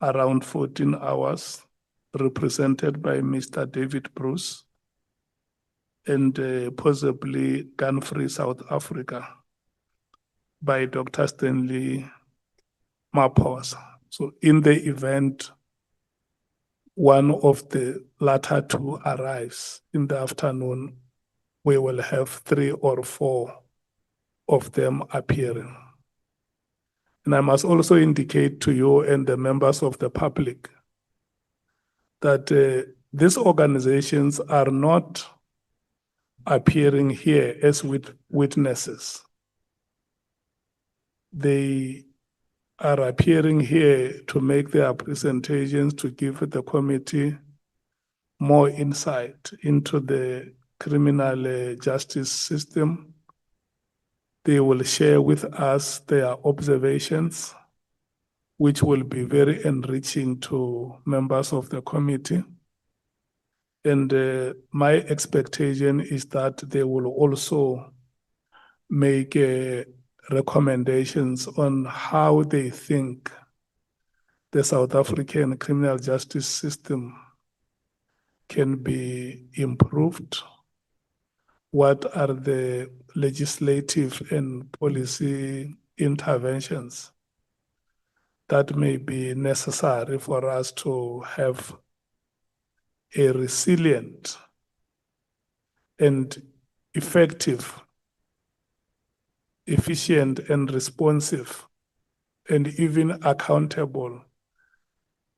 around 14 hours, represented by Mr. David Bruce, and possibly Gun Free South Africa by Dr. Stanley Maphosa. So in the event one of the latter two arrives in the afternoon, we will have 3 or 4 of them appearing. And I must also indicate to you and the members of the public that these organizations are not appearing here as witnesses. They are appearing here to make their presentations, to give the committee more insight into the criminal justice system. They will share with us their observations, which will be very enriching to members of the committee. And my expectation is that they will also make recommendations on how they think the South African criminal justice system can be improved. What are the legislative and policy interventions that may be necessary for us to have a resilient and effective, efficient and responsive, and even accountable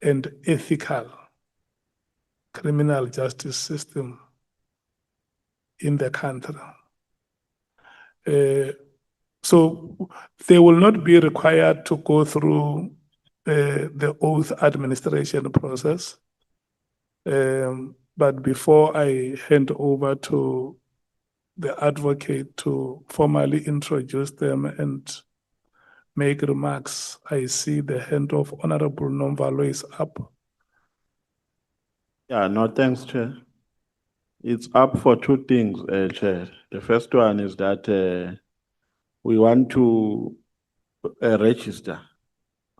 and ethical criminal justice system in the country. So they will not be required to go through the oath administration process. But before I hand over to the advocate to formally introduce them and make remarks, I see the hand of Honorable Nomvalo is up. Yeah, no, thanks, Chair. It's up for 2 things, Chair. The first one is that we want to register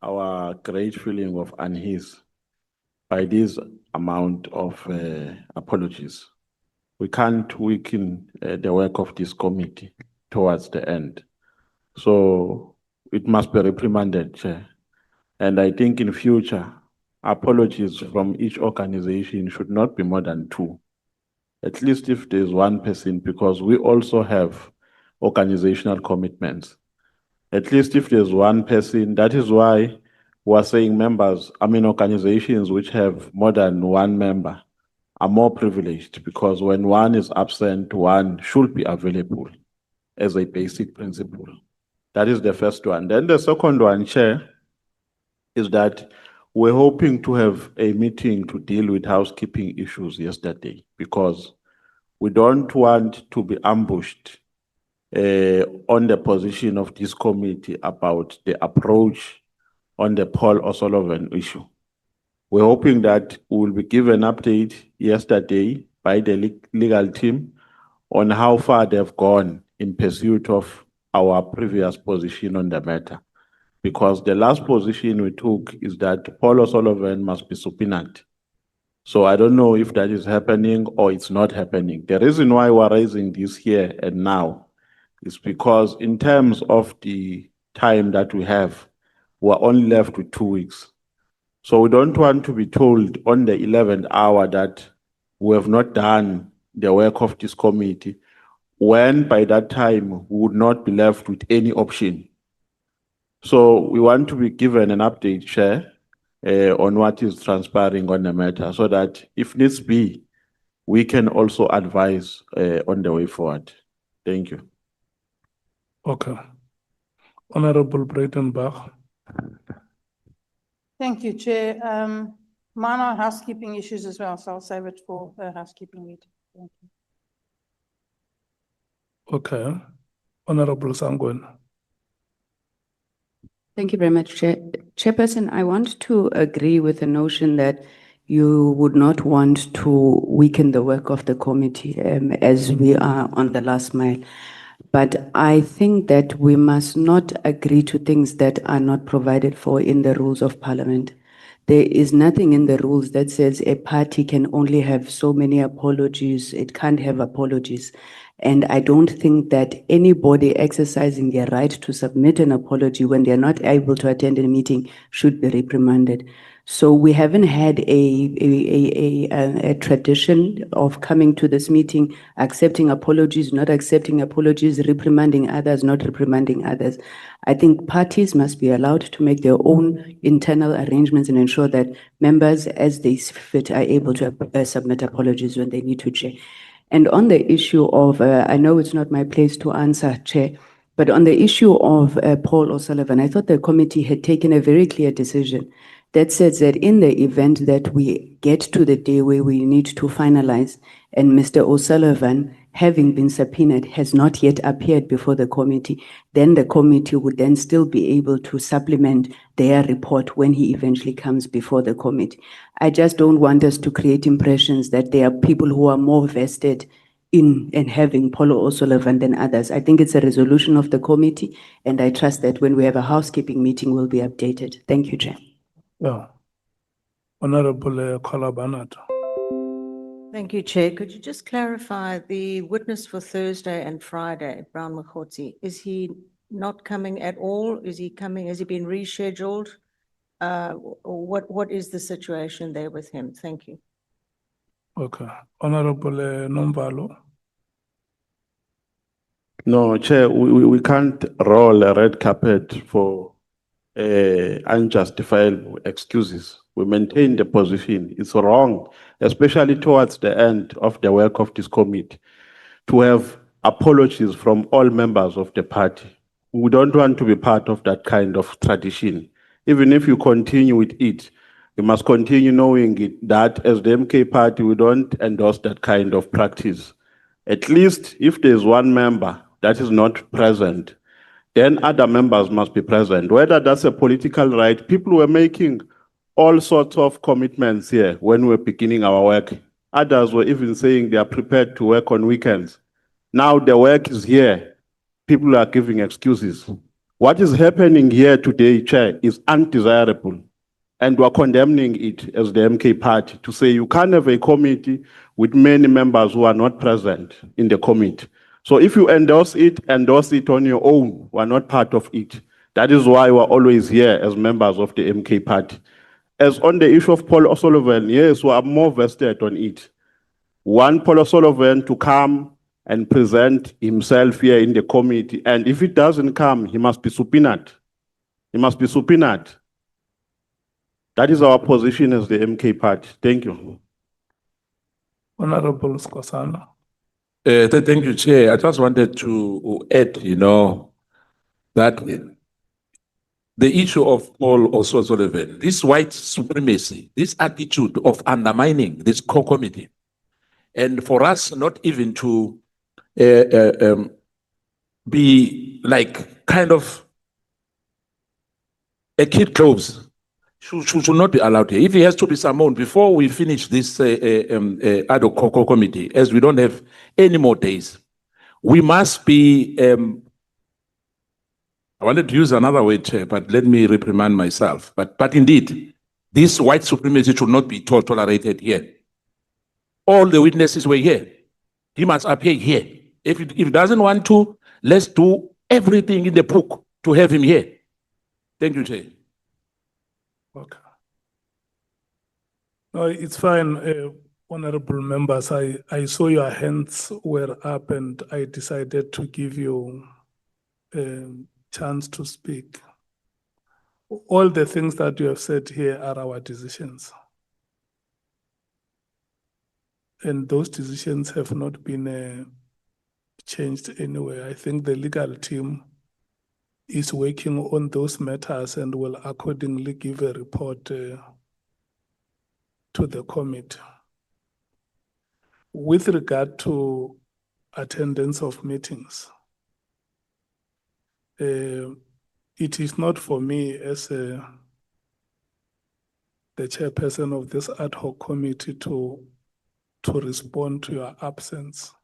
our great feeling of unease by this amount of apologies. We can't weaken the work of this committee towards the end. So it must be reprimanded, Chair. And I think in future, apologies from each organization should not be more than 2. At least if there's 1 person, because we also have organizational commitments. At least if there's 1 person, that is why we're saying members, organizations which have more than 1 member are more privileged, because when 1 is absent, 1 should be available as a basic principle. That is the first one. Then the second one, Chair, is that we're hoping to have a meeting to deal with housekeeping issues yesterday, because we don't want to be ambushed on the position of this committee about the approach on the Paul O'Sullivan issue. We're hoping that we will be given an update yesterday by the legal team on how far they've gone in pursuit of our previous position on the matter. Because the last position we took is that Paul O'Sullivan must be subpoenaed. So I don't know if that is happening or it's not happening. The reason why we're raising this here and now is because in terms of the time that we have, we're only left with 2 weeks. So we don't want to be told on the 11th hour that we have not done the work of this committee, when by that time we would not be left with any option. So we want to be given an update, Chair, on what is transpiring on the matter, so that if needs be, we can also advise on the way forward. Thank you. Okay. Honorable Breitenbach. Thank you, Chair. Mine are housekeeping issues as well, so I'll save it for the housekeeping meeting. Thank you. Okay. Honorable Sangwen. Thank you very much, Chair. Chairperson, I want to agree with the notion that you would not want to weaken the work of the committee as we are on the last mile. But I think that we must not agree to things that are not provided for in the rules of Parliament. There is nothing in the rules that says a party can only have so many apologies. It can't have apologies. And I don't think that anybody exercising their right to submit an apology when they're not able to attend a meeting should be reprimanded. So we haven't had a tradition of coming to this meeting, accepting apologies, not accepting apologies, reprimanding others, not reprimanding others. I think parties must be allowed to make their own internal arrangements and ensure that members, as they see fit, are able to submit apologies when they need to, Chair. And on the issue of, I know it's not my place to answer, Chair, but on the issue of Paul O'Sullivan, I thought the committee had taken a very clear decision that says that in the event that we get to the day where we need to finalize, and Mr. O'Sullivan, having been subpoenaed, has not yet appeared before the committee, then the committee would then still be able to supplement their report when he eventually comes before the committee. I just don't want us to create impressions that there are people who are more vested in having Paulo O'Sullivan than others. I think it's a resolution of the committee, and I trust that when we have a housekeeping meeting, we'll be updated. Thank you, Chair. Yeah. Honorable Kola Barnard. Thank you, Chair. Could you just clarify the witness for Thursday and Friday, Brown Mokgotsi? Is he not coming at all? Is he coming? Has he been rescheduled? Or what is the situation there with him? Thank you. Okay. Honorable Nomvalo. No, Chair, we can't roll a red carpet for unjustifiable excuses. We maintain the position. It's wrong, especially towards the end of the work of this committee, to have apologies from all members of the party. We don't want to be part of that kind of tradition. Even if you continue with it, you must continue knowing it, that as the MK party, we don't endorse that kind of practice. At least if there's one member that is not present, then other members must be present. Whether that's a political right, people were making all sorts of commitments here when we were beginning our work. Others were even saying they are prepared to work on weekends. Now the work is here. People are giving excuses. What is happening here today, Chair, is undesirable. And we're condemning it as the MK party to say you can't have a committee with many members who are not present in the committee. So if you endorse it on your own. We're not part of it. That is why we're always here as members of the MK party. As on the issue of Paul O'Sullivan, yes, we are more vested on it. Want Paul O'Sullivan to come and present himself here in the committee. And if it doesn't come, he must be subpoenaed. He must be subpoenaed. That is our position as the MK party. Thank you. Honorable Skosana. Thank you, Chair. I just wanted to add, that the issue of Paul O'Sullivan, this white supremacy, this attitude of undermining this core committee, and for us not even to be like kind of a kid gloves should not be allowed here. If he has to be summoned before we finish this ad hoc committee, as we don't have any more days, we must be, I wanted to use another word, Chair, but let me reprimand myself. But indeed, this white supremacy should not be tolerated here. All the witnesses were here. He must appear here. If he doesn't want to, let's do everything in the book to have him here. Thank you, Chair. Okay. No, it's fine, honorable members. I saw your hands were up and I decided to give you a chance to speak. All the things that you have said here are our decisions. And those decisions have not been changed anyway. I think the legal team is working on those matters and will accordingly give a report to the committee. With regard to attendance of meetings, it is not for me as the chairperson of this ad hoc committee to respond to your absence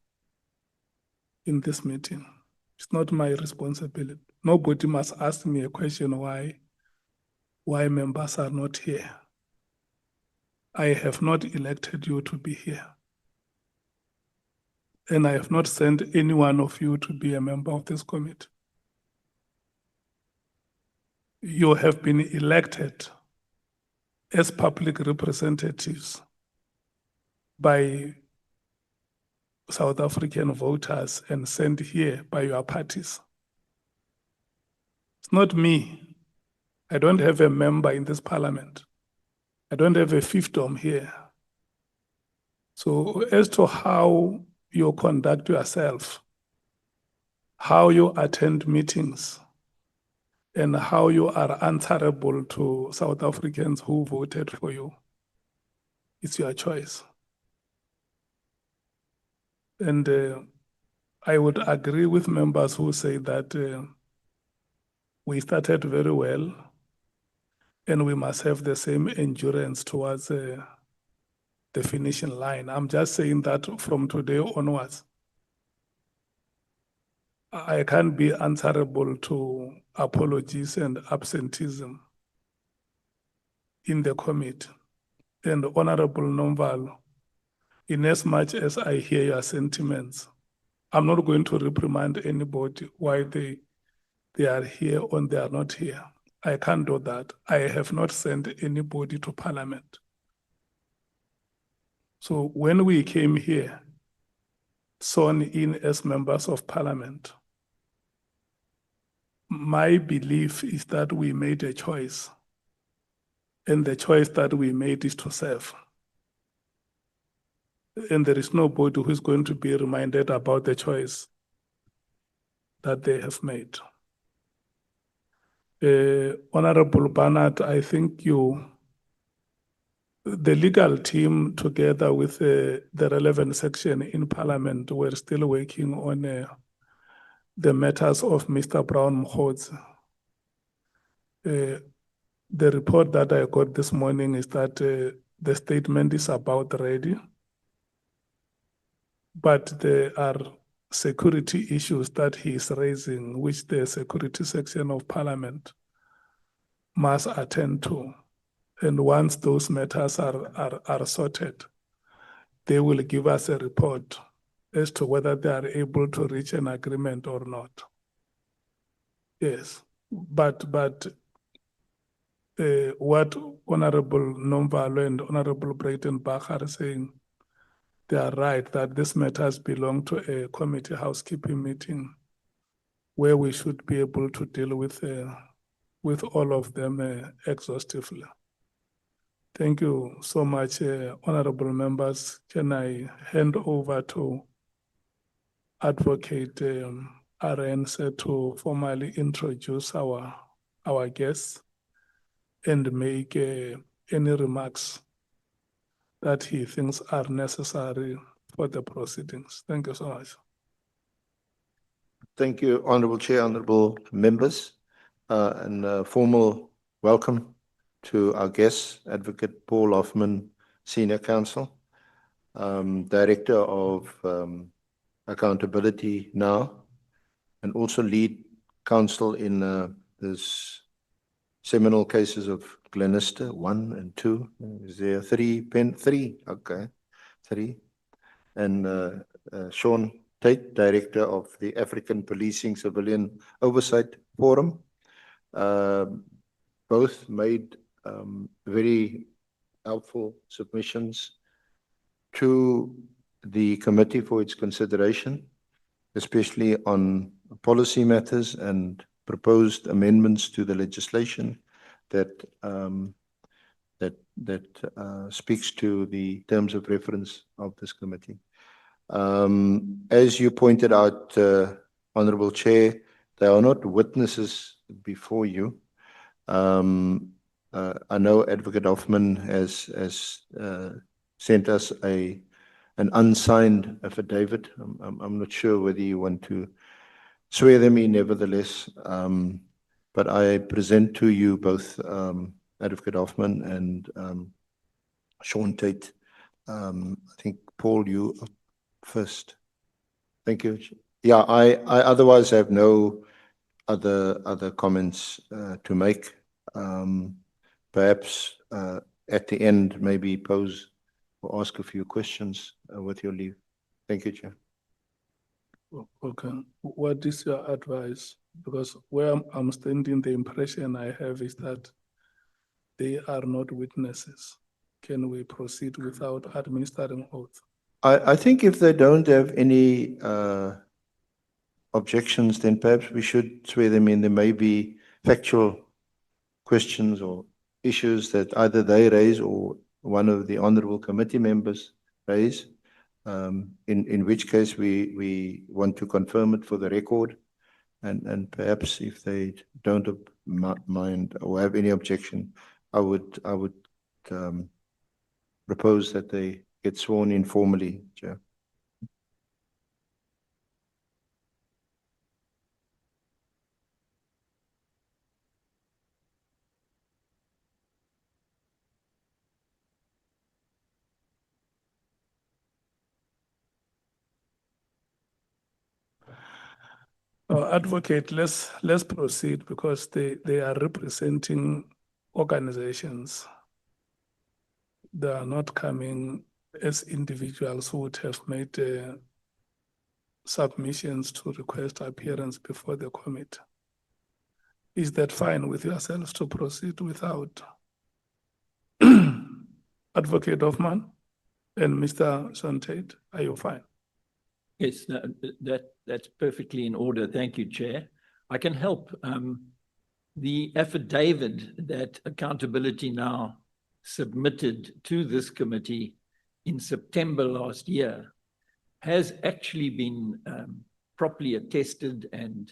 in this meeting. It's not my responsibility. Nobody must ask me a question why members are not here. I have not elected you to be here. And I have not sent any one of you to be a member of this committee. You have been elected as public representatives by South African voters and sent here by your parties. It's not me. I don't have a member in this parliament. I don't have a fiefdom here. So as to how you conduct yourself, how you attend meetings, and how you are answerable to South Africans who voted for you, it's your choice. And I would agree with members who say that we started very well and we must have the same endurance towards the finishing line. I'm just saying that from today onwards, I can't be answerable to apologies and absenteeism in the committee. And Honorable Nomvalo, in as much as I hear your sentiments, I'm not going to reprimand anybody why they are here or they are not here. I can't do that. I have not sent anybody to parliament. So when we came here, sworn in as members of parliament, my belief is that we made a choice. And the choice that we made is to serve. And there is nobody who is going to be reminded about the choice that they have made. Honorable Barnard, I think the legal team, together with the relevant section in Parliament, were still working on the matters of Mr. Brown Mkhodzi. The report that I got this morning is that the statement is about ready, but there are security issues that he is raising, which the security section of Parliament must attend to. And once those matters are sorted, they will give us a report as to whether they are able to reach an agreement or not. Yes, but what Honorable Nomvalo and Honorable Breitenbach are saying, they are right that these matters belong to a committee housekeeping meeting where we should be able to deal with all of them exhaustively. Thank you so much, honorable members. Can I hand over to Advocate Arendse to formally introduce our guests and make any remarks that he thinks are necessary for the proceedings. Thank you so much. Thank you, Honorable Chair, honorable members, and a formal welcome to our guests, Advocate Paul Hoffman, Senior Counsel, Director of Accountability Now, and also lead counsel in this seminal cases of Glenister 1 and 2. Is there 3? Three? Okay, 3. And Sean Tate, Director of the African Policing Civilian Oversight Forum. Both made very helpful submissions to the committee for its consideration, especially on policy matters and proposed amendments to the legislation that speaks to the terms of reference of this committee. As you pointed out, Honorable Chair, there are not witnesses before you. I know Advocate Hoffman has sent us an unsigned affidavit. I'm not sure whether you want to swear them in, nevertheless. But I present to you both Advocate Hoffman and Sean Tate. I think, Paul, you first. Thank you. Yeah, I otherwise have no other comments to make. Perhaps at the end, maybe pose or ask a few questions with your leave. Thank you, Chair. Okay, what is your advice? Because where I'm standing, the impression I have is that they are not witnesses. Can we proceed without administering oath? I think if they don't have any objections, then perhaps we should swear them in. There may be factual questions or issues that either they raise or one of the honorable committee members raise. In which case we want to confirm it for the record. And perhaps if they don't mind or have any objection, I would propose that they get sworn in formally, Chair. Advocate, let's proceed because they are representing organizations. They are not coming as individuals who would have made submissions to request appearance before the committee. Is that fine with yourselves to proceed without? Advocate Hoffman and Mr. Sontate, are you fine? Yes, no, that's perfectly in order. Thank you, Chair. I can help. The affidavit that Accountability Now submitted to this committee in September last year has actually been properly attested, and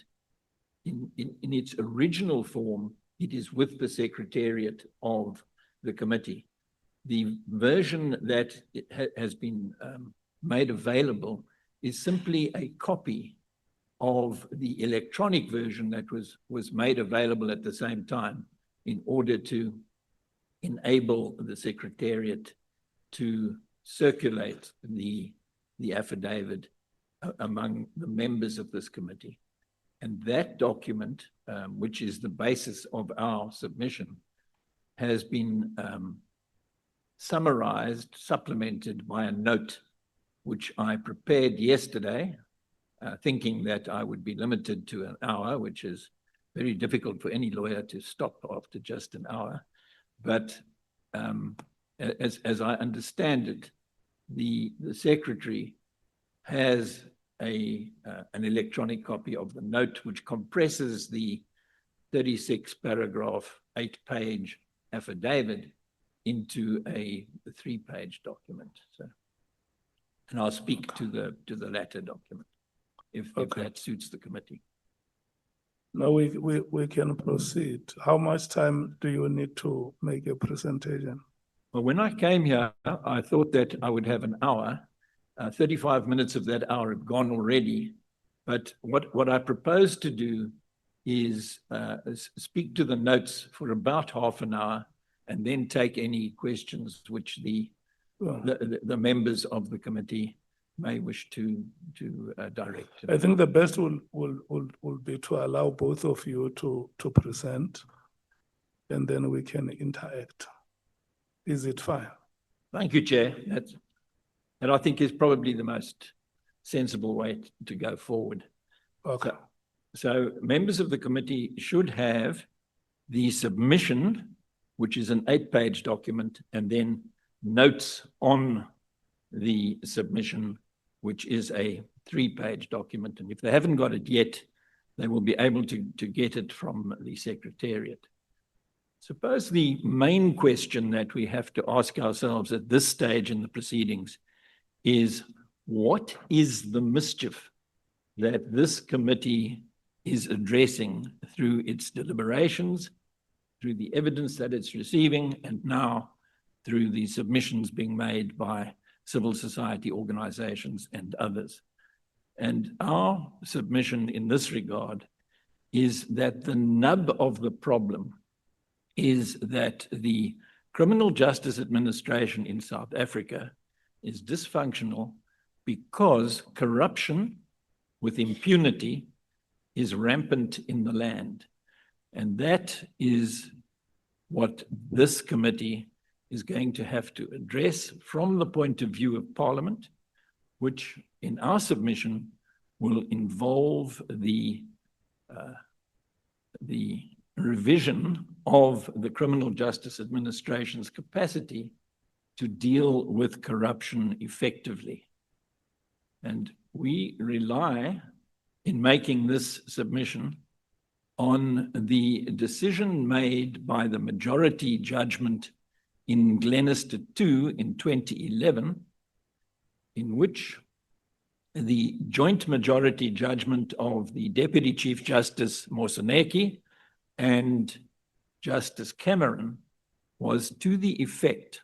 in its original form, it is with the Secretariat of the committee. The version that has been made available is simply a copy of the electronic version that was made available at the same time in order to enable the Secretariat to circulate the affidavit among the members of this committee. And that document, which is the basis of our submission, has been summarized, supplemented by a note which I prepared yesterday, thinking that I would be limited to an hour, which is very difficult for any lawyer to stop after just an hour. But as I understand it, the Secretary has an electronic copy of the note which compresses the 36 paragraph, 8-page affidavit into a 3-page document. So, and I'll speak to the latter document if that suits the committee. No, we can proceed. How much time do you need to make a presentation? Well, when I came here, I thought that I would have an hour. 35 minutes of that hour have gone already. But what I propose to do is speak to the notes for about half an hour and then take any questions which the members of the committee may wish to direct. I think the best will be to allow both of you to present, and then we can interact. Is it fine? Thank you, Chair. That I think is probably the most sensible way to go forward. Okay. So members of the committee should have the submission, which is an 8-page document, and then notes on the submission, which is a 3-page document. And if they haven't got it yet, they will be able to get it from the Secretariat. Suppose the main question that we have to ask ourselves at this stage in the proceedings is, what is the mischief that this committee is addressing through its deliberations, through the evidence that it's receiving, and now through the submissions being made by civil society organizations and others? And our submission in this regard is that the nub of the problem is that the criminal justice administration in South Africa is dysfunctional because corruption with impunity is rampant in the land. And that is what this committee is going to have to address from the point of view of Parliament, which in our submission will involve the revision of the Criminal Justice Administration's capacity to deal with corruption effectively. And we rely, in making this submission, on the decision made by the majority judgment in Glenister 2 in 2011, in which the joint majority judgment of the Deputy Chief Justice Moseneke and Justice Cameron was to the effect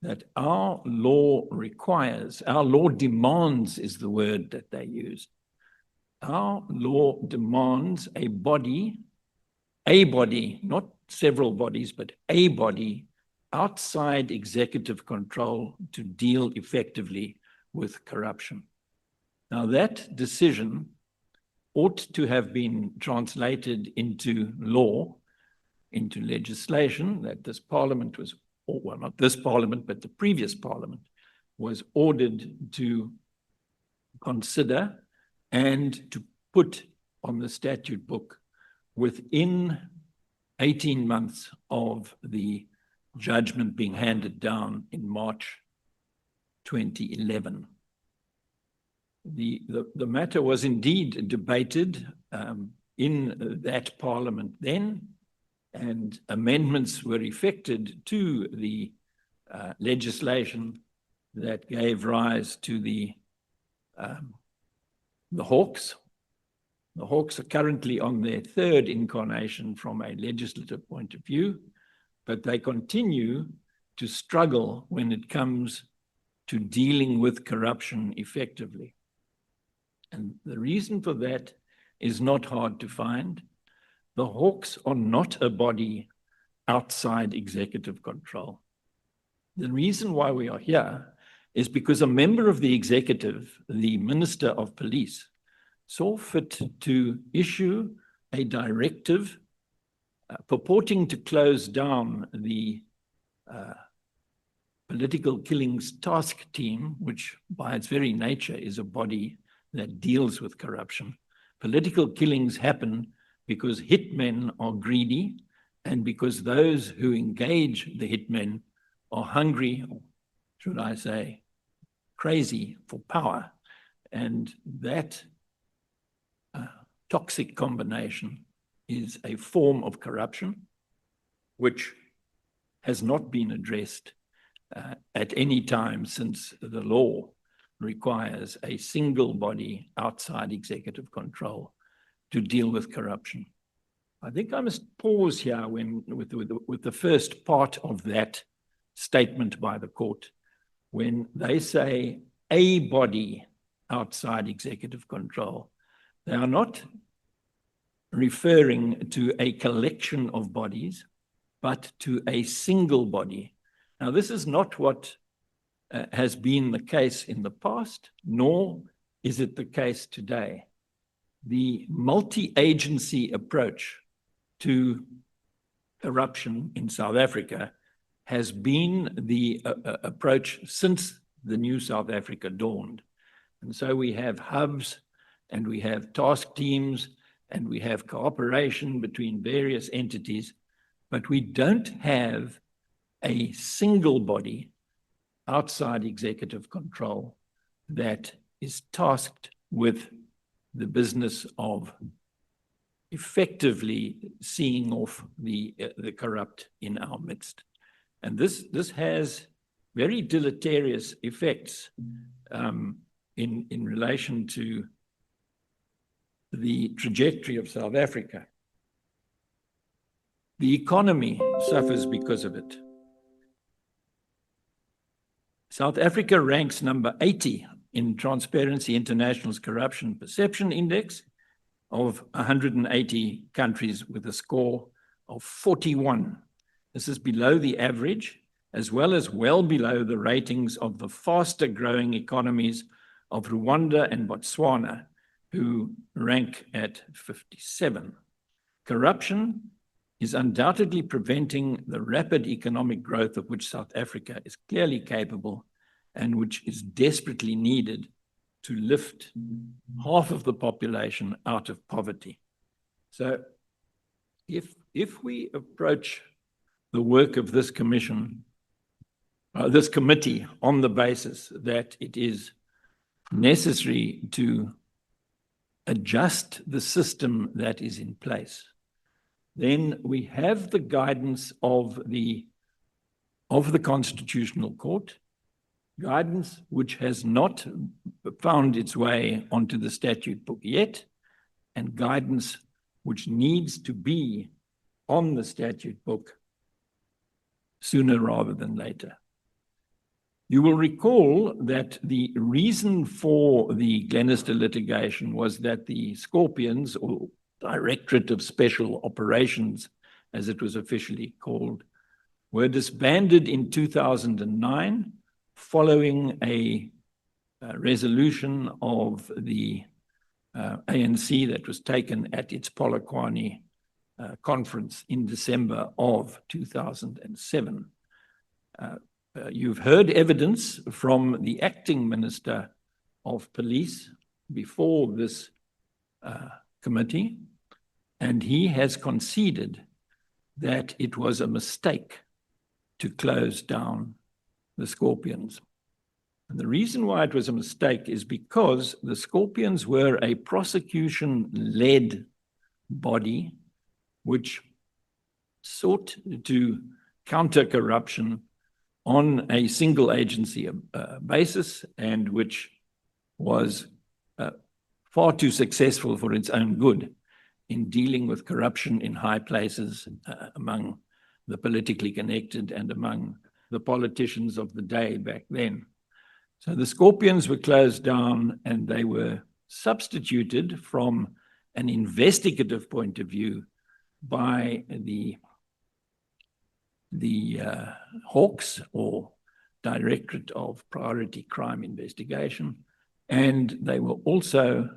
that our law requires, our law demands is the word that they used. Our law demands a body, not several bodies, but a body outside executive control to deal effectively with corruption. Now, that decision ought to have been translated into law, into legislation that this Parliament was, well, not this Parliament, but the previous Parliament was ordered to consider and to put on the statute book within 18 months of the judgment being handed down in March 2011. The matter was indeed debated in that Parliament then, and amendments were effected to the legislation that gave rise to the Hawks. The Hawks are currently on their third incarnation from a legislative point of view, but they continue to struggle when it comes to dealing with corruption effectively. And the reason for that is not hard to find. The Hawks are not a body outside executive control. The reason why we are here is because a member of the executive, the Minister of Police, saw fit to issue a directive purporting to close down the Political Killings Task Team, which by its very nature is a body that deals with corruption. Political killings happen because hitmen are greedy and because those who engage the hitmen are hungry, or should I say, crazy for power. And that toxic combination is a form of corruption which has not been addressed at any time since the law requires a single body outside executive control to deal with corruption. I think I must pause here with the first part of that statement by the court, when they say a body outside executive control. They are not referring to a collection of bodies, but to a single body. Now, this is not what has been the case in the past, nor is it the case today. The multi-agency approach to corruption in South Africa has been the approach since the new South Africa dawned. And so we have hubs, and we have task teams, and we have cooperation between various entities, but we don't have a single body outside executive control that is tasked with the business of effectively seeing off the corrupt in our midst. And this has very deleterious effects in relation to the trajectory of South Africa. The economy suffers because of it. South Africa ranks number 80 in Transparency International's Corruption Perception Index of 180 countries with a score of 41. This is below the average, as well as well below the ratings of the faster growing economies of Rwanda and Botswana, who rank at 57. Corruption is undoubtedly preventing the rapid economic growth of which South Africa is clearly capable and which is desperately needed to lift half of the population out of poverty. So if we approach the work of this commission, this committee, on the basis that it is necessary to adjust the system that is in place, then we have the guidance of the Constitutional Court, guidance which has not found its way onto the statute book yet, and guidance which needs to be on the statute book sooner rather than later. You will recall that the reason for the Glenister litigation was that the Scorpions, or Directorate of Special Operations, as it was officially called, were disbanded in 2009 following a resolution of the ANC that was taken at its Polokwane conference in December of 2007. You've heard evidence from the acting Minister of Police before this committee, and he has conceded that it was a mistake to close down the Scorpions. And the reason why it was a mistake is because the Scorpions were a prosecution-led body which sought to counter corruption on a single agency basis, and which was far too successful for its own good in dealing with corruption in high places among the politically connected and among the politicians of the day back then. So the Scorpions were closed down, and they were substituted from an investigative point of view by the Hawks, or Directorate of Priority Crime Investigation, and they were also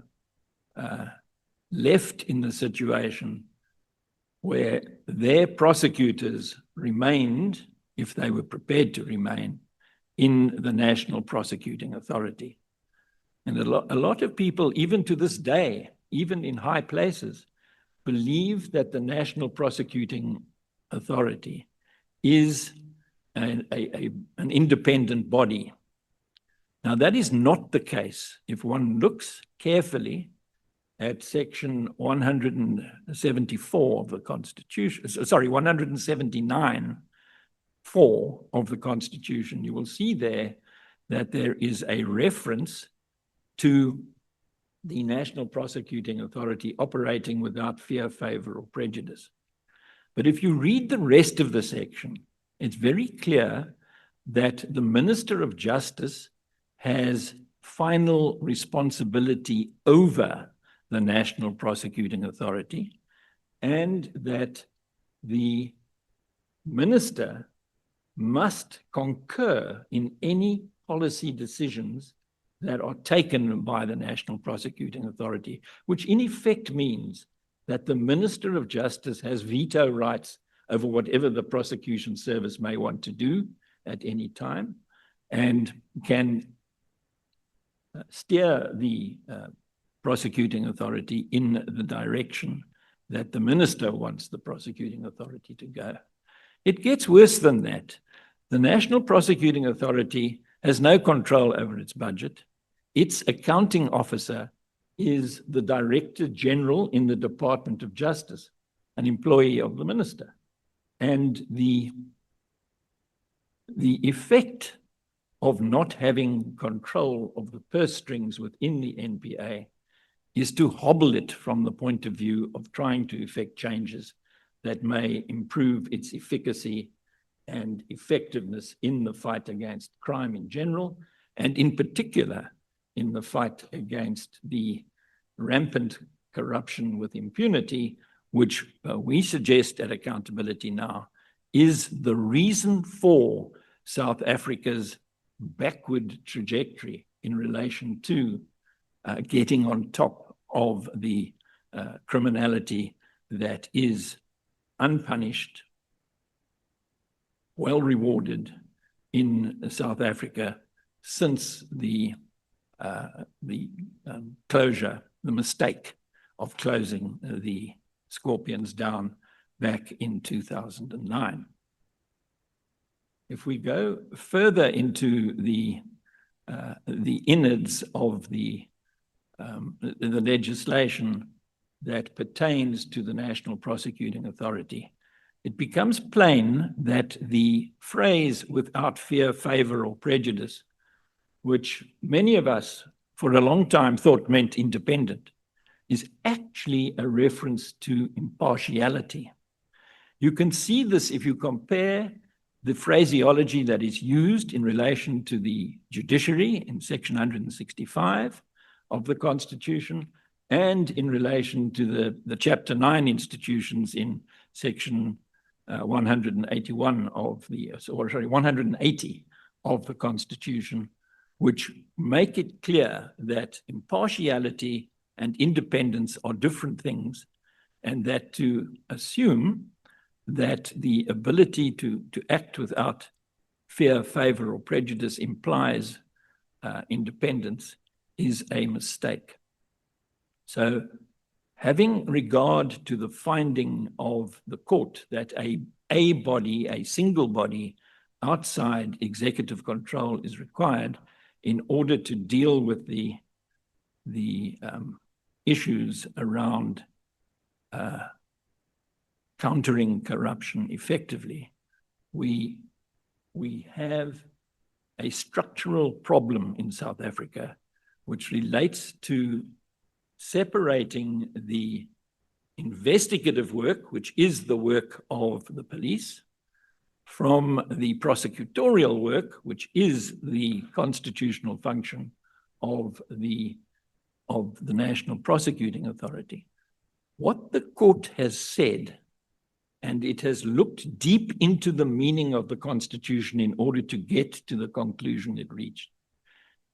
left in the situation where their prosecutors remained, if they were prepared to remain, in the National Prosecuting Authority. And a lot of people, even to this day, even in high places, believe that the National Prosecuting Authority is an independent body. Now, that is not the case. If one looks carefully at section 174 of the Constitution, sorry, 179(4) of the Constitution, you will see there that there is a reference to the National Prosecuting Authority operating without fear, favor, or prejudice. But if you read the rest of the section, it's very clear that the Minister of Justice has final responsibility over the National Prosecuting Authority, and that the minister must concur in any policy decisions that are taken by the National Prosecuting Authority, which in effect means that the Minister of Justice has veto rights over whatever the prosecution service may want to do at any time, and can steer the prosecuting authority in the direction that the minister wants the prosecuting authority to go. It gets worse than that. The National Prosecuting Authority has no control over its budget. Its accounting officer is the Director General in the Department of Justice, an employee of the minister. And the effect of not having control of the purse strings within the NPA is to hobble it from the point of view of trying to effect changes that may improve its efficacy and effectiveness in the fight against crime in general, and in particular in the fight against the rampant corruption with impunity, which we suggest at Accountability Now is the reason for South Africa's backward trajectory in relation to getting on top of the criminality that is unpunished, well rewarded in South Africa since the closure, the mistake of closing the Scorpions down back in 2009. If we go further into the innards of the legislation that pertains to the National Prosecuting Authority, it becomes plain that the phrase "without fear, favor, or prejudice," which many of us for a long time thought meant independent, is actually a reference to impartiality. You can see this if you compare the phraseology that is used in relation to the judiciary in section 165 of the Constitution and in relation to the Chapter 9 institutions in section 181 of the, sorry, 180 of the Constitution, which make it clear that impartiality and independence are different things, and that to assume that the ability to act without fear, favor, or prejudice implies independence is a mistake. So, having regard to the finding of the court that a body, a single body outside executive control is required in order to deal with the issues around countering corruption effectively, we have a structural problem in South Africa which relates to separating the investigative work, which is the work of the police, from the prosecutorial work, which is the constitutional function of the National Prosecuting Authority. What the court has said, and it has looked deep into the meaning of the Constitution in order to get to the conclusion it reached.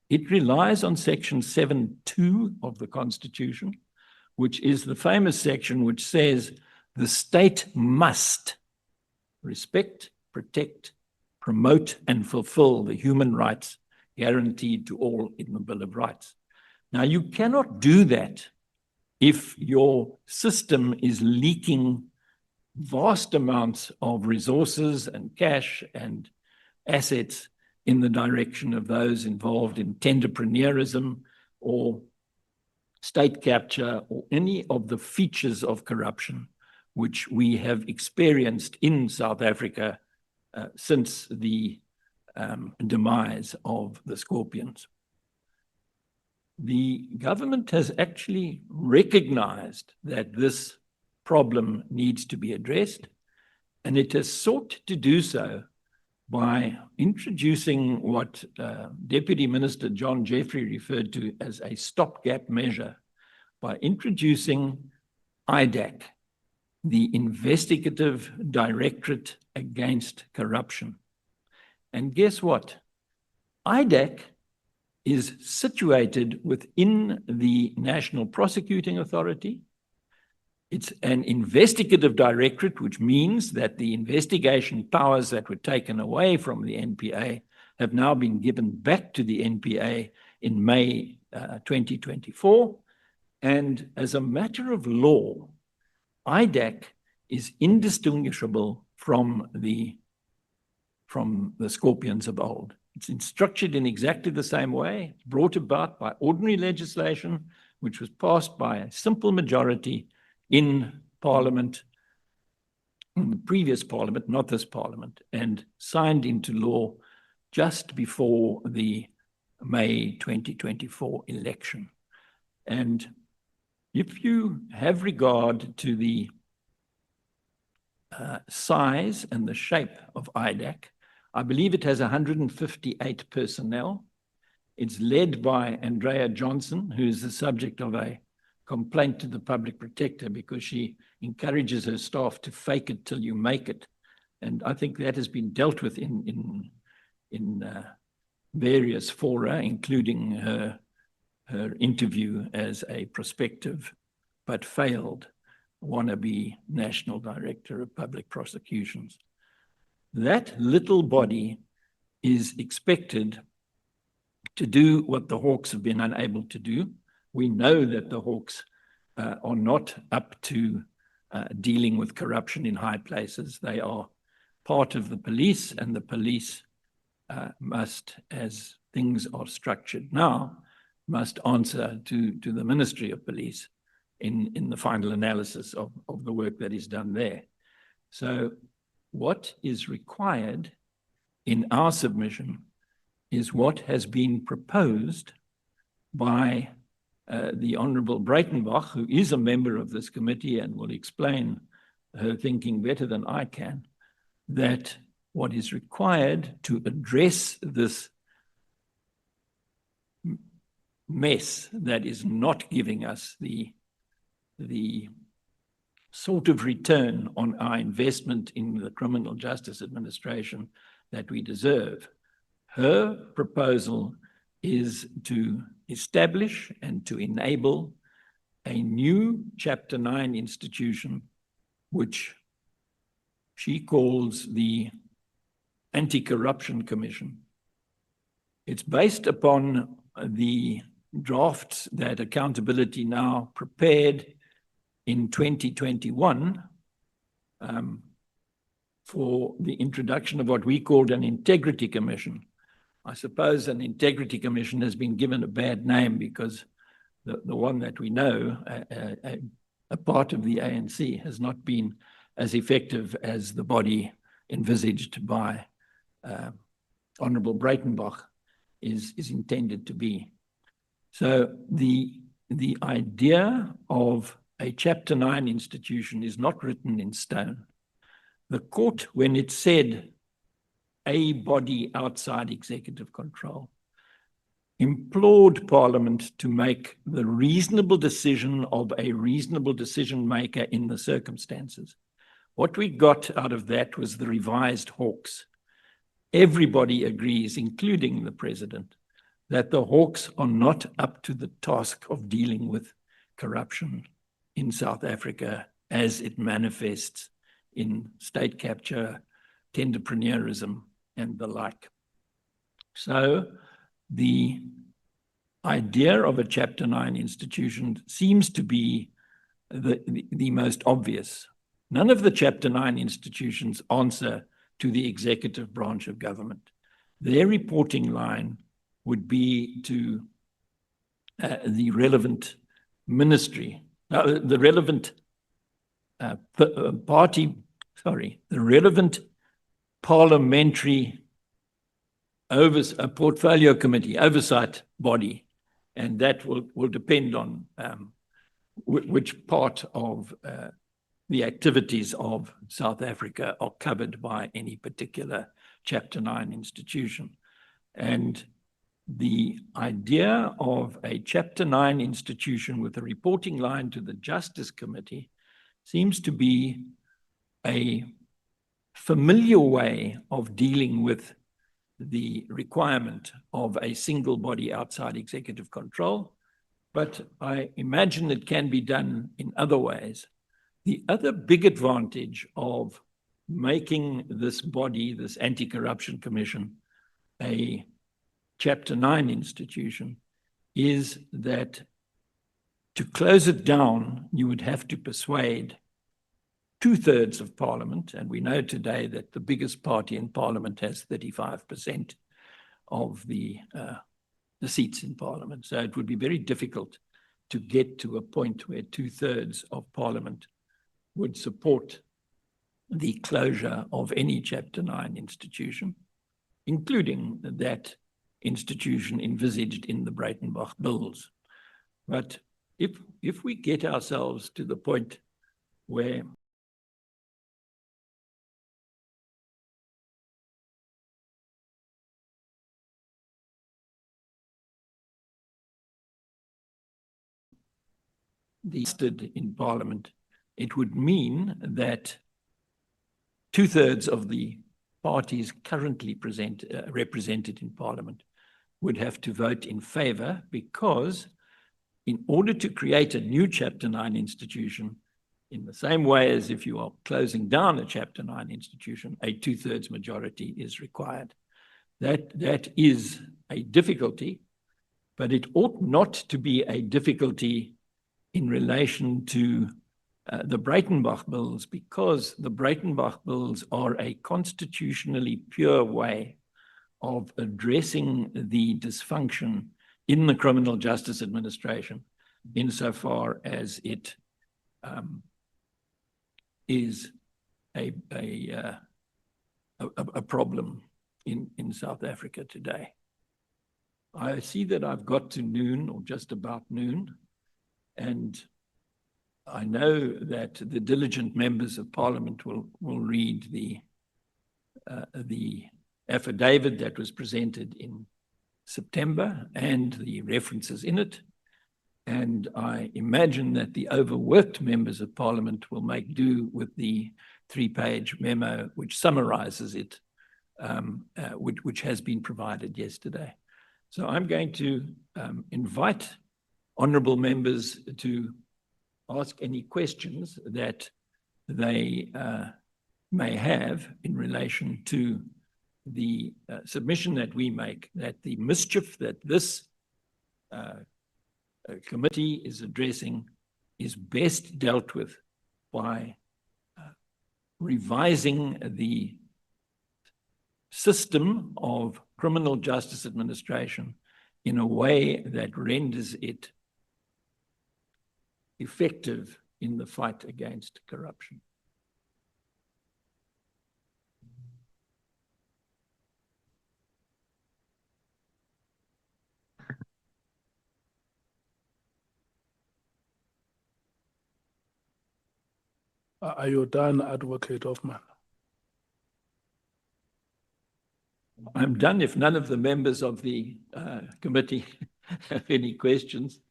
It relies on section 7(2) of the Constitution, which is the famous section which says the state must respect, protect, promote, and fulfill the human rights guaranteed to all in the Bill of Rights. Now, you cannot do that if your system is leaking vast amounts of resources and cash and assets in the direction of those involved in tenderpreneurism or state capture or any of the features of corruption which we have experienced in South Africa since the demise of the Scorpions. The government has actually recognized that this problem needs to be addressed, and it has sought to do so by introducing what Deputy Minister John Jeffrey referred to as a stopgap measure, by introducing IDAC, the Investigative Directorate Against Corruption. And guess what? IDAC is situated within the National Prosecuting Authority. It's an investigative directorate, which means that the investigation powers that were taken away from the NPA have now been given back to the NPA in May 2024. And as a matter of law, IDAC is indistinguishable from the Scorpions of old. It's structured in exactly the same way, brought about by ordinary legislation, which was passed by a simple majority in Parliament, in the previous Parliament, not this Parliament, and signed into law just before the May 2024 election. And if you have regard to the size and the shape of IDAC, I believe it has 158 personnel. It's led by Andrea Johnson, who is the subject of a complaint to the public protector because she encourages her staff to fake it till you make it. And I think that has been dealt with in various fora, including her interview as a prospective but failed wannabe National Director of Public Prosecutions. That little body is expected to do what the Hawks have been unable to do. We know that the Hawks are not up to dealing with corruption in high places. They are part of the police, and the police must, as things are structured now, must answer to the Ministry of Police in the final analysis of the work that is done there. So what is required in our submission is what has been proposed by the Honorable Breitenbach, who is a member of this committee and will explain her thinking better than I can, that what is required to address this mess that is not giving us the sort of return on our investment in the criminal justice administration that we deserve. Her proposal is to establish and to enable a new Chapter 9 institution, which she calls the Anti-Corruption Commission. It's based upon the drafts that Accountability Now prepared in 2021 for the introduction of what we called an Integrity Commission. I suppose an Integrity Commission has been given a bad name because the one that we know, a part of the ANC, has not been as effective as the body envisaged by Honorable Breitenbach is intended to be. So the idea of a Chapter 9 institution is not written in stone. The court, when it said a body outside executive control, implored Parliament to make the reasonable decision of a reasonable decision maker in the circumstances. What we got out of that was the revised Hawks. Everybody agrees, including the President, that the Hawks are not up to the task of dealing with corruption in South Africa as it manifests in state capture, tenderpreneurism, and the like. So the idea of a Chapter 9 institution seems to be the most obvious. None of the Chapter 9 institutions answer to the executive branch of government. Their reporting line would be to the relevant ministry, the relevant the relevant parliamentary portfolio committee, oversight body, and that will depend on which part of the activities of South Africa are covered by any particular Chapter 9 institution. And the idea of a Chapter 9 institution with a reporting line to the Justice Committee seems to be a familiar way of dealing with the requirement of a single body outside executive control, but I imagine it can be done in other ways. The other big advantage of making this body, this Anti-Corruption Commission, a Chapter 9 institution, is that to close it down, you would have to persuade 2/3 of Parliament, and we know today that the biggest party in Parliament has 35% of the seats in Parliament. So it would be very difficult to get to a point where 2/3 of Parliament would support the closure of any Chapter 9 institution, including that institution envisaged in the Breitenbach bills. But if we get ourselves to the point where in Parliament, it would mean that 2/3 of the parties currently represented in Parliament would have to vote in favor, because in order to create a new Chapter 9 institution, In the same way as if you are closing down a Chapter 9 institution, a 2/3 majority is required. That is a difficulty, but it ought not to be a difficulty in relation to the Breitenbach bills, because the Breitenbach bills are a constitutionally pure way of addressing the dysfunction in the criminal justice administration, insofar as it is a problem in South Africa today. I see that I've got to noon, or just about noon, and I know that the diligent members of Parliament will read the affidavit that was presented in September and the references in it. And I imagine that the overworked members of Parliament will make do with the 3-page memo which summarizes it, which has been provided yesterday. So I'm going to invite honourable members to ask any questions that they may have in relation to the submission that we make, that the mischief that this committee is addressing is best dealt with by revising the system of criminal justice administration in a way that renders it effective in the fight against corruption. Are you done, Advocate Hoffman? I'm done if none of the members of the committee have any questions.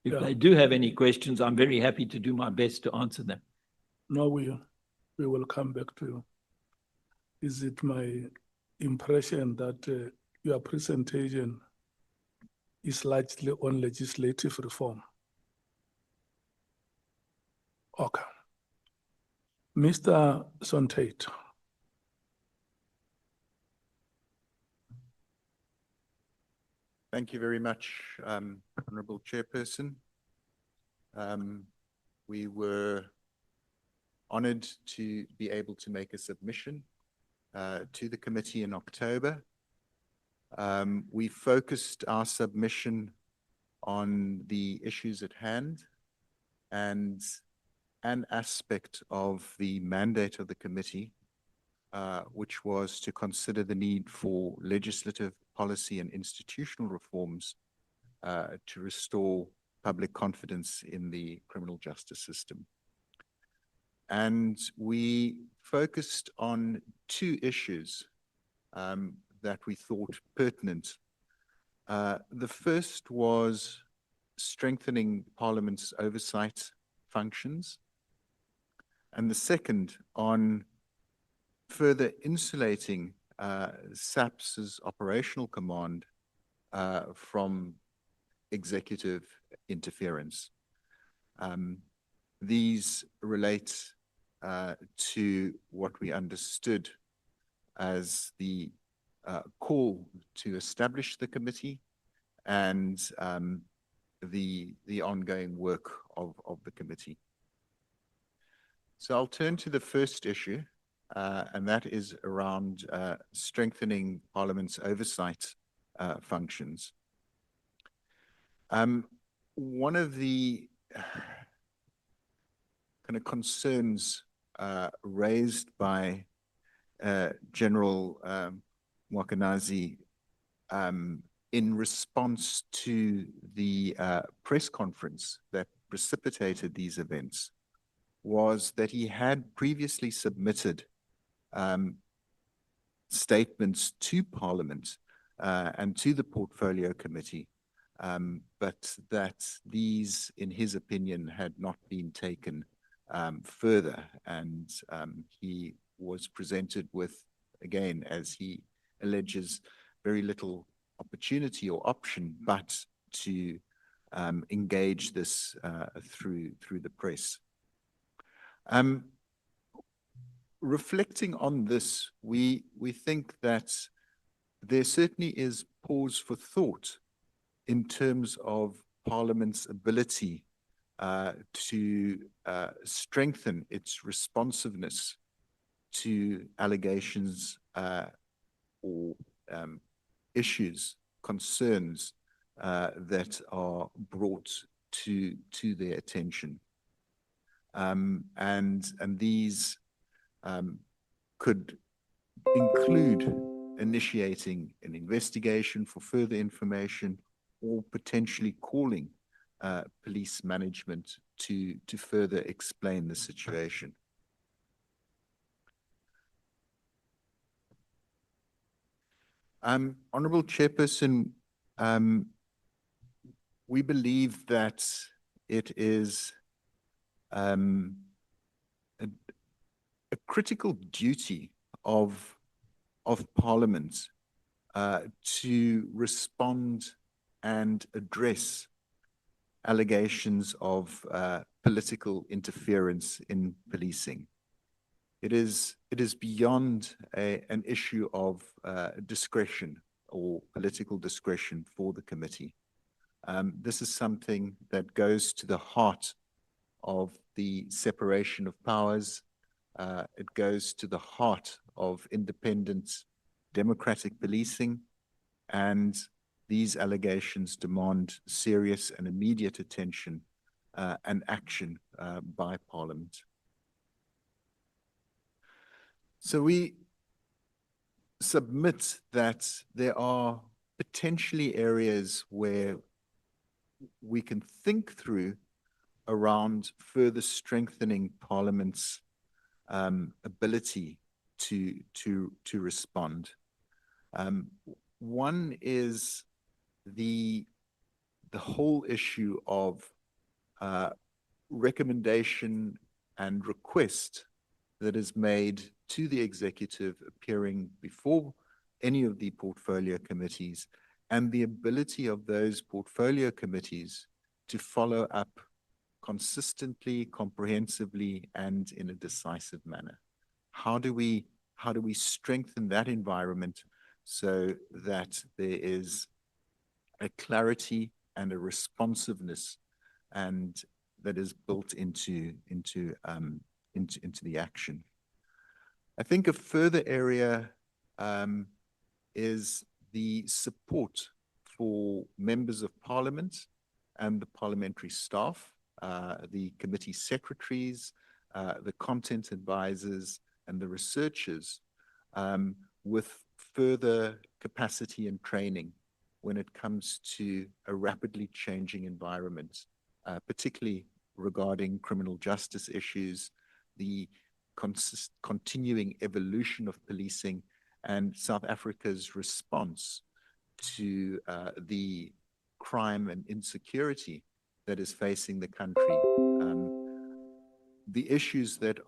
If Yeah. they do have any questions, I'm very happy to do my best to answer them. No, we will come back to you. Is it my impression that your presentation is largely on legislative reform? Okay. Mr. Sontate. Thank you very much, Honourable Chairperson. We were honoured to be able to make a submission to the committee in October. We focused our submission on the issues at hand and an aspect of the mandate of the committee, which was to consider the need for legislative, policy and institutional reforms to restore public confidence in the criminal justice system. And we focused on 2 issues that we thought pertinent. The first was strengthening Parliament's oversight functions, and the second on further insulating SAPS's operational command from executive interference. These relate to what we understood as the call to establish the committee and the ongoing work of the committee. So I'll turn to the first issue, and that is around strengthening Parliament's oversight functions. One of the kind of concerns raised by General Mwakanazi in response to the press conference that precipitated these events was that he had previously submitted statements to Parliament and to the Portfolio Committee, but that these, in his opinion, had not been taken further. And he was presented with, again, as he alleges, very little opportunity or option but to engage this through the press. Reflecting on this, we think that there certainly is pause for thought in terms of Parliament's ability to strengthen its responsiveness to allegations or issues, concerns that are brought to their attention. And these could include initiating an investigation for further information or potentially calling police management to further explain the situation. Honorable Chairperson, we believe that it is a critical duty of Parliament to respond and address allegations of political interference in policing. It is beyond an issue of discretion or political discretion for the committee. This is something that goes to the heart of the separation of powers. It goes to the heart of independent democratic policing, and these allegations demand serious and immediate attention and action by Parliament. So we submit that there are potentially areas where we can think through around further strengthening Parliament's ability to respond. One is the whole issue of recommendation and request that is made to the executive appearing before any of the portfolio committees, and the ability of those portfolio committees to follow up consistently, comprehensively, and in a decisive manner. How do we strengthen that environment so that there is a clarity and a responsiveness, and that is built into the action? I think a further area is the support for members of Parliament and the parliamentary staff, the committee secretaries, the content advisors, and the researchers with further capacity and training when it comes to a rapidly changing environment, particularly regarding criminal justice issues, the continuing evolution of policing, and South Africa's response to the crime and insecurity that is facing the country. The issues that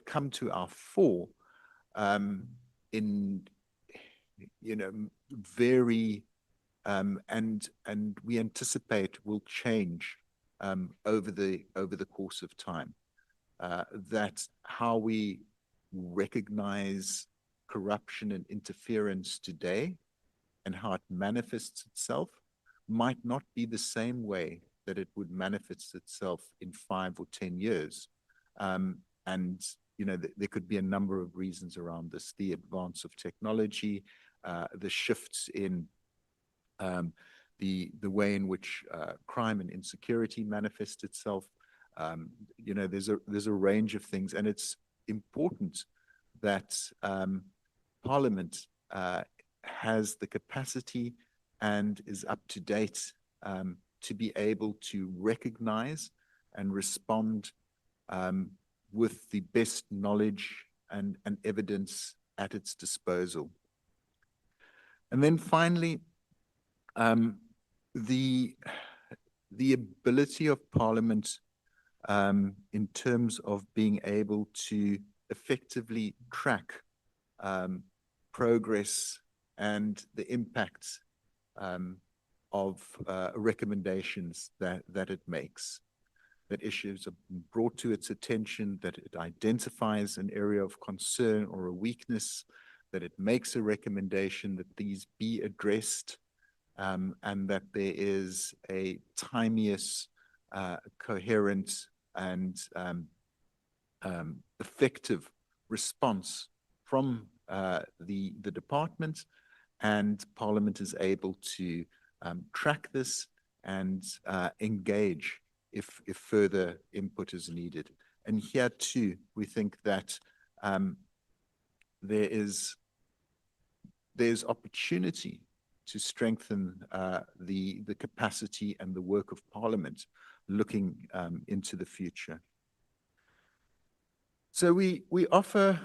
come to our fore in vary and we anticipate will change over the course of time. That how we recognize corruption and interference today and how it manifests itself might not be the same way that it would manifest itself in 5 or 10 years. There could be a number of reasons around this: the advance of technology, the shifts in the way in which crime and insecurity manifest itself. There's a range of things, and it's important that Parliament has the capacity and is up to date to be able to recognize and respond with the best knowledge and evidence at its disposal. And then finally, the ability of Parliament in terms of being able to effectively track progress and the impacts of recommendations that it makes. that issues are brought to its attention, that it identifies an area of concern or a weakness, that it makes a recommendation that these be addressed, and that there is a timeous, coherent, and effective response from the department, and Parliament is able to track this and engage if further input is needed. And here too, we think that there's opportunity to strengthen the capacity and the work of Parliament looking into the future. So we offer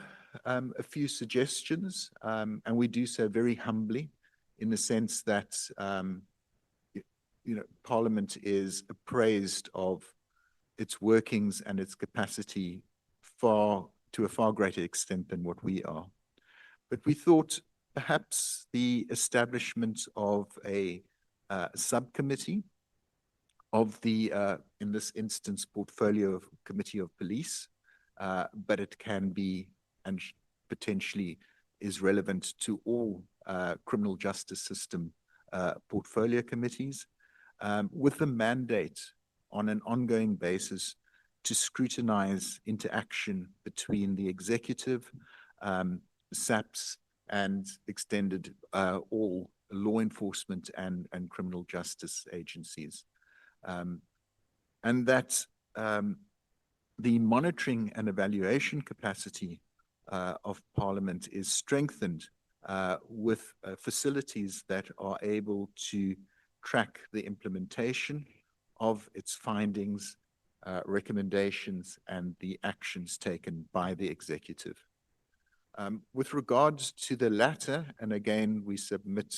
a few suggestions, and we do so very humbly, in the sense that Parliament is appraised of its workings and its capacity to a far greater extent than what we are. But we thought perhaps the establishment of a subcommittee of the, in this instance, Portfolio Committee of Police, but it can be and potentially is relevant to all criminal justice system portfolio committees, with the mandate on an ongoing basis to scrutinize interaction between the executive, SAPS, and extended all law enforcement and criminal justice agencies. And that the monitoring and evaluation capacity of Parliament is strengthened with facilities that are able to track the implementation of its findings, recommendations, and the actions taken by the executive. With regards to the latter, and again, we submit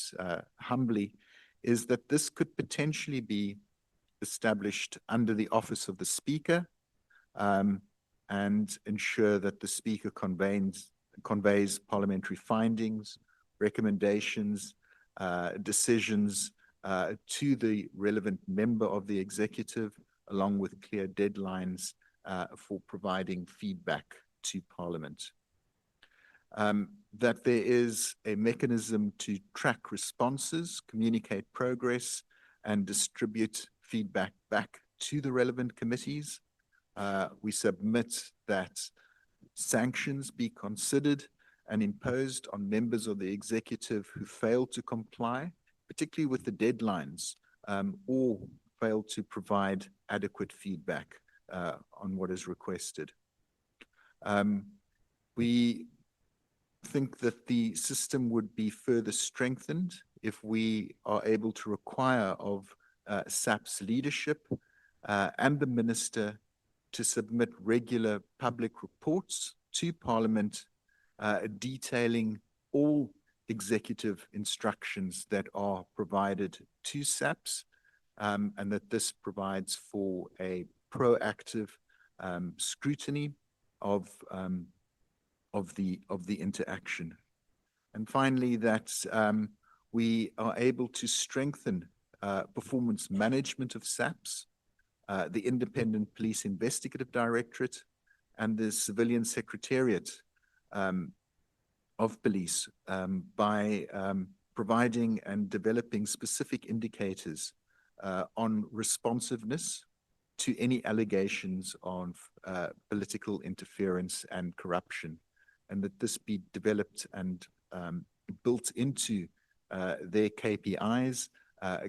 humbly, is that this could potentially be established under the office of the Speaker, and ensure that the Speaker conveys parliamentary findings, recommendations, decisions to the relevant member of the executive, along with clear deadlines for providing feedback to Parliament. That there is a mechanism to track responses, communicate progress, and distribute feedback back to the relevant committees. We submit that sanctions be considered and imposed on members of the executive who fail to comply, particularly with the deadlines, or fail to provide adequate feedback on what is requested. We think that the system would be further strengthened if we are able to require of SAP's leadership and the Minister to submit regular public reports to Parliament detailing all executive instructions that are provided to SAPS, and that this provides for a proactive scrutiny of the interaction. And finally, that we are able to strengthen performance management of SAPS, the Independent Police Investigative Directorate, and the Civilian Secretariat of Police by providing and developing specific indicators on responsiveness to any allegations of political interference and corruption, and that this be developed and built into their KPIs,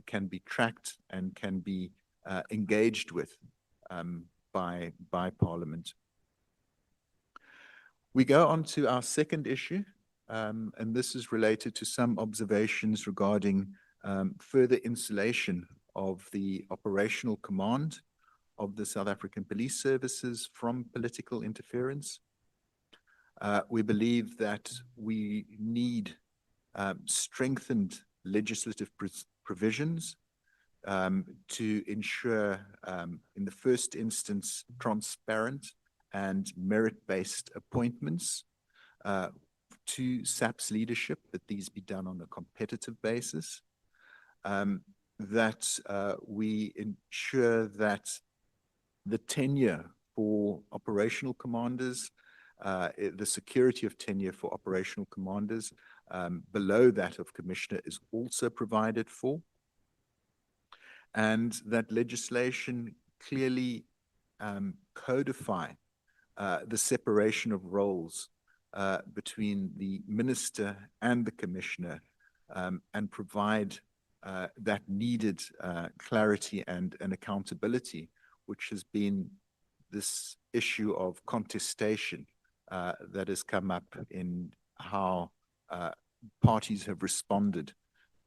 can be tracked and can be engaged with by Parliament. We go on to our second issue, and this is related to some observations regarding further insulation of the operational command of the South African Police Services from political interference. We believe that we need strengthened legislative provisions to ensure, in the first instance, transparent and merit-based appointments to SAP's leadership, that these be done on a competitive basis, that we ensure that the tenure for operational commanders, the security of tenure for operational commanders below that of commissioner is also provided for. And that legislation clearly codify the separation of roles between the minister and the commissioner and provide that needed clarity and accountability, which has been this issue of contestation that has come up in how parties have responded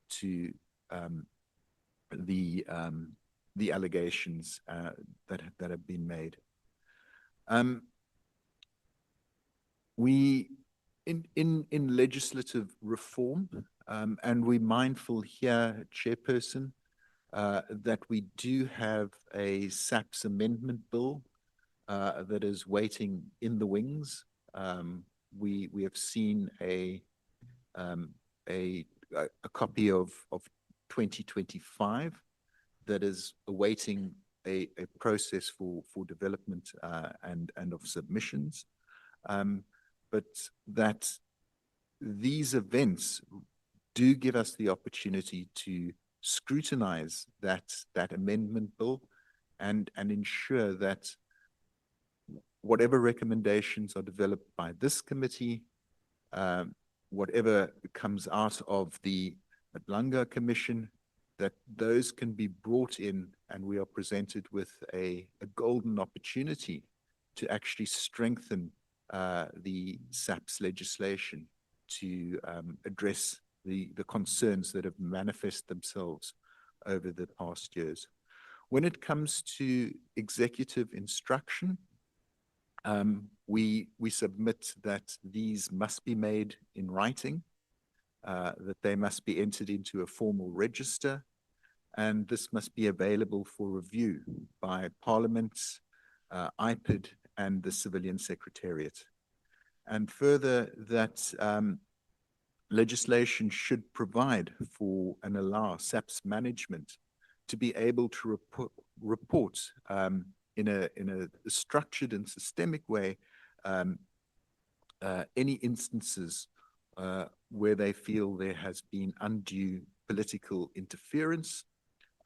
to the allegations that have been made. We in legislative reform, and we're mindful here, Chairperson, that we do have a SAPS amendment bill that is waiting in the wings. We have seen a copy of 2025 that is awaiting a process for development and of submissions. But that these events do give us the opportunity to scrutinize that amendment bill and ensure that whatever recommendations are developed by this committee, whatever comes out of the Madlanga Commission, that those can be brought in and we are presented with a golden opportunity to actually strengthen the SAPS legislation to address the concerns that have manifested themselves over the past years. When it comes to executive instruction, we submit that these must be made in writing, that they must be entered into a formal register, and this must be available for review by Parliament, IPID, and the Civilian Secretariat. And further, that legislation should provide for and allow SAPS management to be able to report in a structured and systemic way any instances where they feel there has been undue political interference,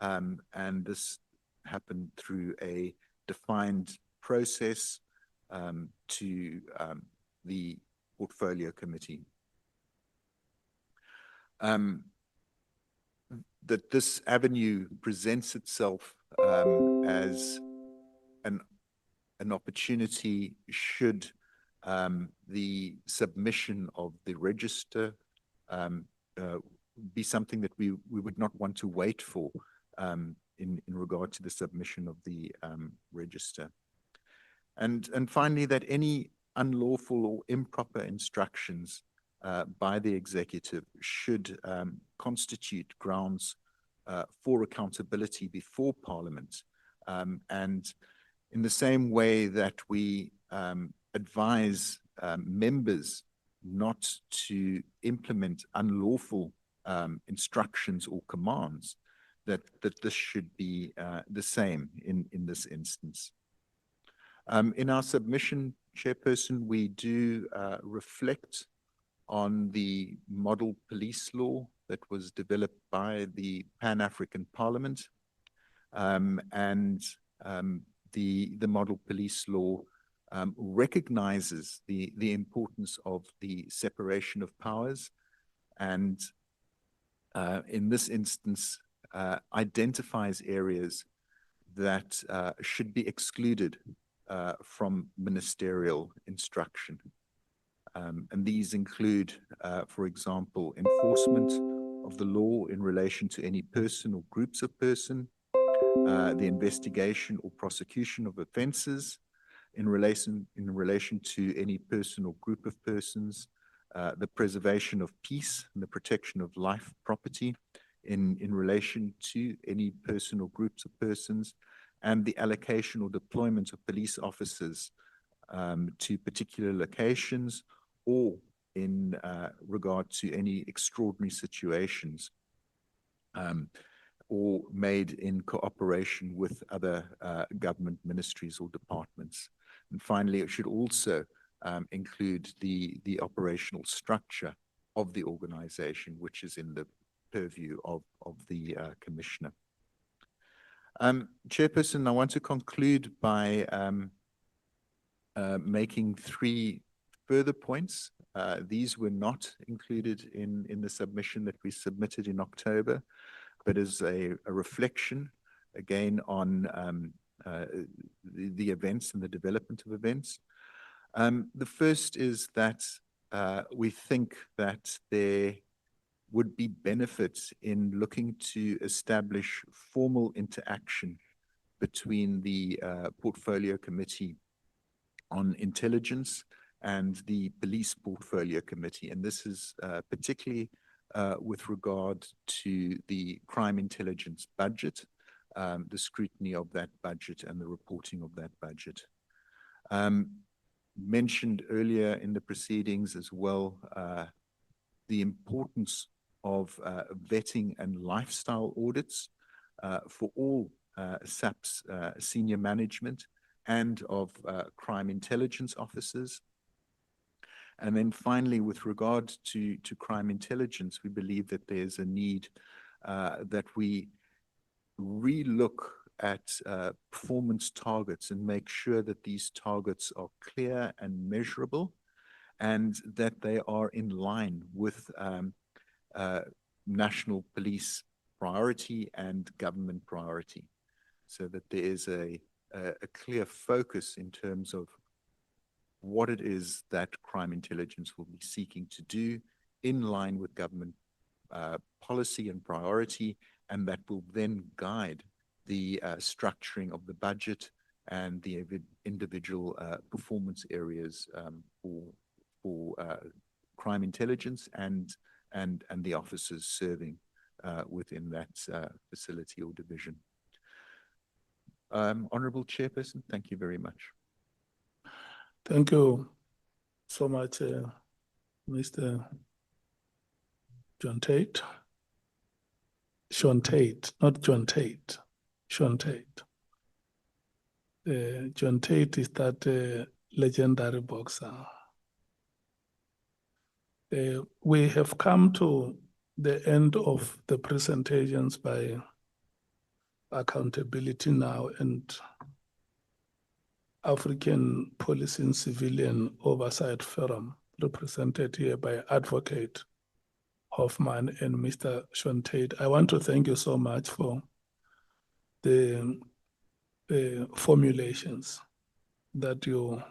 and this happened through a defined process to the Portfolio Committee. That this avenue presents itself as an opportunity should the submission of the register be something that we would not want to wait for in regard to the submission of the register. And finally, that any unlawful or improper instructions by the executive should constitute grounds for accountability before Parliament. And in the same way that we advise members not to implement unlawful instructions or commands, that this should be the same in this instance. In our submission, Chairperson, we do reflect on the model police law that was developed by the Pan-African Parliament, and the model police law recognizes the importance of the separation of powers, and in this instance identifies areas that should be excluded from ministerial instruction. And these include, for example, enforcement of the law in relation to any person or groups of person, the investigation or prosecution of offences in relation to any person or group of persons, the preservation of peace and the protection of life, property in relation to any person or groups of persons, and the allocation or deployment of police officers to particular locations or in regard to any extraordinary situations. or made in cooperation with other government ministries or departments. And finally, it should also include the operational structure of the organization, which is in the purview of the commissioner. Chairperson, I want to conclude by making three further points. These were not included in the submission that we submitted in October, but as a reflection again on the events and the development of events. The first is that we think that there would be benefits in looking to establish formal interaction between the Portfolio Committee on Intelligence and the Police Portfolio Committee. And this is particularly with regard to the crime intelligence budget, the scrutiny of that budget and the reporting of that budget. Mentioned earlier in the proceedings as well, the importance of vetting and lifestyle audits for all SAP's senior management and of crime intelligence officers. And then finally, with regard to crime intelligence, we believe that there's a need that we relook at performance targets and make sure that these targets are clear and measurable and that they are in line with national police priority and government priority, so that there is a clear focus in terms of what it is that crime intelligence will be seeking to do in line with government policy and priority, and that will then guide the structuring of the budget and the individual performance areas for crime intelligence and the officers serving within that facility or division. Honorable Chairperson, thank you very much. Thank you so much, Mr. John Tate. Sean Tate, not John Tate. Sean Tate. John Tate is that legendary boxer. We have come to the end of the presentations by Accountability Now and African Policy and Civilian Oversight Forum, represented here by Advocate Hoffman and Mr. Sean Tate. I want to thank you so much for the formulations that you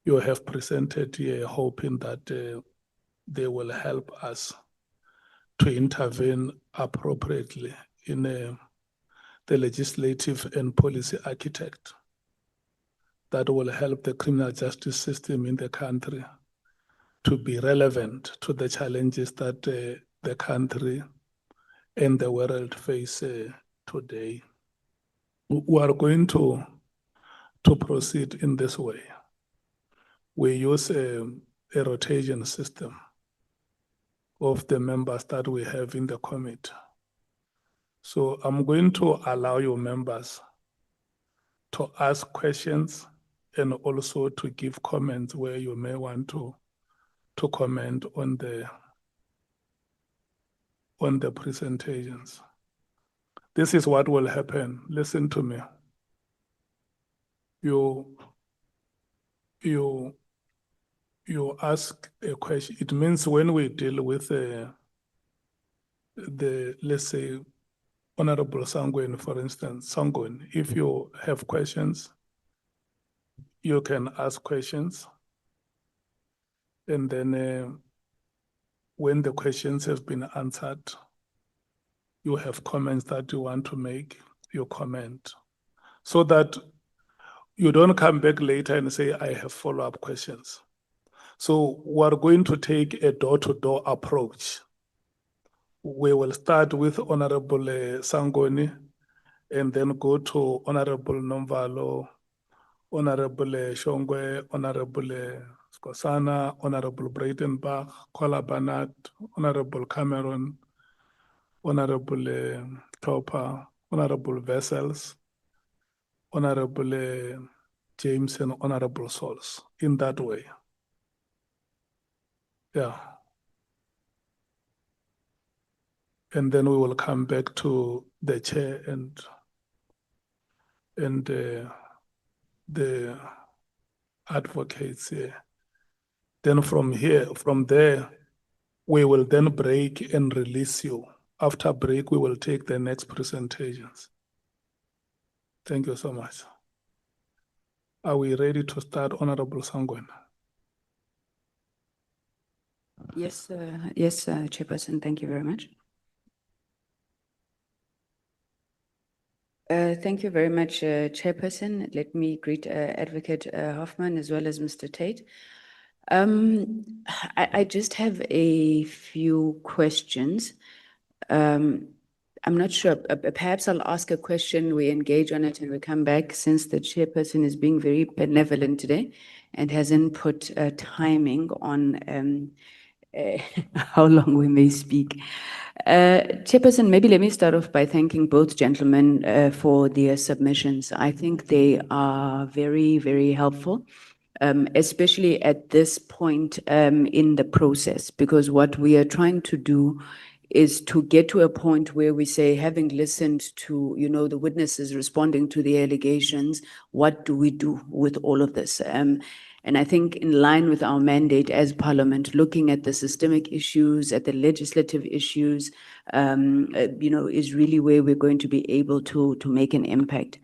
have presented here, hoping that they will help us to intervene appropriately in the legislative and policy architect that will help the criminal justice system in the country to be relevant to the challenges that the country and the world face today. We are going to proceed in this way. We use a rotation system of the members that we have in the committee. So I'm going to allow your members to ask questions and also to give comments where you may want to comment on the presentations. This is what will happen. Listen to me. You ask a question. It means when we deal with the let's say, Honorable Sangweni, for instance, Sangweni, if you have questions, you can ask questions. And then when the questions have been answered, you have comments that you want to make, you comment. So that you don't come back later and say, I have follow-up questions. So we're going to take a door-to-door approach. We will start with Honorable Sangweni and then go to Honorable Nomvalo, Honorable Shongwe, Honorable Skosana, Honorable Breitenbach, Kola Banat, Honorable Cameron, Honorable Topper, Honorable Vessels, Honorable James, and Honorable Souls, in that way. Yeah. And then we will come back to the chair and the advocates here. Then from there, we will then break and release you. After break, we will take the next presentations. Thank you so much. Are we ready to start, Honorable Sangwen? Yes, Chairperson, thank you very much. Thank you very much, Chairperson. Let me greet Advocate Hoffman as well as Mr. Tate. I just have a few questions. I'm not sure, perhaps I'll ask a question, we engage on it and we come back, since the Chairperson is being very benevolent today and hasn't put timing on how long we may speak. Chairperson, maybe let me start off by thanking both gentlemen for their submissions. I think they are very, very helpful, especially at this point in the process, because what we are trying to do is to get to a point where we say, having listened to, the witnesses responding to the allegations, what do we do with all of this? And I think in line with our mandate as Parliament, looking at the systemic issues, at the legislative issues, is really where we're going to be able to make an impact.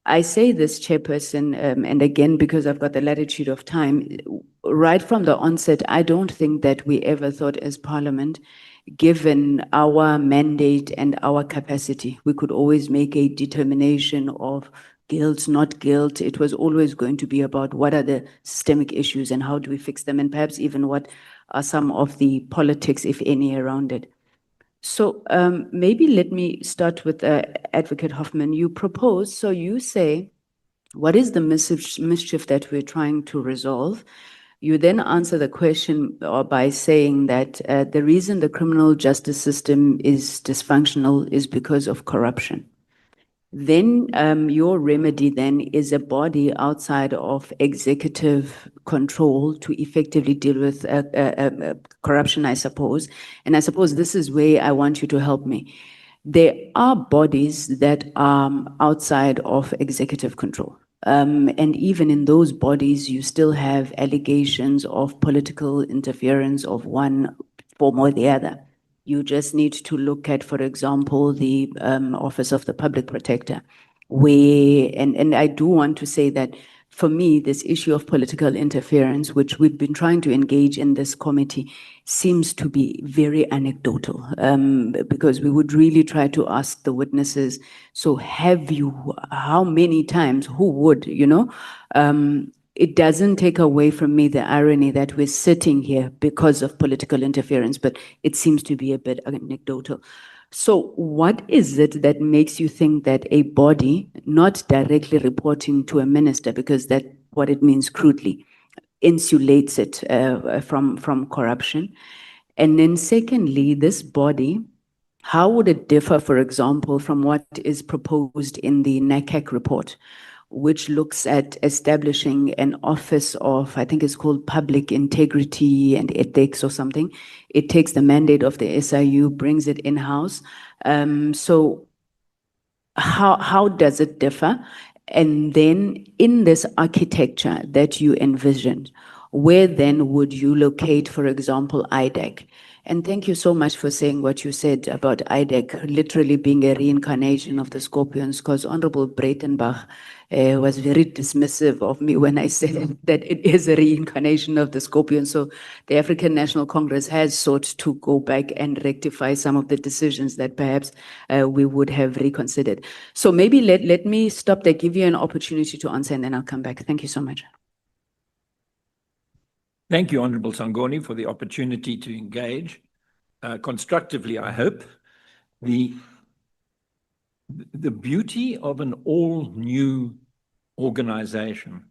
I say this, Chairperson, and again, because I've got the latitude of time, right from the onset, I don't think that we ever thought as Parliament, given our mandate and our capacity, we could always make a determination of guilt, not guilt. It was always going to be about what are the systemic issues and how do we fix them, and perhaps even what are some of the politics, if any, around it. So maybe let me start with Advocate Hoffman. You propose, so you say, what is the mischief that we're trying to resolve? You then answer the question by saying that the reason the criminal justice system is dysfunctional is because of corruption. Then your remedy then is a body outside of executive control to effectively deal with corruption, I suppose. And I suppose this is where I want you to help me. There are bodies that are outside of executive control. And even in those bodies, you still have allegations of political interference of one form or the other. You just need to look at, for example, the Office of the Public Protector, where, and I do want to say that for me, this issue of political interference, which we've been trying to engage in this committee, seems to be very anecdotal, because we would really try to ask the witnesses, so have you, how many times, who would, it doesn't take away from me the irony that we're sitting here because of political interference, but it seems to be a bit anecdotal. So what is it that makes you think that a body not directly reporting to a minister, because that's what it means crudely, insulates it from corruption? And then secondly, this body, how would it differ, for example, from what is proposed in the NACAC report, which looks at establishing an office of, I think it's called Public Integrity and Ethics or something. It takes the mandate of the SIU, brings it in-house. So how does it differ? And then in this architecture that you envisioned, where then would you locate, for example, IDEC? And thank you so much for saying what you said about IDEC literally being a reincarnation of the Scorpions, because Honorable Breitenbach was very dismissive of me when I said that it is a reincarnation of the Scorpions. So the African National Congress has sought to go back and rectify some of the decisions that perhaps we would have reconsidered. So maybe let me stop there, give you an opportunity to answer, and then I'll come back. Thank you so much. Thank you, Honourable Sangoni, for the opportunity to engage constructively, I hope. The beauty of an all-new organization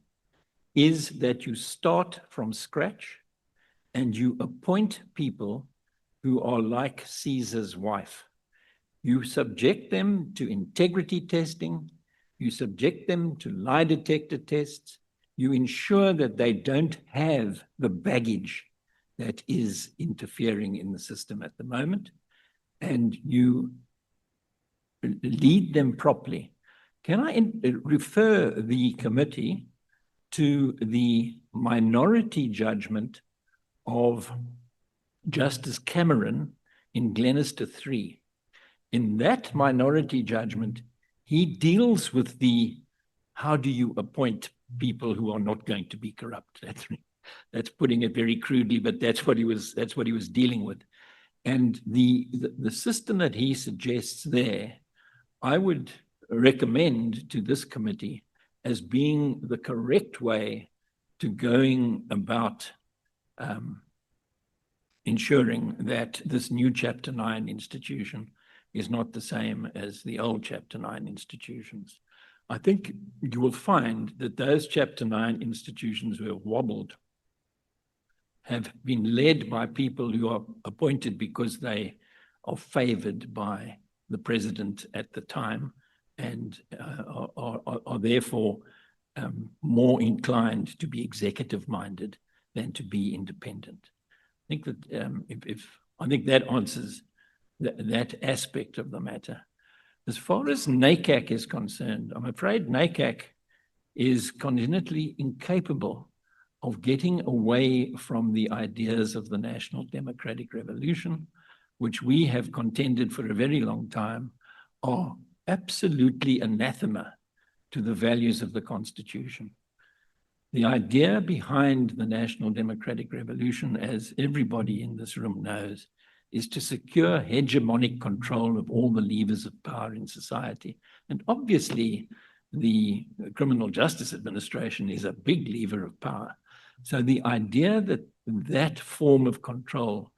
is that you start from scratch and you appoint people who are like Caesar's wife. You subject them to integrity testing, you subject them to lie detector tests, you ensure that they don't have the baggage that is interfering in the system at the moment, and you lead them properly. Can I refer the committee to the minority judgment of Justice Cameron in Glenister 3? In that minority judgment, he deals with the how do you appoint people who are not going to be corrupt? That's putting it very crudely, but that's what he was dealing with. And the system that he suggests there, I would recommend to this committee as being the correct way to going about ensuring that this new Chapter 9 institution is not the same as the old Chapter 9 institutions. I think you will find that those Chapter 9 institutions who have wobbled have been led by people who are appointed because they are favored by the president at the time and are therefore more inclined to be executive-minded than to be independent. I think that I think that answers that aspect of the matter. As far as NACAC is concerned, I'm afraid NACAC is congenitally incapable of getting away from the ideas of the National Democratic Revolution, which we have contended for a very long time, are absolutely anathema to the values of the Constitution. The idea behind the National Democratic Revolution, as everybody in this room knows, is to secure hegemonic control of all the levers of power in society. And obviously, the Criminal Justice Administration is a big lever of power. So the idea that that form of control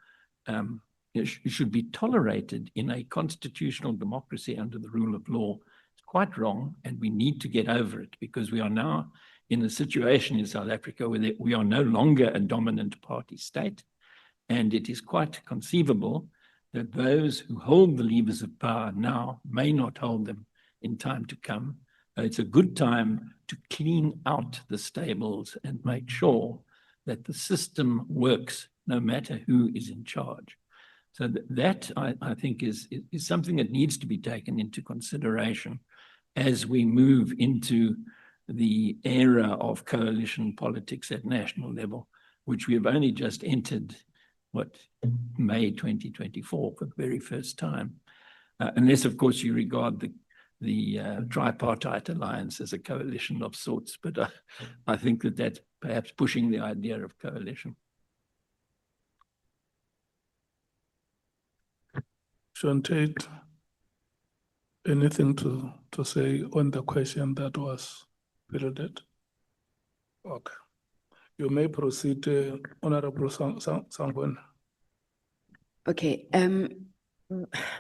should be tolerated in a constitutional democracy under the rule of law is quite wrong, and we need to get over it, because we are now in a situation in South Africa where we are no longer a dominant party state, and it is quite conceivable that those who hold the levers of power now may not hold them in time to come. It's a good time to clean out the stables and make sure that the system works no matter who is in charge. So that I think is something that needs to be taken into consideration as we move into the era of coalition politics at national level, which we have only just entered, May 2024 for the very first time. Unless, of course, you regard the tripartite alliance as a coalition of sorts, but I think that that's perhaps pushing the idea of coalition. Sean Tate, anything to say on the question that was fielded? Okay. You may proceed, Honorable Sangweni. Okay,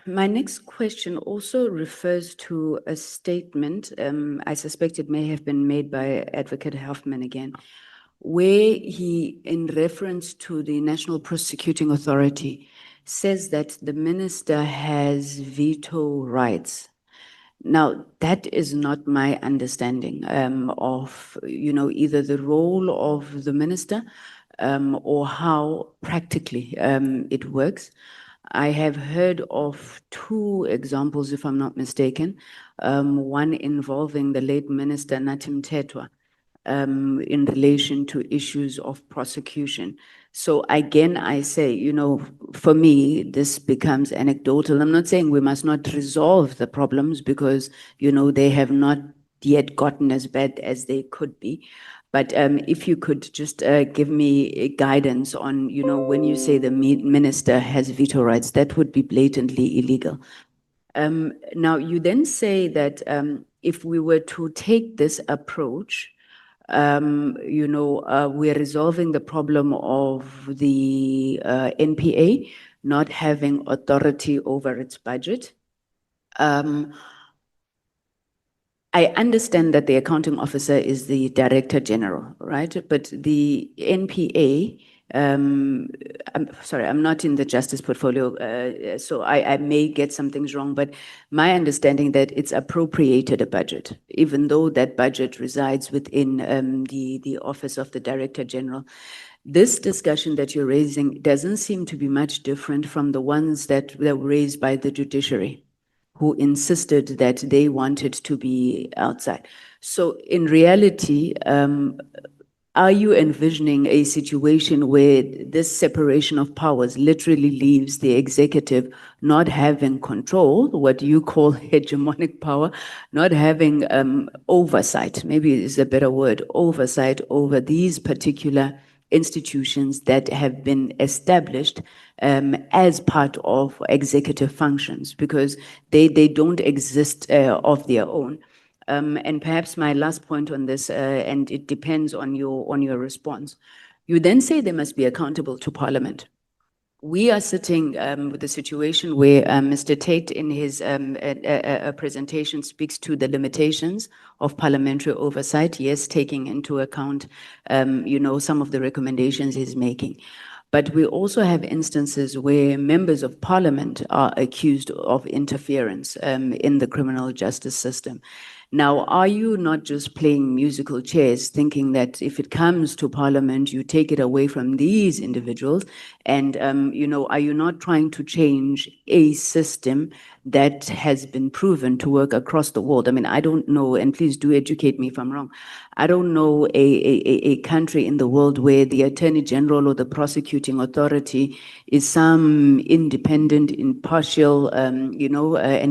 my next question also refers to a statement, I suspect it may have been made by Advocate Huffman again, where he, in reference to the National Prosecuting Authority, says that the minister has veto rights. Now, that is not my understanding of, either the role of the minister or how practically it works. I have heard of two examples, if I'm not mistaken, one involving the late Minister Nathi Mthethwa in relation to issues of prosecution. So again, I say, for me, this becomes anecdotal. I'm not saying we must not resolve the problems because, they have not yet gotten as bad as they could be. But if you could just give me guidance on, when you say the minister has veto rights, that would be blatantly illegal. Now, you then say that if we were to take this approach, we're resolving the problem of the NPA not having authority over its budget. I understand that the accounting officer is the director general, right? But the NPA I'm sorry, I'm not in the justice portfolio, so I may get some things wrong, but my understanding that it's appropriated a budget, even though that budget resides within the Office of the Director General. This discussion that you're raising doesn't seem to be much different from the ones that were raised by the judiciary, who insisted that they wanted to be outside. So in reality, are you envisioning a situation where this separation of powers literally leaves the executive not having control, what you call hegemonic power, not having oversight, maybe is a better word, oversight over these particular institutions that have been established as part of executive functions, because they don't exist of their own. And perhaps my last point on this, and it depends on your response. You then say they must be accountable to Parliament. We are sitting with a situation where Mr. Tate in his presentation speaks to the limitations of parliamentary oversight, yes, taking into account, some of the recommendations he's making. But we also have instances where members of parliament are accused of interference in the criminal justice system. Now, are you not just playing musical chairs, thinking that if it comes to parliament, you take it away from these individuals? And, are you not trying to change a system that has been proven to work across the world? I mean, I don't know, and please do educate me if I'm wrong. I don't know a country in the world where the Attorney General or the prosecuting authority is some independent, impartial, and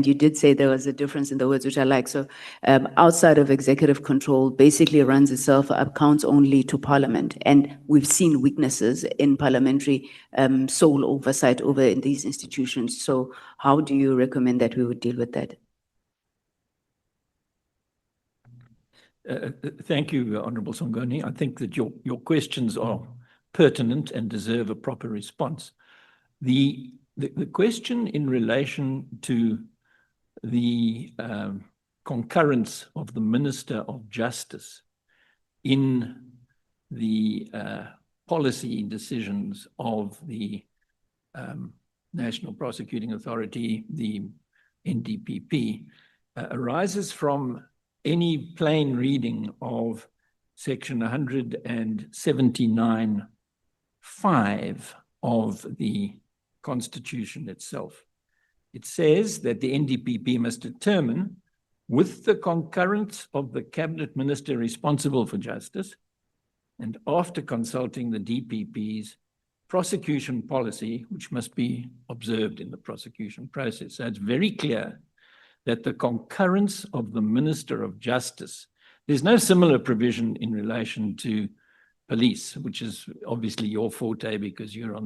you did say there was a difference in the words, which I like. So outside of executive control, basically runs itself, accounts only to Parliament. And we've seen weaknesses in parliamentary sole oversight over in these institutions. So how do you recommend that we would deal with that? Thank you, Honourable Songoni. I think that your questions are pertinent and deserve a proper response. The question in relation to the concurrence of the Minister of Justice in the policy decisions of the National Prosecuting Authority, the NDPP, arises from any plain reading of section 179(5) of the Constitution itself. It says that the NDPP must determine, with the concurrence of the Cabinet Minister responsible for justice, and after consulting the DPP's prosecution policy, which must be observed in the prosecution process. So it's very clear that the concurrence of the Minister of Justice, there's no similar provision in relation to police, which is obviously your forte because you're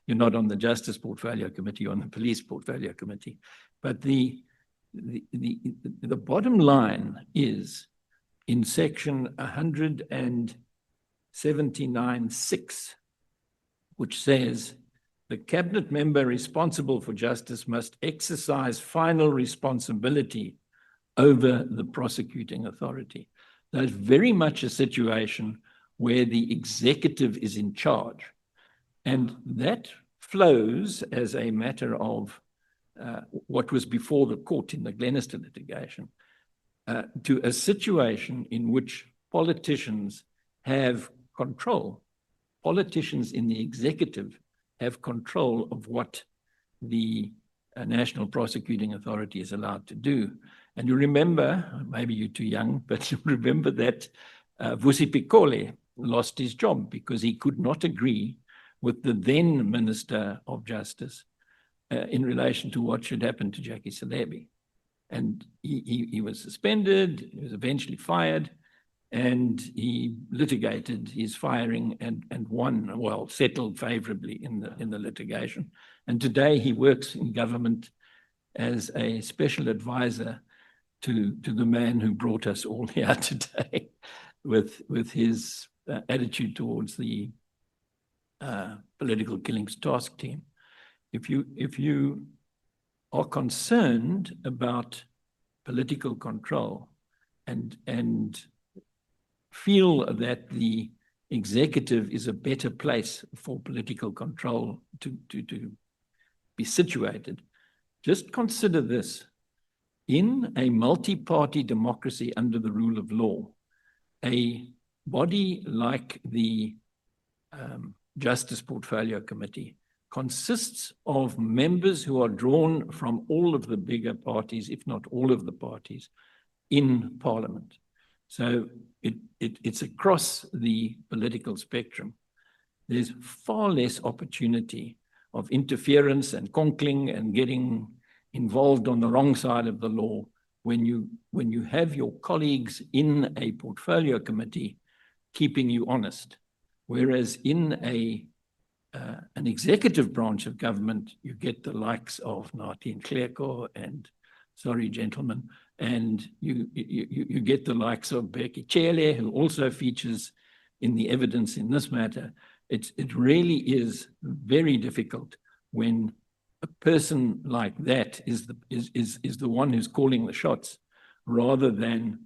not on the Justice Portfolio Committee, you're on the Police Portfolio Committee. But the bottom line is in section 179(6), which says the cabinet member responsible for justice must exercise final responsibility over the prosecuting authority. That's very much a situation where the executive is in charge. And that flows as a matter of what was before the court in the Glenister litigation, to a situation in which politicians have control. Politicians in the executive have control of what the National Prosecuting Authority is allowed to do. And you remember, maybe you're too young, but you remember that Vusi Pikole lost his job because he could not agree with the then Minister of Justice in relation to what should happen to Jackie Selebi. And he was suspended, he was eventually fired, and he litigated his firing and won, well, settled favorably in the litigation. And today he works in government as a special advisor to the man who brought us all here today with his attitude towards the Political Killings Task Team. If you are concerned about political control and feel that the executive is a better place for political control to be situated. Just consider this. In a multi-party democracy under the rule of law, a body like the Justice Portfolio Committee consists of members who are drawn from all of the bigger parties, if not all of the parties, in Parliament. So it's across the political spectrum. There's far less opportunity of interference and conkling and getting involved on the wrong side of the law when you have your colleagues in a portfolio committee keeping you honest. Whereas in an executive branch of government, you get the likes of Nathi Nhleko and, sorry, gentlemen, and you get the likes of Bheki Cele, who also features in the evidence in this matter. It really is very difficult when a person like that is the one who's calling the shots, rather than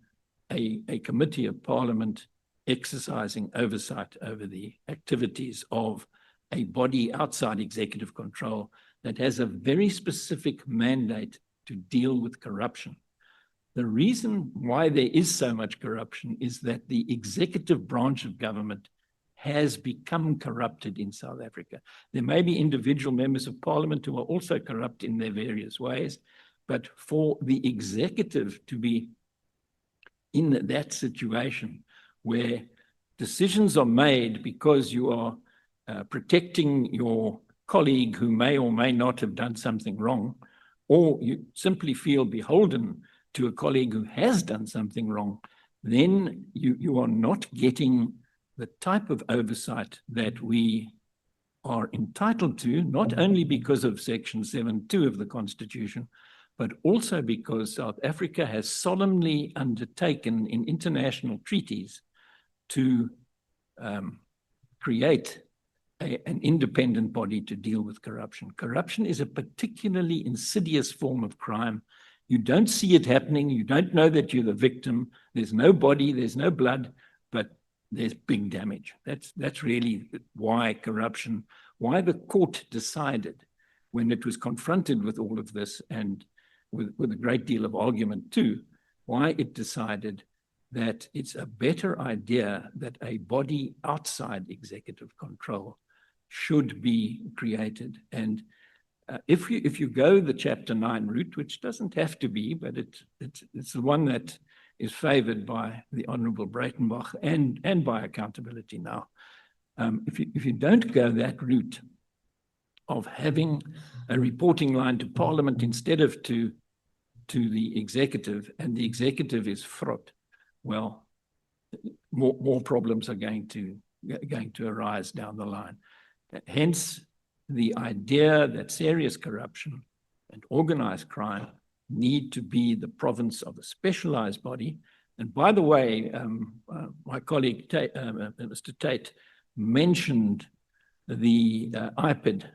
a committee of Parliament exercising oversight over the activities of a body outside executive control that has a very specific mandate to deal with corruption. The reason why there is so much corruption is that the executive branch of government has become corrupted in South Africa. There may be individual members of Parliament who are also corrupt in their various ways, but for the executive to be in that situation where decisions are made because you are protecting your colleague who may or may not have done something wrong, or you simply feel beholden to a colleague who has done something wrong, then you are not getting the type of oversight that we are entitled to, not only because of Section 7.2 of the Constitution, but also because South Africa has solemnly undertaken in international treaties to create an independent body to deal with corruption. Corruption is a particularly insidious form of crime. You don't see it happening. You don't know that you're the victim. There's no body, there's no blood, but there's big damage. That's really why corruption, why the court decided when it was confronted with all of this, and with a great deal of argument too, why it decided that it's a better idea that a body outside executive control should be created. And if you go the Chapter 9 route, which doesn't have to be, but it's the one that is favored by the Honorable Breitenbach and by Accountability Now. If you don't go that route of having a reporting line to Parliament instead of to the executive, and the executive is fraught, well, more problems are going to arise down the line. Hence, the idea that serious corruption and organized crime need to be the province of a specialized body. And by the way, my colleague, Mr. Tate, mentioned the IPID.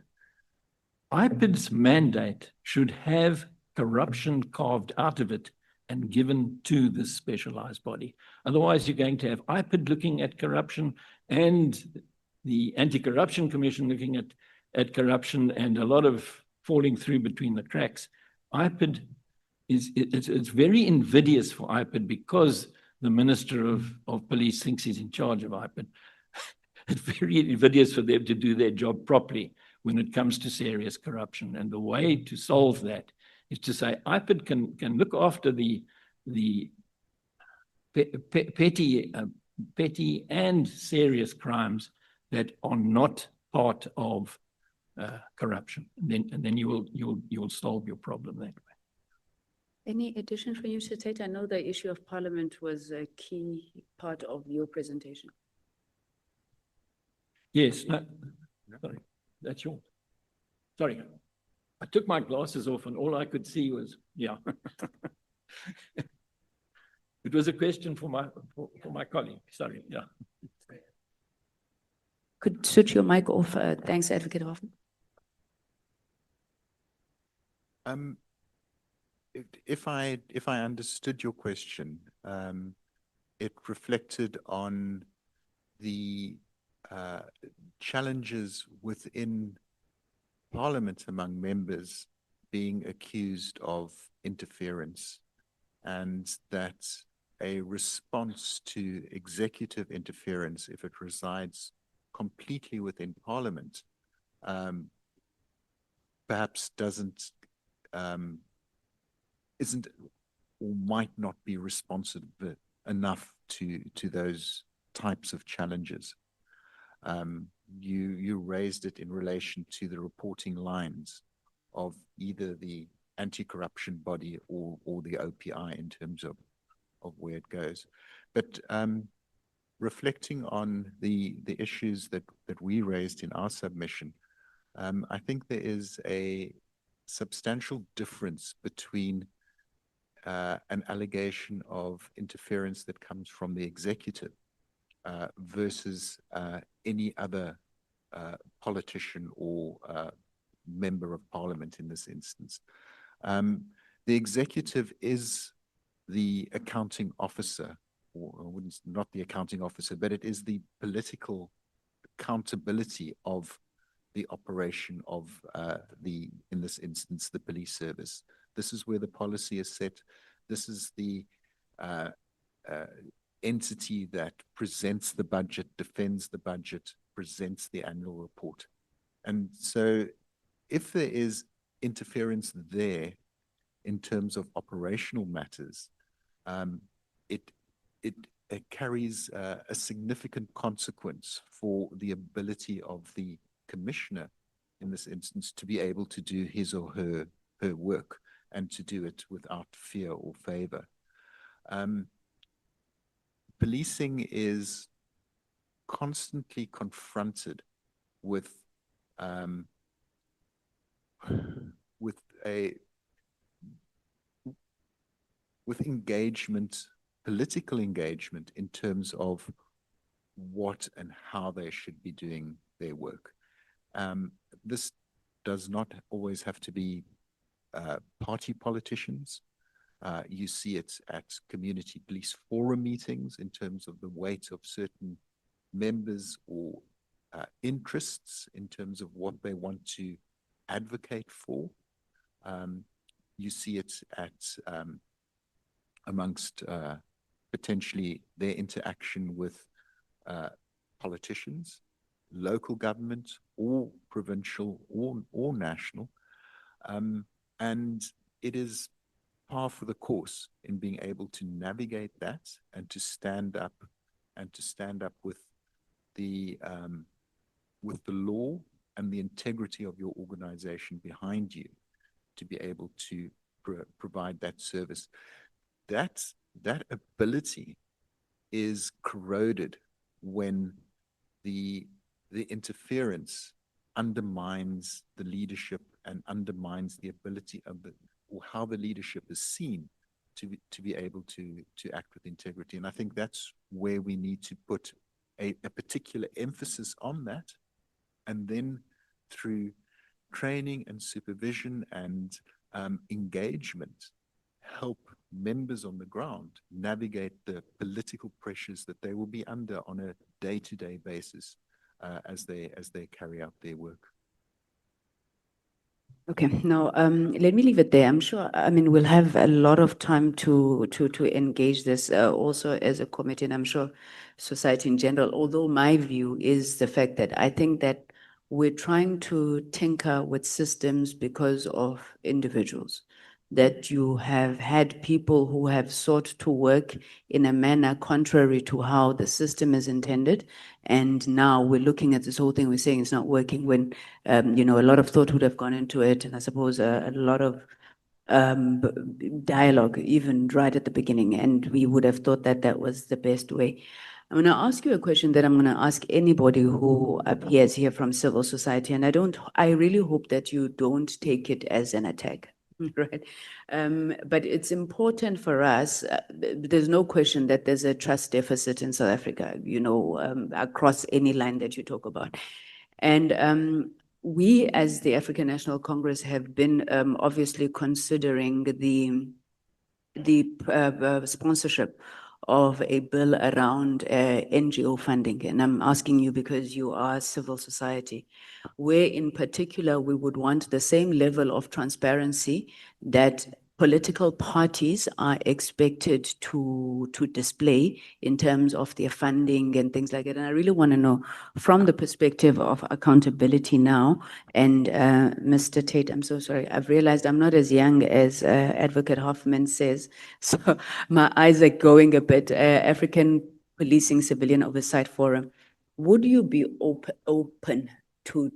IPID's mandate should have corruption carved out of it and given to this specialized body. Otherwise, you're going to have IPID looking at corruption and the Anti-Corruption Commission looking at corruption, and a lot of falling through between the cracks. IPID it's very invidious for IPID because the Minister of Police thinks he's in charge of IPID. It's very invidious for them to do their job properly when it comes to serious corruption. And the way to solve that is to say IPID can look after the petty and serious crimes that are not part of corruption. And then you'll solve your problem that way. Any addition from you, Mr. Tate? I know the issue of Parliament was a key part of your presentation. Yes, no, sorry, that's yours. Sorry, I took my glasses off and all I could see was, yeah. It was a question for my colleague, sorry, yeah. Could switch your mic off. Thanks, Advocate Hoffman. If I understood your question, it reflected on the challenges within Parliament among members being accused of interference, and that a response to executive interference, if it resides completely within Parliament, perhaps isn't or might not be responsive enough to those types of challenges. You raised it in relation to the reporting lines of either the anti-corruption body or the OPI in terms of where it goes. But reflecting on the issues that we raised in our submission, I think there is a substantial difference between an allegation of interference that comes from the executive versus any other politician or member of Parliament in this instance. The executive is the accounting officer, or not the accounting officer, but it is the political accountability of the operation of in this instance, the police service. This is where the policy is set. This is the entity that presents the budget, defends the budget, presents the annual report. And so if there is interference there in terms of operational matters, it carries a significant consequence for the ability of the commissioner in this instance to be able to do his or her work and to do it without fear or favor. Policing is constantly confronted with engagement, political engagement in terms of what and how they should be doing their work. This does not always have to be party politicians. You see it at community police forum meetings in terms of the weight of certain members or interests in terms of what they want to advocate for. You see it at amongst potentially their interaction with politicians, local government or provincial or national. And it is par for the course in being able to navigate that and to stand up with the law and the integrity of your organization behind you to be able to provide that service. That ability is corroded when the interference undermines the leadership and undermines the ability of or how the leadership is seen to be able to act with integrity. And I think that's where we need to put a particular emphasis on that, and then through training and supervision and engagement, help members on the ground navigate the political pressures that they will be under on a day-to-day basis as they carry out their work. Okay, now let me leave it there. I'm sure, I mean, we'll have a lot of time to engage this also as a committee, and I'm sure society in general, although my view is the fact that I think that we're trying to tinker with systems because of individuals, that you have had people who have sought to work in a manner contrary to how the system is intended. And now we're looking at this whole thing, we're saying it's not working when, you know, a lot of thought would have gone into it. And I suppose a lot of dialogue, even right at the beginning. And we would have thought that that was the best way. I'm going to ask you a question that I'm going to ask anybody who appears here from civil society. And I really hope that you don't take it as an attack. Right. But it's important for us. There's no question that there's a trust deficit in South Africa, you know, across any line that you talk about. And we, as the African National Congress, have been obviously considering the sponsorship of a bill around NGO funding, and I'm asking you because you are civil society, where in particular we would want the same level of transparency that political parties are expected to display in terms of their funding and things like that. And I really want to know from the perspective of accountability now. And Mr. Tate, I'm so sorry. I've realized I'm not as young as Advocate Hoffman says. So my eyes are going a bit. African Policing Civilian Oversight Forum. Would you be open to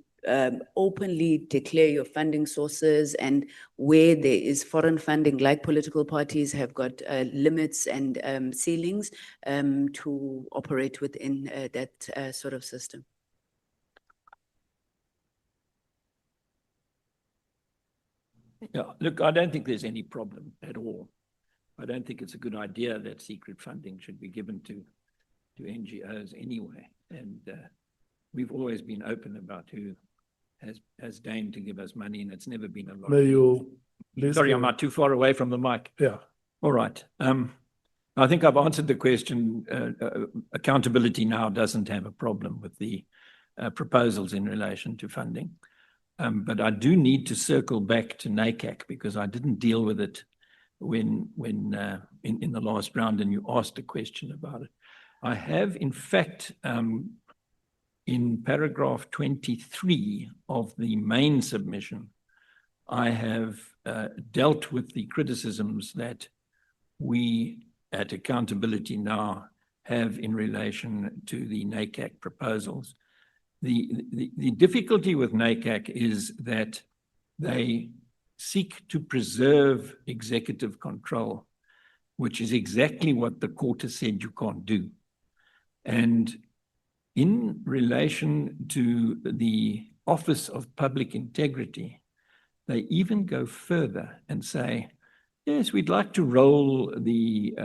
openly declare your funding sources, and where there is foreign funding, like political parties have got limits and ceilings to operate within that sort of system? Yeah, look, I don't think there's any problem at all. I don't think it's a good idea that secret funding should be given to NGOs anyway. And we've always been open about who has deigned to give us money, and it's never been a lot. May you please? Sorry, I'm not too far away from the mic. Yeah. All right. I think I've answered the question. Accountability now doesn't have a problem with the proposals in relation to funding. But I do need to circle back to NACAC because I didn't deal with it when in the last round, and you asked a question about it. I have, in fact, in paragraph 23 of the main submission, I have dealt with the criticisms that we at Accountability Now have in relation to the NACAC proposals. The difficulty with NACAC is that they seek to preserve executive control, which is exactly what the court has said you can't do. And in relation to the Office of Public Integrity, they even go further and say, yes, we'd like to roll the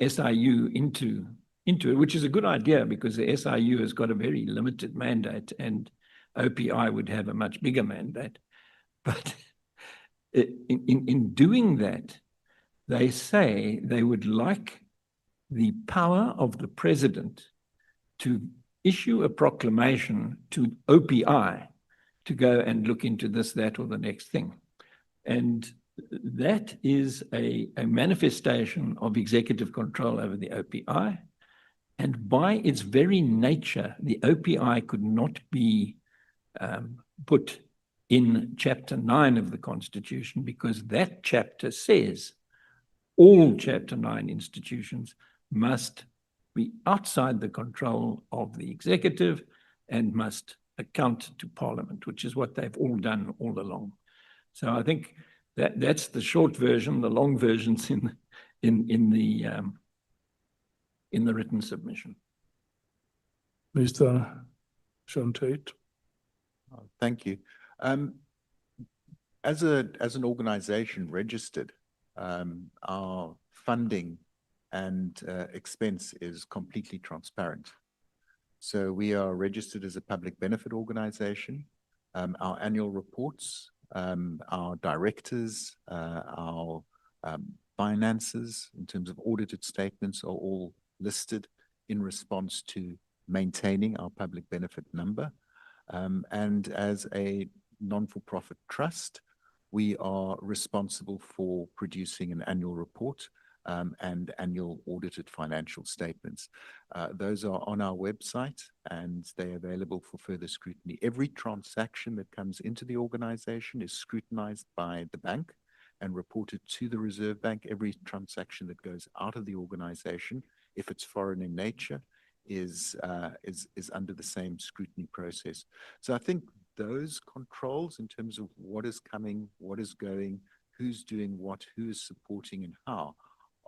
SIU into it, which is a good idea because the SIU has got a very limited mandate and OPI would have a much bigger mandate. But in doing that, they say they would like the power of the president to issue a proclamation to OPI to go and look into this, that, or the next thing. And that is a manifestation of executive control over the OPI. And by its very nature, the OPI could not be put in Chapter 9 of the Constitution because that chapter says all Chapter 9 institutions must be outside the control of the executive and must account to Parliament, which is what they've all done all along. So I think that's the short version. The long version's in the written submission. Mr. Sean Tate. Thank you. As an organization registered, our funding and expense is completely transparent. So we are registered as a public benefit organization. Our annual reports, our directors, our finances in terms of audited statements are all listed in response to maintaining our public benefit number. And as a non-for-profit trust, we are responsible for producing an annual report and annual audited financial statements. Those are on our website and they're available for further scrutiny. Every transaction that comes into the organization is scrutinized by the bank and reported to the Reserve Bank. Every transaction that goes out of the organization, if it's foreign in nature, is under the same scrutiny process. So I think those controls in terms of what is coming, what is going, who's doing what, who is supporting and how,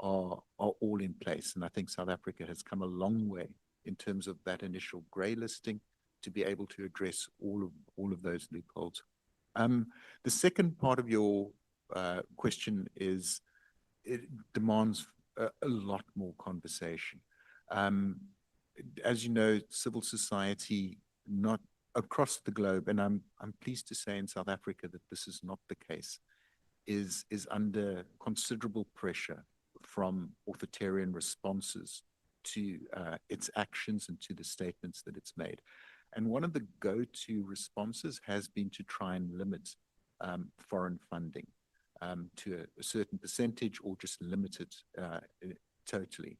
are all in place. And I think South Africa has come a long way in terms of that initial grey listing to be able to address all of those loopholes. The second part of your question is, it demands a lot more conversation. As you know, civil society, not across the globe, and I'm pleased to say in South Africa that this is not the case, is under considerable pressure from authoritarian responses to its actions and to the statements that it's made. And one of the go-to responses has been to try and limit foreign funding to a certain percentage or just limit it totally.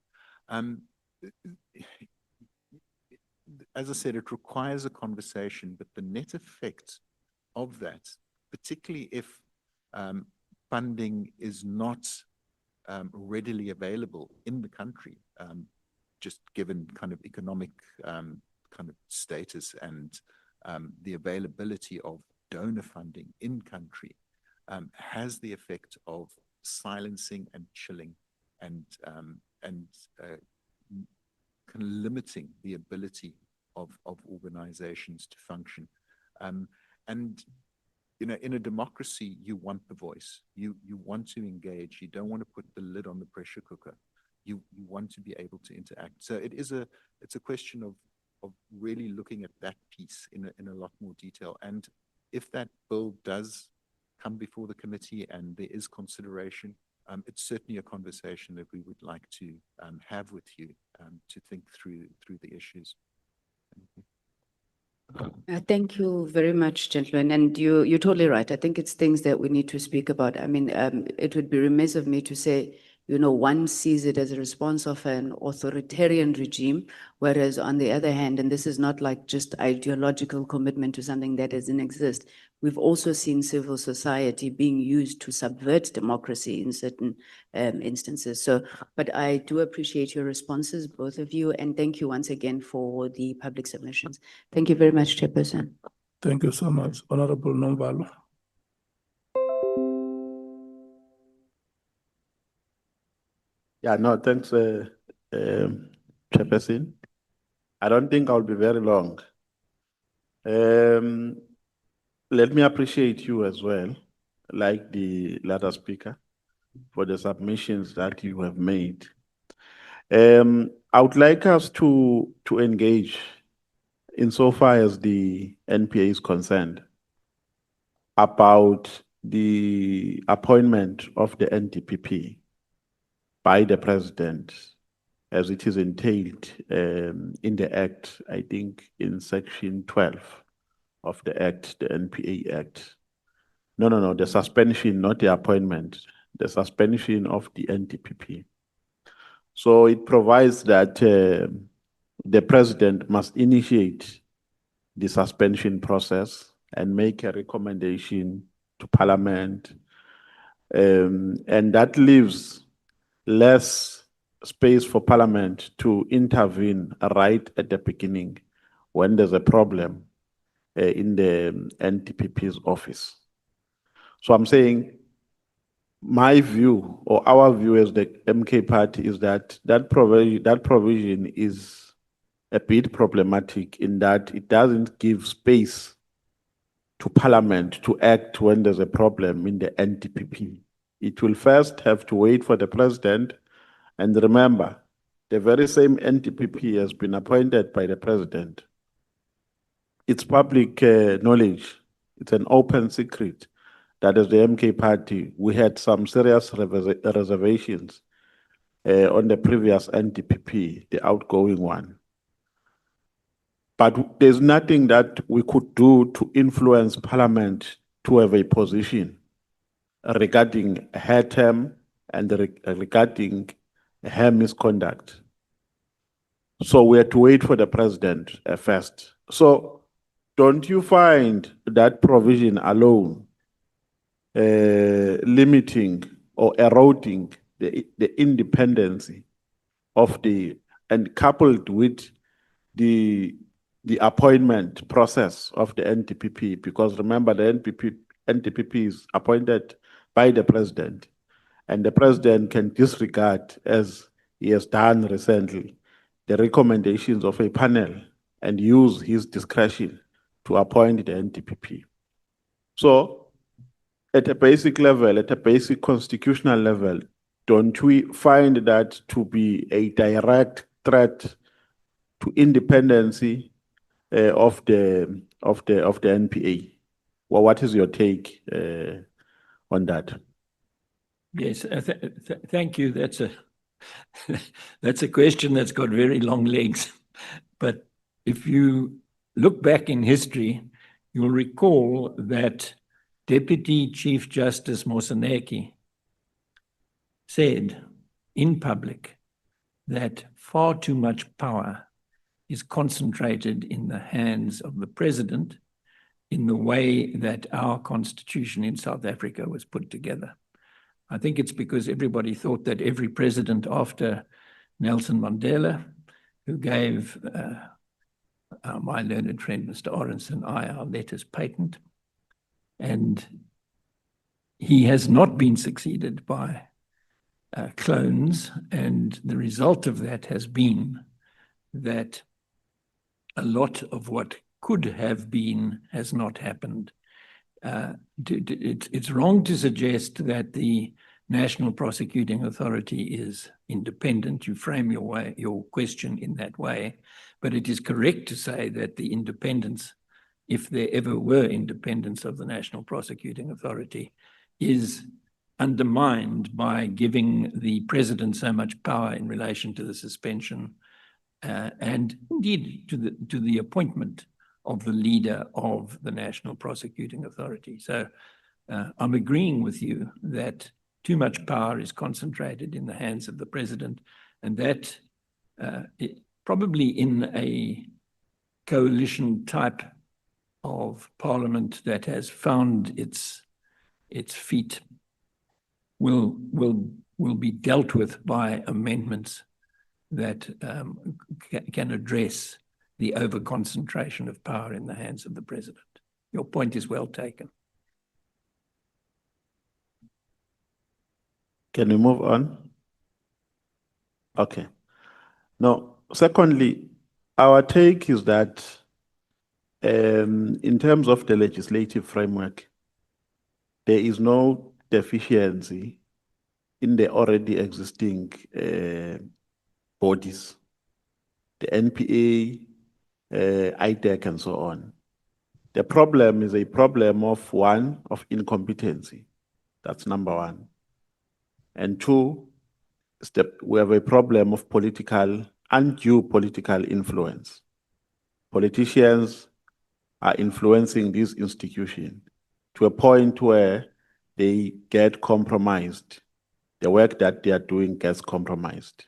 As I said, it requires a conversation, but the net effect of that, particularly if funding is not readily available in the country, just given kind of economic kind of status and the availability of donor funding in country, has the effect of silencing and chilling and kind of limiting the ability of organizations to function. And you know, in a democracy, you want the voice. You want to engage. You don't want to put the lid on the pressure cooker. You want to be able to interact. So it's a question of really looking at that piece in a lot more detail. And if that bill does come before the committee and there is consideration, it's certainly a conversation that we would like to have with you to think through the issues. Thank you. Thank you very much, gentlemen. And you're totally right. I think it's things that we need to speak about. I mean, it would be remiss of me to say, you know, one sees it as a response of an authoritarian regime, whereas on the other hand, and this is not like just ideological commitment to something that doesn't exist, we've also seen civil society being used to subvert democracy in certain instances. So, but I do appreciate your responses, both of you, and thank you once again for the public submissions. Thank you very much, Chairperson. Thank you so much, Honorable Nomvalo. Yeah, no, thanks, Chairperson. I don't think I'll be very long. Let me appreciate you as well, like the latter speaker, for the submissions that you have made. I would like us to engage insofar as the NPA is concerned about the appointment of the NDPP by the president, as it is entailed in the Act, I think in Section 12 of the Act, the NPA Act. No, the suspension, not the appointment, the suspension of the NDPP. So it provides that the president must initiate the suspension process and make a recommendation to Parliament, and that leaves less space for Parliament to intervene right at the beginning when there's a problem in the NDPP's office. So I'm saying my view or our view as the MK party is that that provision is a bit problematic in that it doesn't give space to Parliament to act when there's a problem in the NDPP. It will first have to wait for the president. And remember, the very same NDPP has been appointed by the president. It's public knowledge. It's an open secret that as the MK party, we had some serious reservations on the previous NDPP, the outgoing one. But there's nothing that we could do to influence Parliament to have a position regarding her term and regarding her misconduct. So we have to wait for the president first. So don't you find that provision alone limiting or eroding the independence of and coupled with the appointment process of the NDPP, because remember the NDPP is appointed by the president, and the president can disregard, as he has done recently, the recommendations of a panel and use his discretion to appoint the NDPP. So at a basic level, at a basic constitutional level, don't we find that to be a direct threat to independency of the NPA? Well, what is your take on that? Yes, thank you. That's a that's a question that's got very long legs. But if you look back in history, you'll recall that Deputy Chief Justice Moseneke said in public that far too much power is concentrated in the hands of the president in the way that our constitution in South Africa was put together. I think it's because everybody thought that every president after Nelson Mandela, who gave my learned friend, Mr. Orenson, and I our letters patent, and he has not been succeeded by clones, and the result of that has been that a lot of what could have been has not happened. It's wrong to suggest that the National Prosecuting Authority is independent. You frame your question in that way, but it is correct to say that the independence, if there ever were independence of the National Prosecuting Authority, is undermined by giving the president so much power in relation to the suspension and indeed to the appointment of the leader of the National Prosecuting Authority. So I'm agreeing with you that too much power is concentrated in the hands of the president, and that probably in a coalition type of parliament that has found its feet will be dealt with by amendments that can address the over-concentration of power in the hands of the president. Your point is well taken. Can we move on? Okay. Now, secondly, our take is that in terms of the legislative framework, there is no deficiency in the already existing bodies, the NPA, IDEC, and so on. The problem is a problem of incompetency. That's number one. And two, we have a problem of undue political influence. Politicians are influencing this institution to a point where they get compromised. The work that they are doing gets compromised.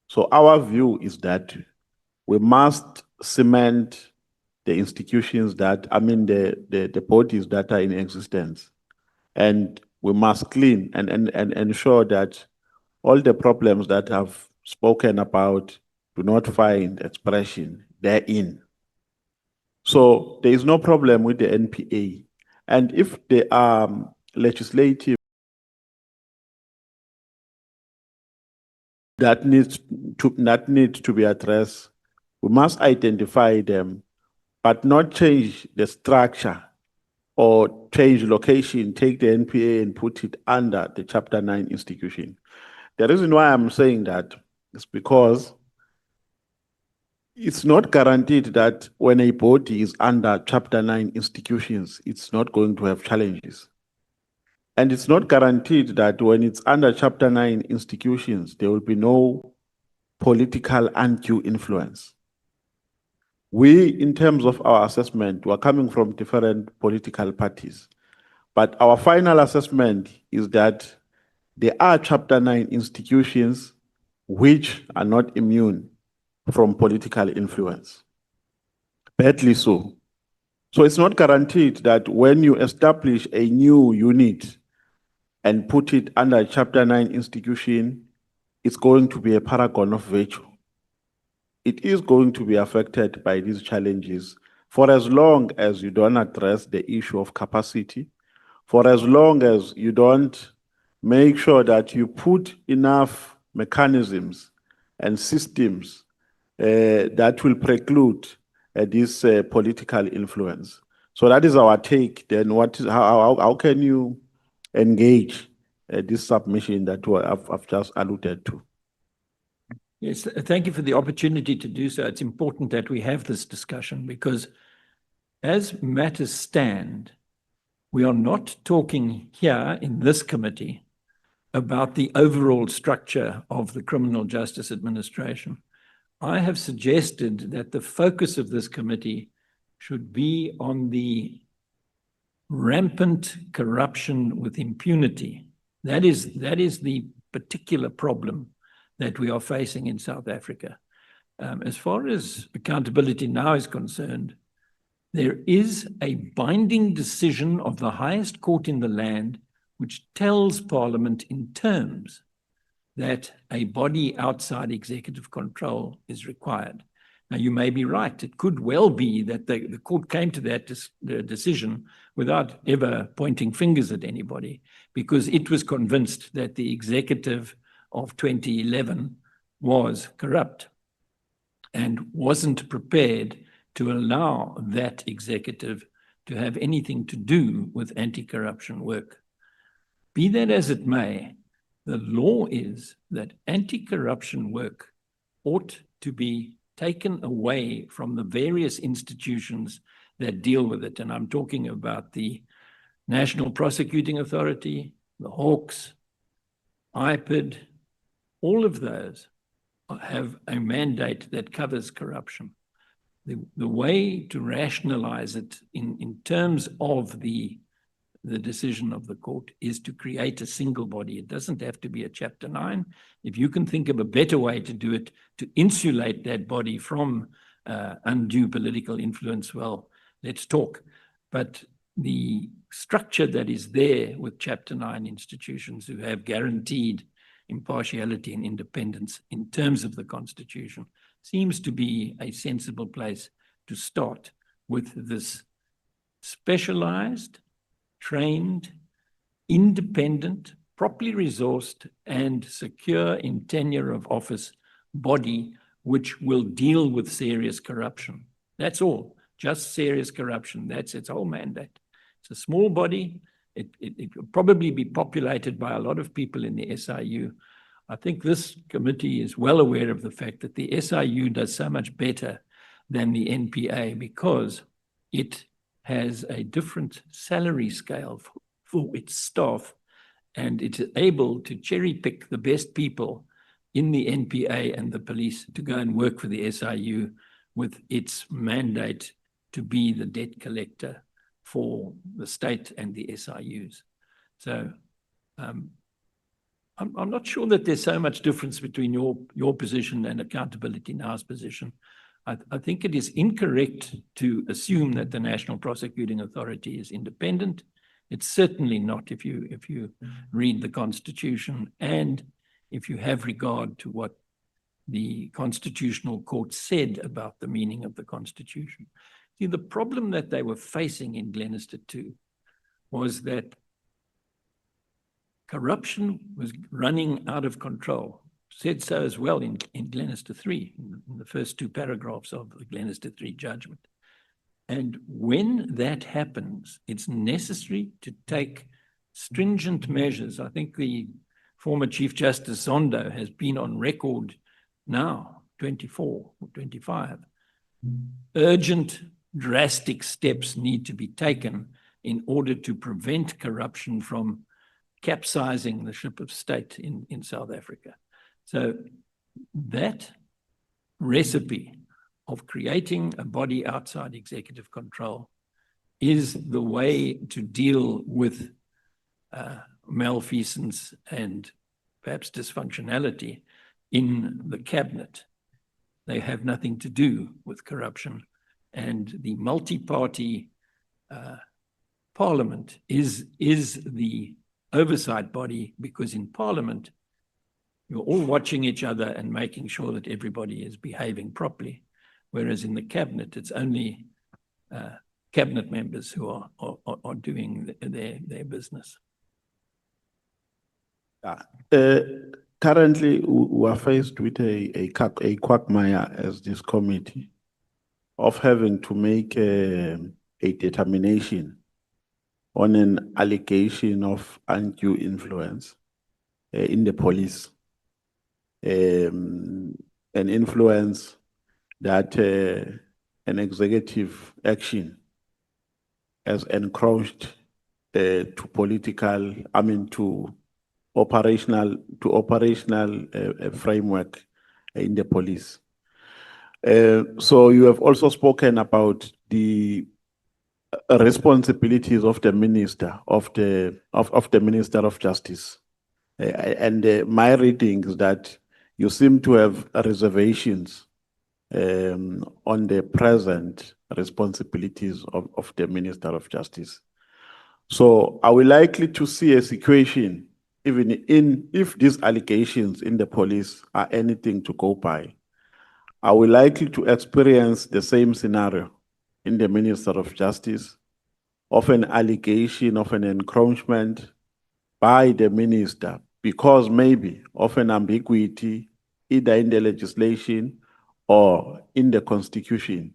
So our view is that we must cement the institutions the bodies that are in existence. And we must clean and ensure that all the problems that I've spoken about do not find expression therein. So there is no problem with the NPA. And if there are legislative that need to be addressed, we must identify them, but not change the structure or change location, take the NPA and put it under the Chapter 9 institution. The reason why I'm saying that is because it's not guaranteed that when a body is under Chapter 9 institutions, it's not going to have challenges. And it's not guaranteed that when it's under Chapter 9 institutions, there will be no political undue influence. We, in terms of our assessment, we're coming from different political parties. But our final assessment is that there are Chapter 9 institutions which are not immune from political influence. Badly so. So it's not guaranteed that when you establish a new unit and put it under a Chapter 9 institution, it's going to be a paragon of virtue. It is going to be affected by these challenges for as long as you don't address the issue of capacity, for as long as you don't make sure that you put enough mechanisms and systems that will preclude this political influence. So that is our take. Then how can you engage this submission that I've just alluded to? Yes, thank you for the opportunity to do so. It's important that we have this discussion because as matters stand, we are not talking here in this committee about the overall structure of the criminal justice administration. I have suggested that the focus of this committee should be on the rampant corruption with impunity. That is the particular problem that we are facing in South Africa. As far as accountability now is concerned, there is a binding decision of the highest court in the land which tells Parliament in terms that a body outside executive control is required. Now, you may be right. It could well be that the court came to that decision without ever pointing fingers at anybody, because it was convinced that the executive of 2011 was corrupt and wasn't prepared to allow that executive to have anything to do with anti-corruption work. Be that as it may, the law is that anti-corruption work ought to be taken away from the various institutions that deal with it. And I'm talking about the National Prosecuting Authority, the Hawks, IPID, all of those have a mandate that covers corruption. The way to rationalize it in terms of the decision of the court is to create a single body. It doesn't have to be a Chapter 9. If you can think of a better way to do it, to insulate that body from undue political influence, well, let's talk. But the structure that is there with Chapter 9 institutions who have guaranteed impartiality and independence in terms of the Constitution seems to be a sensible place to start with this specialized, trained, independent, properly resourced, and secure in tenure of office body which will deal with serious corruption. That's all, just serious corruption. That's its whole mandate. It's a small body. It will probably be populated by a lot of people in the SIU. I think this committee is well aware of the fact that the SIU does so much better than the NPA because it has a different salary scale for its staff, and it's able to cherry pick the best people in the NPA and the police to go and work for the SIU with its mandate to be the debt collector for the state and the SIUs. So I'm not sure that there's so much difference between your position and Accountability Now's position. I think it is incorrect to assume that the National Prosecuting Authority is independent. It's certainly not if you read the Constitution and if you have regard to what the Constitutional Court said about the meaning of the Constitution. See, the problem that they were facing in Glenister 2 was that corruption was running out of control. Said so as well in Glenister 3, in the first two paragraphs of the Glenister 3 judgment. And when that happens, it's necessary to take stringent measures. I think the former Chief Justice Zondo has been on record now, 24 or 25. Urgent, drastic steps need to be taken in order to prevent corruption from capsizing the ship of state in South Africa. So that recipe of creating a body outside executive control is the way to deal with malfeasance and perhaps dysfunctionality in the cabinet. They have nothing to do with corruption, and the multi-party parliament is the oversight body, because in parliament, you're all watching each other and making sure that everybody is behaving properly. Whereas in the cabinet, it's only cabinet members who are doing their business. Currently, we are faced with a quagmire as this committee of having to make a determination on an allegation of undue influence in the police. An influence that an executive action has encroached to operational framework in the police. So you have also spoken about the responsibilities of the minister of the Minister of Justice. And my reading is that you seem to have reservations on the present responsibilities of the Minister of Justice. So are we likely to see a situation, even if these allegations in the police are anything to go by, are we likely to experience the same scenario in the Minister of Justice of an allegation of an encroachment by the minister because maybe of an ambiguity either in the legislation or in the constitution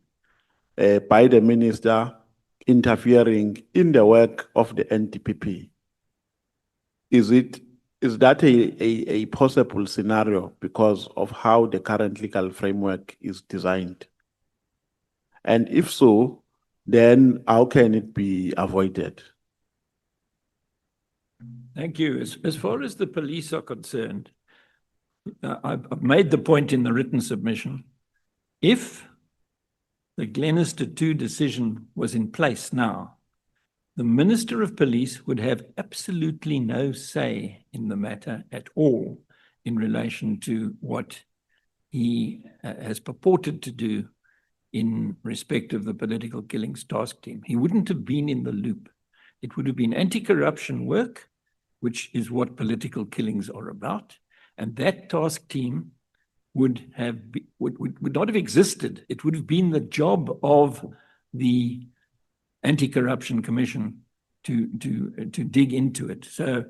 by the minister interfering in the work of the NTPP? Is that a possible scenario because of how the current legal framework is designed? And if so, then how can it be avoided? Thank you. As far as the police are concerned, I've made the point in the written submission. If the Glenister 2 decision was in place now, the Minister of Police would have absolutely no say in the matter at all in relation to what he has purported to do in respect of the political killings task team. He wouldn't have been in the loop. It would have been anti-corruption work, which is what political killings are about. And that task team would not have existed. It would have been the job of the Anti-Corruption Commission to dig into it. So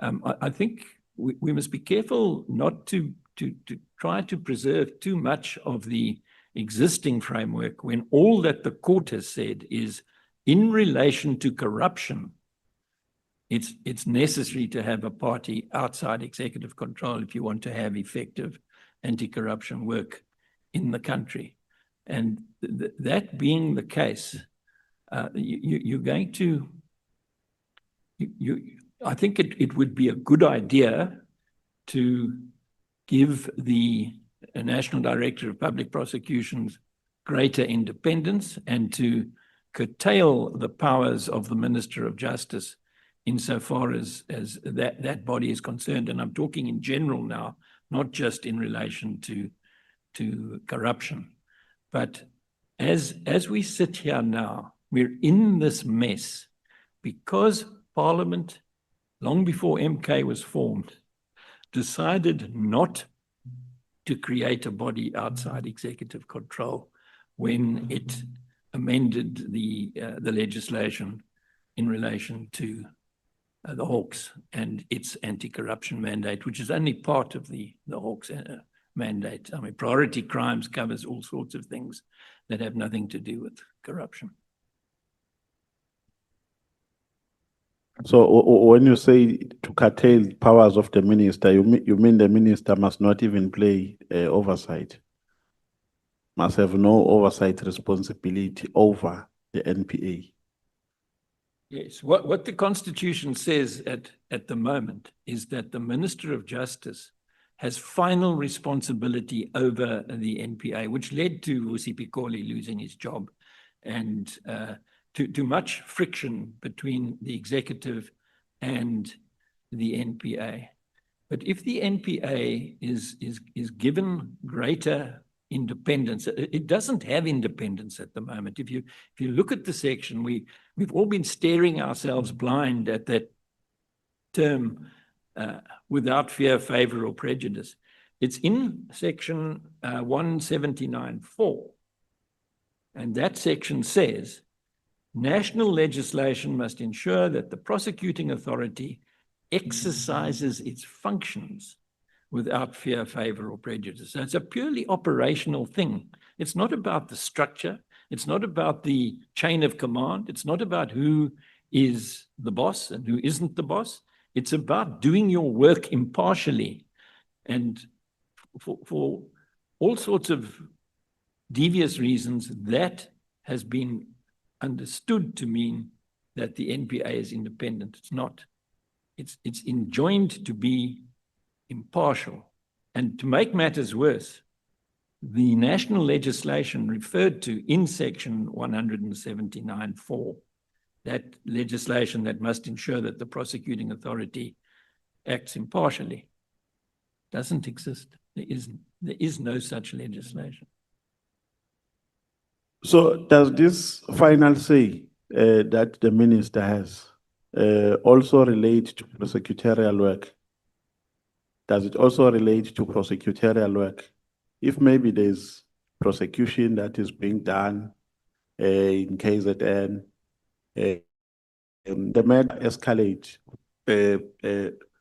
I think we must be careful not to try to preserve too much of the existing framework when all that the court has said is in relation to corruption, it's necessary to have a party outside executive control if you want to have effective anti-corruption work in the country. And that being the case, you're going to, I think it would be a good idea to give the National Director of Public Prosecutions greater independence and to curtail the powers of the Minister of Justice insofar as that body is concerned. And I'm talking in general now, not just in relation to corruption. But as we sit here now, we're in this mess because Parliament, long before MK was formed, decided not to create a body outside executive control when it amended the legislation in relation to the Hawks and its anti-corruption mandate, which is only part of the Hawks mandate. I mean, priority crimes covers all sorts of things that have nothing to do with corruption. So when you say to curtail powers of the minister, you mean the minister must not even play oversight, must have no oversight responsibility over the NPA? Yes, what the Constitution says at the moment is that the Minister of Justice has final responsibility over the NPA, which led to Vusi Pikoli losing his job and to much friction between the executive and the NPA. But if the NPA is given greater independence, it doesn't have independence at the moment. If you look at the section, we've all been staring ourselves blind at that term without fear, favor, or prejudice. It's in section 179(4). And that section says, national legislation must ensure that the prosecuting authority exercises its functions without fear, favor, or prejudice. So it's a purely operational thing. It's not about the structure. It's not about the chain of command. It's not about who is the boss and who isn't the boss. It's about doing your work impartially. And for all sorts of devious reasons, that has been understood to mean that the NPA is independent. It's not. it's enjoined to be impartial. And to make matters worse, the national legislation referred to in section 179(4), that legislation that must ensure that the prosecuting authority acts impartially, doesn't exist. There is no such legislation. So does this final say that the minister has also relate to prosecutorial work? Does it also relate to prosecutorial work? If maybe there's prosecution that is being done in KZN, the matter escalate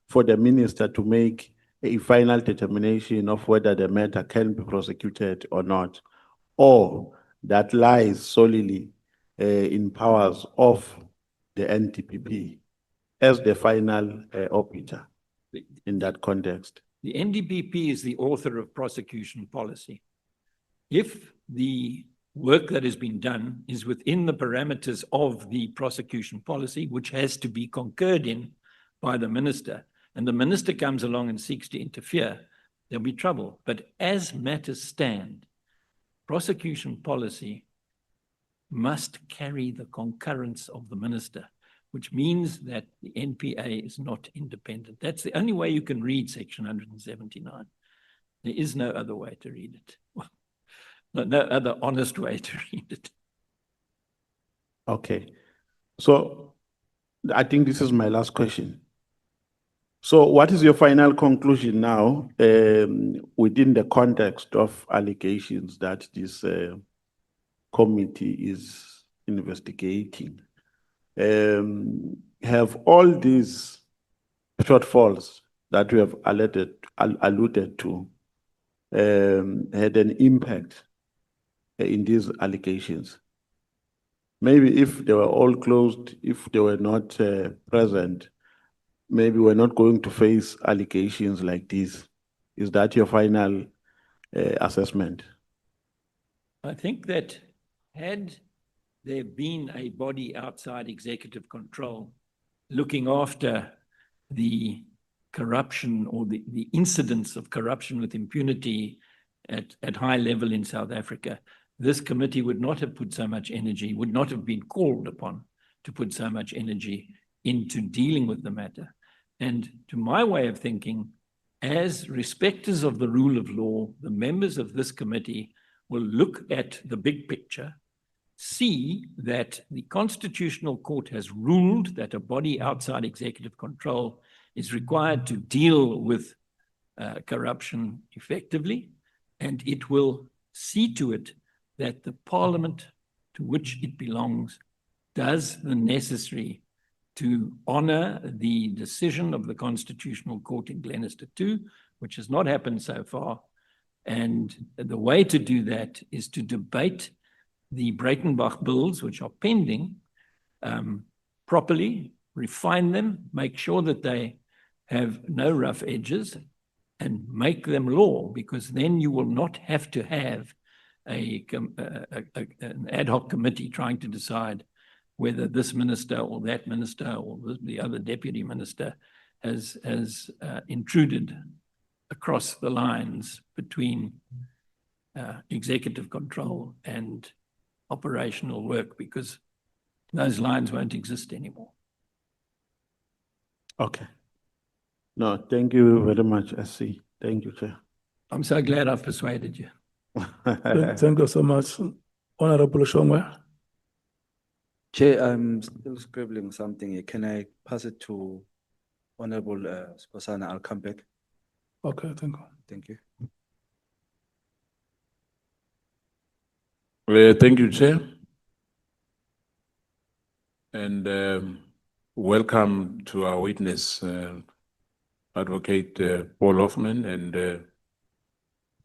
for the minister to make a final determination of whether the matter can be prosecuted or not, or that lies solely in powers of the NDPP as the final arbiter in that context. The NDPP is the author of prosecution policy. If the work that has been done is within the parameters of the prosecution policy, which has to be concurred in by the minister, and the minister comes along and seeks to interfere, there'll be trouble. But as matters stand, prosecution policy must carry the concurrence of the minister, which means that the NPA is not independent. That's the only way you can read section 179. There is no other way to read it. No other honest way to read it. Okay. So I think this is my last question. So what is your final conclusion now within the context of allegations that this committee is investigating? Have all these shortfalls that we have alluded to had an impact in these allegations? Maybe if they were all closed, if they were not present, maybe we're not going to face allegations like this. Is that your final assessment? I think that had there been a body outside executive control looking after the corruption or the incidents of corruption with impunity at high level in South Africa, this committee would not have put so much energy, would not have been called upon to put so much energy into dealing with the matter. And to my way of thinking, as respecters of the rule of law, the members of this committee will look at the big picture, see that the Constitutional Court has ruled that a body outside executive control is required to deal with corruption effectively, and it will see to it that the parliament to which it belongs does the necessary to honor the decision of the Constitutional Court in Glenister 2, which has not happened so far. And the way to do that is to debate the Breitenbach bills, which are pending, properly, refine them, make sure that they have no rough edges, and make them law, because then you will not have to have an ad hoc committee trying to decide whether this minister or that minister or the other deputy minister has intruded across the lines between executive control and operational work, because those lines won't exist anymore. Okay. No, thank you very much, SC. Thank you, Chair. I'm so glad I've persuaded you. Thank you so much, Honorable Shongwe. Chair, I'm still scribbling something here. Can I pass it to Honorable Skhosana? I'll come back. Okay, thank you. Thank you. Thank you, Chair. And welcome to our witness, Advocate Paul Hoffman and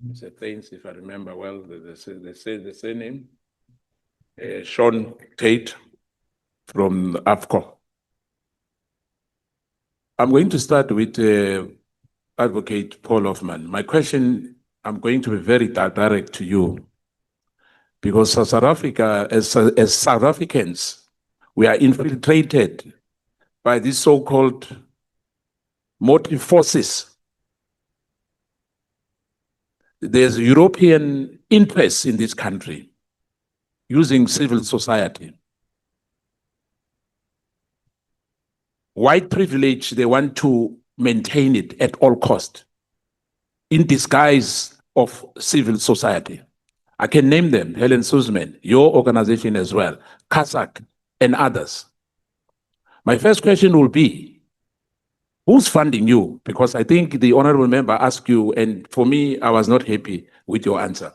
Mr. Thames, if I remember well, they say the surname, Sean Tate from AFCO. I'm going to start with Advocate Paul Hoffman. My question, I'm going to be very direct to you, because South Africa, as South Africans, we are infiltrated by this so-called motive forces. There's European interests in this country using civil society. White privilege, they want to maintain it at all cost in disguise of civil society. I can name them, Helen Suzman, your organization as well, Kazakh, and others. My first question will be, who's funding you? Because I think the honorable member asked you, and for me, I was not happy with your answer.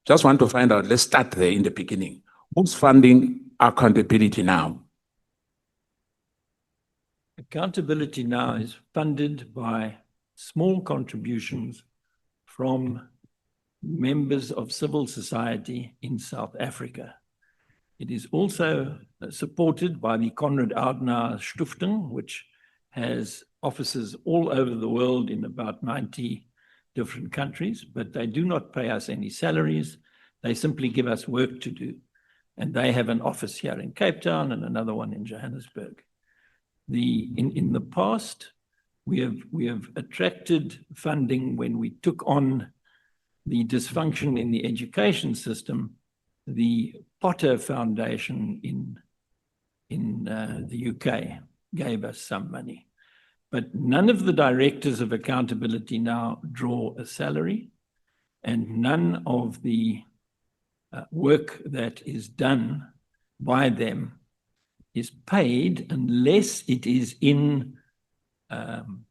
Just want to find out, let's start there in the beginning. Who's funding Accountability Now? Accountability Now is funded by small contributions from members of civil society in South Africa. It is also supported by the Konrad Adenauer Stiftung, which has offices all over the world in about 90 different countries, but they do not pay us any salaries. They simply give us work to do. And they have an office here in Cape Town and another one in Johannesburg. In the past, we have attracted funding when we took on the dysfunction in the education system. The Potter Foundation in the UK gave us some money, but none of the directors of Accountability Now draw a salary, and none of the work that is done by them is paid unless it is in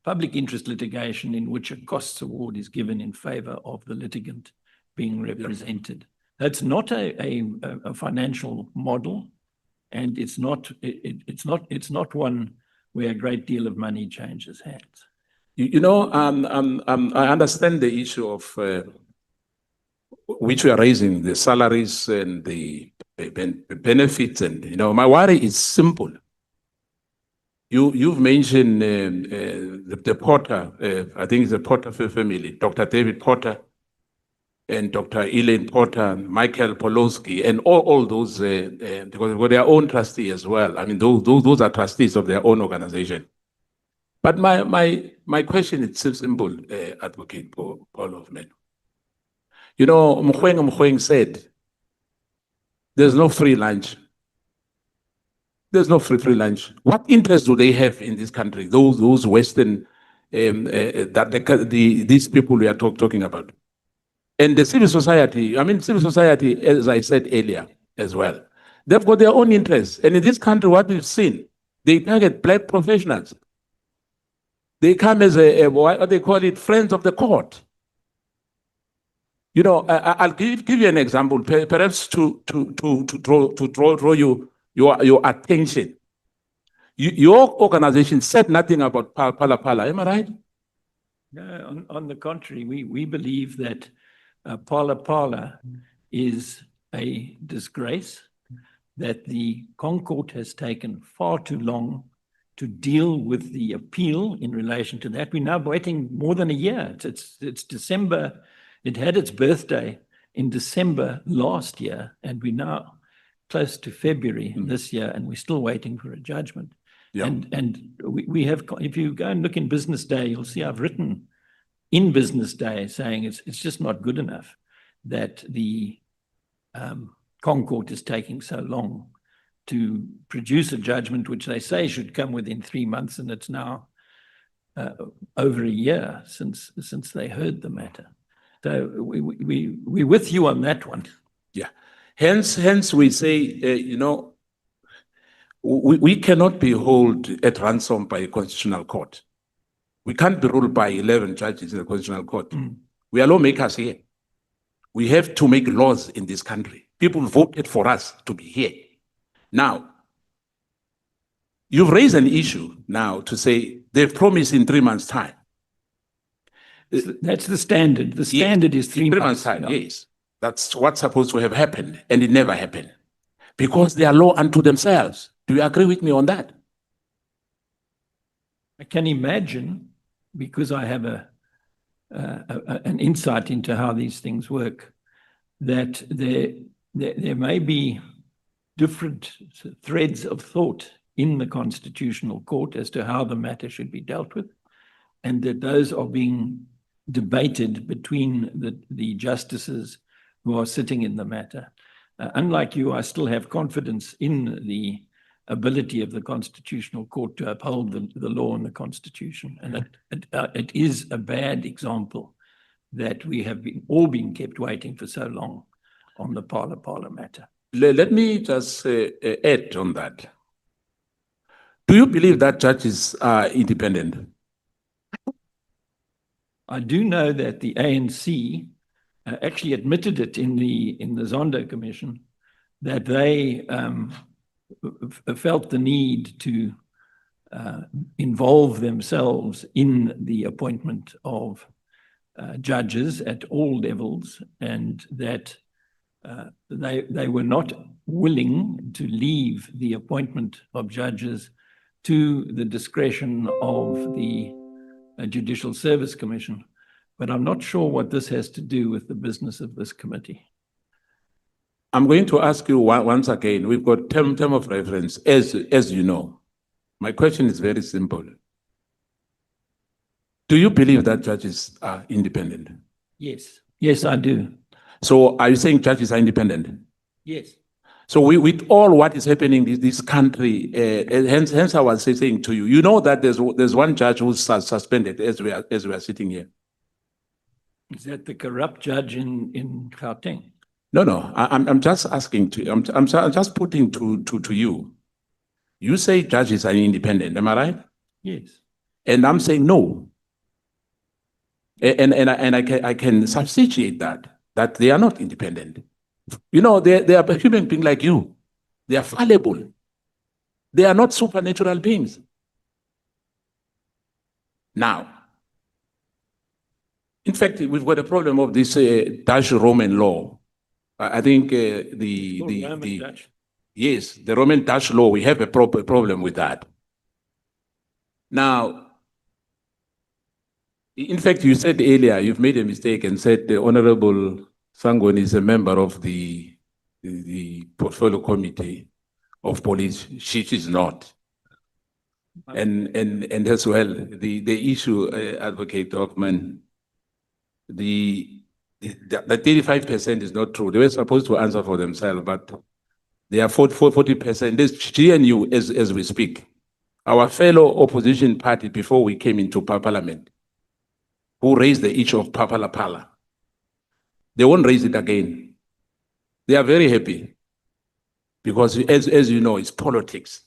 public interest litigation in which a costs award is given in favor of the litigant being represented. That's not a financial model, and it's not one where a great deal of money changes hands. I understand the issue of which we are raising, the salaries and the benefits, and my worry is simple. You've mentioned the Potter, I think it's the Potter family, Dr. David Potter and Dr. Elaine Potter, Michael Polowski, and all those, because they've got their own trustee as well. I mean, those are trustees of their own organization. But my question is simple, Advocate Paul Hoffman. Mkhweng said, there's no free lunch. There's no free lunch. What interest do they have in this country? Those Western, these people we are talking about. And the civil society, as I said earlier as well, they've got their own interests. And in this country, what we've seen, they target black professionals. They come as what they call it, friends of the court. I'll give you an example, perhaps to draw your attention. Your organization said nothing about Phala Phala, am I right? No, on the contrary, we believe that Phala Phala is a disgrace, that the ConCourt has taken far too long to deal with the appeal in relation to that. We're now waiting more than a year. It's December. It had its birthday in December last year, and we're now close to February this year, and we're still waiting for a judgment. Yeah. And we have, if you go and look in Business Day, you'll see I've written in Business Day saying it's just not good enough that the ConCourt is taking so long to produce a judgment, which they say should come within 3 months, and it's now over a year since they heard the matter. So we're with you on that one. Yeah. Hence we say, we cannot be held at ransom by a constitutional court. We can't be ruled by 11 judges in the constitutional court. We are lawmakers here. We have to make laws in this country. People voted for us to be here. Now, you've raised an issue now to say they've promised in 3 months' time. That's the standard. The standard is 3 months. Time, yes. That's what's supposed to have happened, and it never happened. Because they are law unto themselves. Do you agree with me on that? I can imagine, because I have an insight into how these things work, that there may be different threads of thought in the Constitutional Court as to how the matter should be dealt with. and that those are being debated between the justices who are sitting in the matter. Unlike you, I still have confidence in the ability of the Constitutional Court to uphold the law and the Constitution. And it is a bad example that we have all been kept waiting for so long on the Pala matter. Let me just add on that. Do you believe that judges are independent? I do know that the ANC actually admitted it in the Zondo Commission that they felt the need to involve themselves in the appointment of judges at all levels, and that they were not willing to leave the appointment of judges to the discretion of the Judicial Service Commission. But I'm not sure what this has to do with the business of this committee. I'm going to ask you once again, we've got term of reference, as you know. My question is very simple. Do you believe that judges are independent? Yes. Yes, I do. So are you saying judges are independent? Yes. So with all what is happening in this country, hence I was saying to you, you know that there's one judge who's suspended as we are sitting here. Is that the corrupt judge in Gauteng? No, I'm just asking I'm just putting to you. You say judges are independent, am I right? Yes. And I'm saying no. And I can substantiate that they are not independent. You know, they are a human being like you. They are fallible. They are not supernatural beings. Now, in fact, we've got a problem of this Dutch Roman law. I think yes, the Roman Dutch law, we have a problem with that. Now, in fact, you said earlier, you've made a mistake and said the Honorable Sangweni is a member of the Portfolio Committee of Police. She is not. And as well, the issue, Advocate Hoffman, the 35% is not true. They were supposed to answer for themselves, but they are 40%. There's GNU as we speak. Our fellow opposition party before we came into Parliament, who raised the issue of Pala. They won't raise it again. They are very happy because, as you know, it's politics.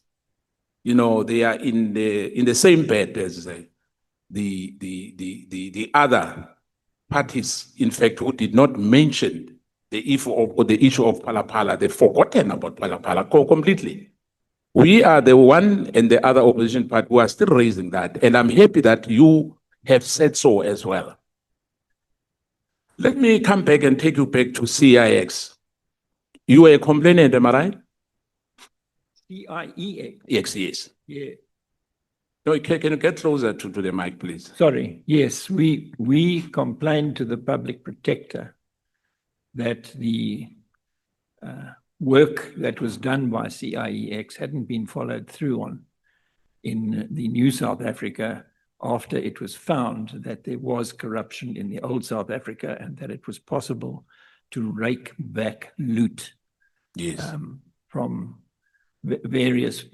You know, they are in the same bed as the other parties, in fact, who did not mention the issue of Pala. They've forgotten about Pala completely. We are the one and the other opposition party who are still raising that, and I'm happy that you have said so as well. Let me come back and take you back to CIX. You were a complainant, am I right? CIEX? Yes. Yeah. No, can you get closer to the mic, please? Sorry. Yes, we complained to the public protector that the work that was done by CIEX hadn't been followed through on in the new South Africa after it was found that there was corruption in the old South Africa and that it was possible to rake back loot from various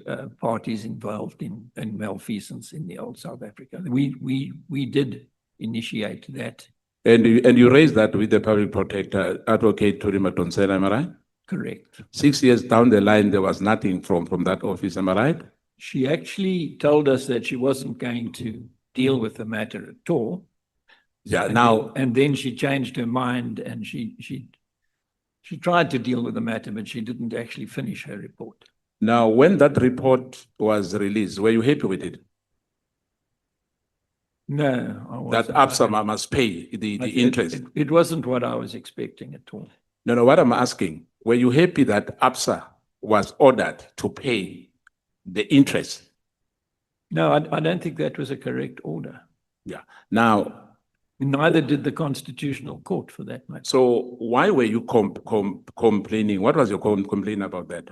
parties involved in malfeasance in the old South Africa. We did initiate that. And you raised that with the public protector, Advocate Thuli Madonsela, am I right? Correct. 6 years down the line, there was nothing from that office, am I right? She actually told us that she wasn't going to deal with the matter at all. Yeah, and then she changed her mind and she tried to deal with the matter, but she didn't actually finish her report. Now, when that report was released, were you happy with it? No, I wasn't. That ABSA must pay the interest. It wasn't what I was expecting at all. No, what I'm asking, were you happy that ABSA was ordered to pay the interest? No, I don't think that was a correct order. Yeah. Now, neither did the Constitutional Court for that matter. So why were you complaining? What was your complaint about that?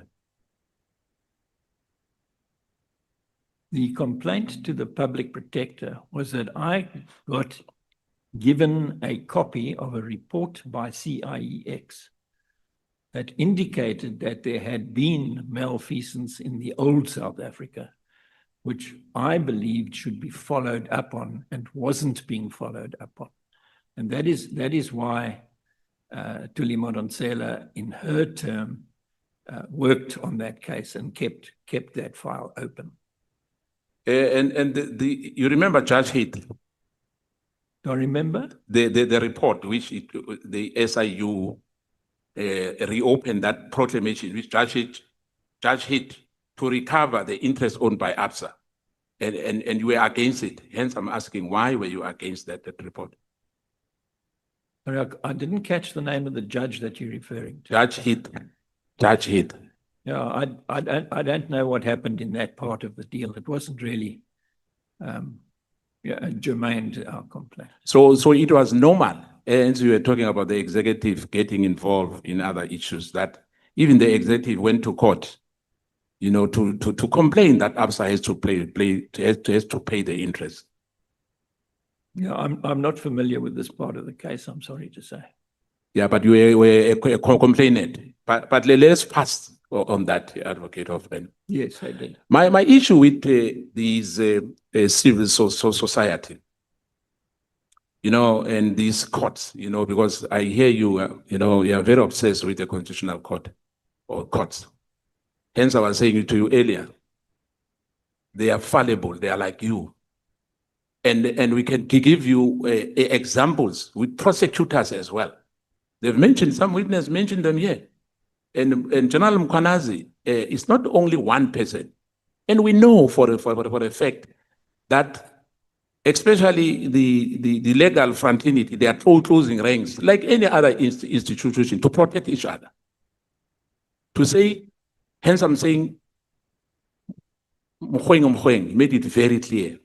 The complaint to the public protector was that I got given a copy of a report by CIEX that indicated that there had been malfeasance in the old South Africa, which I believed should be followed up on and wasn't being followed up on. And that is why Tuli Modonsela, in her term, worked on that case and kept that file open. You remember Judge Heath, Do I remember? the report which the SIU reopened that proclamation which Judge Heath to recover the interest owned by ABSA, and you were against it. Hence, I'm asking, why were you against that report? Sorry, I didn't catch the name of the judge that you're referring to. Judge Heath. Judge Heath. Yeah, I don't know what happened in that part of the deal. It wasn't really germane to our complaint. So it was normal, and you were talking about the executive getting involved in other issues, that even the executive went to court, you know, to complain that ABSA has to pay the interest. Yeah, I'm not familiar with this part of the case, I'm sorry to say. Yeah, but you were a complainant. But let's pass on that, Advocate Hoffman. Yes, I did. My issue with these civil society, you know, and these courts, you know, because I hear you, you know, you are very obsessed with the constitutional court or courts. Hence, I was saying to you earlier, they are fallible, they are like you. And we can give you examples with prosecutors as well. They've mentioned, some witness mentioned them here. And General Mkwanazi is not only one person. And we know for a fact that especially the legal fraternity, they are all closing ranks like any other institution to protect each other. To say, hence I'm saying, Mkhweng made it very clear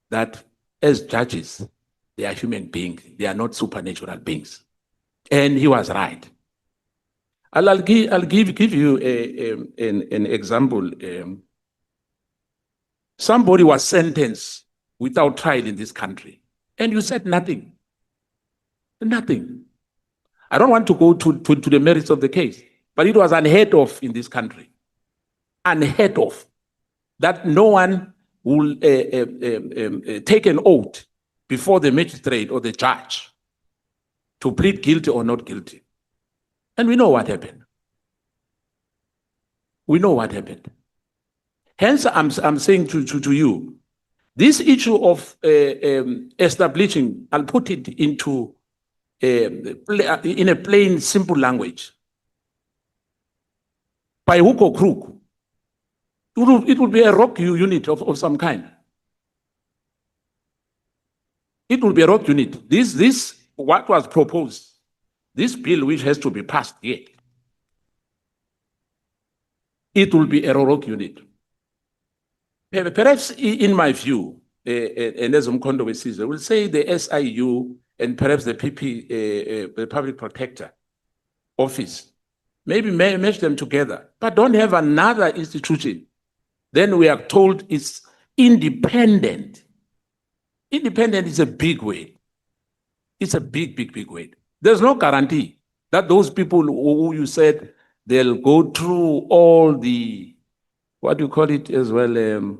that as judges, they are human beings. They are not supernatural beings. And he was right. I'll give you an example. Somebody was sentenced without trial in this country, and you said nothing. Nothing. I don't want to go to the merits of the case, but it was unheard of in this country. Unheard of. That no one will take an oath before the magistrate or the judge to plead guilty or not guilty. And we know what happened. We know what happened. Hence, I'm saying to you, this issue of establishing, I'll put it into in a plain, simple language. By hook or crook, it would be a rock unit of some kind. It will be a rock unit. This what was proposed, this bill which has to be passed here, it will be a rock unit. Perhaps in my view, and as Mkondo will say the SIU and perhaps the the Public Protector Office, maybe mesh them together, but don't have another institution. Then we are told it's independent. Independent is a big word. It's a big word. There's no guarantee that those people who you said they'll go through all the, what do you call it as well,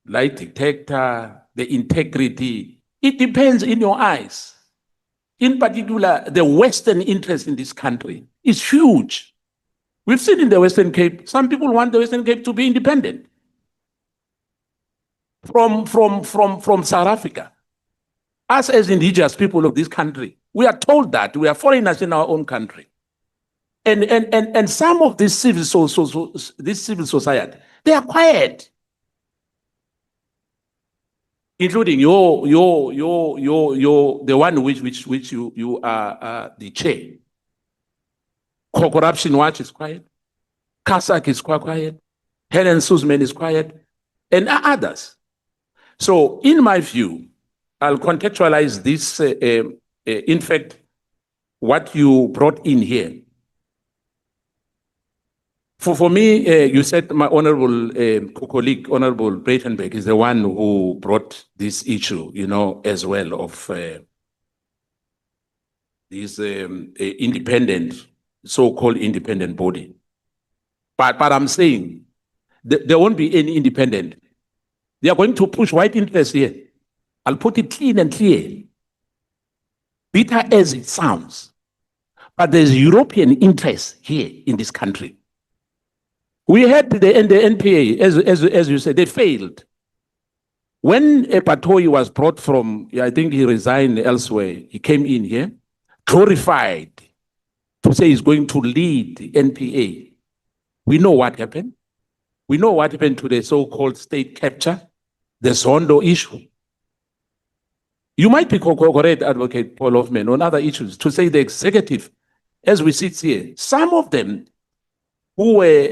light detector, the integrity. It depends in your eyes. In particular, the Western interest in this country is huge. We've seen in the Western Cape, some people want the Western Cape to be independent from South Africa. Us as indigenous people of this country, we are told that we are foreigners in our own country. And some of this civil society, they are quiet. Including the one which you are the chair. Corruption Watch is quiet. CASAC is quite quiet. Helen Suzman is quiet. And others. So in my view, I'll contextualize this, in fact, what you brought in here. For me, you said my honorable colleague, Honorable Breitenberg, is the one who brought this issue, as well of this independent, so-called independent body. But I'm saying there won't be any independent. They are going to push white interest here. I'll put it clean and clear. Bitter as it sounds, but there's European interest here in this country. We had the NPA, as you said, they failed. When Patoi was brought from, I think he resigned elsewhere, he came in here, glorified to say he's going to lead the NPA. We know what happened. We know what happened to the so-called state capture, the Zondo issue. You might be correct, Advocate Paul Hoffman, on other issues to say the executive, as we sit here, some of them who were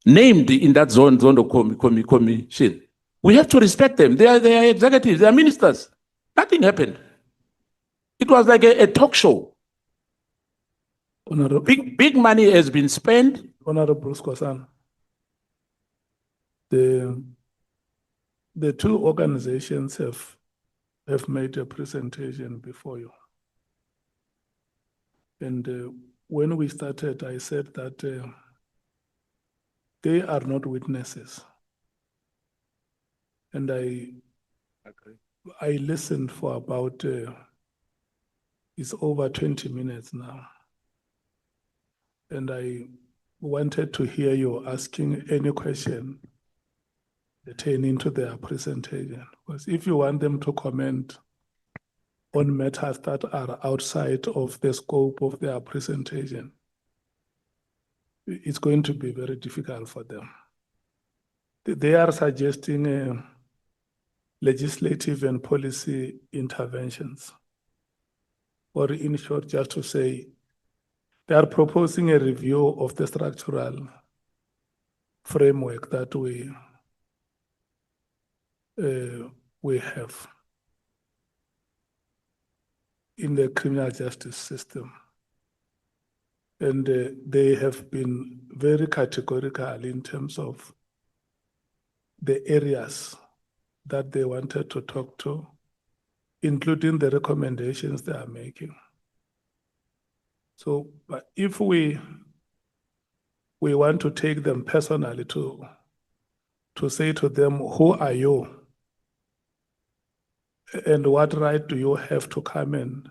named in that Zondo commission, we have to respect them. They are executives, they are ministers. Nothing happened. It was like a talk show. Honorable, Big money has been spent. Honorable Skhosana, the two organizations have made a presentation before you. And when we started, I said that they are not witnesses. And I listened for about, it's over 20 minutes now. And I wanted to hear you asking any question pertaining to their presentation. Because if you want them to comment on matters that are outside of the scope of their presentation, it's going to be very difficult for them. They are suggesting legislative and policy interventions. Or in short, just to say, they are proposing a review of the structural framework that we have in the criminal justice system. And they have been very categorical in terms of the areas that they wanted to talk to, including the recommendations they are making. So, but if we want to take them personally to say to them, who are you? And what right do you have to come and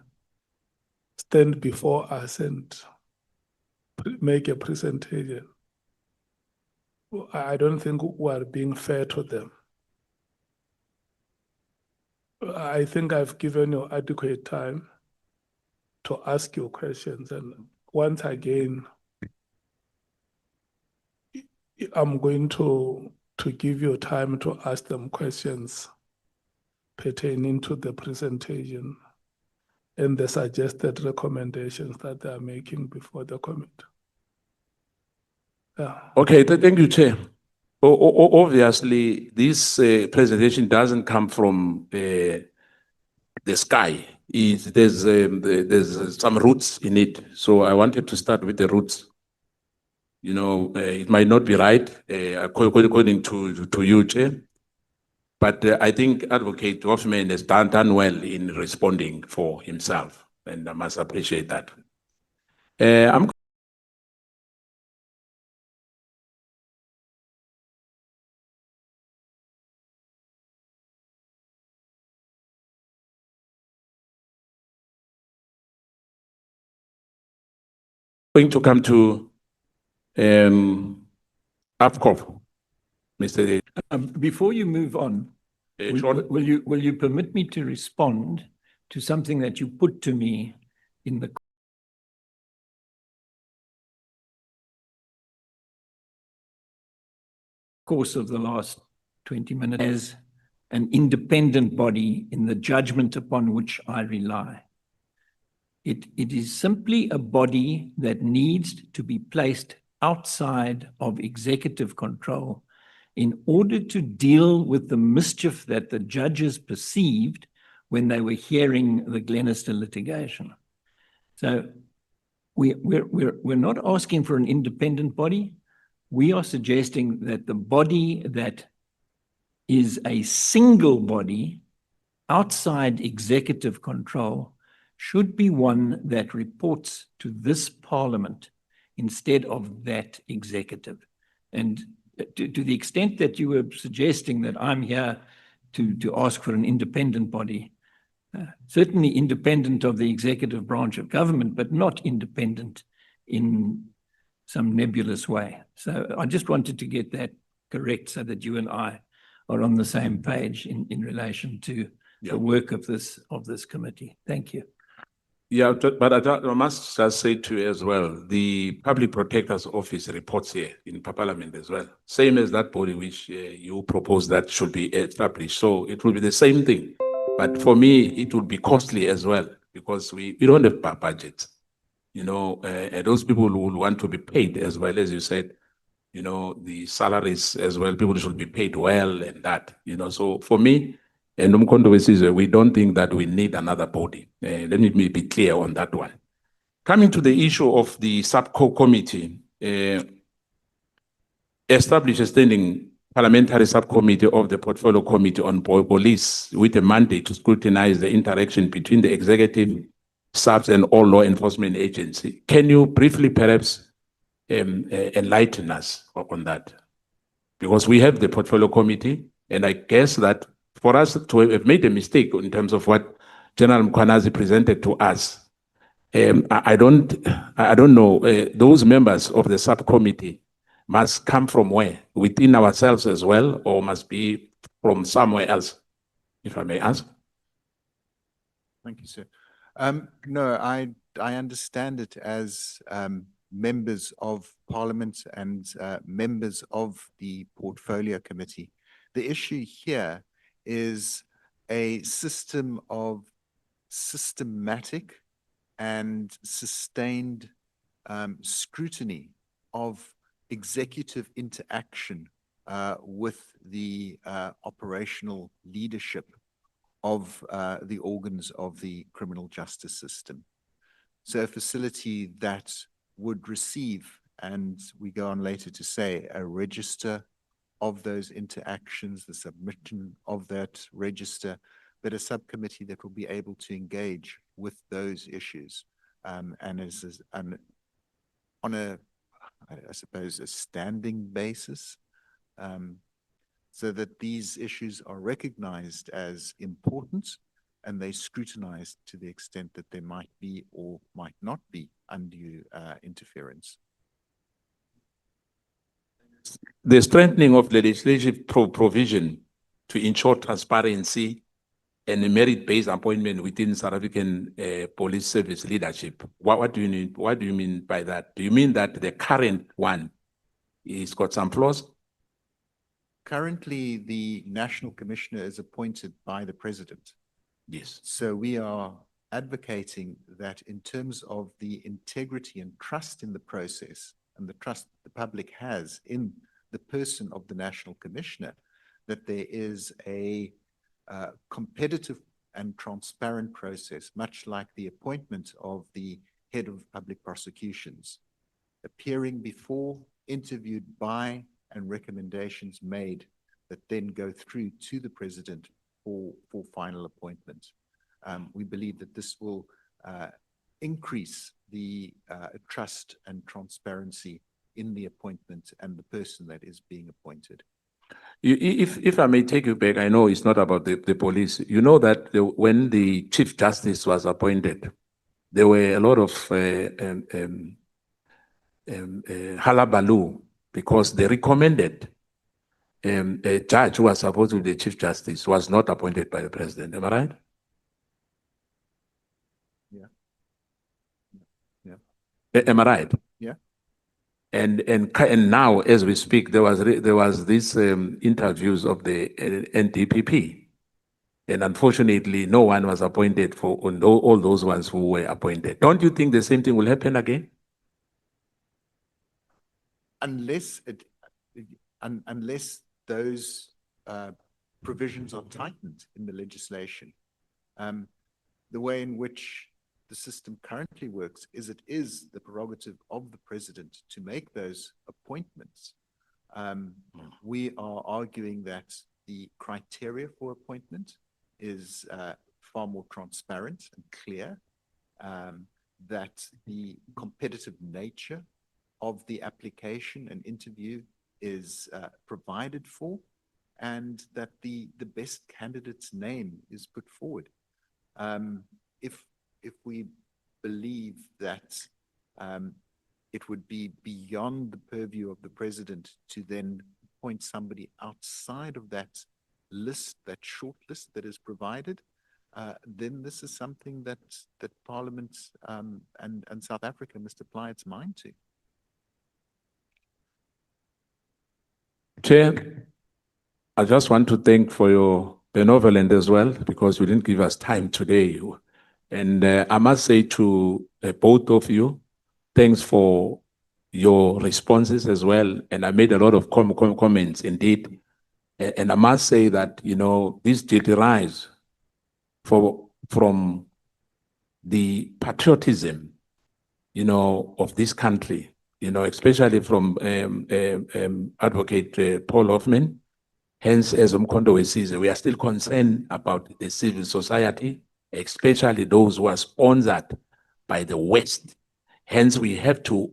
stand before us and make a presentation? I don't think we are being fair to them. I think I've given you adequate time to ask your questions. And once again, I'm going to give you time to ask them questions pertaining to the presentation and the suggested recommendations that they are making before the committee. Yeah. Okay, thank you, Chair. Obviously, this presentation doesn't come from the sky. There's some roots in it. So I wanted to start with the roots. It might not be right, according to you, Chair. But I think Advocate Hoffman has done well in responding for himself, and I must appreciate that. I'm going to come to AFCOP, Mr. Before you move on, Sean. will you permit me to respond to something that you put to me in the course of the last 20 minutes as an independent body in the judgment upon which I rely? It is simply a body that needs to be placed outside of executive control in order to deal with the mischief that the judges perceived when they were hearing the Glenister litigation. So we're not asking for an independent body. We are suggesting that the body that is a single body outside executive control should be one that reports to this parliament instead of that executive. And to the extent that you were suggesting that I'm here to ask for an independent body, certainly independent of the executive branch of government, but not independent in some nebulous way. So I just wanted to get that correct so that you and I are on the same page in relation to the work of this committee. Thank you. Yeah, but I must just say to you as well, the Public Protector's Office reports here in Parliament as well, same as that body which you propose that should be established. So it will be the same thing. But for me, it would be costly as well because we don't have budget. You know, those people who will want to be paid as well, as you said, you know, the salaries as well, people should be paid well and that, you know. So for me, and we don't think that we need another body. Let me be clear on that one. Coming to the issue of the subcommittee, establish a standing parliamentary subcommittee of the Portfolio Committee on Police with a mandate to scrutinize the interaction between the executive, SAPS, and all law enforcement agencies. Can you briefly perhaps enlighten us on that? Because we have the Portfolio Committee, and I guess that for us to have made a mistake in terms of what General Mkhwanazi presented to us, I don't know, those members of the subcommittee must come from where? Within ourselves as well, or must be from somewhere else, if I may ask? Thank you, sir. No, I understand it as members of Parliament and members of the Portfolio Committee. The issue here is a system of systematic and sustained scrutiny of executive interaction with the operational leadership of the organs of the criminal justice system. So a facility that would receive, and we go on later to say, a register of those interactions, the submission of that register, but a subcommittee that will be able to engage with those issues and on a, I suppose, a standing basis, so that these issues are recognized as important and they scrutinized to the extent that there might be or might not be undue interference. The strengthening of legislative provision to ensure transparency and a merit-based appointment within South African police service leadership. What do you mean? What do you mean by that? Do you mean that the current one is got some flaws? Currently, the National Commissioner is appointed by the President. Yes. So we are advocating that in terms of the integrity and trust in the process and the trust the public has in the person of the National Commissioner, that there is a competitive and transparent process, much like the appointment of the head of public prosecutions, appearing before, interviewed by, and recommendations made that then go through to the President for final appointment. We believe that this will increase the trust and transparency in the appointment and the person that is being appointed. If I may take you back, I know it's not about the police. You know that when the Chief Justice was appointed, there were a lot of hullabaloo because they recommended a judge who was supposed to be the Chief Justice was not appointed by the President. Am I right? Yeah. Am I right? Yeah. And now, as we speak, there was this interviews of the NDPP, and unfortunately, no one was appointed for all those ones who were appointed. Don't you think the same thing will happen again? Unless those provisions are tightened in the legislation, the way in which the system currently works is it is the prerogative of the president to make those appointments. We are arguing that the criteria for appointment is far more transparent and clear, that the competitive nature of the application and interview is provided for, and that the best candidate's name is put forward. If we believe that it would be beyond the purview of the president to then appoint somebody outside of that list, that short list that is provided, then this is something that Parliament and South Africa must apply its mind to. Chair, I just want to thank for your benevolence as well, because you didn't give us time today. And I must say to both of you, thanks for your responses as well. And I made a lot of comments indeed. And I must say that, you know, this did rise from the patriotism, you know, of this country, you know, especially from Advocate Paul Hoffman. Hence, as Umkondo says, we are still concerned about the civil society, especially those who are sponsored by the West. Hence, we have to,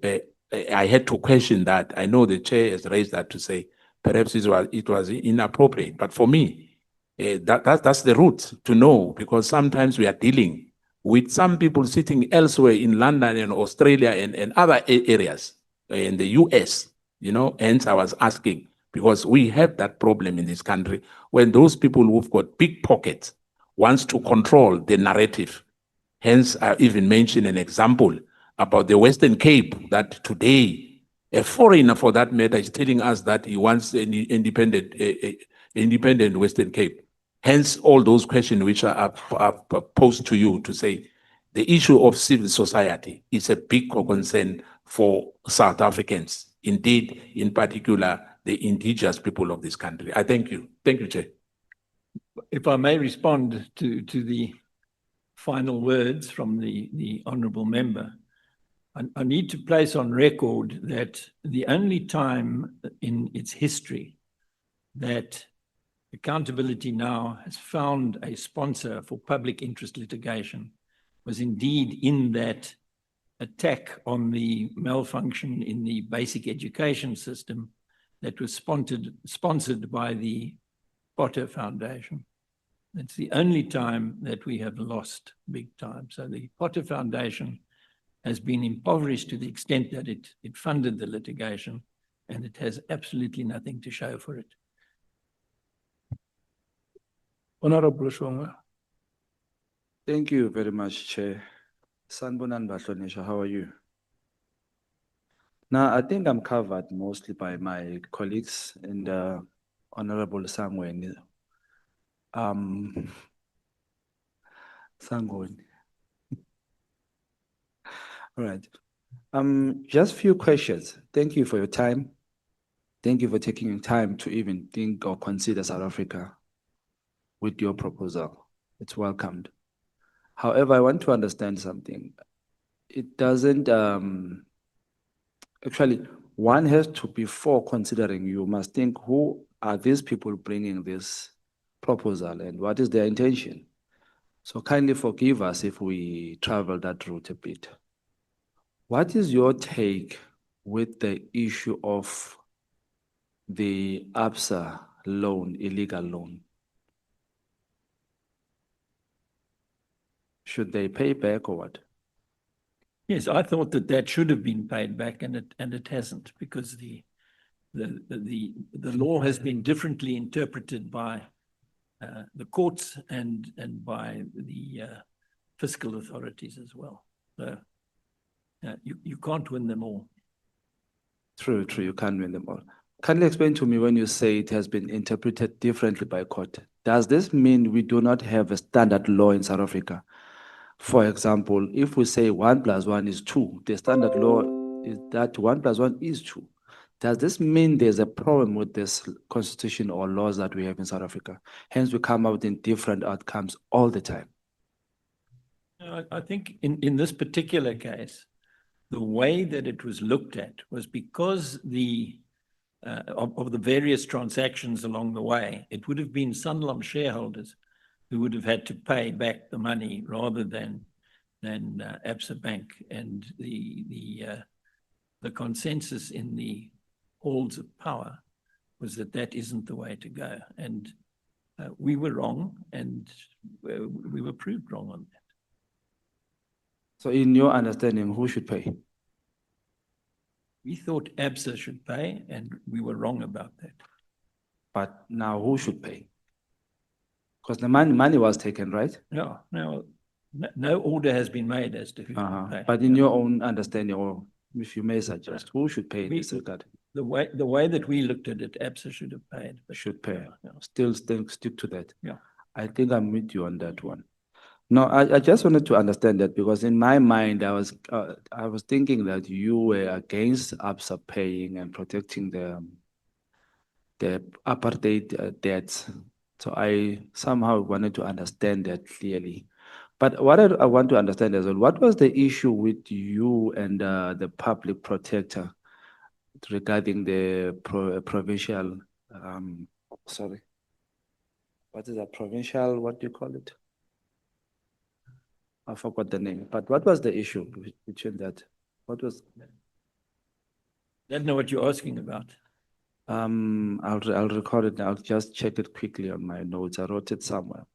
I had to question that. I know the chair has raised that to say, perhaps it was inappropriate. But for me, that's the route to know, because sometimes we are dealing with some people sitting elsewhere in London and Australia and other areas in the US, you know. Hence, I was asking, because we have that problem in this country when those people who've got big pockets wants to control the narrative. Hence, I even mentioned an example about the Western Cape, that today a foreigner for that matter is telling us that he wants an independent Western Cape. Hence, all those questions which are posed to you to say the issue of civil society is a big concern for South Africans, indeed, in particular, the indigenous people of this country. I thank you. Thank you, Chair. If I may respond to the final words from the honourable member, I need to place on record that the only time in its history that Accountability Now has found a sponsor for public interest litigation was indeed in that attack on the malfunction in the basic education system that was sponsored by the Potter Foundation. It's the only time that we have lost big time. So the Potter Foundation has been impoverished to the extent that it funded the litigation, and it has absolutely nothing to show for it. Honorable Shonga. Thank you very much, Chair. Sanbonan Batlonesha, how are you? Now, I think I'm covered mostly by my colleagues and Honorable Sangweni. Sangweni. All right. Just few questions. Thank you for your time. Thank you for taking your time to even think or consider South Africa with your proposal. It's welcomed. However, I want to understand something. It doesn't, actually, one has to, before considering, you must think, who are these people bringing this proposal and what is their intention? So kindly forgive us if we travel that route a bit. What is your take with the issue of the ABSA loan, illegal loan? Should they pay back or what? Yes, I thought that should have been paid back, and it hasn't, because the law has been differently interpreted by the courts and by the fiscal authorities as well. So you can't win them all. True, you can't win them all. Can you explain to me, when you say it has been interpreted differently by court, does this mean we do not have a standard law in South Africa? For example, if we say 1 + 1 is 2, the standard law is that 1 + 1 is 2. Does this mean there's a problem with this constitution or laws that we have in South Africa? Hence, we come out in different outcomes all the time. I think in this particular case, the way that it was looked at was because of the various transactions along the way, it would have been Sanlam shareholders who would have had to pay back the money rather than Absa Bank. And the consensus in the halls of power was that that isn't the way to go. And we were wrong, and we were proved wrong on that. So in your understanding, who should pay? We thought Absa should pay, and we were wrong about that. But now who should pay? Because the money was taken, right? No order has been made as to who should pay. But in your own understanding, or if you may suggest, who should pay in this regard? The way that we looked at it, Absa should have paid. but- Should pay. Yeah. Still stick to that. Yeah. I think I'm with you on that one. No, I just wanted to understand that because in my mind, I was thinking that you were against Absa paying and protecting the apartheid debts. So I somehow wanted to understand that clearly. But what I want to understand as well, what was the issue with you and the public protector regarding the provincial, sorry, what is that, provincial, what do you call it? I forgot the name, but what was the issue between that? What was? Don't know what you're asking about. I'll record it. I'll just check it quickly on my notes. I wrote it somewhere.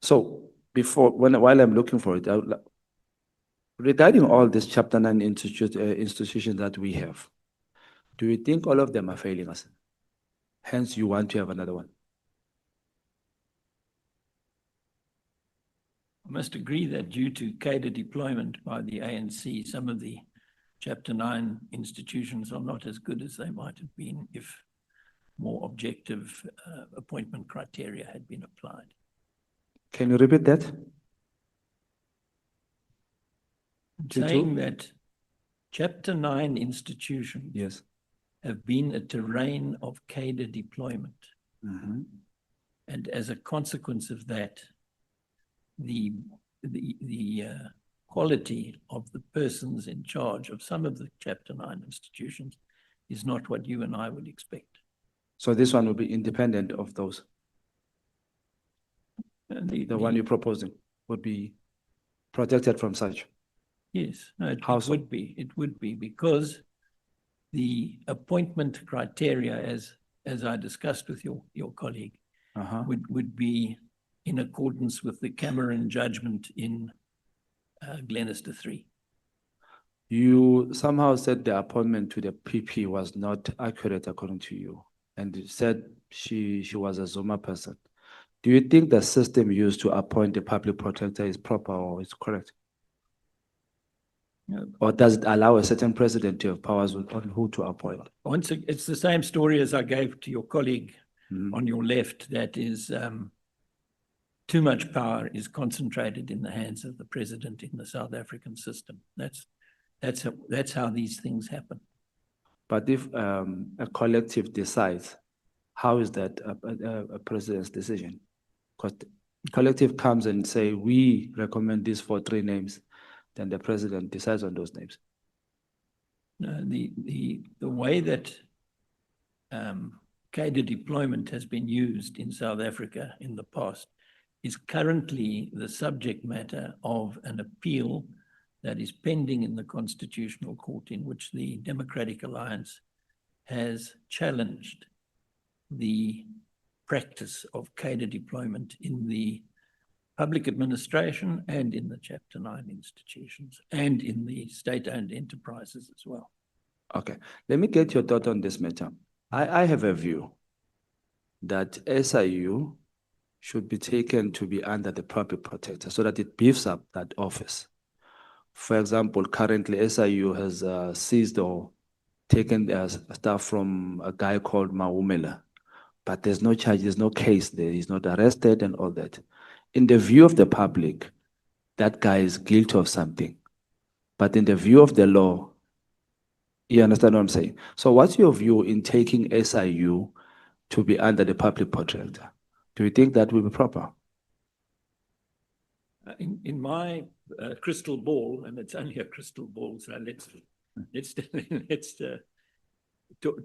So while I'm looking for it, regarding all these Chapter 9 institutions that we have, do you think all of them are failing us? Hence, you want to have another one? I must agree that due to cadre deployment by the ANC, some of the Chapter 9 institutions are not as good as they might have been if more objective appointment criteria had been applied. Can you repeat that? I'm Due to? saying that Chapter 9 institutions Yes. have been a terrain of cadre deployment. Mhm. And as a consequence of that, the quality of the persons in charge of some of the Chapter 9 institutions is not what you and I would expect. So this one will be independent of those. And The one you're proposing would be protected from such. Yes, no, How so? it would be because the appointment criteria, as I discussed with your colleague, Uh-huh. would be in accordance with the Cameron judgment in Glenister 3. You somehow said the appointment to the PP was not accurate according to you, and you said she was a Zuma person. Do you think the system used to appoint the public protector is proper or is correct? No. Or does it allow a certain president to have powers on who to appoint? It's the same story as I gave to your colleague Mhm. on your left. That is, too much power is concentrated in the hands of the president in the South African system. That's how these things happen. But if a collective decides, how is that a president's decision? Because the collective comes and say, we recommend these 3 names, then the president decides on those names. The way that cadre deployment has been used in South Africa in the past is currently the subject matter of an appeal that is pending in the Constitutional Court, in which the Democratic Alliance has challenged the practice of cadre deployment in the public administration and in the Chapter 9 institutions and in the state-owned enterprises as well. Okay, let me get your thought on this matter. I have a view that SIU should be taken to be under the public protector so that it beefs up that office. For example, currently SIU has seized or taken stuff from a guy called Maumela, but there's no charge, there's no case there, he's not arrested and all that. In the view of the public, that guy is guilty of something. But in the view of the law, you understand what I'm saying? So what's your view in taking SIU to be under the public protector? Do you think that will be proper? In my crystal ball, and it's only a crystal ball, so let's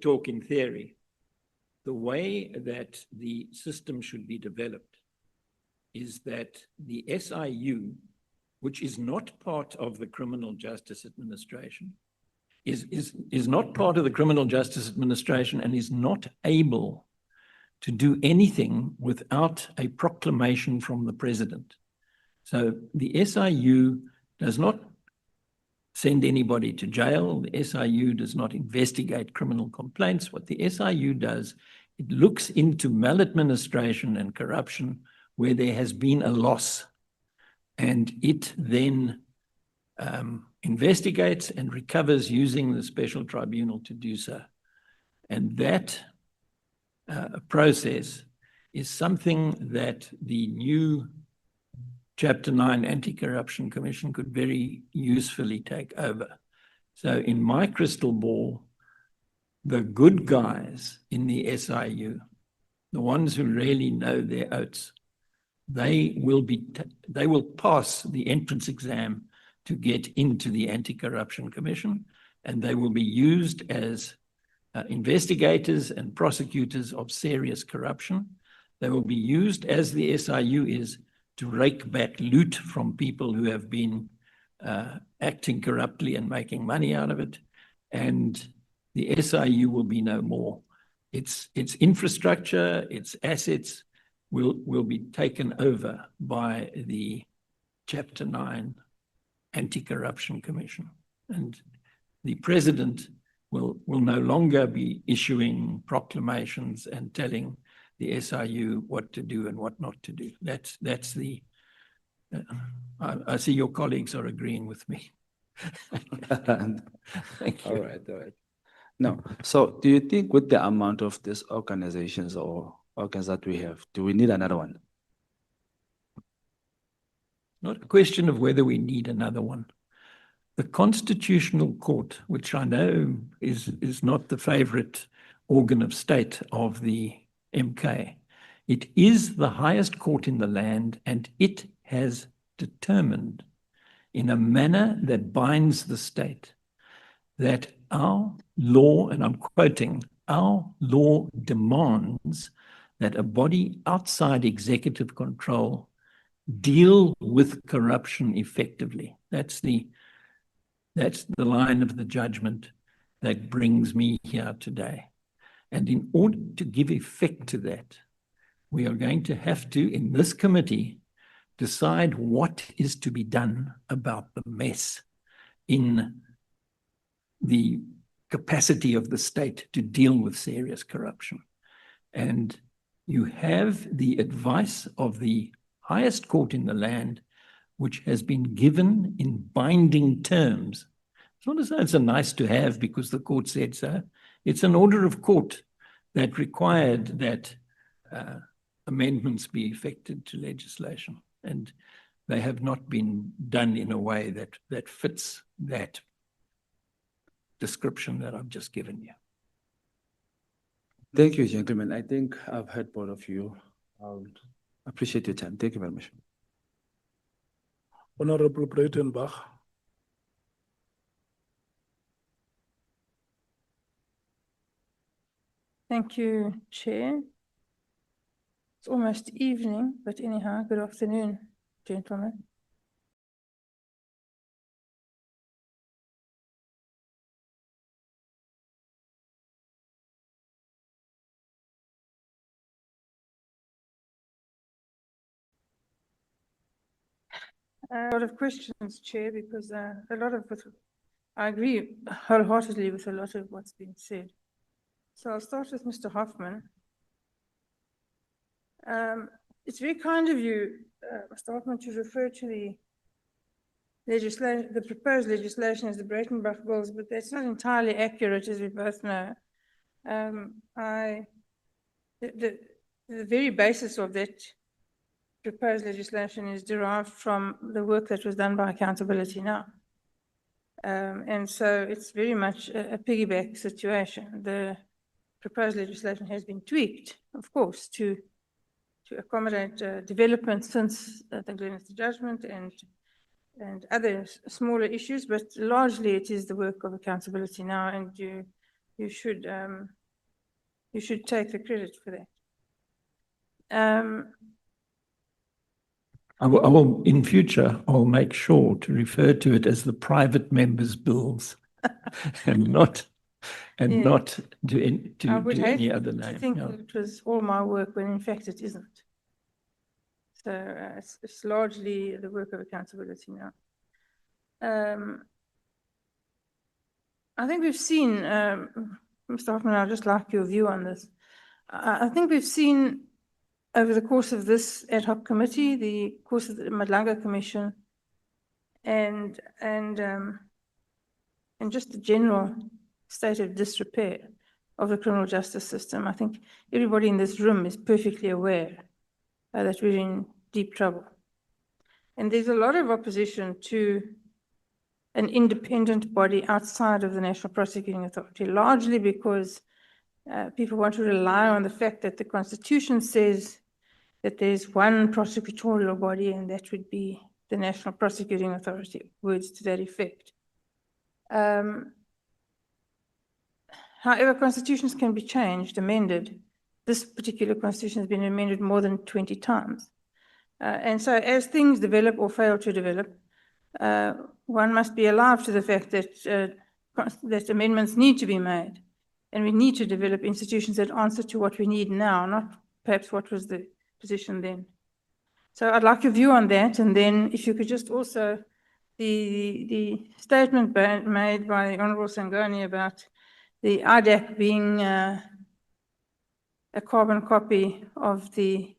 talk in theory. The way that the system should be developed is that the SIU, which is not part of the Criminal Justice Administration, is not part of the Criminal Justice Administration and is not able to do anything without a proclamation from the president. So the SIU does not send anybody to jail. The SIU does not investigate criminal complaints. What the SIU does, it looks into maladministration and corruption where there has been a loss, and it then investigates and recovers using the special tribunal to do so. And that process is something that the new Chapter 9 Anti-Corruption Commission could very usefully take over. So in my crystal ball, the good guys in the SIU, the ones who really know their oats, they will pass the entrance exam to get into the Anti-Corruption Commission, and they will be used as investigators and prosecutors of serious corruption. They will be used, as the SIU is, to rake back loot from people who have been acting corruptly and making money out of it. And the SIU will be no more. Its infrastructure, its assets will be taken over by the Chapter 9 Anti-Corruption Commission. And the president will no longer be issuing proclamations and telling the SIU what to do and what not to do. That's the, I see your colleagues are agreeing with me. Thank you. All right. No, so do you think with the amount of these organizations or organs that we have, do we need another one? Not a question of whether we need another one. The Constitutional Court, which I know is not the favorite organ of state of the MK, it is the highest court in the land, and it has determined in a manner that binds the state that our law, and I'm quoting, our law demands that a body outside executive control deal with corruption effectively. That's the line of the judgment that brings me here today. And in order to give effect to that, we are going to have to, in this committee, decide what is to be done about the mess in the capacity of the state to deal with serious corruption. And you have the advice of the highest court in the land, which has been given in binding terms. It's not as though it's a nice to have because the court said so. It's an order of court that required that amendments be effected to legislation. And they have not been done in a way that fits that description that I've just given you. Thank you, gentlemen. I think I've heard both of you. I appreciate your time. Thank you very much. Honorable Breitenbach. Thank you, Chair. It's almost evening, but anyhow, good afternoon, gentlemen. A lot of questions, Chair, because I agree wholeheartedly with a lot of what's been said. So I'll start with Mr. Hoffman. It's very kind of you, Mr. Hoffman, to refer to the proposed legislation as the Breitenbach bills, but that's not entirely accurate, as we both know. The very basis of that proposed legislation is derived from the work that was done by Accountability Now. And so it's very much a piggyback situation. The proposed legislation has been tweaked, of course, to accommodate development since the Glenister judgment and other smaller issues, but largely it is the work of accountability now, and you should take the credit for that. I will, in future, I'll make sure to refer to it as the private members' bills and not Yeah. not to I would hate any other to name. think Yeah. that it was all my work when in fact it isn't. So it's largely the work of accountability now. I think we've seen, Mr. Hoffman, I'd just like your view on this. I think we've seen over the course of this ad hoc committee, the course of the Madlanga Commission, and just the general state of disrepair of the criminal justice system. I think everybody in this room is perfectly aware that we're in deep trouble. And there's a lot of opposition to an independent body outside of the National Prosecuting Authority, largely because people want to rely on the fact that the Constitution says that there's one prosecutorial body, and that would be the National Prosecuting Authority, words to that effect. However, constitutions can be changed, amended. This particular constitution has been amended more than 20 times. And so as things develop or fail to develop, one must be alive to the fact that, that amendments need to be made. And we need to develop institutions that answer to what we need now, not perhaps what was the position then. So I'd like your view on that. And then if you could just also, the statement made by the Honorable Sangoni about the IDAC being a carbon copy of the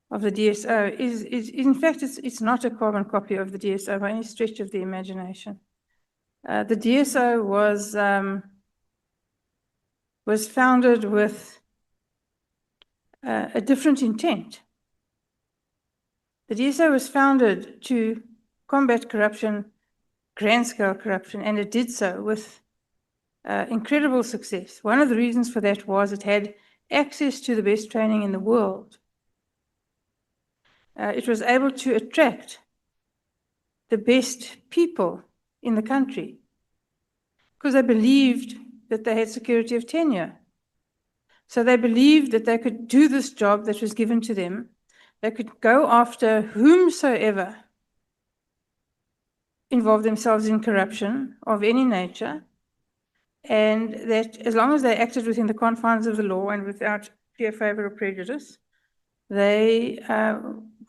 DSO is in fact, it's not a carbon copy of the DSO by any stretch of the imagination. The DSO was founded with a different intent. The DSO was founded to combat corruption, grand-scale corruption, and it did so with incredible success. One of the reasons for that was it had access to the best training in the world. It was able to attract the best people in the country because they believed that they had security of tenure. So they believed that they could do this job that was given to them. They could go after whomsoever involved themselves in corruption of any nature, and that as long as they acted within the confines of the law and without fear, favor, or prejudice, they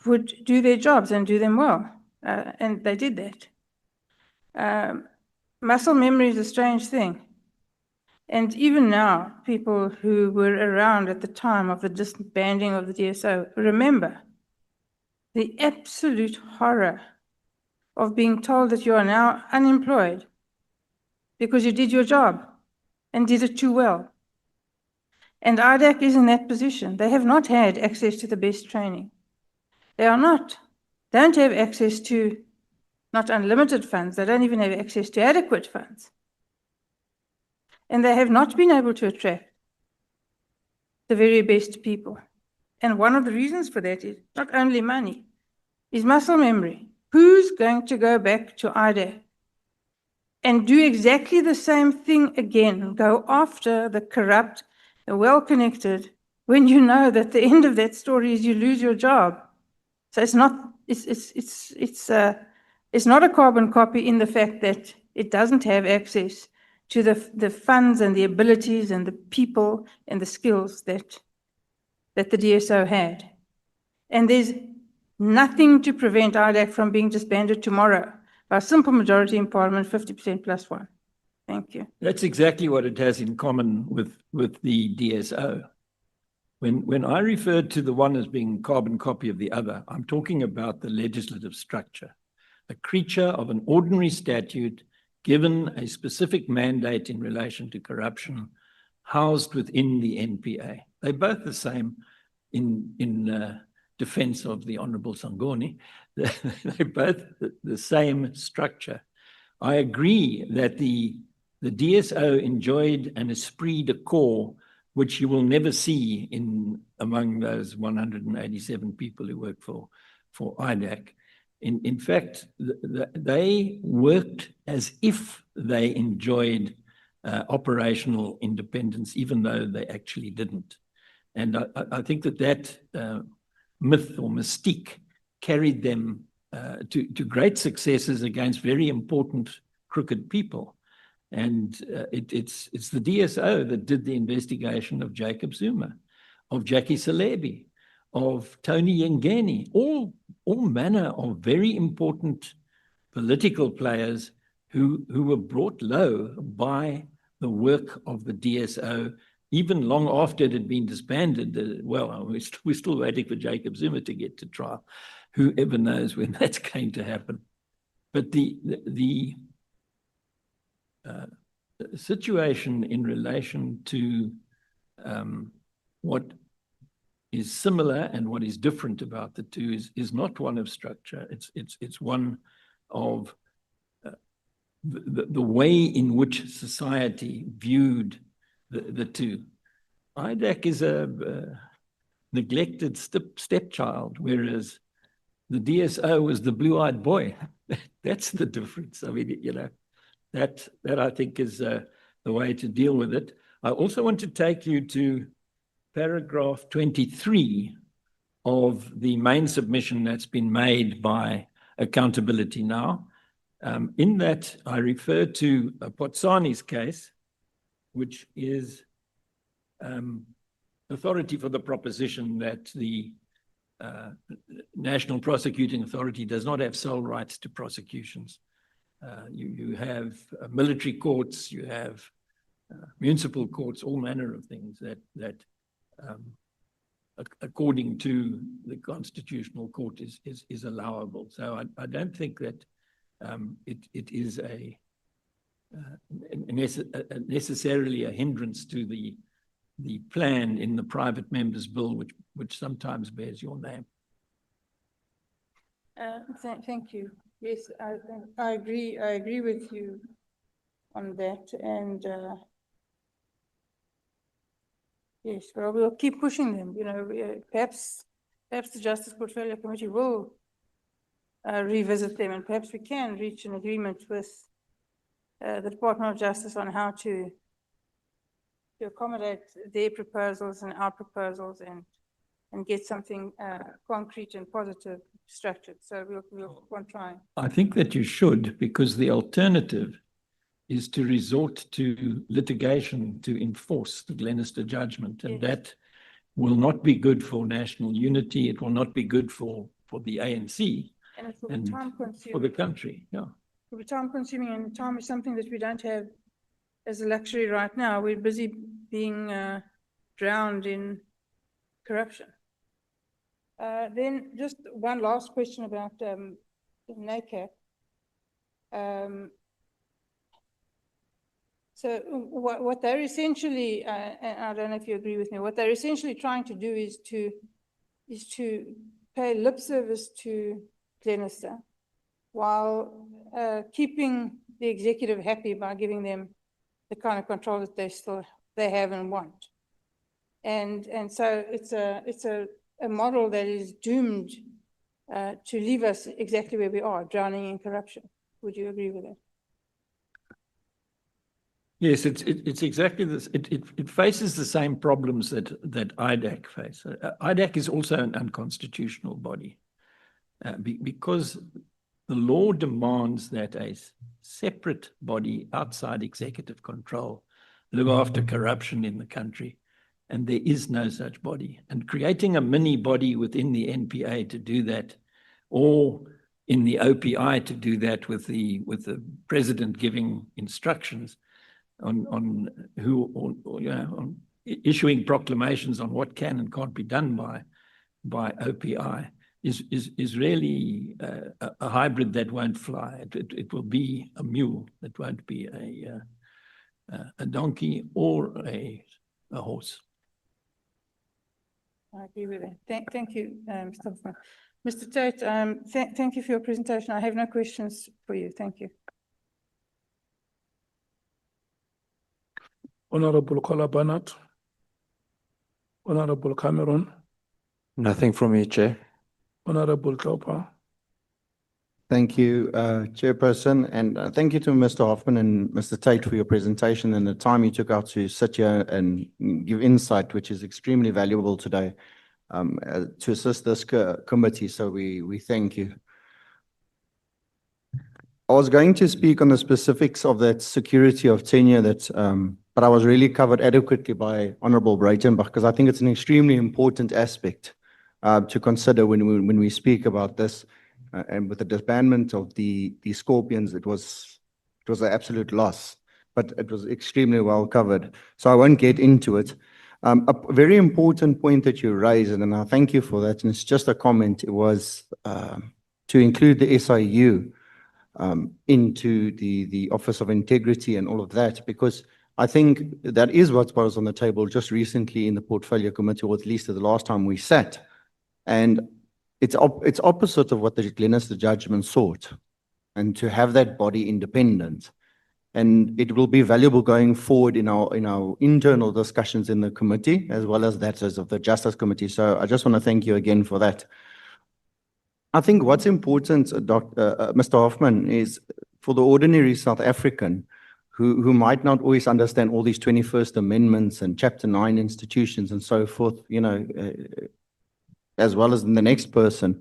would do their jobs and do them well. And they did that. Muscle memory is a strange thing. And even now, people who were around at the time of the disbanding of the DSO remember the absolute horror of being told that you are now unemployed because you did your job and did it too well. And IDAC is in that position. They have not had access to the best training. They don't have access to not unlimited funds. They don't even have access to adequate funds. And they have not been able to attract the very best people. And one of the reasons for that is not only money, is muscle memory. Who's going to go back to IDAC and do exactly the same thing again, go after the corrupt, the well-connected, when you know that the end of that story is you lose your job? So it's not a carbon copy in the fact that it doesn't have access to the funds and the abilities and the people and the skills that the DSO had. And there's nothing to prevent IDAC from being disbanded tomorrow by a simple majority in Parliament, 50% plus one. Thank you. That's exactly what it has in common with the DSO. When I referred to the one as being carbon copy of the other, I'm talking about the legislative structure, a creature of an ordinary statute given a specific mandate in relation to corruption, housed within the NPA. They're both the same in defense of the Honorable Sangoni. They're both the same structure. I agree that the DSO enjoyed an esprit de corps which you will never see among those 187 people who work for IDAC. In fact, they worked as if they enjoyed operational independence, even though they actually didn't. And I think that myth or mystique carried them to great successes against very important crooked people. And it's the DSO that did the investigation of Jacob Zuma, of Jackie Salebi, of Tony Yengeni, all manner of very important political players who were brought low by the work of the DSO, even long after it had been disbanded. Well, we're still waiting for Jacob Zuma to get to trial. Whoever knows when that's going to happen. But the situation in relation to what is similar and what is different about the two is not one of structure. It's one of the way in which society viewed the two. IDAC is a neglected stepchild, whereas the DSO was the blue-eyed boy. That's the difference. I mean, you know, that I think is the way to deal with it. I also want to take you to paragraph 23 of the main submission that's been made by Accountability Now. In that, I refer to Potsani's case, which is authority for the proposition that the National Prosecuting Authority does not have sole rights to prosecutions. You have military courts, you have municipal courts, all manner of things that according to the Constitutional Court is allowable. So I don't think that it is necessarily a hindrance to the plan in the private members' bill, which sometimes bears your name. Thank you. Yes, I agree with you on that, and yes, well, we'll keep pushing them. You know, perhaps the Justice Portfolio Committee will revisit them, and perhaps we can reach an agreement with the Department of Justice on how to accommodate their proposals and our proposals and get something concrete and positive structured. So we'll try. I think that you should, because the alternative is to resort to litigation to enforce the Glenister judgment, and that will not be good for national unity. It will not be good for the ANC and it will be time-consuming for the country. Yeah, it will be time-consuming, and time is something that we don't have as a luxury right now. We're busy being drowned in corruption. Then just one last question about NACAP. So what they're essentially, I don't know if you agree with me, what they're essentially trying to do is to pay lip service to Glenister while keeping the executive happy by giving them the kind of control that they have and want. And so it's a model that is doomed to leave us exactly where we are, drowning in corruption. Would you agree with that? Yes, it's exactly this. It faces the same problems that IDAC face. IDAC is also an unconstitutional body because the law demands that a separate body outside executive control look after corruption in the country, and there is no such body. And creating a mini body within the NPA to do that, or in the OPI to do that with the president giving instructions on issuing proclamations on what can and can't be done by OPI is really a hybrid that won't fly. It will be a mule. It won't be a donkey or a horse. I agree with that. Thank you, Mr. Hoffman. Mr. Tate, thank you for your presentation. I have no questions for you. Thank you. Honorable Kola Barnett. Honorable Cameron, Nothing from me, Chair. Honorable Topa. Thank you, Chairperson, and thank you to Mr. Hoffman and Mr. Tate for your presentation and the time you took out to sit here and give insight, which is extremely valuable today to assist this committee. So we thank you. I was going to speak on the specifics of that security of tenure but I was really covered adequately by Honorable Breitenbach, because I think it's an extremely important aspect to consider when we speak about this. And with the disbandment of the Scorpions, it was an absolute loss, but it was extremely well covered. So I won't get into it. A very important point that you raised, and I thank you for that, and it's just a comment, it was to include the SIU into the Office of Integrity and all of that, because I think that is what was on the table just recently in the Portfolio Committee, or at least the last time we sat. And it's opposite of what the Glenister judgment sought, and to have that body independent. And it will be valuable going forward in our internal discussions in the committee, as well as that as of the Justice Committee. So I just want to thank you again for that. I think what's important, Mr. Hoffman, is for the ordinary South African who might not always understand all these 21st Amendments and Chapter 9 institutions and so forth, you know, as well as the next person.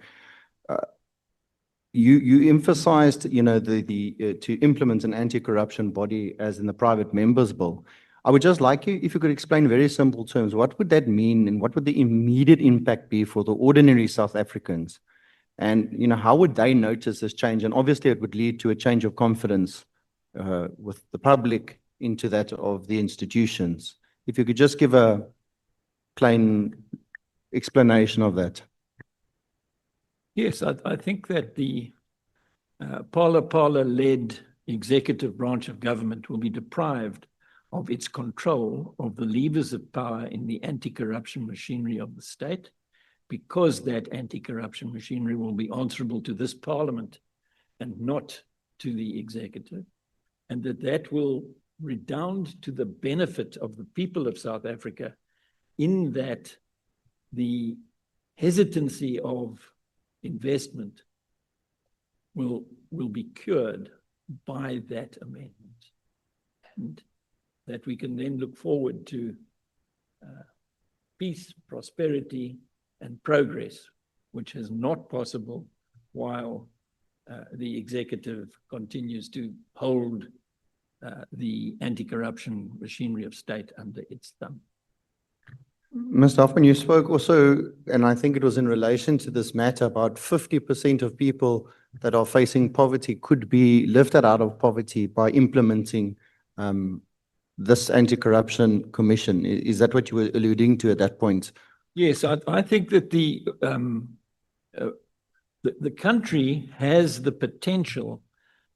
You emphasized, you know, to implement an anti-corruption body as in the private members bill. I would just like you, if you could explain in very simple terms, what would that mean and what would the immediate impact be for the ordinary South Africans? And, you know, how would they notice this change? And obviously it would lead to a change of confidence with the public into that of the institutions. If you could just give a plain explanation of that. Yes, I think that the Parler-led executive branch of government will be deprived of its control of the levers of power in the anti-corruption machinery of the state, because that anti-corruption machinery will be answerable to this parliament and not to the executive, and that will redound to the benefit of the people of South Africa, in that the hesitancy of investment will be cured by that amendment, and that we can then look forward to peace, prosperity, and progress, which is not possible while the executive continues to hold the anti-corruption machinery of state under its thumb. Mr. Hoffman, you spoke also, and I think it was in relation to this matter, about 50% of people that are facing poverty could be lifted out of poverty by implementing this anti-corruption commission. Is that what you were alluding to at that point? Yes, I think that the country has the potential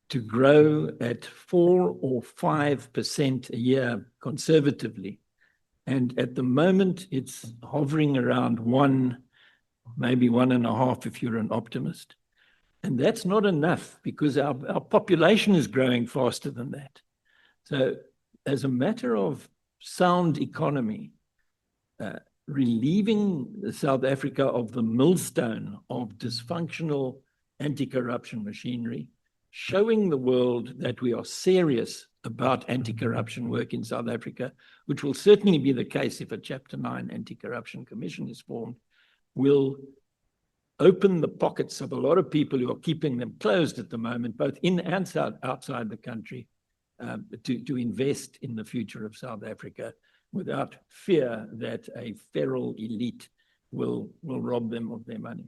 to grow at 4 or 5% a year conservatively. And at the moment, it's hovering around 1, maybe 1.5 if you're an optimist. And that's not enough, because our population is growing faster than that. So as a matter of sound economy, relieving South Africa of the millstone of dysfunctional anti-corruption machinery, showing the world that we are serious about anti-corruption work in South Africa, which will certainly be the case if a Chapter 9 anti-corruption commission is formed, will open the pockets of a lot of people who are keeping them closed at the moment, both in and outside the country, to invest in the future of South Africa without fear that a feral elite will rob them of their money.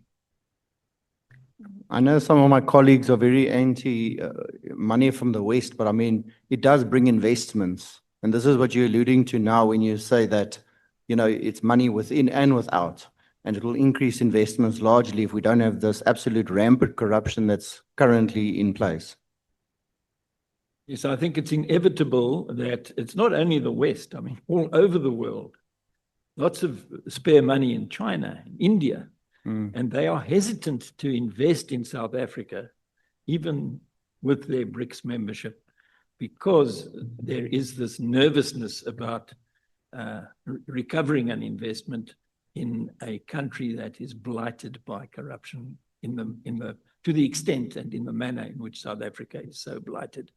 I know some of my colleagues are very anti money from the West, but I mean, it does bring investments. And this is what you're alluding to now when you say that, you know, it's money within and without, and it will increase investments largely if we don't have this absolute rampant corruption that's currently in place. Yes, I think it's inevitable that it's not only the West, I mean, all over the world, lots of spare money in China, in India, and they are hesitant to invest in South Africa, even with their BRICS membership, because there is this nervousness about recovering an investment in a country that is blighted by corruption to the extent and in the manner in which South Africa is so blighted.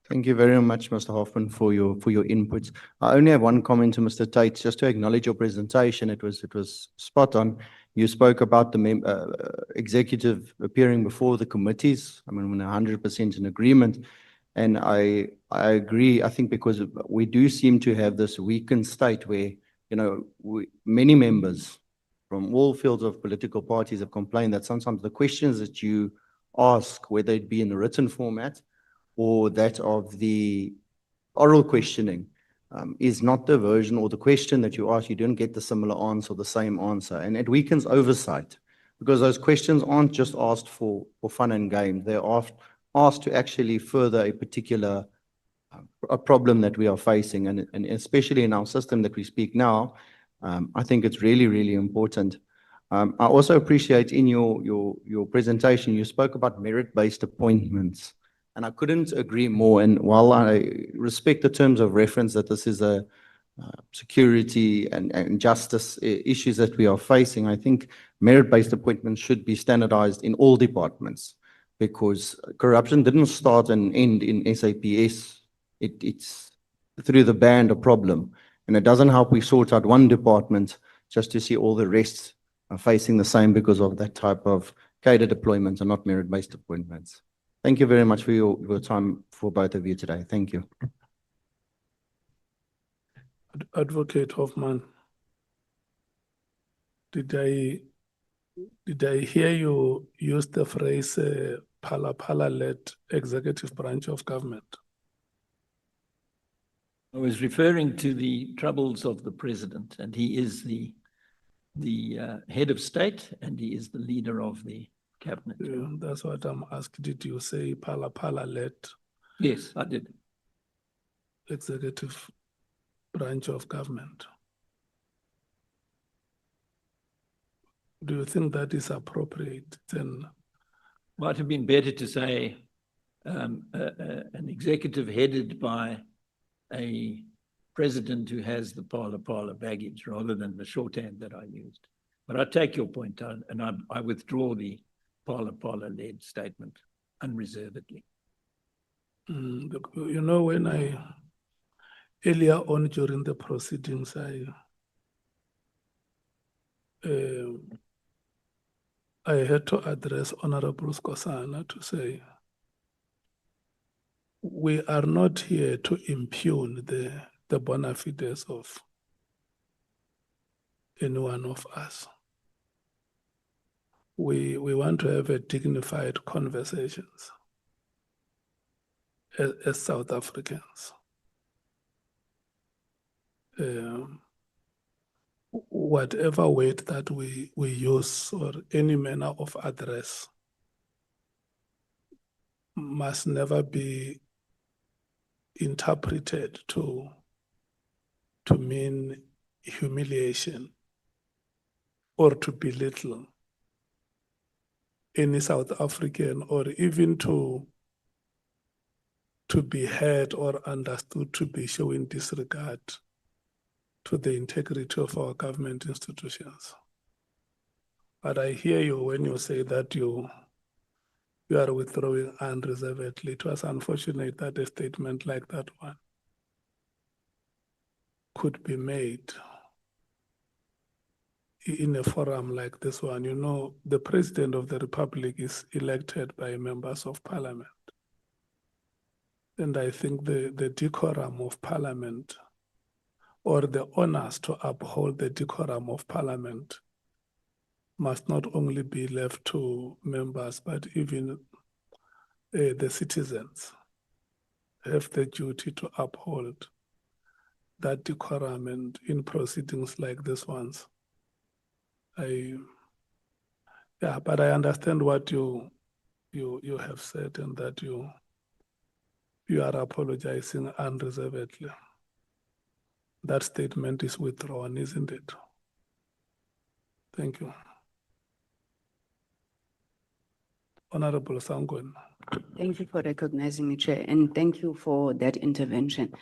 Thank you very much, Mr. Hoffman, for your inputs. I only have one comment to Mr. Tate, just to acknowledge your presentation. It was spot on. You spoke about the executive appearing before the committees. I mean, we're 100% in agreement. And I agree, I think, because we do seem to have this weakened state where, you know, many members from all fields of political parties have complained that sometimes the questions that you ask, whether it be in a written format or that of the oral questioning, is not the version or the question that you ask, you don't get the similar answer or the same answer. And it weakens oversight because those questions aren't just asked for fun and games. They're asked to actually further a particular a problem that we are facing. And especially in our system that we speak now, I think it's really, really important. I also appreciate in your presentation, you spoke about merit-based appointments. And I couldn't agree more. And while I respect the terms of reference that this is a security and justice issues that we are facing, I think merit-based appointments should be standardized in all departments because corruption didn't start and end in SAPS. It's through the band a problem. And it doesn't help we sort out one department just to see all the rest are facing the same because of that type of cadre deployment and not merit-based appointments. Thank you very much for your time for both of you today. Thank you. Advocate Hoffman, did I hear you use the phrase Phala-Phala-led executive branch of government? I was referring to the troubles of the president, and he is the head of state, and he is the leader of the cabinet. Yeah, that's what I'm asking. Did you say Phala-Phala-led? Yes, I did. Executive branch of government. Do you think that is appropriate? Then Might have been better to say an executive headed by a president who has the Phala-Phala baggage rather than the shorthand that I used. But I take your point and I withdraw the Phala-Phala-led statement unreservedly. You know, when earlier on during the proceedings, I had to address Honorable Skosana to say, we are not here to impugn the bona fides of any one of us. We want to have a dignified conversations as South Africans. Whatever word that we use or any manner of address must never be interpreted to mean humiliation or to belittle any South African, or even to be heard or understood to be showing disregard to the integrity of our government institutions. But I hear you when you say that you are withdrawing unreservedly. It was unfortunate that a statement like that one could be made in a forum like this one. You know, the President of the Republic is elected by members of Parliament. And I think the decorum of Parliament, or the honors to uphold the decorum of Parliament, must not only be left to members, but even the citizens have the duty to uphold that decorum. And in proceedings like this ones, but I understand what you have said, and that you are apologizing unreservedly. That statement is withdrawn, isn't it? Thank you. Honorable Sangwen. Thank you for recognizing me, Chair, and thank you for that intervention.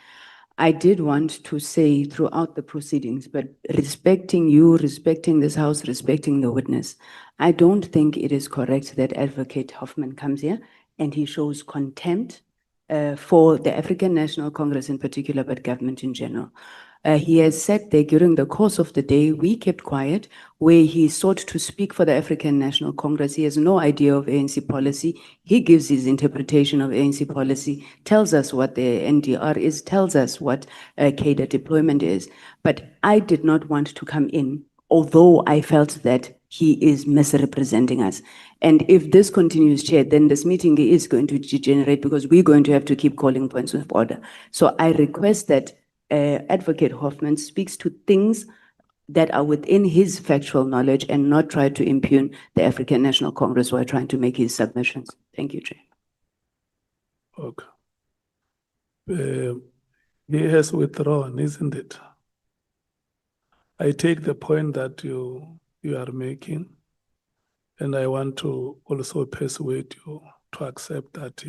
I did want to say throughout the proceedings, but respecting you, respecting this house, respecting the witness, I don't think it is correct that Advocate Hoffman comes here and he shows contempt for the African National Congress in particular, but government in general. He has sat there during the course of the day, we kept quiet, where he sought to speak for the African National Congress. He has no idea of ANC policy. He gives his interpretation of ANC policy, tells us what the NDR is, tells us what cadre deployment is. But I did not want to come in, although I felt that he is misrepresenting us. And if this continues, Chair, then this meeting is going to degenerate because we're going to have to keep calling points of order. So I request that Advocate Hoffman speaks to things that are within his factual knowledge and not try to impugn the African National Congress while trying to make his submissions. Thank you, Chair. Okay. He has withdrawn, isn't it? I take the point that you are making, and I want to also persuade you to accept that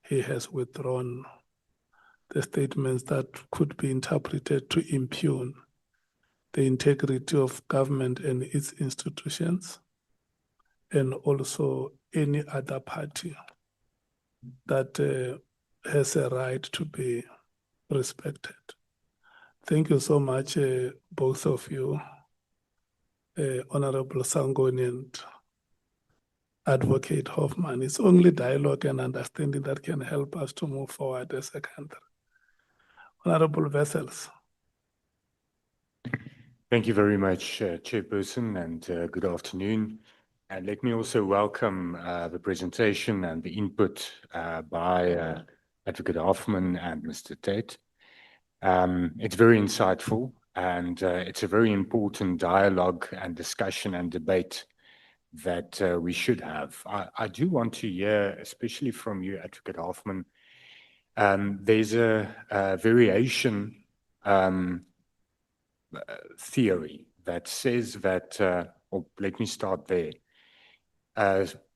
he has withdrawn the statements that could be interpreted to impugn the integrity of government and its institutions, and also any other party that has a right to be respected. Thank you so much, both of you, Honorable Sangoni and Advocate Hoffman. It's only dialogue and understanding that can help us to move forward as a country. Honorable Vessels. Thank you very much, Chairperson, and good afternoon. And let me also welcome the presentation and the input by Advocate Hoffman and Mr. Tate. It's very insightful, and it's a very important dialogue and discussion and debate that we should have. I do want to hear, especially from you, Advocate Hoffman, there's a variation theory that says that, or let me start there.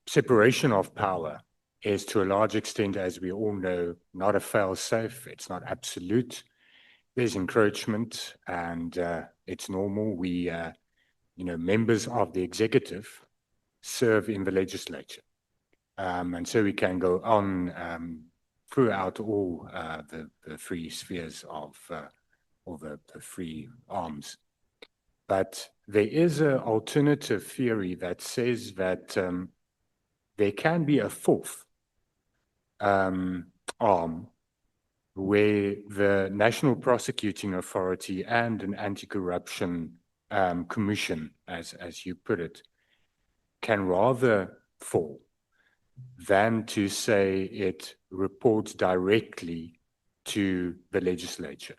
Separation of power is to a large extent, as we all know, not a fail-safe. It's not absolute. There's encroachment, and it's normal. We, members of the executive serve in the legislature. And so we can go on throughout all the three spheres of or the three arms. But there is an alternative theory that says that there can be a fourth arm where the National Prosecuting Authority and an anti-corruption commission, as you put it, can rather fall than to say it reports directly to the legislature.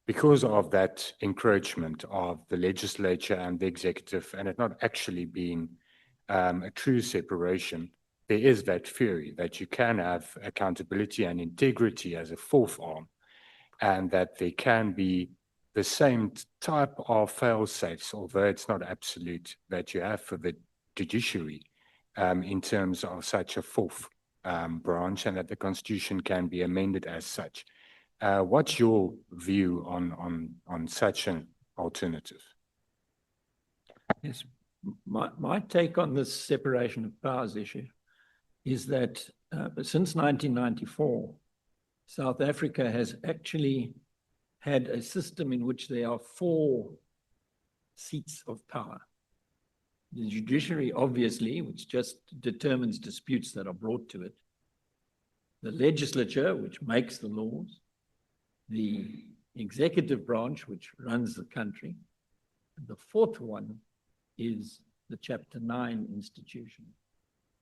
Because of that encroachment of the legislature and the executive, and it not actually being a true separation, there is that theory that you can have accountability and integrity as a fourth arm, and that there can be the same type of fail-safes, although it's not absolute, that you have for the judiciary in terms of such a fourth branch, and that the Constitution can be amended as such. What's your view on such an alternative? Yes, my take on this separation of powers issue is that since 1994, South Africa has actually had a system in which there are 4 seats of power. The judiciary, obviously, which just determines disputes that are brought to it. The legislature, which makes the laws. The executive branch, which runs the country. And the 4th one is the Chapter 9 institution.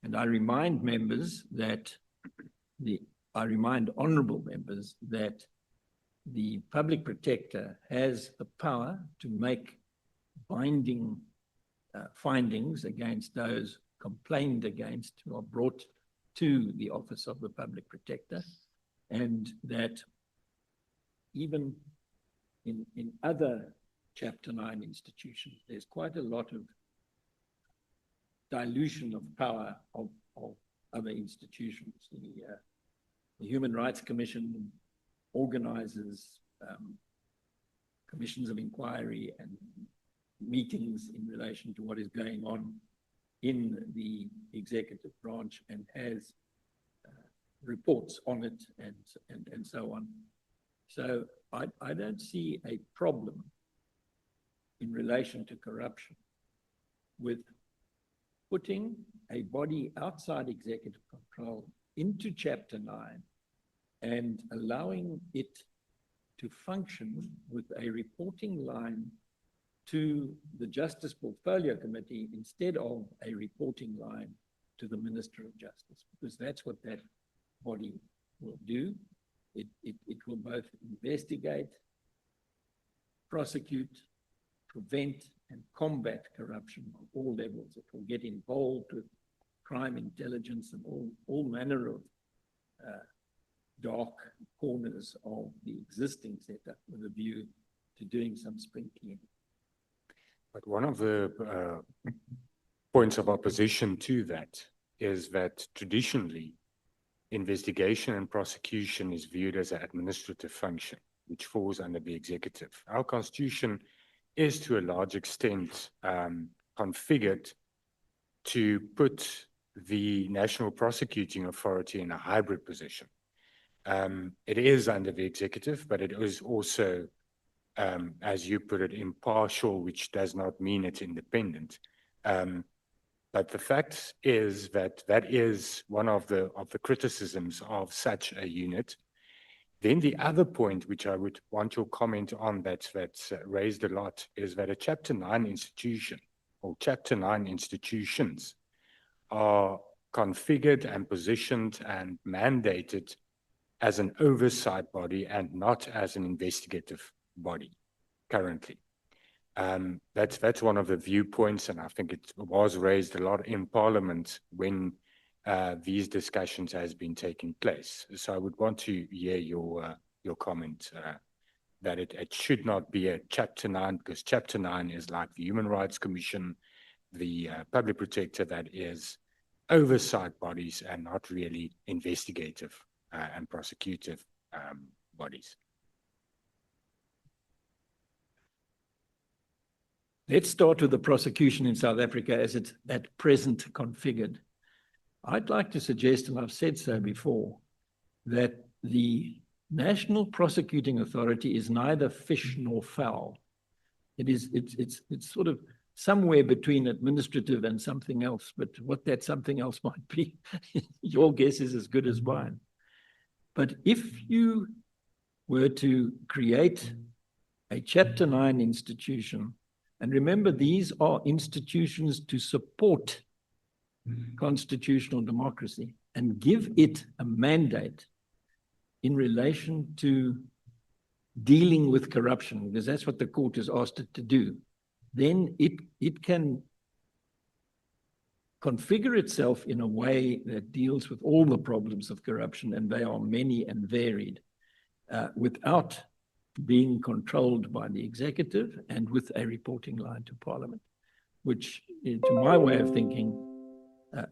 And I remind members that I remind honorable members that the public protector has the power to make binding findings against those complained against who are brought to the office of the public protector, and that even in other Chapter 9 institutions, there's quite a lot of dilution of power of other institutions. The Human Rights Commission organizes commissions of inquiry and meetings in relation to what is going on in the executive branch and has reports on it and so on. So I don't see a problem in relation to corruption with putting a body outside executive control into Chapter 9 and allowing it to function with a reporting line to the Justice Portfolio Committee instead of a reporting line to the Minister of Justice, because that's what that body will do. It will both investigate, prosecute, prevent, and combat corruption on all levels. It will get involved with crime intelligence and all manner of dark corners of the existing setup with a view to doing some spring cleaning. But one of the points of opposition to that is that traditionally, investigation and prosecution is viewed as an administrative function, which falls under the executive. Our constitution is to a large extent configured to put the National Prosecuting Authority in a hybrid position. It is under the executive, but it is also, as you put it, impartial, which does not mean it's independent. But the fact is that that is one of the criticisms of such a unit. Then the other point, which I would want your comment on, that's raised a lot, is that a Chapter 9 institution or Chapter 9 institutions are configured and positioned and mandated as an oversight body and not as an investigative body currently. That's one of the viewpoints, and I think it was raised a lot in Parliament when these discussions has been taking place. So I would want to hear your comment that it should not be a Chapter 9, because Chapter 9 is like the Human Rights Commission, the Public Protector, that is oversight bodies and not really investigative and prosecutive bodies. Let's start with the prosecution in South Africa as it's at present configured. I'd like to suggest, and I've said so before, that the National Prosecuting Authority is neither fish nor fowl. It's sort of somewhere between administrative and something else, but what that something else might be, your guess is as good as mine. But if you were to create a Chapter 9 institution, and remember, these are institutions to support constitutional democracy, and give it a mandate in relation to dealing with corruption, because that's what the court has asked it to do, then it can configure itself in a way that deals with all the problems of corruption, and they are many and varied, without being controlled by the executive and with a reporting line to Parliament, which, to my way of thinking,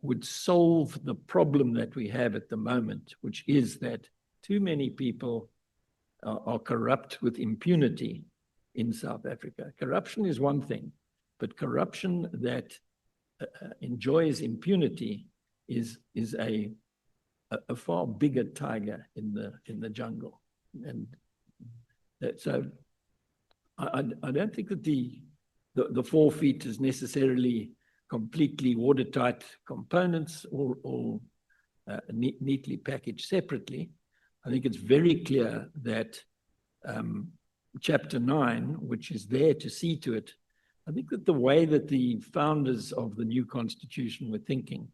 would solve the problem that we have at the moment, which is that too many people are corrupt with impunity in South Africa. Corruption is one thing, but corruption that enjoys impunity is a far bigger tiger in the jungle. And so I don't think that the 4 feet is necessarily completely watertight components or neatly packaged separately. I think it's very clear that Chapter 9, which is there to see to it, I think that the way that the founders of the new constitution were thinking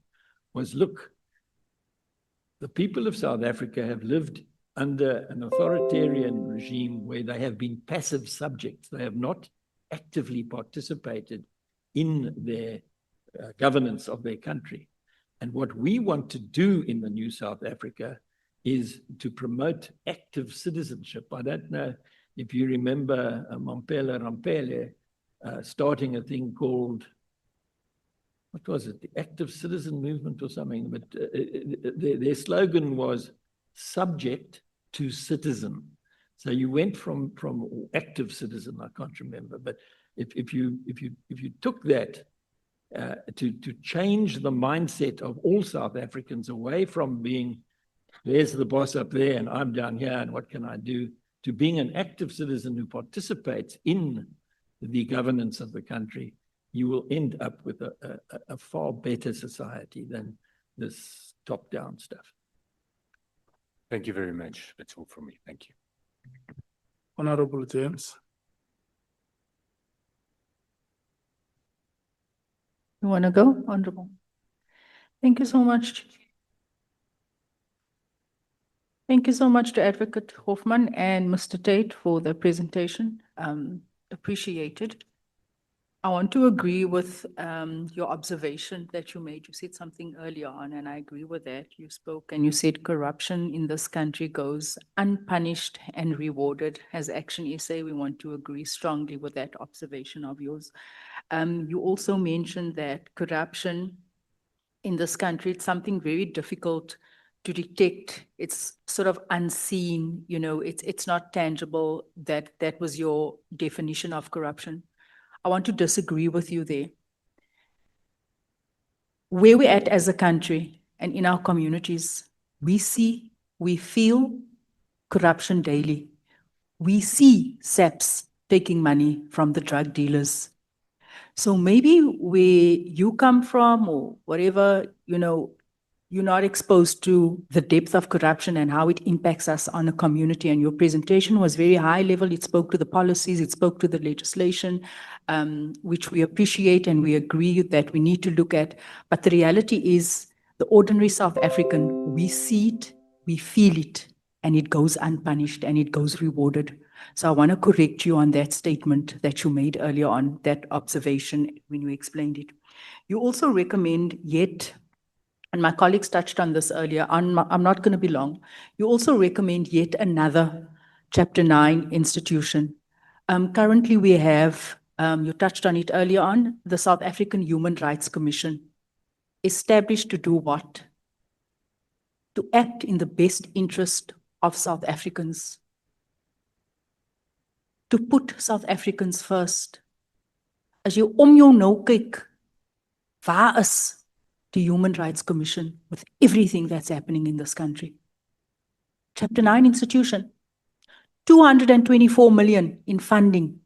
was, look, the people of South Africa have lived under an authoritarian regime where they have been passive subjects. They have not actively participated in their governance of their country. And what we want to do in the new South Africa is to promote active citizenship. I don't know if you remember Mampela Rampele starting a thing called, what was it, the Active Citizen Movement or something, but their slogan was subject to citizen. So you went from active citizen, I can't remember, but if you took that to change the mindset of all South Africans away from being, there's the boss up there and I'm down here and what can I do, to being an active citizen who participates in the governance of the country, you will end up with a far better society than this top-down stuff. Thank you very much. That's all from me. Thank you. Honorable James. You want to go, Honorable? Thank you so much. Thank you so much to Advocate Hoffman and Mr. Tate for the presentation. Appreciated. I want to agree with your observation that you made. You said something earlier on, and I agree with that. You spoke and you said corruption in this country goes unpunished and rewarded. As Action SA, we want to agree strongly with that observation of yours. You also mentioned that corruption in this country, it's something very difficult to detect. It's sort of unseen, you know, it's not tangible. That was your definition of corruption. I want to disagree with you there. Where we're at as a country and in our communities, we see, we feel corruption daily. We see SAPS taking money from the drug dealers. So maybe where you come from or whatever, you know, you're not exposed to the depth of corruption and how it impacts us on a community. And your presentation was very high level. It spoke to the policies, it spoke to the legislation, which we appreciate and we agree that we need to look at. But the reality is the ordinary South African, we see it, we feel it, and it goes unpunished and it goes rewarded. So I want to correct you on that statement that you made earlier on, that observation when you explained it. You also recommend yet, and my colleagues touched on this earlier, I'm not going to be long. You also recommend yet another Chapter 9 institution. Currently we have, you touched on it earlier on, the South African Human Rights Commission, established to do what? To act in the best interest of South Africans. To put South Africans first. As jy om jou nou kyk, waar is the Human Rights Commission with everything that's happening in this country? Chapter 9 institution, 224 million in funding.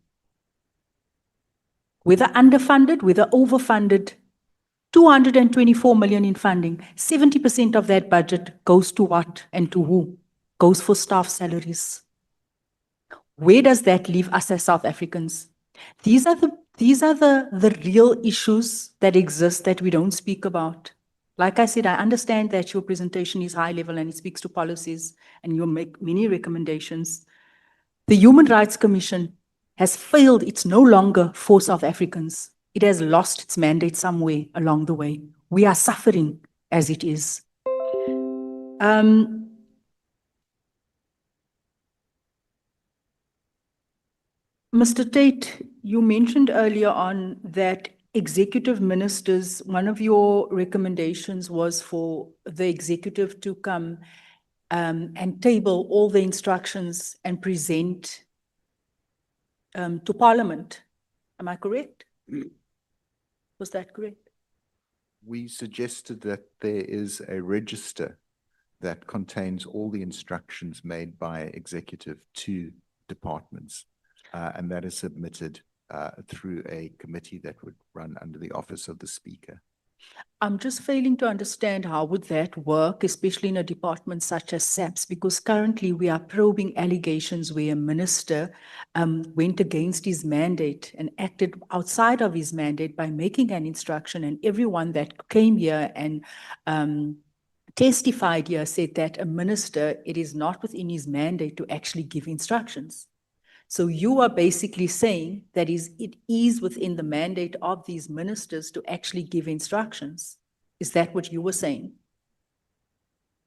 Whether underfunded, whether overfunded, 224 million in funding. 70% of that budget goes to what and to who? Goes for staff salaries. Where does that leave us as South Africans? These are the real issues that exist that we don't speak about. Like I said, I understand that your presentation is high level and it speaks to policies and you make many recommendations. The Human Rights Commission has failed. It's no longer for South Africans. It has lost its mandate somewhere along the way. We are suffering as it is. Mr. Tate, you mentioned earlier on that executive ministers, one of your recommendations was for the executive to come and table all the instructions and present to Parliament. Am I correct? Was that correct? We suggested that there is a register that contains all the instructions made by executive to departments. And that is submitted through a committee that would run under the office of the Speaker. I'm just failing to understand how would that work, especially in a department such as SAPS, because currently we are probing allegations where a minister went against his mandate and acted outside of his mandate by making an instruction, and everyone that came here and testified here said that a minister, it is not within his mandate to actually give instructions. So you are basically saying that it is within the mandate of these ministers to actually give instructions. Is that what you were saying?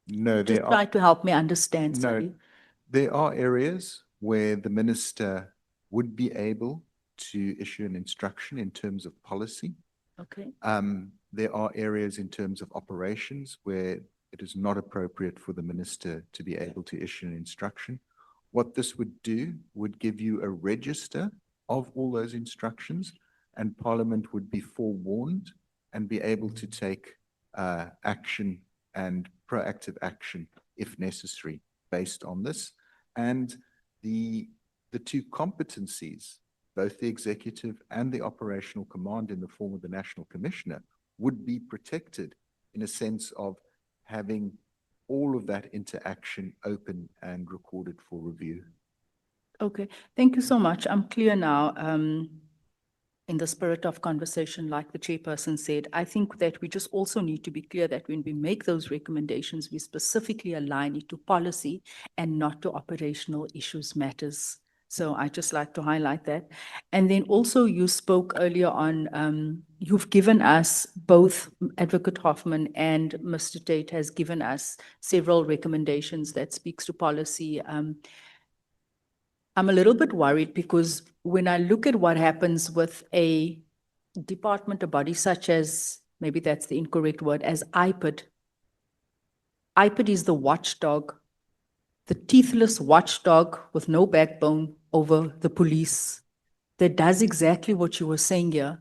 No, Just try to help me understand. No, sorry. there are areas where the minister would be able to issue an instruction in terms of policy. Okay. There are areas in terms of operations where It is not appropriate for the minister to be able to issue an instruction. What this would do would give you a register of all those instructions, and Parliament would be forewarned and be able to take action and proactive action if necessary based on this. And the two competencies, both the executive and the operational command in the form of the National Commissioner, would be protected in a sense of having all of that interaction open and recorded for review. Okay, thank you so much. I'm clear now. In the spirit of conversation, like the chairperson said, I think that we just also need to be clear that when we make those recommendations, we specifically align it to policy and not to operational issues matters. So I just like to highlight that. And then also you spoke earlier on, you've given us, both Advocate Hoffman and Mr. Tate has given us several recommendations that speaks to policy. I'm a little bit worried because when I look at what happens with a department, a body such as, maybe that's the incorrect word, as IPID. IPID is the watchdog, the teethless watchdog with no backbone over the police that does exactly what you were saying here,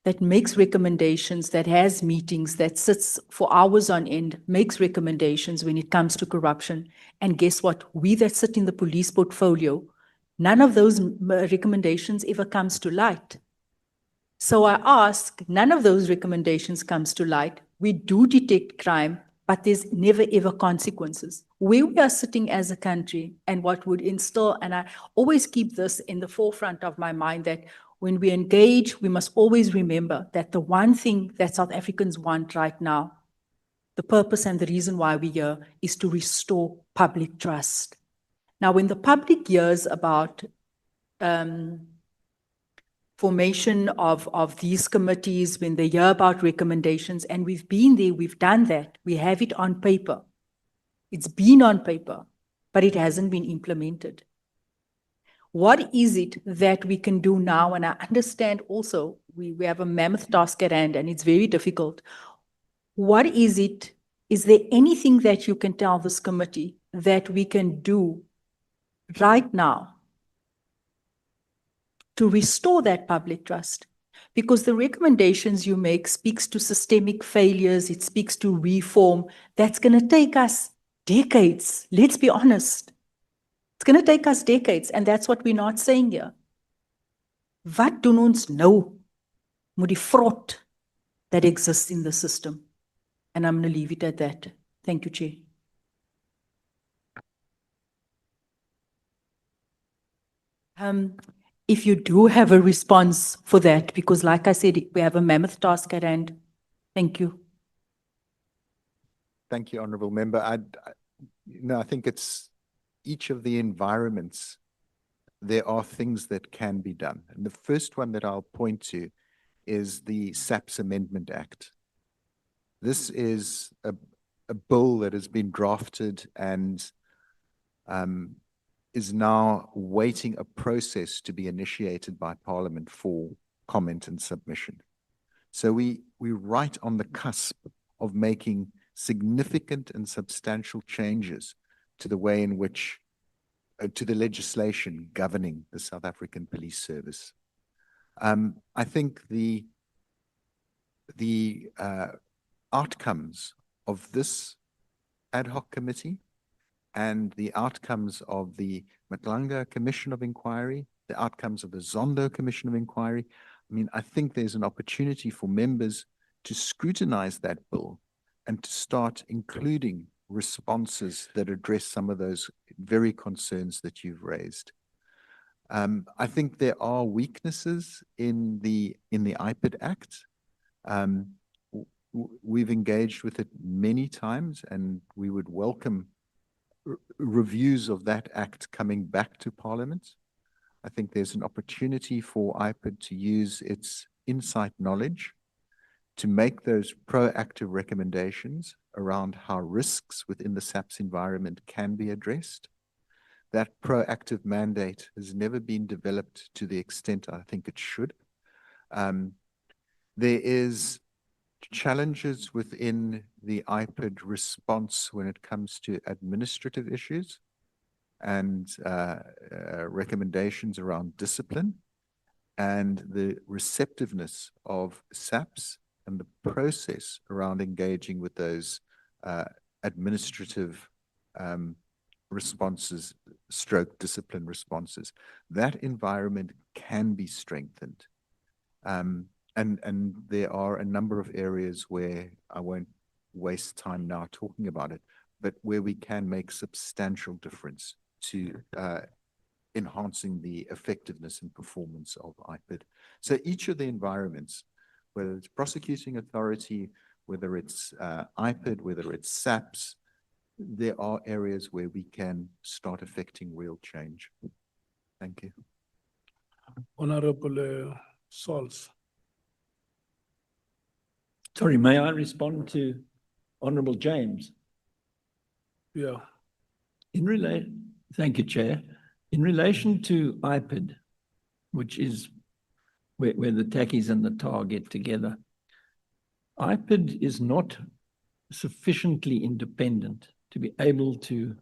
that makes recommendations, that has meetings, that sits for hours on end, makes recommendations when it comes to corruption. And guess what? We that sit in the police portfolio, none of those recommendations ever comes to light. So I ask, none of those recommendations comes to light. We do detect crime, but there's never ever consequences. Where we are sitting as a country and what would instill, and I always keep this in the forefront of my mind, that when we engage, we must always remember that the one thing that South Africans want right now, the purpose and the reason why we're here, is to restore public trust. Now, when the public hears about formation of these committees, when they hear about recommendations, and we've been there, we've done that, we have it on paper. It's been on paper, but it hasn't been implemented. What is it that we can do now? And I understand also we have a mammoth task at hand and it's very difficult. What is it? Is there anything that you can tell this committee that we can do right now to restore that public trust? Because the recommendations you make speaks to systemic failures, it speaks to reform. That's going to take us decades. Let's be honest. It's going to take us decades, and that's what we're not saying here. Wat doen ons nou met die frot that exists in the system? And I'm going to leave it at that. Thank you, Chair. If you do have a response for that, because like I said, we have a mammoth task at hand. Thank you. Thank you, Honourable Member. I think it's each of the environments, there are things that can be done. And the first one that I'll point to is the SAPS Amendment Act. This is a bill that has been drafted and is now waiting a process to be initiated by Parliament for comment and submission. So we're right on the cusp of making significant and substantial changes to the way in which, to the legislation governing the South African Police Service. I think the outcomes of this ad hoc committee and the outcomes of the Matlanga Commission of Inquiry, the outcomes of the Zondo Commission of Inquiry, I think there's an opportunity for members to scrutinize that bill and to start including responses that address some of those very concerns that you've raised. I think there are weaknesses in the IPID Act. We've engaged with it many times, and we would welcome reviews of that act coming back to Parliament. I think there's an opportunity for IPID to use its insight knowledge to make those proactive recommendations around how risks within the SAPS environment can be addressed. That proactive mandate has never been developed to the extent I think it should. There is challenges within the IPID response when it comes to administrative issues and recommendations around discipline, and the receptiveness of SAPS and the process around engaging with those administrative responses, stroke discipline responses. That environment can be strengthened. And there are a number of areas where I won't waste time now talking about it, but where we can make substantial difference to enhancing the effectiveness and performance of IPID. So each of the environments, whether it's prosecuting authority, whether it's IPID, whether it's SAPS, there are areas where we can start affecting real change. Thank you. Honorable Sauls. Sorry, may I respond to Honourable James? Yeah. Thank you, Chair. In relation to IPID, which is where the tackies and the tar get together, IPID is not sufficiently independent to be able to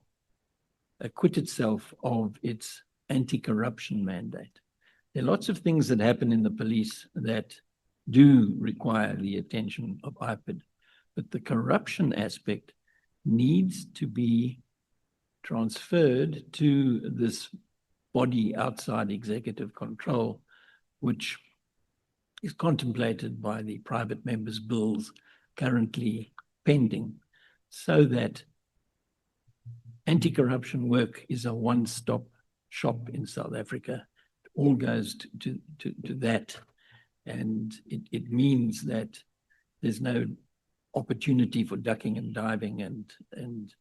acquit itself of its anti-corruption mandate. There are lots of things that happen in the police that do require the attention of IPID, but the corruption aspect needs to be transferred to this body outside executive control, which is contemplated by the private members' bills currently pending, so that anti-corruption work is a one-stop shop in South Africa. It all goes to that. And it means that there's no opportunity for ducking and diving and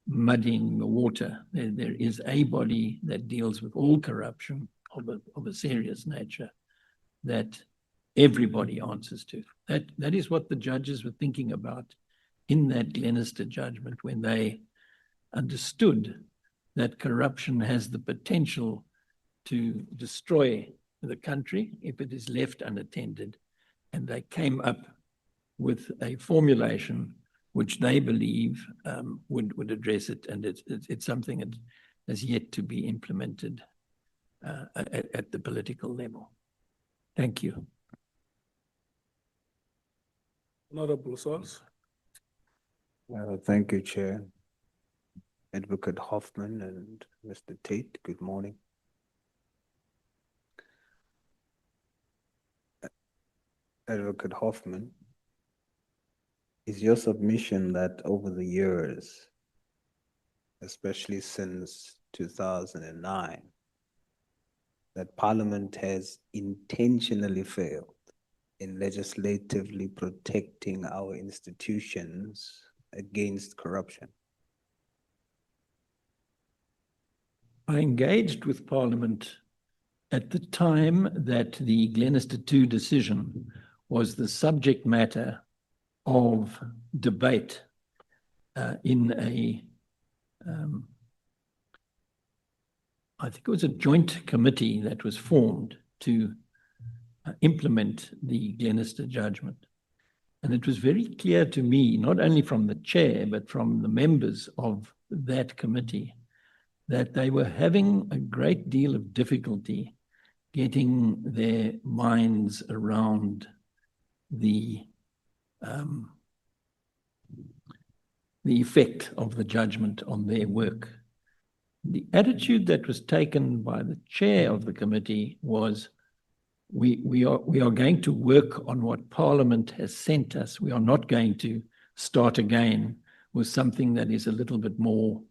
muddying the water. There is a body that deals with all corruption of a serious nature that everybody answers to. That is what the judges were thinking about in that Glenister judgment when they understood that corruption has the potential to destroy the country if it is left unattended. And they came up with a formulation which they believe would address it. And it's something that has yet to be implemented at the political level. Thank you. Honorable Sauls. Thank you, Chair. Advocate Hoffman and Mr. Tate, good morning. Advocate Hoffman, is your submission that over the years, especially since 2009, that Parliament has intentionally failed in legislatively protecting our institutions against corruption? I engaged with Parliament at the time that the Glenister 2 decision was the subject matter of debate in I think it was a joint committee that was formed to implement the Glenister judgment. And it was very clear to me, not only from the chair, but from the members of that committee, that they were having a great deal of difficulty getting their minds around the effect of the judgment on their work. The attitude that was taken by the chair of the committee was, we are going to work on what Parliament has sent us. We are not going to start again with something that is a little bit more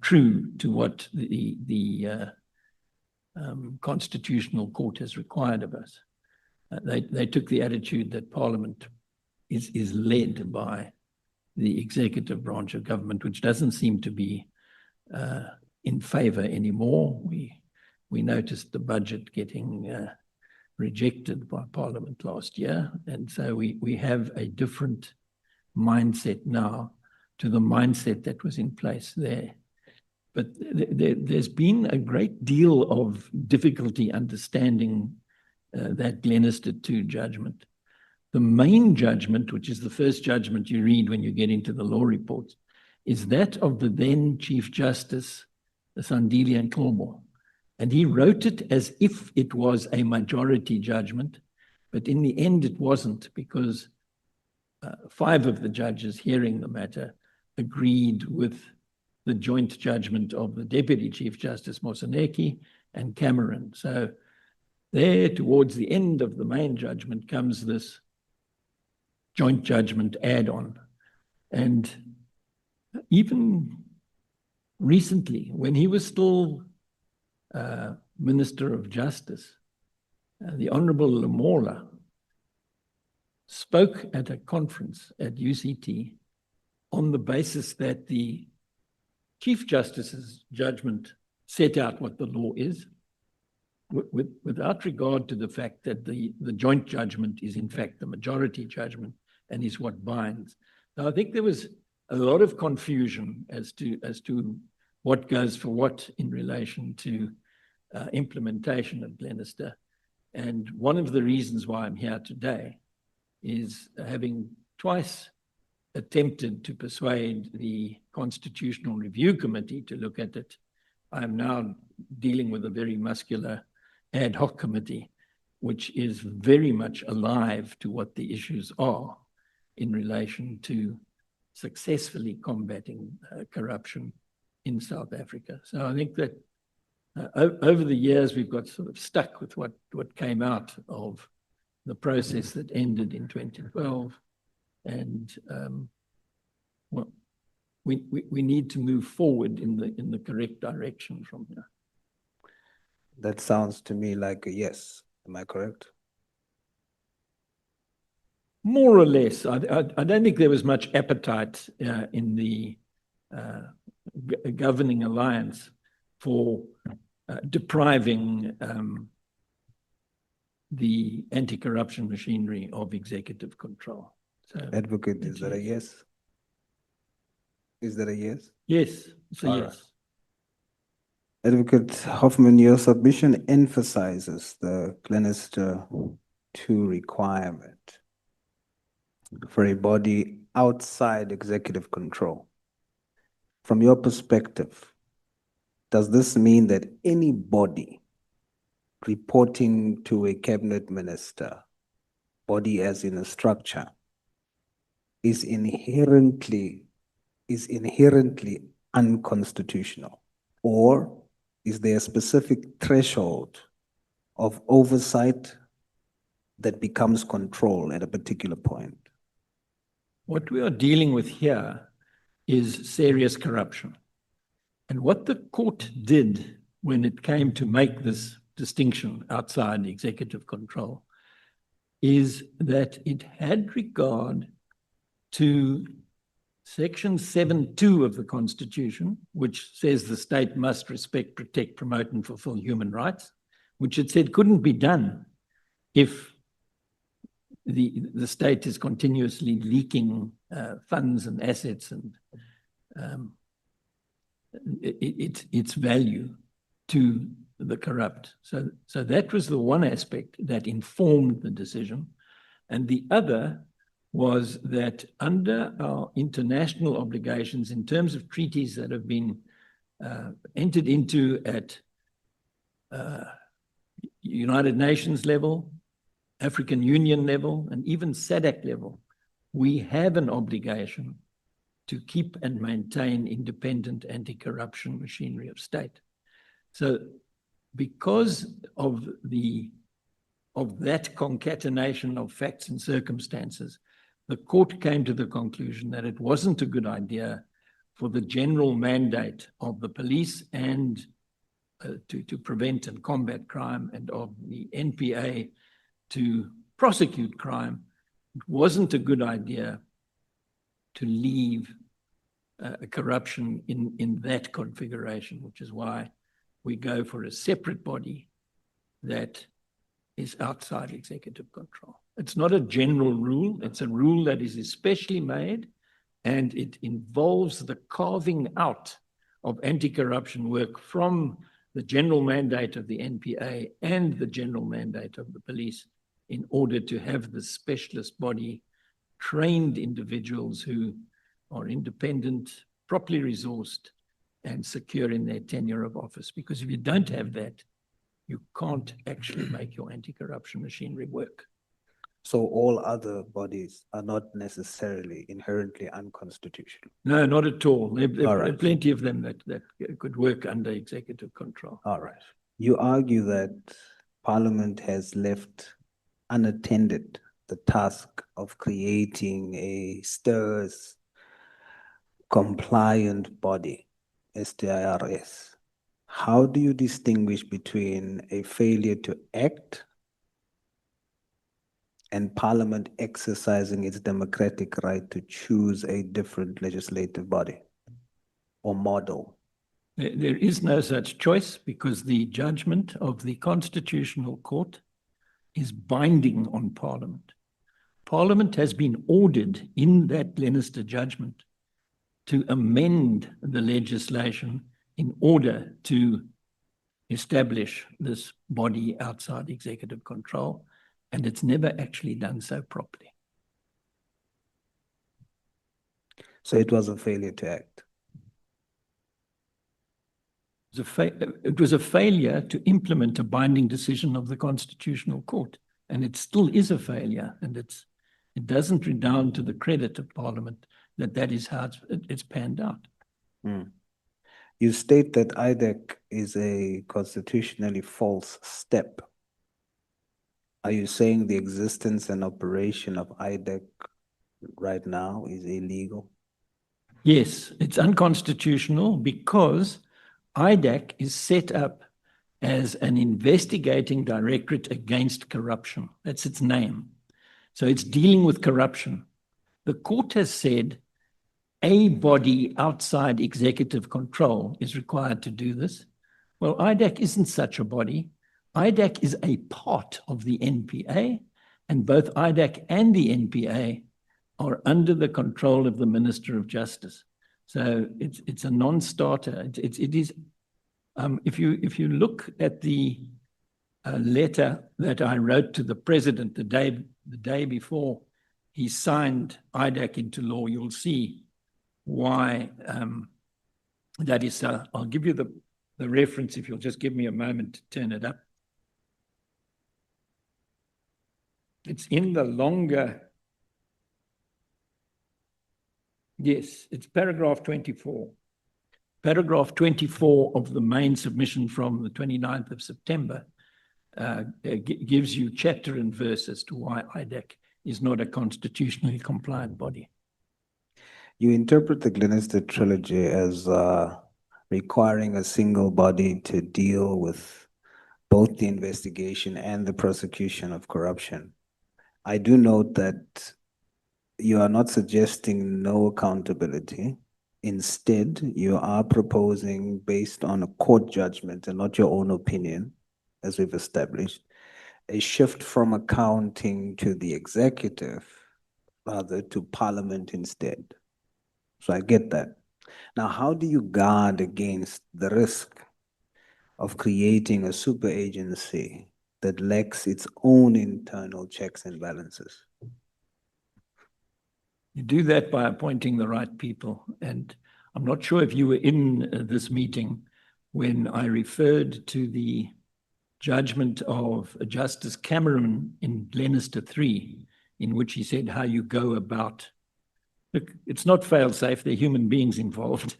true to what the Constitutional Court has required of us. They took the attitude that Parliament is led by the executive branch of government, which doesn't seem to be in favour anymore. We noticed the budget getting rejected by Parliament last year, and so we have a different mindset now to the mindset that was in place there. But there's been a great deal of difficulty understanding that Glenister 2 judgment. The main judgment, which is the first judgment you read when you get into the law reports, is that of the then Chief Justice, Sandile Nkomo. And he wrote it as if it was a majority judgment, but in the end it wasn't, because 5 of the judges hearing the matter agreed with the joint judgment of the Deputy Chief Justice Moseneke and Cameron. So there, towards the end of the main judgment, comes this joint judgment add-on. And even recently, when he was still Minister of Justice, the Honorable Lamola spoke at a conference at UCT on the basis that the Chief Justice's judgment set out what the law is, without regard to the fact that the joint judgment is in fact the majority judgment and is what binds. Now, I think there was a lot of confusion as to what goes for what in relation to implementation of Glenister. And one of the reasons why I'm here today is having twice attempted to persuade the Constitutional Review Committee to look at it. I'm now dealing with a very muscular ad hoc committee, which is very much alive to what the issues are in relation to successfully combating corruption in South Africa. So I think that over the years, we've got sort of stuck with what came out of the process that ended in 2012. And well, we need to move forward in the correct direction from here. That sounds to me like a yes. Am I correct? More or less. I don't think there was much appetite in the governing alliance for depriving the anti-corruption machinery of executive control. So, Advocate, is that a yes? Is that a yes? yes, it's a All yes. right. Advocate Hoffman, your submission emphasizes the Glenister 2 requirement for a body outside executive control. From your perspective, does this mean that any body reporting to a cabinet minister, body as in a structure, is inherently unconstitutional? Or is there a specific threshold of oversight that becomes control at a particular point? What we are dealing with here is serious corruption. And what the court did when it came to make this distinction outside executive control is that it had regard to Section 7(2) of the Constitution, which says the state must respect, protect, promote, and fulfill human rights, which it said couldn't be done if the state is continuously leaking funds and assets and its value to the corrupt. So that was the one aspect that informed the decision. And the other was that under our international obligations, in terms of treaties that have been entered into at United Nations level, African Union level, and even SADC level, we have an obligation to keep and maintain independent anti-corruption machinery of state. So because of that concatenation of facts and circumstances, the court came to the conclusion that it wasn't a good idea for the general mandate of the police and to prevent and combat crime, and of the NPA to prosecute crime. It wasn't a good idea to leave corruption in that configuration, which is why we go for a separate body that is outside executive control. It's not a general rule. It's a rule that is especially made, and it involves the carving out of anti-corruption work from the general mandate of the NPA and the general mandate of the police in order to have the specialist body, trained individuals who are independent, properly resourced, and secure in their tenure of office. Because if you don't have that, you can't actually make your anti-corruption machinery work. So all other bodies are not necessarily inherently unconstitutional. No, not at all. There All are right. plenty of them that could work under executive control. All right. You argue that Parliament has left unattended the task of creating a STIRS compliant body, STIRS. How do you distinguish between a failure to act and Parliament exercising its democratic right to choose a different legislative body or model? There is no such choice because the judgment of the Constitutional Court is binding on Parliament. Parliament has been ordered in that Glenister judgment to amend the legislation in order to establish this body outside executive control, and it's never actually done so properly. So it was a failure to act. It was a failure to implement a binding decision of the Constitutional Court, and it still is a failure, and it doesn't redound to the credit of Parliament that is how it's panned out. You state that IDEC is a constitutionally false step. Are you saying the existence and operation of IDEC right now is illegal? Yes, it's unconstitutional because IDEC is set up as an investigating directorate against corruption. That's its name. So it's dealing with corruption. The court has said a body outside executive control is required to do this. Well, IDEC isn't such a body. IDEC is a part of the NPA, and both IDEC and the NPA are under the control of the Minister of Justice. So it's a non-starter. It is. If you look at the letter that I wrote to the president the day before he signed IDEC into law, you'll see why that is so. I'll give you the reference if you'll just give me a moment to turn it up. It's in the longer. Yes, it's paragraph 24. Paragraph 24 of the main submission from the 29th of September gives you chapter and verse as to why IDEC is not a constitutionally compliant body. You interpret the Glenister Trilogy as requiring a single body to deal with both the investigation and the prosecution of corruption. I do note that you are not suggesting no accountability. Instead, you are proposing, based on a court judgment and not your own opinion, as we've established, a shift from accounting to the executive, rather to Parliament instead. So I get that. Now, how do you guard against the risk of creating a super agency that lacks its own internal checks and balances? You do that by appointing the right people. And I'm not sure if you were in this meeting when I referred to the judgment of Justice Cameron in Glenister 3, in which he said how you go about. Look, it's not fail-safe, there are human beings involved.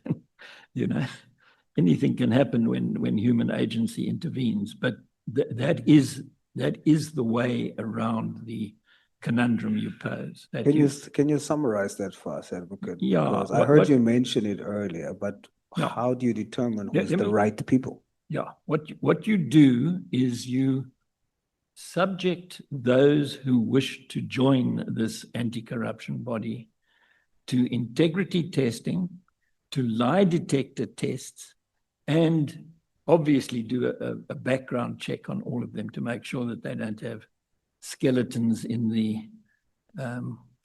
You know, anything can happen when human agency intervenes, but that is the way around the conundrum you pose. Can you summarize that for us, Advocate? Yeah. Because I heard you mention it earlier, but Yeah. how do you determine who's the right people? Yeah, what you do is you subject those who wish to join this anti-corruption body to integrity testing, to lie detector tests, and obviously do a background check on all of them to make sure that they don't have skeletons in the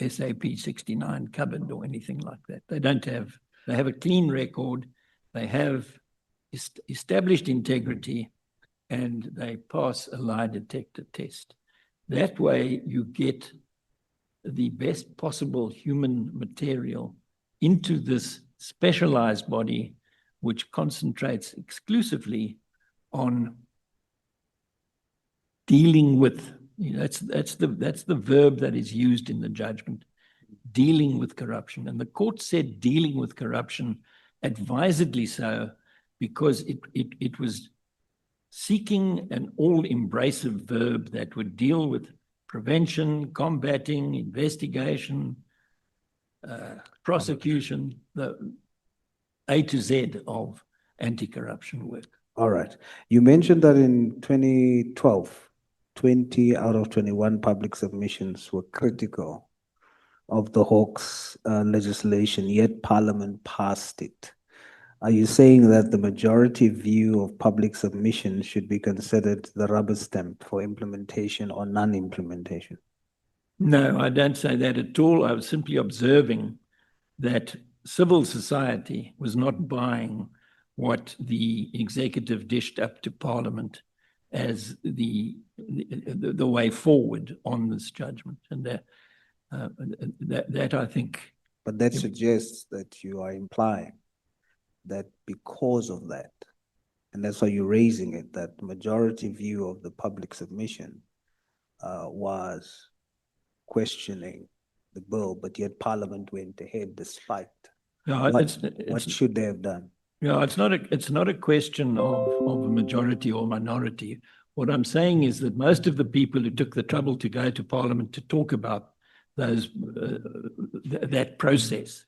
SAP 69 cupboard or anything like that. They have a clean record, they have established integrity, and they pass a lie detector test. That way you get the best possible human material into this specialized body, which concentrates exclusively on dealing with, that's the verb that is used in the judgment, dealing with corruption. And the court said dealing with corruption, advisedly so, because it was seeking an all-embracive verb that would deal with prevention, combating, investigation, prosecution, the A to Z of anti-corruption work. All right. You mentioned that in 2012, 20 out of 21 public submissions were critical of the Hawks legislation, yet Parliament passed it. Are you saying that the majority view of public submission should be considered the rubber stamp for implementation or non-implementation? No, I don't say that at all. I was simply observing that civil society was not buying what the executive dished up to Parliament as the way forward on this judgment. And that I think. But that suggests that you are implying that because of that, and that's why you're raising it, that majority view of the public submission was questioning the bill, but yet Parliament went ahead despite. No, what should they have done? Yeah, it's not a question of a majority or minority. What I'm saying is that most of the people who took the trouble to go to Parliament to talk about those that process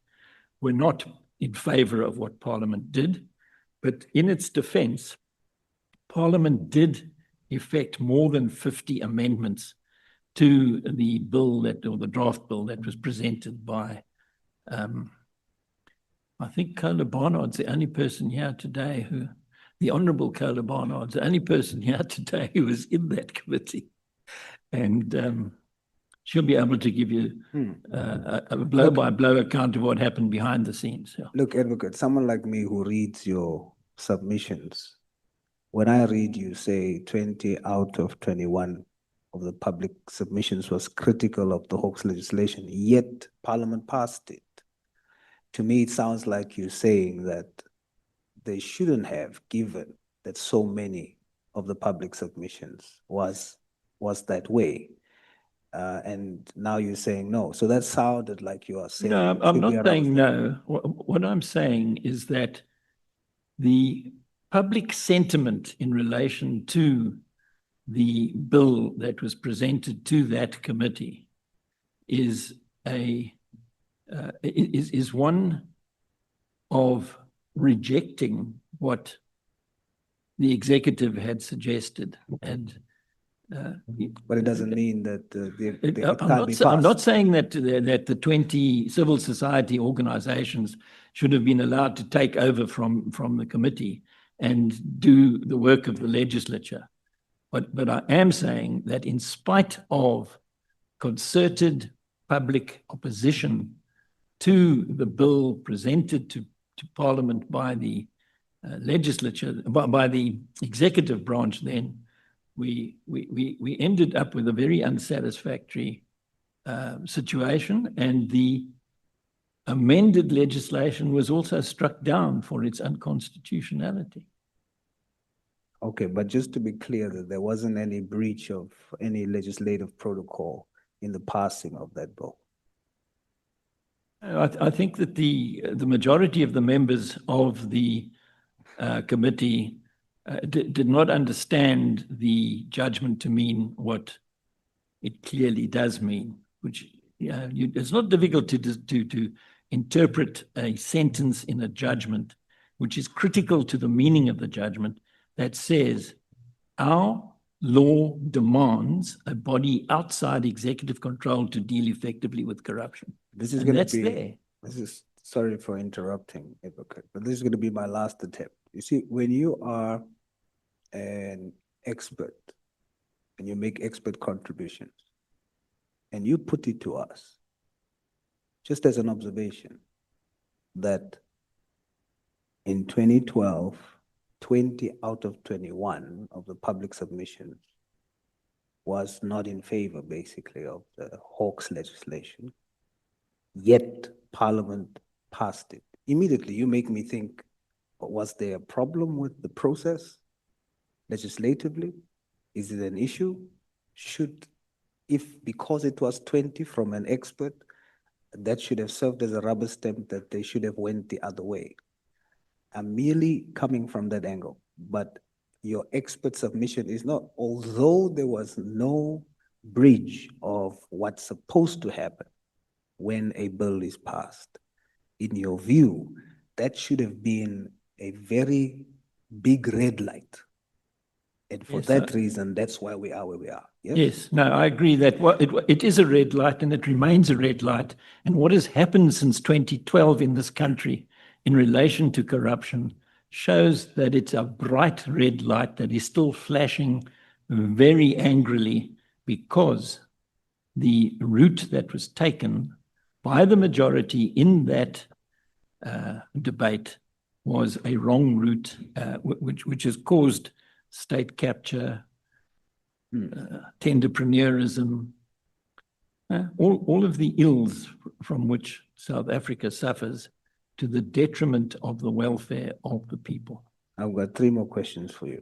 were not in favor of what Parliament did, but in its defense, Parliament did effect more than 50 amendments to the bill or the draft bill that was presented by, I think Kola Barnard's the only person here today the Honourable Kola Barnard's the only person here today who was in that committee. And she'll be able to give you a blow-by-blow account of what happened behind the scenes. Yeah. Look, Advocate, someone like me who reads your submissions, when I read you say 20 out of 21 of the public submissions was critical of the Hawks legislation, yet Parliament passed it. To me, it sounds like you're saying that they shouldn't have, given that so many of the public submissions was that way. And now you're saying no. So that sounded like you are saying. No, I'm not saying no. What I'm saying is that the public sentiment in relation to the bill that was presented to that committee is one of rejecting what the executive had suggested. And but it doesn't mean that it can't be passed. I'm not saying that the 20 civil society organizations should have been allowed to take over from the committee and do the work of the legislature. But I am saying that in spite of concerted public opposition to the bill presented to Parliament by the legislature, by the executive branch then, we ended up with a very unsatisfactory situation, and the amended legislation was also struck down for its unconstitutionality. Okay, but just to be clear that there wasn't any breach of any legislative protocol in the passing of that bill. I think that the majority of the members of the committee did not understand the judgment to mean what it clearly does mean, which it's not difficult to interpret a sentence in a judgment which is critical to the meaning of the judgment that says our law demands a body outside executive control to deal effectively with corruption. This is going to be, there. This is, sorry for interrupting, Advocate, but this is going to be my last attempt. You see, when you are an expert and you make expert contributions and you put it to us, just as an observation, that in 2012, 20 out of 21 of the public submissions was not in favor, basically, of the Hawks legislation. Yet Parliament passed it. Immediately, you make me think, was there a problem with the process legislatively? Is it an issue? Because it was 20 from an expert, that should have served as a rubber stamp that they should have went the other way. I'm merely coming from that angle, but your expert submission is not, although there was no bridge of what's supposed to happen when a bill is passed, in your view, that should have been a very big red light. And for Yes, that reason, that's why we are where we are. Yes? Yes, no, I agree that it is a red light and it remains a red light. And what has happened since 2012 in this country in relation to corruption shows that it's a bright red light that is still flashing very angrily, because the route that was taken by the majority in that debate was a wrong route, which has caused state capture, tenderpreneurism, all of the ills from which South Africa suffers, to the detriment of the welfare of the people. I've got 3 more questions for you.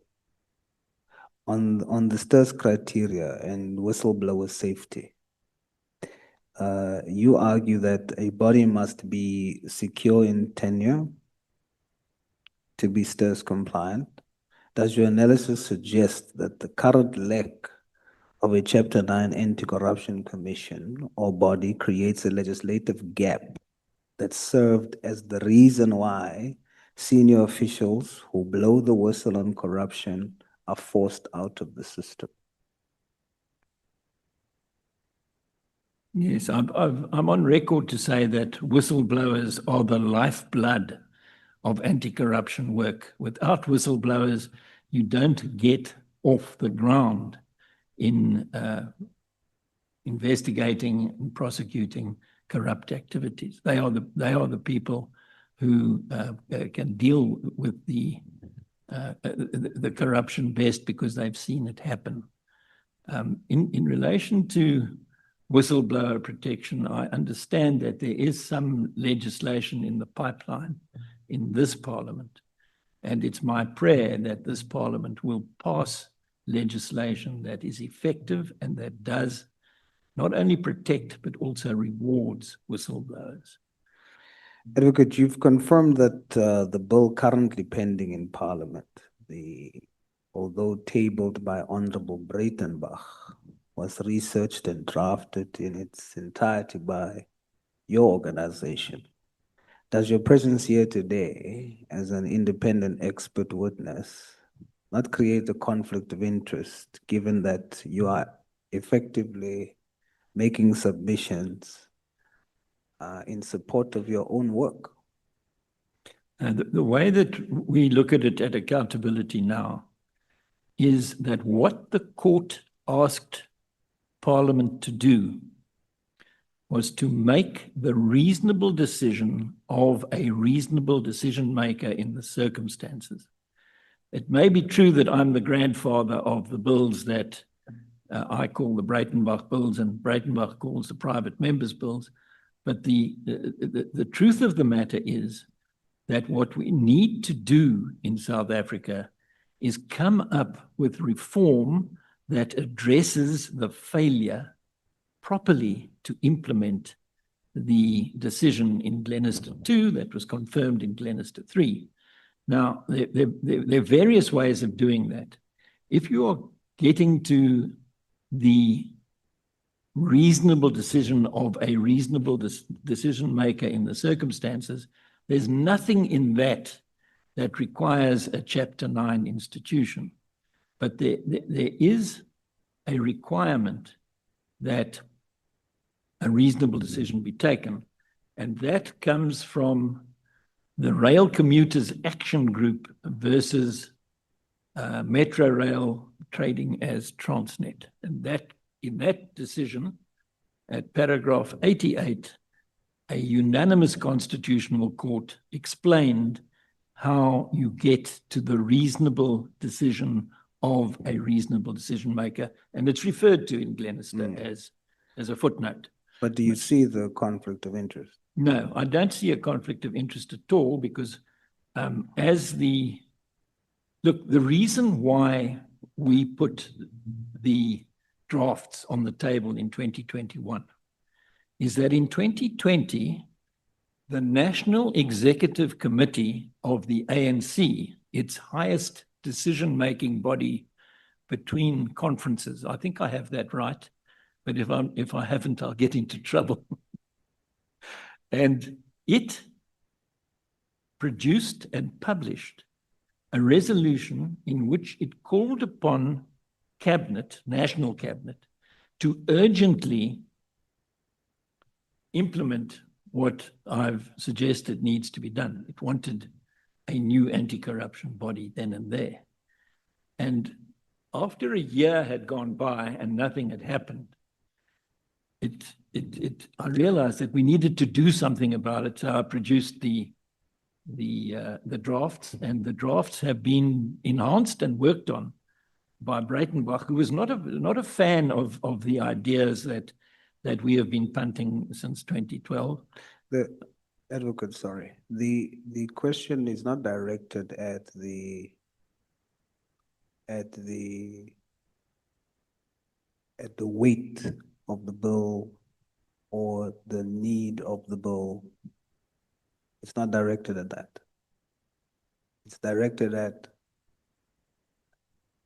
On the STIRS criteria and whistleblower safety, you argue that a body must be secure in tenure to be STIRS compliant. Does your analysis suggest that the current lack of a Chapter 9 anti-corruption commission or body creates a legislative gap that served as the reason why senior officials who blow the whistle on corruption are forced out of the system? Yes, I'm on record to say that whistleblowers are the lifeblood of anti-corruption work. Without whistleblowers, you don't get off the ground in investigating and prosecuting corrupt activities. They are the people who can deal with the corruption best, because they've seen it happen. In relation to whistleblower protection, I understand that there is some legislation in the pipeline in this Parliament, and it's my prayer that this Parliament will pass legislation that is effective and that does not only protect but also rewards whistleblowers. Advocate, you've confirmed that the bill currently pending in Parliament, although tabled by Honorable Breitenbach, was researched and drafted in its entirety by your organization. Does your presence here today as an independent expert witness not create a conflict of interest, given that you are effectively making submissions in support of your own work? The way that we look at it at Accountability Now is that what the court asked Parliament to do was to make the reasonable decision of a reasonable decision maker in the circumstances. It may be true that I'm the grandfather of the bills that I call the Breitenbach bills and Breitenbach calls the private members bills, but the truth of the matter is that what we need to do in South Africa is come up with reform that addresses the failure properly to implement the decision in Glenister 2 that was confirmed in Glenister 3. Now, there are various ways of doing that. If you are getting to the reasonable decision of a reasonable decision maker in the circumstances, there's nothing in that that requires a Chapter 9 institution. But there is a requirement that a reasonable decision be taken. And that comes from the Rail Commuters Action Group versus Metro Rail trading as Transnet. And that in that decision, at paragraph 88, a unanimous constitutional court explained how you get to the reasonable decision of a reasonable decision maker, and it's referred to in Glenister as a footnote. But do you see the conflict of interest? No, I don't see a conflict of interest at all because the reason why we put the drafts on the table in 2021 is that in 2020, the National Executive Committee of the ANC, its highest decision-making body between conferences, I think I have that right, but if I haven't, I'll get into trouble. And it produced and published a resolution in which it called upon Cabinet, National Cabinet, to urgently implement what I've suggested needs to be done. It wanted a new anti-corruption body then and there. And after a year had gone by and nothing had happened, I realized that we needed to do something about it. So I produced the drafts, and the drafts have been enhanced and worked on by Breitenbach, who was not a fan of the ideas that we have been punting since 2012. The advocate, sorry. The question is not directed at the weight of the bill or the need of the bill. It's not directed at that. It's directed at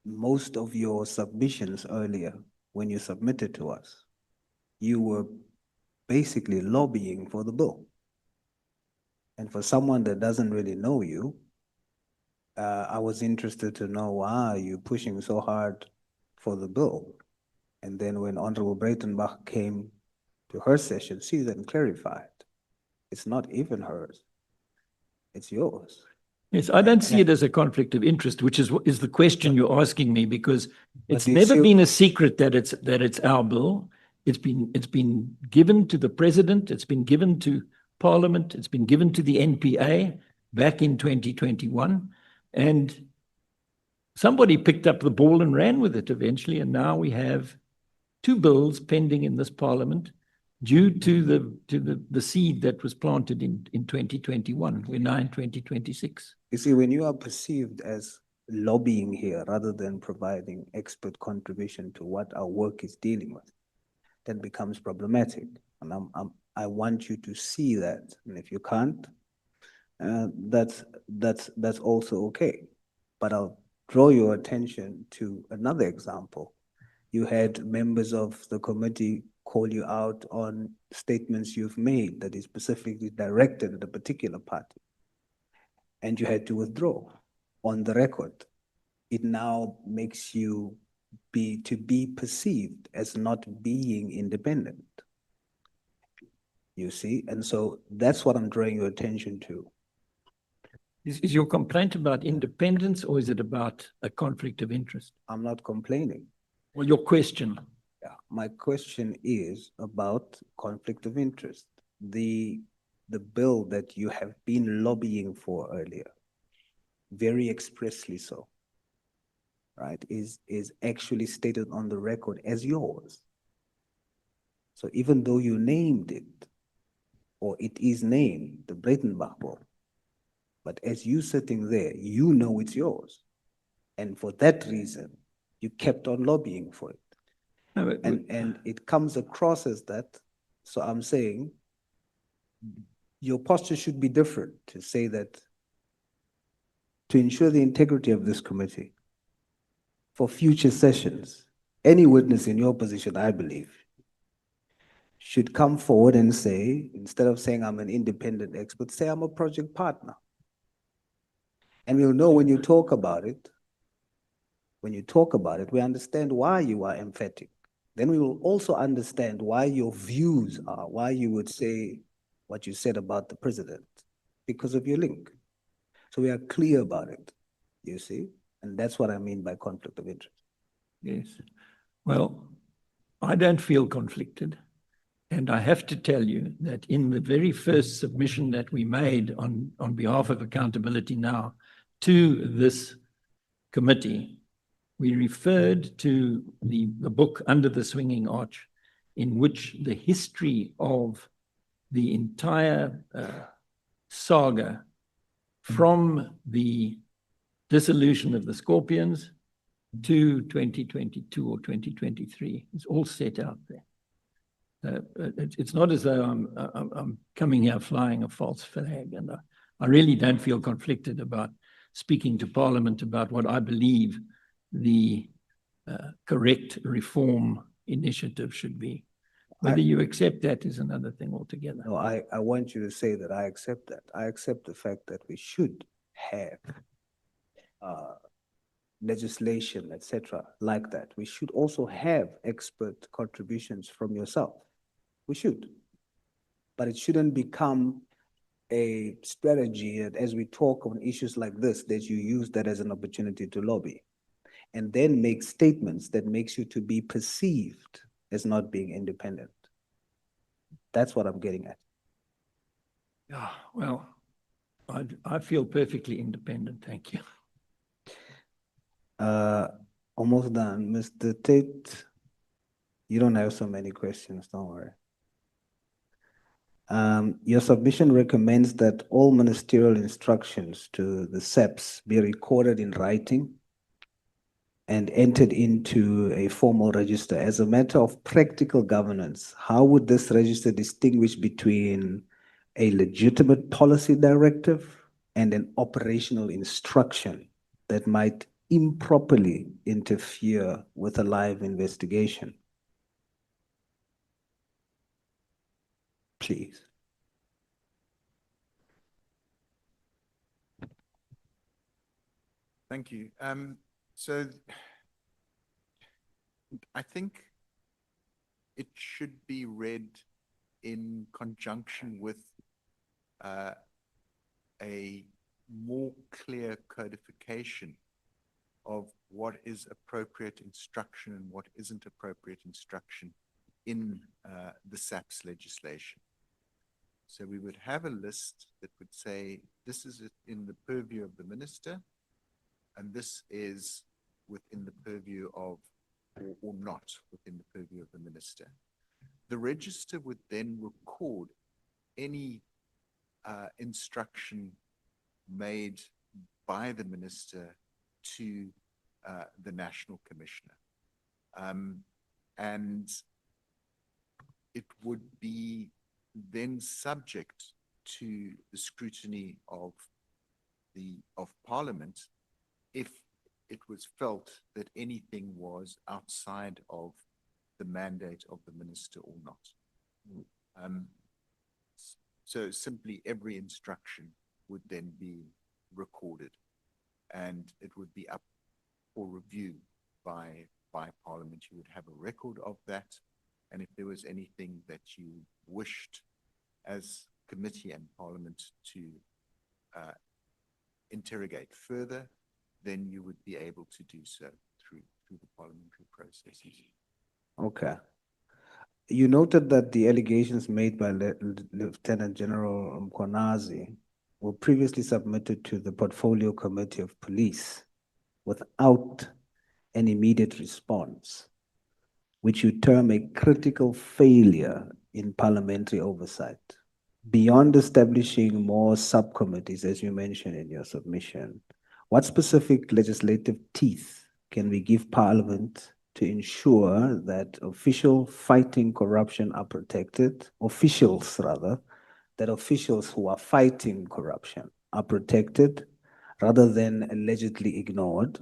most of your submissions earlier when you submitted to us. You were basically lobbying for the bill. And for someone that doesn't really know you, I was interested to know why are you pushing so hard for the bill? And then when Honorable Breitenbach came to her session, she then clarified, it's not even hers, it's yours. Yes, I don't see it as a conflict of interest, which is the question you're asking me, because it's do you never see- been a secret that it's our bill. It's been given to the president, it's been given to Parliament, it's been given to the NPA back in 2021, and somebody picked up the ball and ran with it eventually, and now we have two bills pending in this Parliament due to the seed that was planted in 2021. We're now in 2026. You see, when you are perceived as lobbying here rather than providing expert contribution to what our work is dealing with, that becomes problematic. And I want you to see that. And if you can't, that's also okay. But I'll draw your attention to another example. You had members of the committee call you out on statements you've made that is specifically directed at a particular party, and you had to withdraw on the record. It now makes you be perceived as not being independent. You see, and so that's what I'm drawing your attention to. Is your complaint about independence, or is it about a conflict of interest? I'm not complaining. Well, your question. Yeah, my question is about conflict of interest. The bill that you have been lobbying for earlier, very expressly so, right, is actually stated on the record as yours. So even though you named it, or it is named the Breitenbach bill, but as you sitting there, you know it's yours. And for that reason, you kept on lobbying for it. No, but- And it comes across as that. So I'm saying your posture should be different to say that to ensure the integrity of this committee for future sessions, any witness in your position, I believe, should come forward and say, instead of saying I'm an independent expert, say I'm a project partner. And we'll know when you talk about it, we understand why you are emphatic. Then we will also understand why your views are, why you would say what you said about the president, because of your link. So we are clear about it, you see? And that's what I mean by conflict of interest. Yes. Well, I don't feel conflicted. And I have to tell you that in the very first submission that we made on behalf of Accountability Now to this committee, we referred to the book Under the Swinging Arch, in which the history of the entire saga from the dissolution of the Scorpions to 2022 or 2023 is all set out there. It's not as though I'm coming here flying a false flag, and I really don't feel conflicted about speaking to Parliament about what I believe the correct reform initiative should be. Whether you accept that is another thing altogether. No, I want you to say that I accept that. I accept the fact that we should have legislation, etc., like that. We should also have expert contributions from yourself. We should. But it shouldn't become a strategy that as we talk on issues like this, that you use that as an opportunity to lobby and then make statements that makes you to be perceived as not being independent. That's what I'm getting at. Yeah, well, I feel perfectly independent, thank you. Almost done. Mr. Tate, you don't have so many questions, don't worry. Your submission recommends that all ministerial instructions to the SEPs be recorded in writing and entered into a formal register. As a matter of practical governance, how would this register distinguish between a legitimate policy directive and an operational instruction that might improperly interfere with a live investigation? Please. Thank you. So I think it should be read in conjunction with a more clear codification of what is appropriate instruction and what isn't appropriate instruction in the SAPS legislation. So we would have a list that would say, this is in the purview of the minister, and this is within the purview of, or not within the purview of the minister. The register would then record any instruction made by the minister to the National Commissioner. And it would be then subject to the scrutiny of Parliament if it was felt that anything was outside of the mandate of the minister or not. So simply every instruction would then be recorded, and it would be up for review by Parliament. You would have a record of that, and if there was anything that you wished as committee and Parliament to interrogate further, then you would be able to do so through the parliamentary processes. Okay. You noted that the allegations made by Lieutenant General Mkhwanazi were previously submitted to the Portfolio Committee of Police without an immediate response, which you term a critical failure in parliamentary oversight. Beyond establishing more subcommittees, as you mentioned in your submission, what specific legislative teeth can we give Parliament to ensure that officials fighting corruption are protected, officials who are fighting corruption are protected rather than allegedly ignored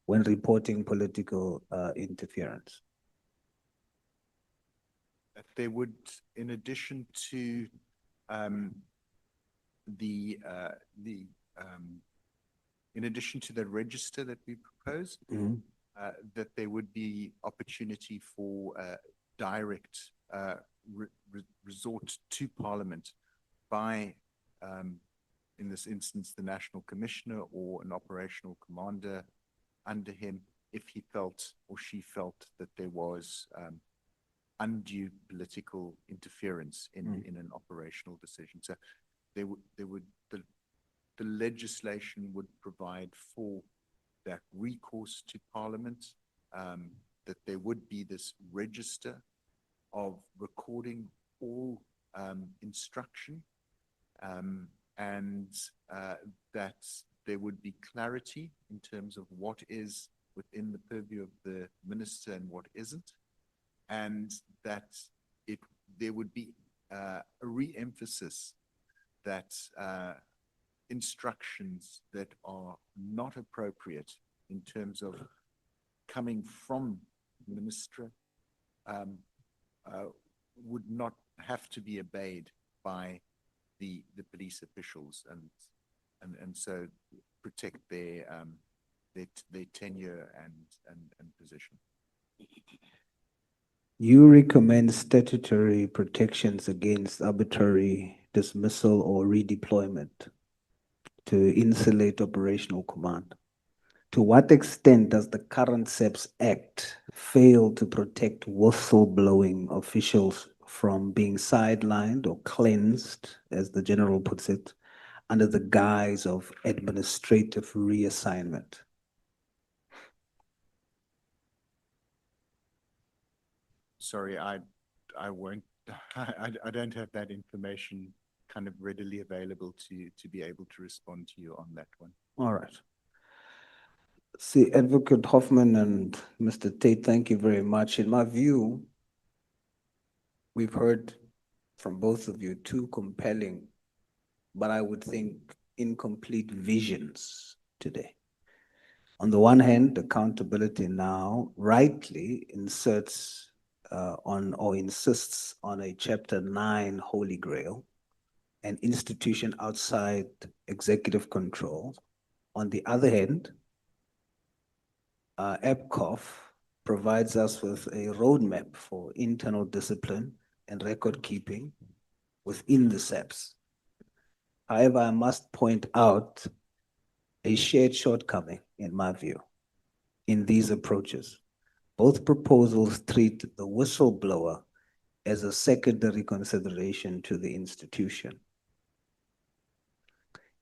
when reporting political interference? They would, in addition to in addition to the register that we propose, that there would be opportunity for direct resort to Parliament by, in this instance, the National Commissioner or an operational commander under him, if he felt or she felt that there was undue political interference in an operational decision. So the legislation would provide for that recourse to Parliament, that there would be this register of recording all instruction, and that there would be clarity in terms of what is within the purview of the minister and what isn't, and that there would be a re-emphasis that instructions that are not appropriate in terms of coming from the minister would not have to be obeyed by the police officials, and so protect their tenure and position. You recommend statutory protections against arbitrary dismissal or redeployment to insulate operational command. To what extent does the current SEPS Act fail to protect whistleblowing officials from being sidelined or cleansed, as the general puts it, under the guise of administrative reassignment? Sorry, I won't, I don't have that information kind of readily available to be able to respond to you on that one. All right. See, Advocate Hoffman and Mr. Tate, thank you very much. In my view, we've heard from both of you two compelling, but I would think incomplete visions today. On the one hand, accountability now rightly inserts on or insists on a Chapter 9 Holy Grail, an institution outside executive control. On the other hand, EPCOF provides us with a roadmap for internal discipline and record keeping within the SEPS. However, I must point out a shared shortcoming, in my view, in these approaches. Both proposals treat the whistleblower as a secondary consideration to the institution.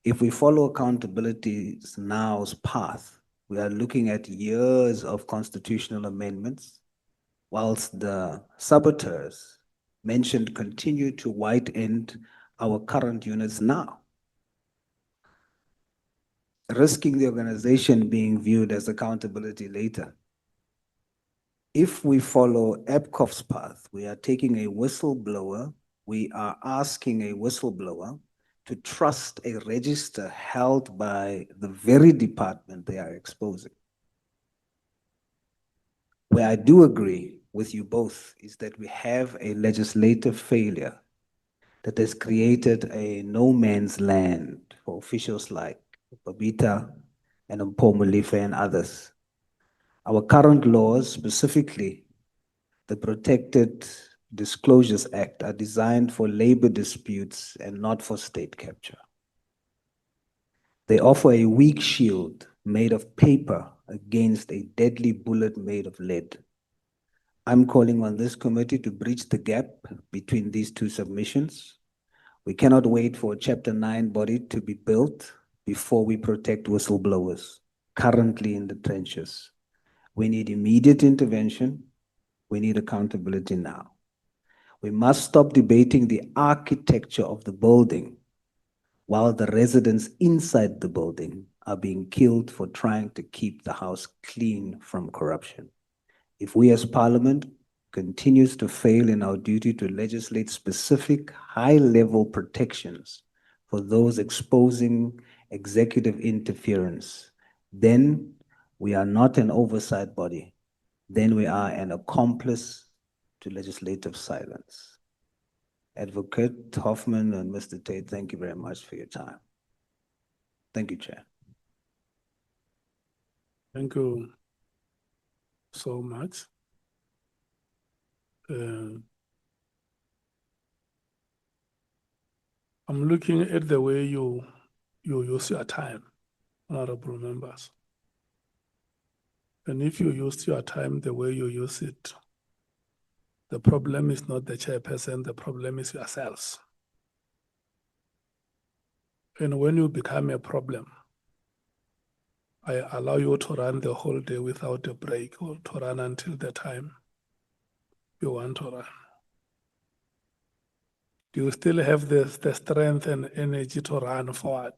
If we follow accountability now's path, we are looking at years of constitutional amendments, whilst the saboteurs mentioned continue to white-end our current units now, risking the organization being viewed as accountability later. If we follow EPCOF's path, we are taking a whistleblower, we are asking a whistleblower to trust a register held by the very department they are exposing. Where I do agree with you both is that we have a legislative failure that has created a no man's land for officials like Babita and Mpho Molefe and others. Our current laws, specifically the Protected Disclosures Act, are designed for labor disputes and not for state capture. They offer a weak shield made of paper against a deadly bullet made of lead. I'm calling on this committee to bridge the gap between these two submissions. We cannot wait for a Chapter 9 body to be built before we protect whistleblowers currently in the trenches. We need immediate intervention. We need accountability now. We must stop debating the architecture of the building while the residents inside the building are being killed for trying to keep the house clean from corruption. If we as Parliament continues to fail in our duty to legislate specific high-level protections for those exposing executive interference, then we are not an oversight body. Then we are an accomplice to legislative silence. Advocate Hoffman and Mr. Tate, thank you very much for your time. Thank you, Chair. Thank you so much. I'm looking at the way you use your time, honorable members. And if you use your time the way you use it, the problem is not the chairperson, the problem is yourselves. And when you become a problem, I allow you to run the whole day without a break or to run until the time you want to run. Do you still have the strength and energy to run forward?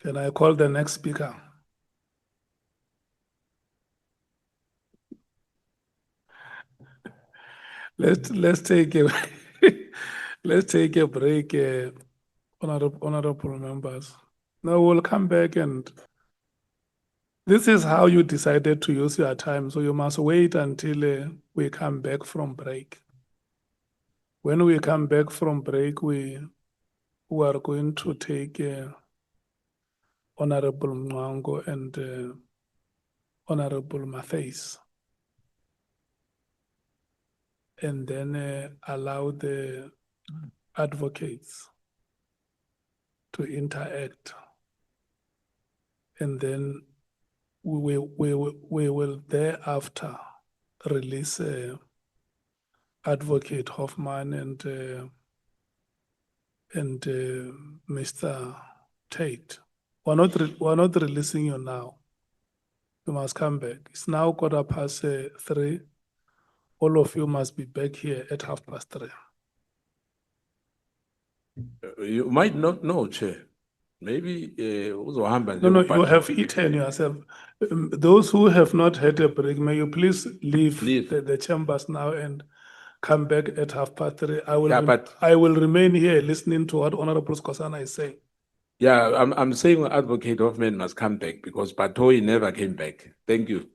Can I call the next speaker? Let's take a let's take a break, honorable members. Now we'll come back, and this is how you decided to use your time. So you must wait until we come back from break. When we come back from break, we are going to take Honorable Mwango and Honorable Matthys, and then allow the advocates to interact. And then we will thereafter release Advocate Hoffman and Mr. Tate. We're not releasing you now. You must come back. It's now 3:15. All of you must be back here at 3:30. You might not know, Chair. Maybe uzohamba No, nje you ubhadi. have eaten yourself. Those who have not had a break, may you please leave the chambers now and come back at 3:30. Yeah, but- I will remain here listening to what Honorable Skosana is saying. Yeah, I'm saying Advocate Hoffman must come back because Batoi never came back. Thank you.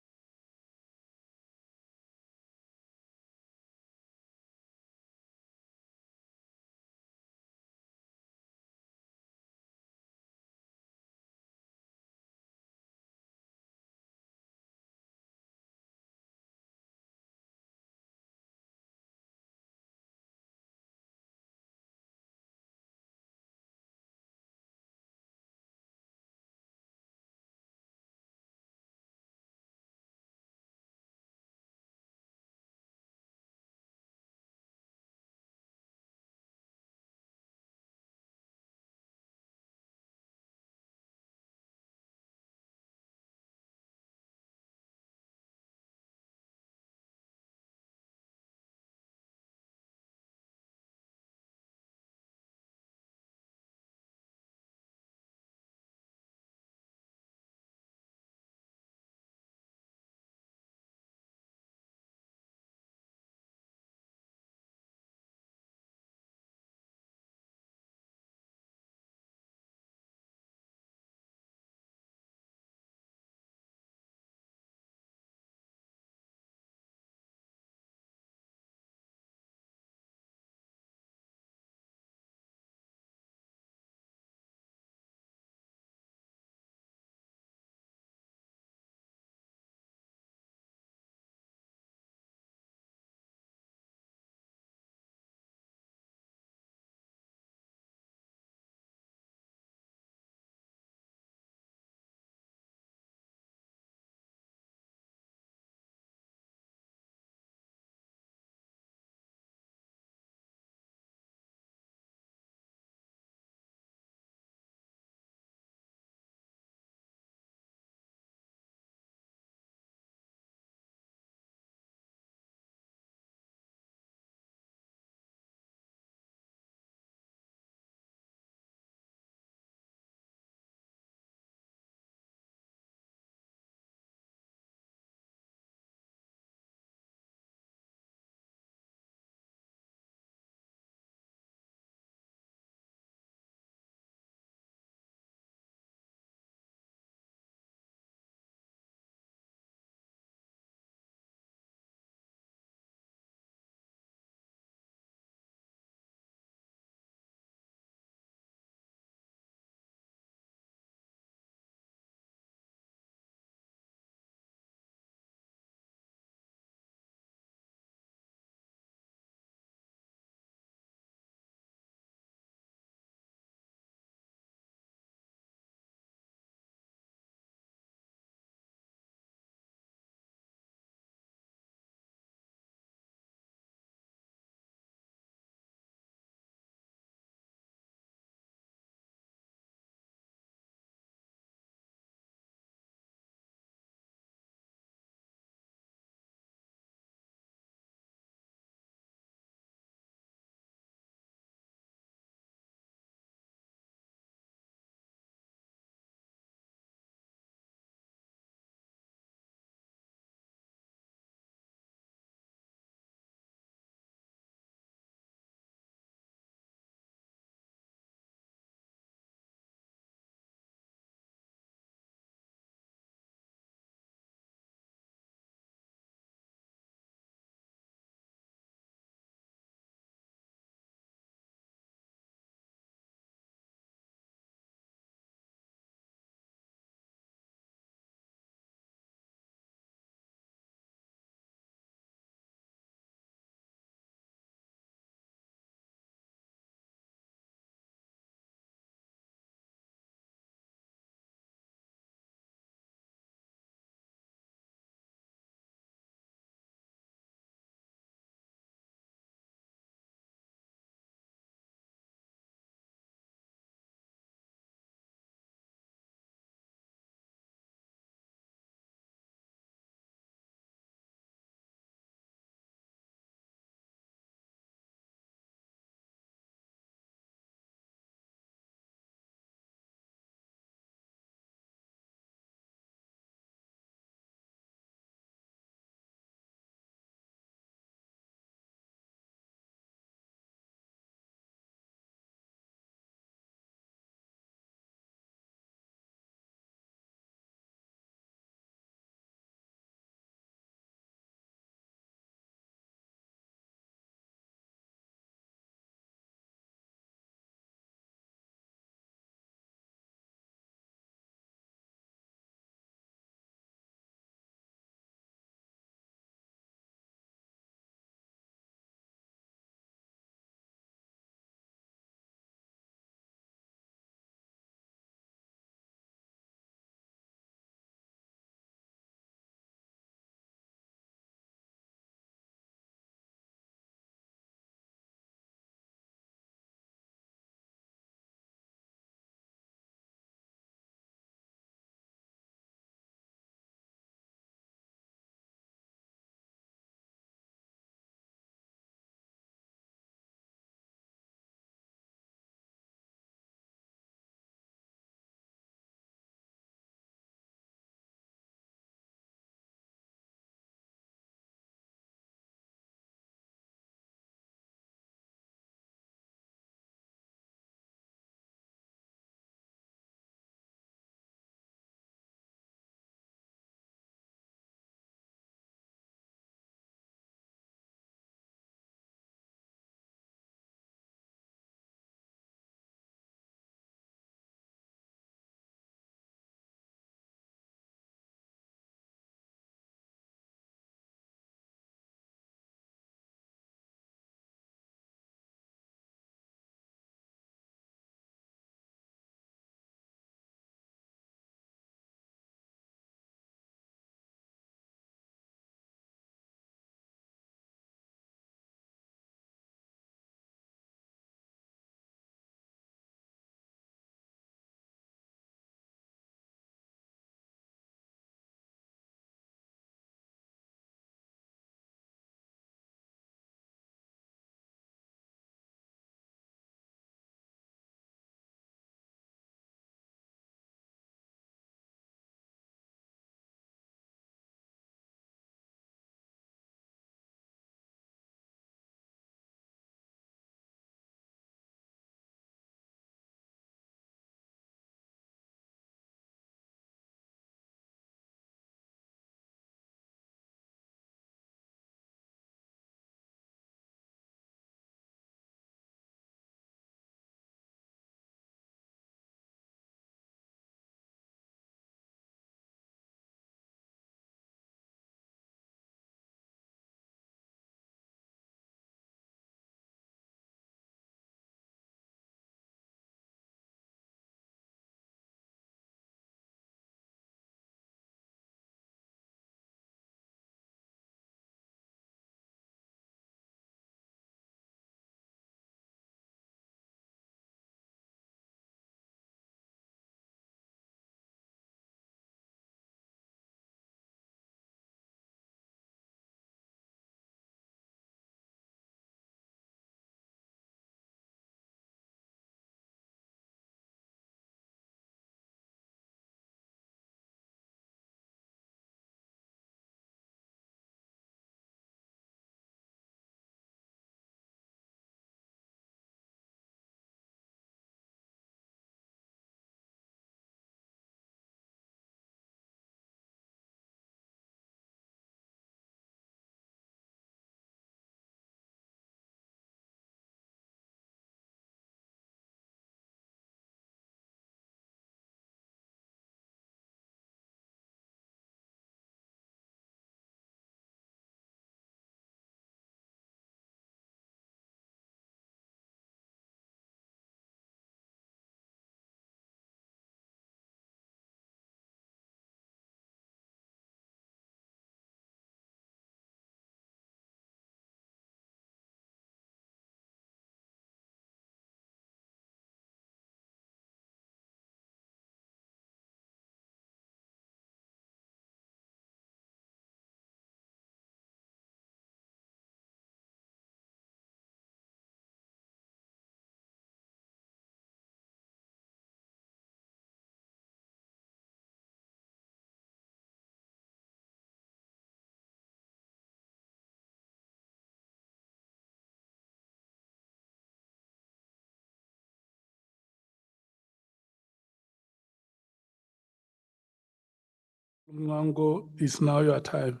Mngango, it's now your time.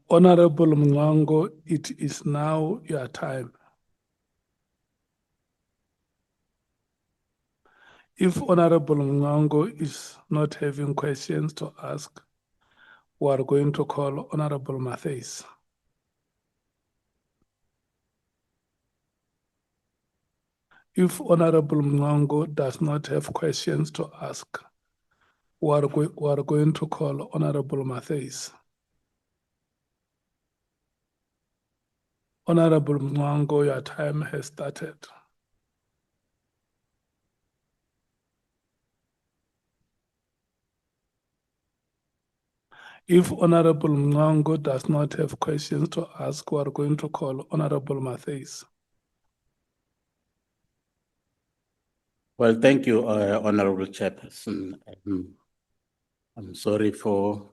Honorable Mngango, it is now your time. If Honorable Mngango is not having questions to ask, we are going to call Honorable Matthys. If Honorable Mngango does not have questions to ask, we are going to call Honorable Matthys. Honorable Mngango, your time has started. If Honorable Mngango does not have questions to ask, we are going to call Honorable Matthys. Well, thank you, Honorable Chairperson. I'm sorry for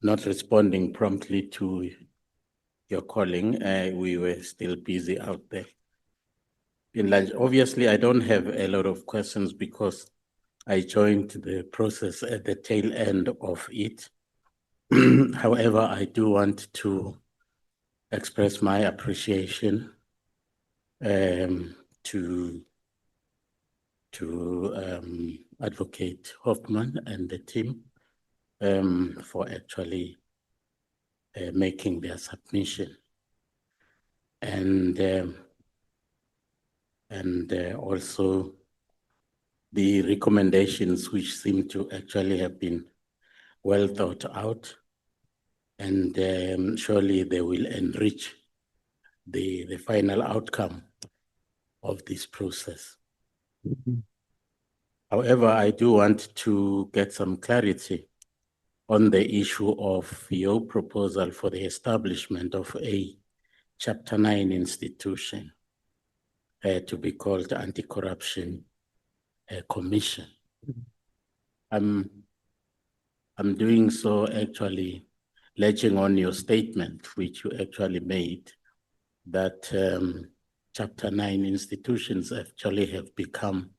not responding promptly to your calling. We were still busy out there in lunch. Obviously, I don't have a lot of questions because I joined the process at the tail end of it. However, I do want to express my appreciation to Advocate Hoffman and the team for actually making their submission. And also the recommendations which seem to actually have been well thought out, and surely they will enrich the final outcome of this process. However, I do want to get some clarity on the issue of your proposal for the establishment of a Chapter 9 institution to be called Anti-Corruption Commission. I'm doing so actually latching on your statement, which you actually made, that Chapter 9 institutions actually have become,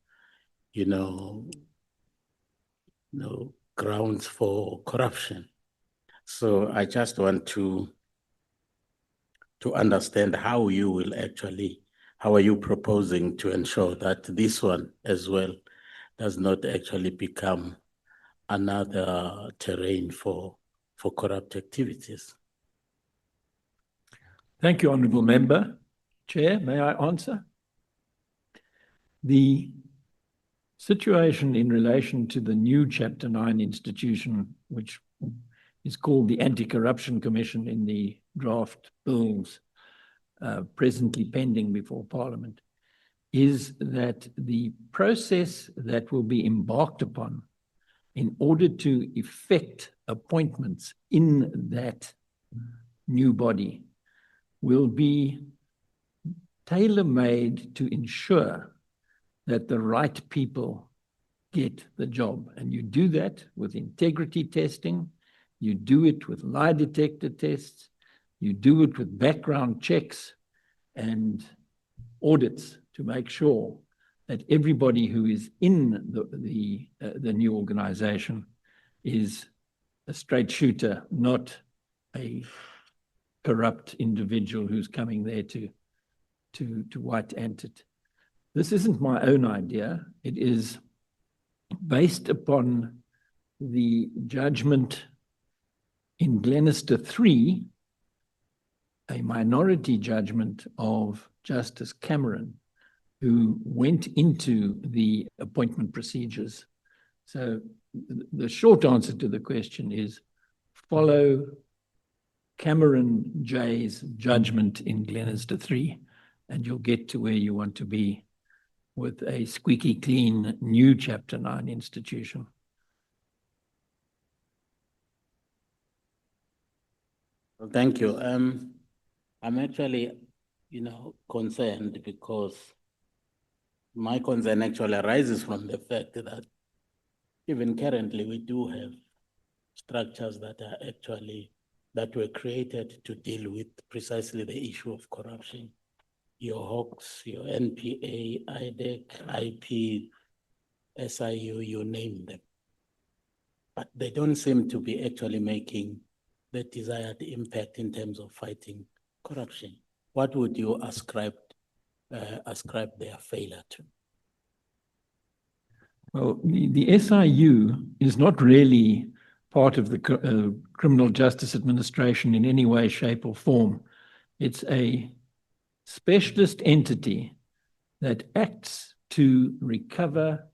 grounds for corruption. So I just want to understand how you will actually, how are you proposing to ensure that this one as well does not actually become another terrain for corrupt activities? Thank you, Honourable Member. Chair, may I answer? The situation in relation to the new Chapter 9 institution, which is called the Anti-Corruption Commission in the draft bills presently pending before Parliament, is that the process that will be embarked upon in order to effect appointments in that new body will be tailor-made to ensure that the right people get the job. And you do that with integrity testing, you do it with lie detector tests, you do it with background checks and audits to make sure that everybody who is in the new organization is a straight shooter, not a corrupt individual who's coming there to white ant it. This isn't my own idea. It is based upon the judgment in Glenister 3, a minority judgment of Justice Cameron, who went into the appointment procedures. So the short answer to the question is follow Cameron J's judgment in Glenister 3, and you'll get to where you want to be with a squeaky clean new Chapter 9 institution. Well, thank you. I'm actually, concerned because my concern actually arises from the fact that even currently we do have structures that are actually that were created to deal with precisely the issue of corruption. Your Hawks, your NPA, IDEC, IP, SIU, you name them. But they don't seem to be actually making the desired impact in terms of fighting corruption. What would you ascribe their failure to? Well, the SIU is not really part of the Criminal Justice Administration in any way, shape, or form. It's a specialist entity that acts to recover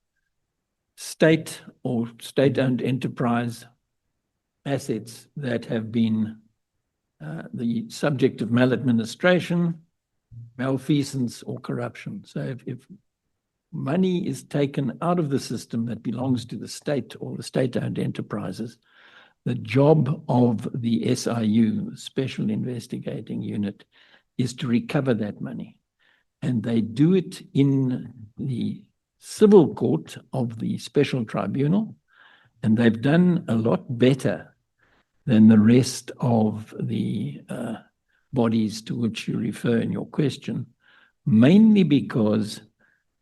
state or state-owned enterprise assets that have been the subject of maladministration, malfeasance, or corruption. So if money is taken out of the system that belongs to the state or the state-owned enterprises, the job of the SIU, Special Investigating Unit, is to recover that money. And they do it in the civil court of the Special Tribunal, and they've done a lot better than the rest of the bodies to which you refer in your question, mainly because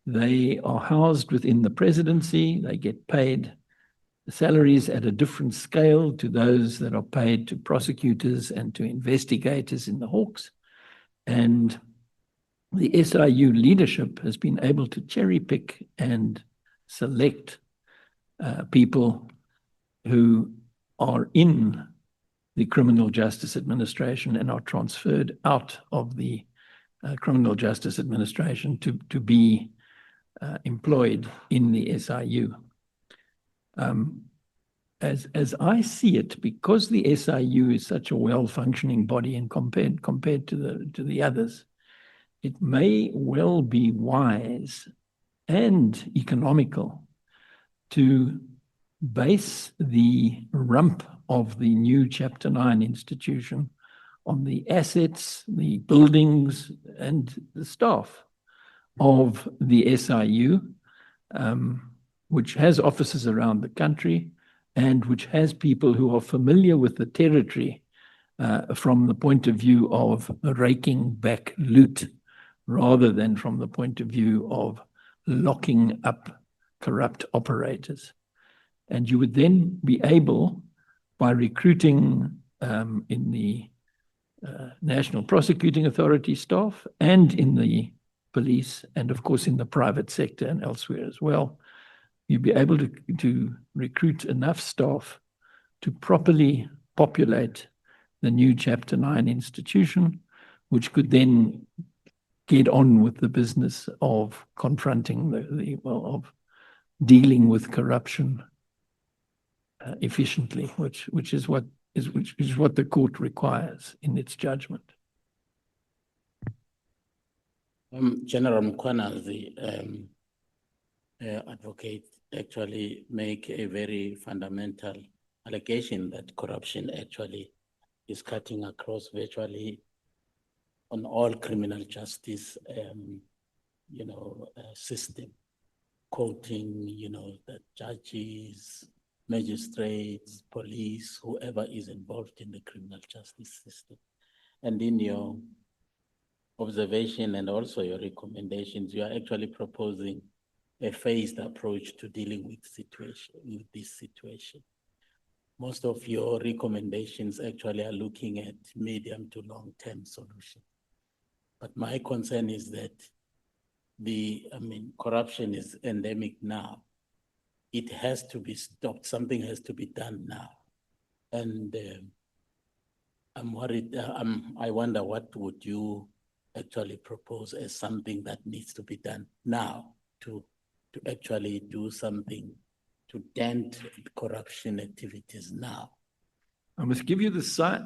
they are housed within the presidency. They get paid salaries at a different scale to those that are paid to prosecutors and to investigators in the Hawks. And the SIU leadership has been able to cherry pick and select people who are in the Criminal Justice Administration and are transferred out of the Criminal Justice Administration to be employed in the SIU. As I see it, because the SIU is such a well-functioning body and compared to the others, it may well be wise and economical to base the rump of the new Chapter 9 institution on the assets, the buildings, and the staff of the SIU, which has offices around the country and which has people who are familiar with the territory from the point of view of raking back loot, rather than from the point of view of locking up corrupt operators. And you would then be able, by recruiting in the National Prosecuting Authority staff and in the police, and of course in the private sector and elsewhere as well, you'd be able to recruit enough staff to properly populate the new Chapter 9 institution, which could then get on with the business of confronting of dealing with corruption efficiently, which is what the court requires in its judgment. General Mkhwana, the advocate, actually make a very fundamental allegation that corruption actually is cutting across virtually on all criminal justice, system, quoting, that judges, magistrates, police, whoever is involved in the criminal justice system. And in your observation and also your recommendations, you are actually proposing a phased approach to dealing with this situation. Most of your recommendations actually are looking at medium to long-term solutions. But my concern is that corruption is endemic now. It has to be stopped. Something has to be done now. And I'm worried, I wonder what would you actually propose as something that needs to be done now to actually do something to dent corruption activities now. I must give you the science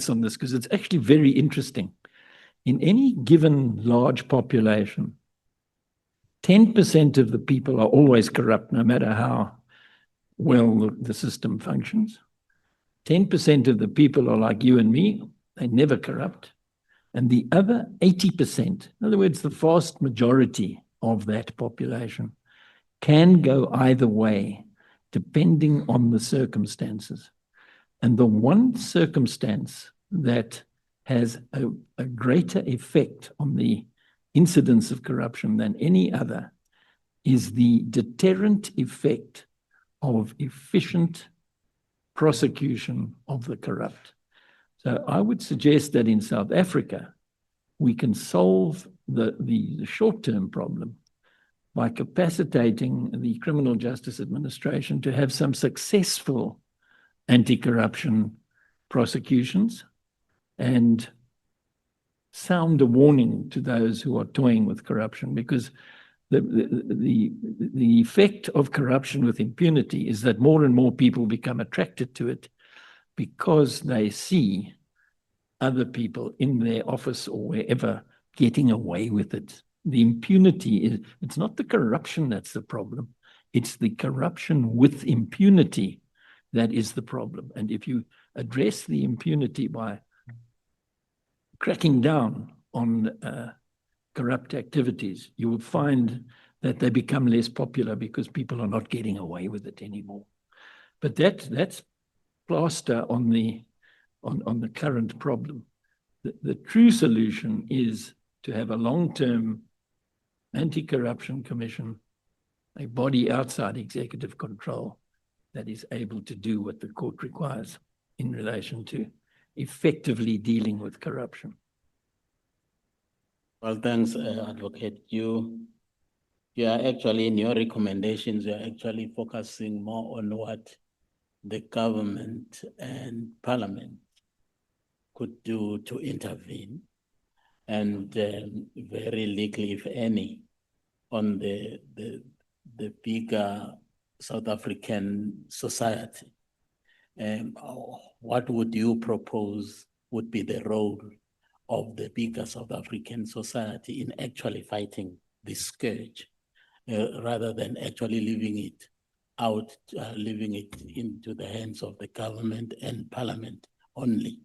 on this because it's actually very interesting. In any given large population, 10% of the people are always corrupt, no matter how well the system functions. 10% of the people are like you and me, they never corrupt. And the other 80%, in other words, the vast majority of that population, can go either way, depending on the circumstances. And the one circumstance that has a greater effect on the incidence of corruption than any other is the deterrent effect of efficient prosecution of the corrupt. So I would suggest that in South Africa, we can solve the short-term problem by capacitating the Criminal Justice Administration to have some successful anti-corruption prosecutions and sound a warning to those who are toying with corruption, because the effect of corruption with impunity is that more and more people become attracted to it because they see other people in their office or wherever getting away with it. The impunity is, it's not the corruption that's the problem. It's the corruption with impunity that is the problem. And if you address the impunity by cracking down on corrupt activities, you will find that they become less popular because people are not getting away with it anymore. But that's plaster on the current problem. The true solution is to have a long-term anti-corruption commission, a body outside executive control that is able to do what the court requires in relation to effectively dealing with corruption. Well, thanks, Advocate. You are actually, in your recommendations, you are actually focusing more on what the government and parliament could do to intervene, and very little, if any, on the bigger South African society. What would you propose would be the role of the bigger South African society in actually fighting this scourge, rather than actually leaving it out, leaving it into the hands of the government and parliament only?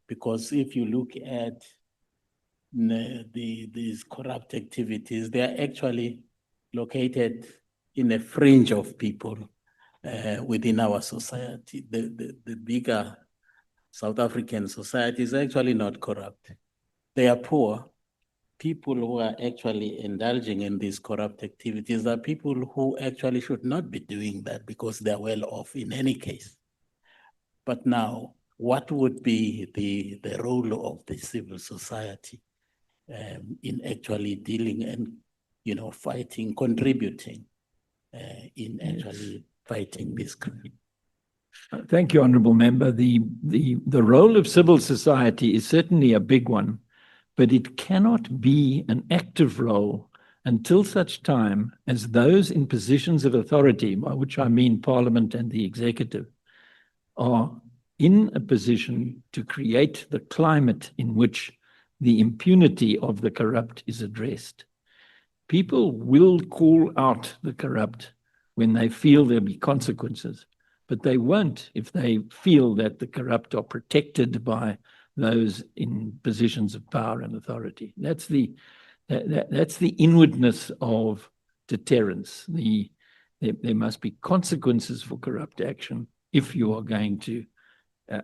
Because if you look at these corrupt activities, they are actually located in a fringe of people within our society. The bigger South African society is actually not corrupt. They are poor. People who are actually indulging in these corrupt activities are people who actually should not be doing that because they're well off in any case. But now, what would be the role of the civil society in actually dealing and, fighting, contributing in actually fighting this crime? Thank you, Honourable Member. The role of civil society is certainly a big one, but it cannot be an active role until such time as those in positions of authority, by which I mean Parliament and the Executive, are in a position to create the climate in which the impunity of the corrupt is addressed. People will call out the corrupt when they feel there'll be consequences, but they won't if they feel that the corrupt are protected by those in positions of power and authority. That's the inwardness of deterrence. There must be consequences for corrupt action if you are going to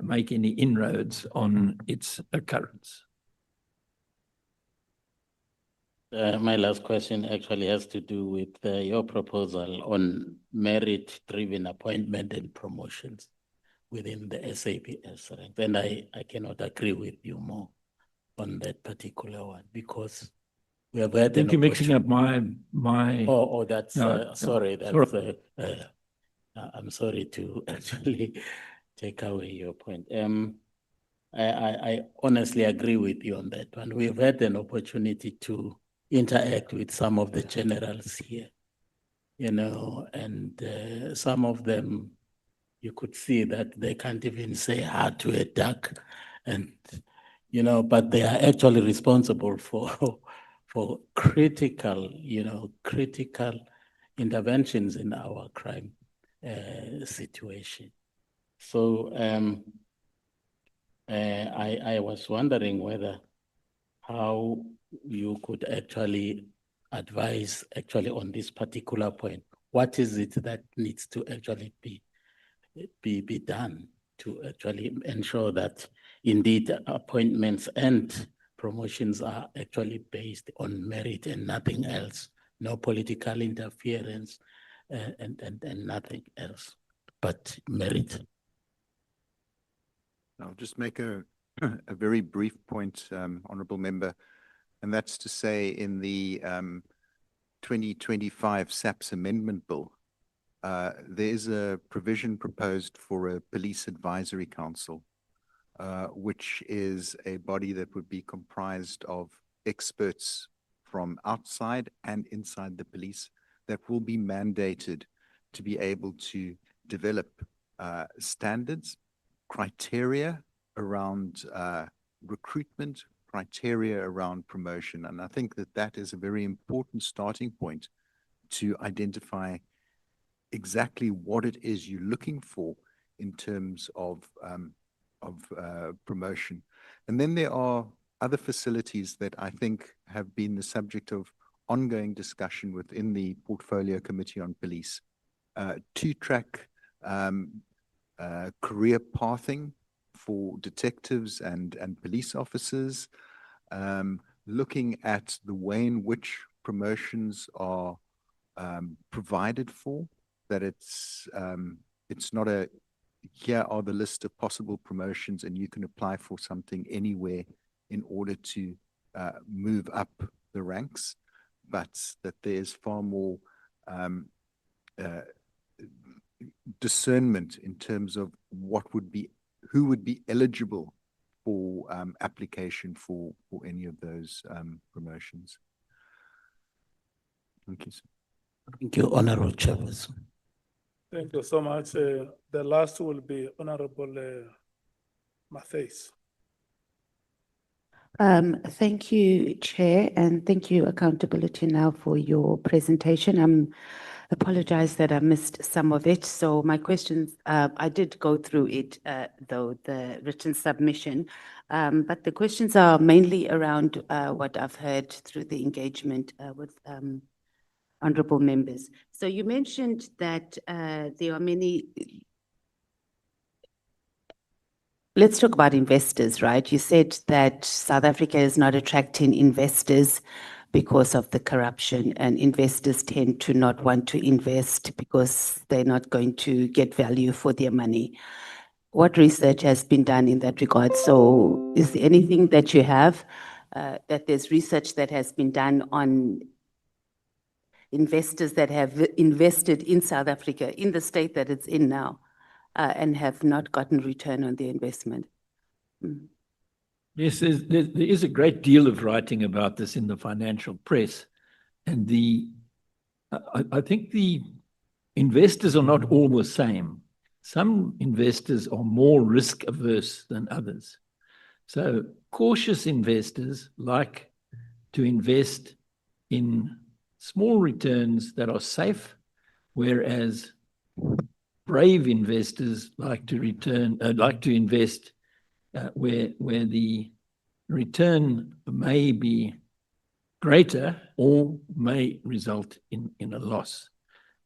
make any inroads on its occurrence. My last question actually has to do with your proposal on merit-driven appointment and promotions within the SAPS ranks. And I cannot agree with you more on that particular one, because we have had— I think you're mixing up my. Oh, that's, No, sorry, that's, I'm sorry to actually take away your point. I honestly agree with you on that one. We've had an opportunity to interact with some of the generals here, and some of them, you could see that they can't even say hi to a duck, and, but they are actually responsible for critical interventions in our crime situation. So I was wondering how you could actually advise on this particular point. What is it that needs to actually be done to actually ensure that indeed appointments and promotions are actually based on merit and nothing else, no political interference and nothing else but merit. I'll just make a very brief point, Honourable Member, and that's to say in the 2025 SAPS Amendment Bill, there is a provision proposed for a Police Advisory Council, which is a body that would be comprised of experts from outside and inside the police that will be mandated to be able to develop standards, criteria around recruitment, criteria around promotion. And I think that that is a very important starting point to identify exactly what it is you're looking for in terms of promotion. And then there are other facilities that I think have been the subject of ongoing discussion within the Portfolio Committee on Police. Two-track career pathing for detectives and police officers, looking at the way in which promotions are provided for, that it's not a, here are the list of possible promotions and you can apply for something anywhere in order to move up the ranks, but that there's far more discernment in terms of what would be, who would be eligible for application for any of those promotions. Thank you, sir. Thank you, Honourable Chairperson. Thank you so much. The last will be Honorable Matthys. Thank you, Chair, and thank you, Accountability Now, for your presentation. Apologize that I missed some of it. So my questions, I did go through it, though, the written submission, but the questions are mainly around what I've heard through the engagement with honorable members. So you mentioned that there are many. Let's talk about investors, right? You said that South Africa is not attracting investors because of the corruption, and investors tend to not want to invest because they're not going to get value for their money. What research has been done in that regard? So is there anything that you have, that there's research that has been done on investors that have invested in South Africa, in the state that it's in now, and have not gotten return on their investment? Yes, there is a great deal of writing about this in the financial press, and I think the investors are not all the same. Some investors are more risk averse than others. So cautious investors like to invest in small returns that are safe, whereas brave investors like to invest where the return may be greater or may result in a loss.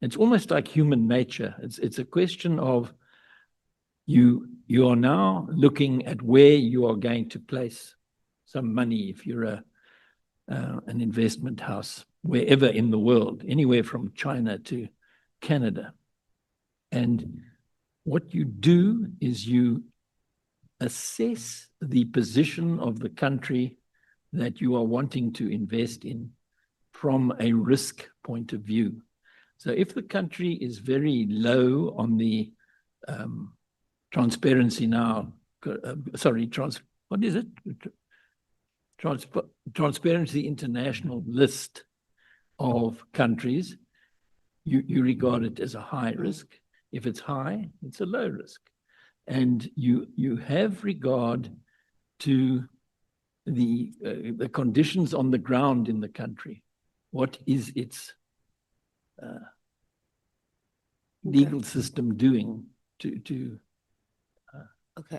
It's almost like human nature. It's a question of you are now looking at where you are going to place some money if you're an investment house, wherever in the world, anywhere from China to Canada. And what you do is you assess the position of the country that you are wanting to invest in from a risk point of view. So if the country is very low on the Transparency Now, what is it? Transparency International list of countries, you regard it as a high risk. If it's high, it's a low risk. And you have regard to the conditions on the ground in the country. What is its legal system doing to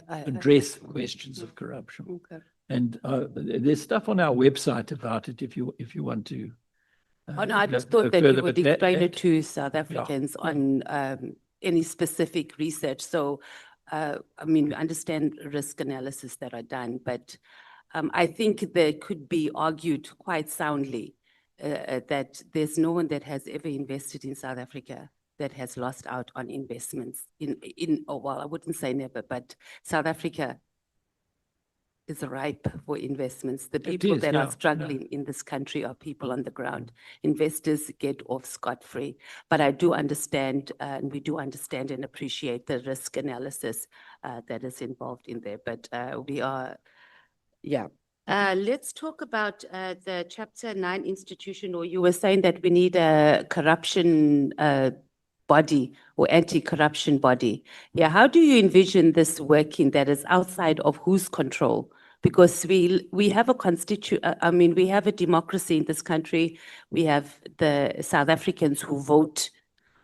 address questions of corruption? And there's stuff on our website about it if you want to. Oh, no, I just thought that you would explain it to South Africans on any specific research. So I mean, we understand risk analysis that are done, but I think there could be argued quite soundly that there's no one that has ever invested in South Africa that has lost out on investments well, I wouldn't say never, but South Africa is ripe for investments. The people is, that yeah, are yeah. struggling in this country are people on the ground. Investors get off scot-free. But I do understand, and we do understand and appreciate the risk analysis that is involved in there. But we are, yeah. Let's talk about the Chapter 9 institution, or you were saying that we need a corruption body or anti-corruption body. Yeah, how do you envision this working that is outside of whose control? Because we have a we have a democracy in this country. We have the South Africans who vote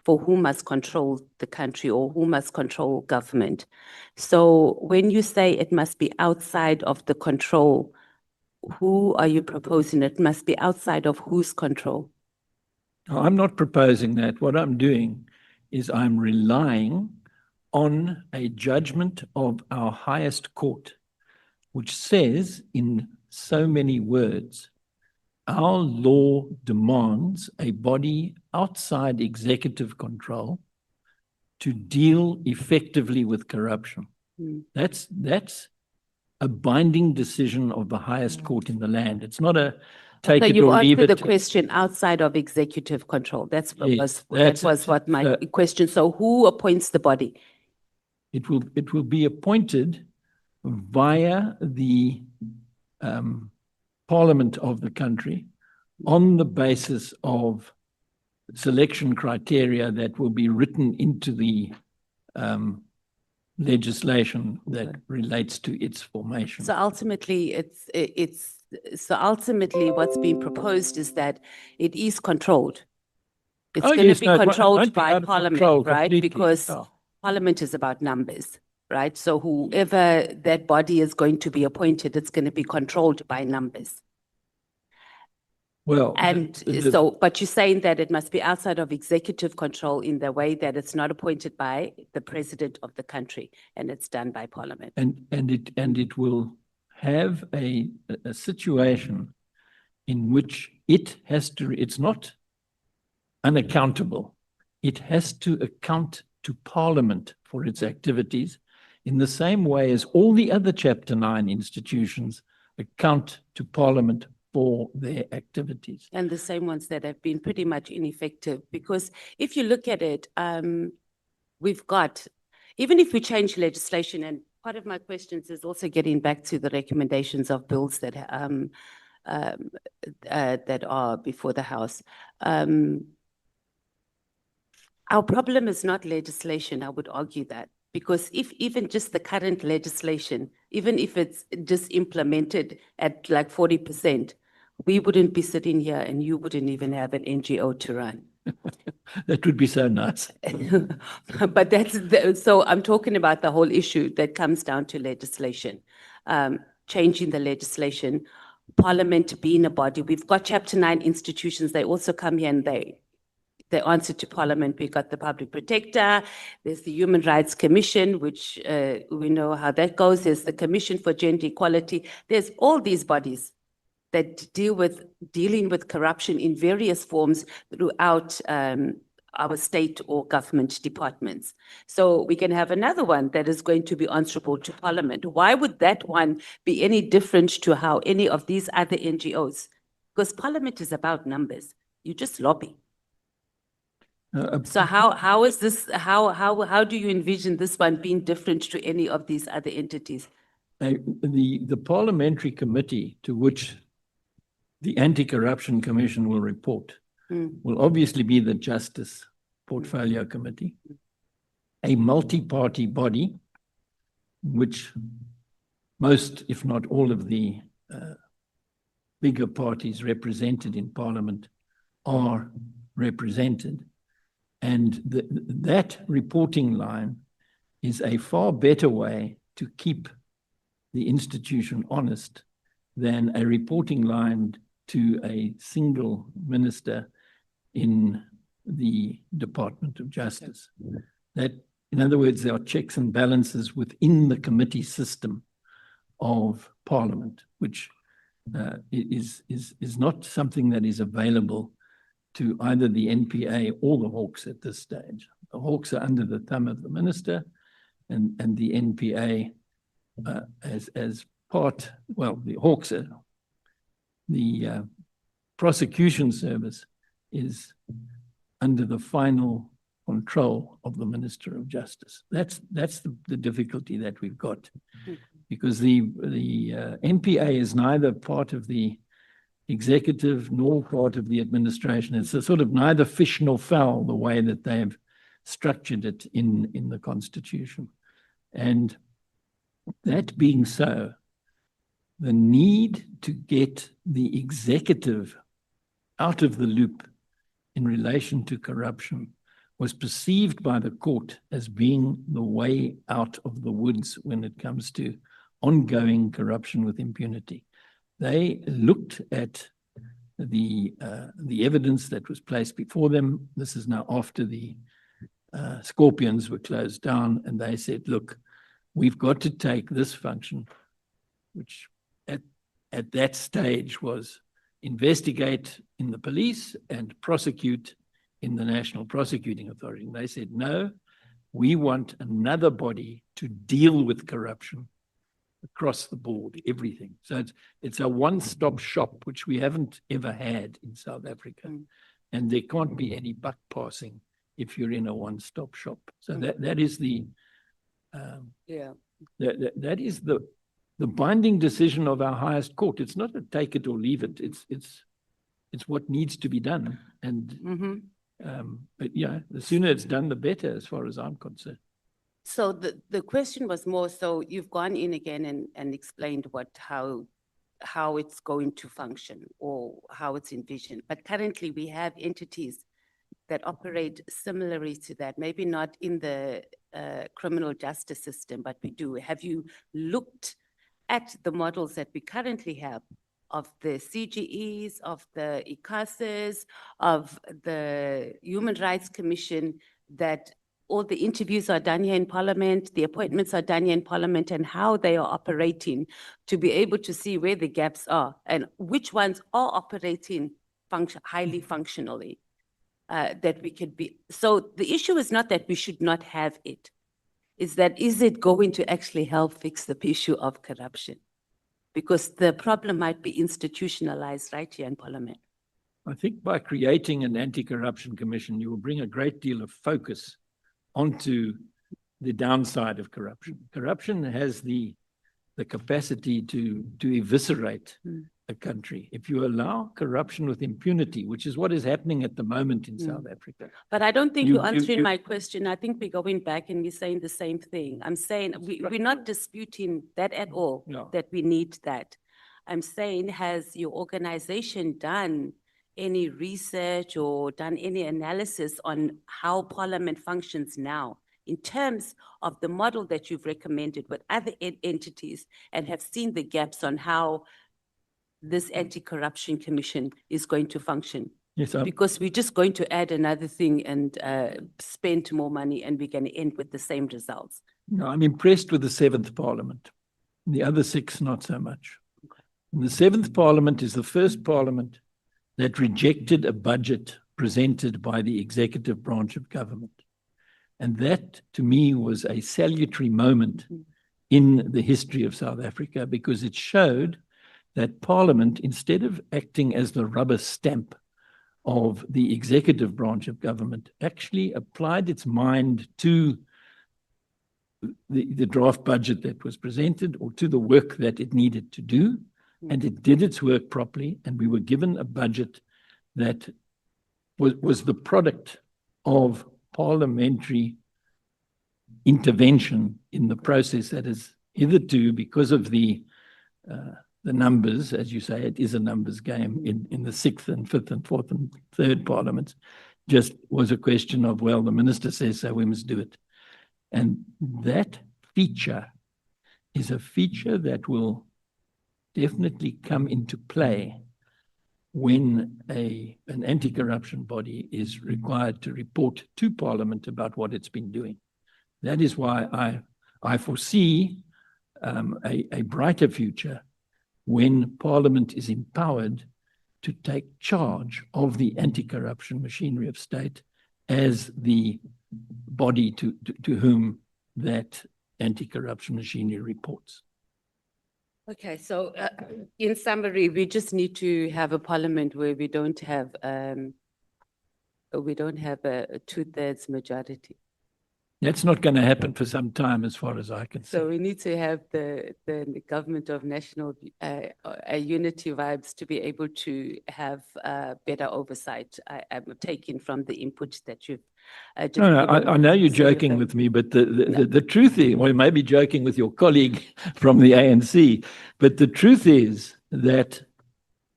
for who must control the country or who must control government. So when you say it must be outside of the control, who are you proposing it must be outside of whose control? I'm not proposing that. What I'm doing is I'm relying on a judgment of our highest court, which says in so many words, our law demands a body outside executive control to deal effectively with corruption. That's a binding decision of the highest court in the land. It's not a take it you or leave answered it. the question outside of executive control. Yes, That was what my question. So who appoints the body? It will be appointed via the parliament of the country on the basis of selection criteria that will be written into the legislation that relates to its formation. So ultimately, what's being proposed is that it is controlled. It's Oh, going yes, to be no, it won't controlled be out by of Parliament, control right? completely. Because Oh. Parliament is about numbers, right? So whoever that body is going to be appointed, it's going to be controlled by numbers. Well, And but you're saying that it must be outside of executive control in the way that it's not appointed by the president of the country and it's done by Parliament. and it will have a situation in which it has to, it's not unaccountable. It has to account to Parliament for its activities in the same way as all the other Chapter 9 institutions account to Parliament for their activities. And the same ones that have been pretty much ineffective, because if you look at it, we've got, even if we change legislation, and part of my questions is also getting back to the recommendations of bills that that are before the House. Our problem is not legislation, I would argue that, because if even just the current legislation, even if it's just implemented at like 40%, we wouldn't be sitting here and you wouldn't even have an NGO to run. That would be so nice. But so I'm talking about the whole issue that comes down to legislation, changing the legislation, Parliament being a body. We've got Chapter 9 institutions, they also come here and they answer to Parliament. We've got the Public Protector, there's the Human Rights Commission, which we know how that goes. There's the Commission for Gender Equality. There's all these bodies that dealing with corruption in various forms throughout our state or government departments. So we can have another one that is going to be answerable to Parliament. Why would that one be any different to how any of these other NGOs? Because Parliament is about numbers. You just lobby. So how is this? How do you envision this one being different to any of these other entities? The parliamentary committee to which the Anti-Corruption Commission will report will obviously be the Justice Portfolio Committee, a multi-party body, which most, if not all of the bigger parties represented in Parliament are represented. And that reporting line is a far better way to keep the institution honest than a reporting line to a single minister in the Department of Justice. That In other words, there are checks and balances within the committee system of Parliament, which is not something that is available to either the NPA or the Hawks at this stage. The Hawks are under the thumb of the minister, and the NPA as part, well, the Hawks are, the prosecution service is under the final control of the Minister of Justice. That's the difficulty that we've got, because the NPA is neither part of the executive nor part of the administration. It's a sort of neither fish nor fowl, the way that they've structured it in the Constitution. And that being so, the need to get the executive out of the loop in relation to corruption was perceived by the court as being the way out of the woods when it comes to ongoing corruption with impunity. They looked at the evidence that was placed before them. This is now after the Scorpions were closed down, and they said, look, we've got to take this function, which at that stage was investigate in the police and prosecute in the National Prosecuting Authority. And they said, no, we want another body to deal with corruption across the board, everything. So it's a one-stop shop, which we haven't ever had in South Africa. And there can't be any buck passing if you're in a one-stop shop. So that is the that is the binding decision of our highest court. It's not a take it or leave it. It's what needs to be done. And but yeah, the sooner it's done, the better, as far as I'm concerned. So the question was more, so you've gone in again and explained how it's going to function or how it's envisioned. But currently we have entities that operate similarly to that, maybe not in the criminal justice system, but we do. Have you looked at the models that we currently have of the CGEs, of the ICASAs, of the Human Rights Commission, that all the interviews are done here in Parliament, the appointments are done here in Parliament, and how they are operating, to be able to see where the gaps are and which ones are operating highly functionally, that we could be. So the issue is not that we should not have it, is that is it going to actually help fix the issue of corruption? Because the problem might be institutionalized right here in Parliament. I think by creating an anti-corruption commission, you will bring a great deal of focus onto the downside of corruption. Corruption has the capacity to eviscerate a country. If you allow corruption with impunity, which is what is happening at the moment in South Africa. But I don't think you're answering my question. I think we're going back and we're saying the same thing. I'm saying we're not disputing that at all, that we need that. I'm saying, has your organization done any research or done any analysis on how Parliament functions now in terms of the model that you've recommended with other entities, and have seen the gaps on how this anti-corruption commission is going to function? Yes, because we're just going to add another thing and spend more money, and we're going to end with the same results. No, I'm impressed with the 7th Parliament. The other 6, not so much. And the 7th Parliament is the first Parliament that rejected a budget presented by the executive branch of government. And that, to me, was a salutary moment in the history of South Africa, because it showed that Parliament, instead of acting as the rubber stamp of the executive branch of government, actually applied its mind to the draft budget that was presented, or to the work that it needed to do. And it did its work properly, and we were given a budget that was the product of parliamentary intervention in the process that is hitherto, because of the numbers, as you say, it is a numbers game in the 6th and 5th and 4th and 3rd Parliaments, just was a question of, well, the minister says so, we must do it. And that feature is a feature that will definitely come into play when an anti-corruption body is required to report to Parliament about what it's been doing. That is why I foresee a brighter future when Parliament is empowered to take charge of the anti-corruption machinery of state as the body to whom that anti-corruption machinery reports. Okay, so in summary, we just need to have a parliament where we don't have a 2/3 majority. That's not going to happen for some time, as far as I can see. So we need to have the government of national unity vibes to be able to have better oversight. I'm taking from the input that you've just No, given. I know you're So joking with me, but the truth is, well, you may be joking with your colleague from the ANC, but the truth is that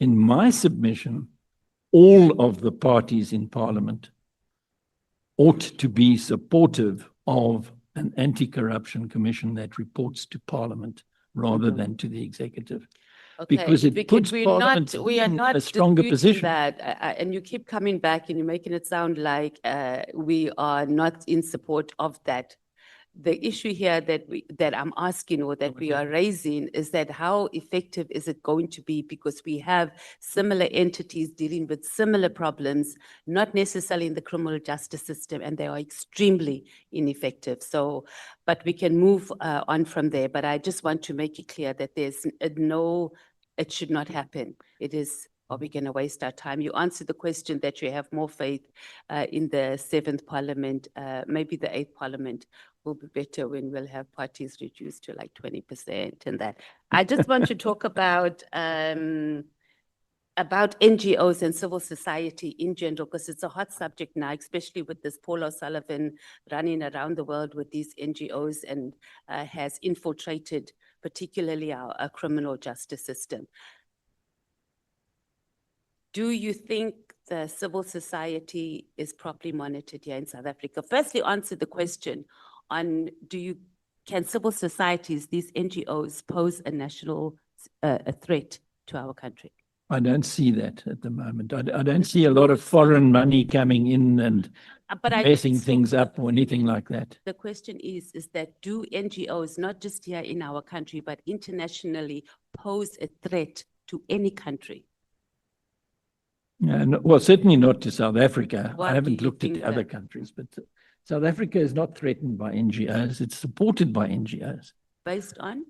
in my submission, all of the parties in Parliament ought to be supportive of an anti-corruption commission that reports to Parliament rather than to the executive. Okay, Because it puts Parliament we are in not a stronger disputing position. that, and you keep coming back and you're making it sound like we are not in support of that. The issue here that I'm asking or that we are raising is that how effective is it going to be? Because we have similar entities dealing with similar problems, not necessarily in the criminal justice system, and they are extremely ineffective. So, but we can move on from there. But I just want to make it clear that there's it should not happen. It is, are we going to waste our time? You answered the question that you have more faith in the 7th Parliament, maybe the 8th Parliament will be better when we'll have parties reduced to like 20% and that. I just want to talk about NGOs and civil society in general, because it's a hot subject now, especially with this Paul O'Sullivan running around the world with these NGOs and has infiltrated particularly our criminal justice system. Do you think the civil society is properly monitored here in South Africa? Firstly, answer the question on can civil societies, these NGOs, pose a national threat to our country? I don't see that at the moment. I don't see a lot of foreign money coming in and messing things up or anything like that. The question is that do NGOs, not just here in our country, but internationally, pose a threat to any country? Well, certainly not to South Africa. Why I do haven't you looked at think the other that? countries, but South Africa is not threatened by NGOs. It's supported by NGOs. Based on?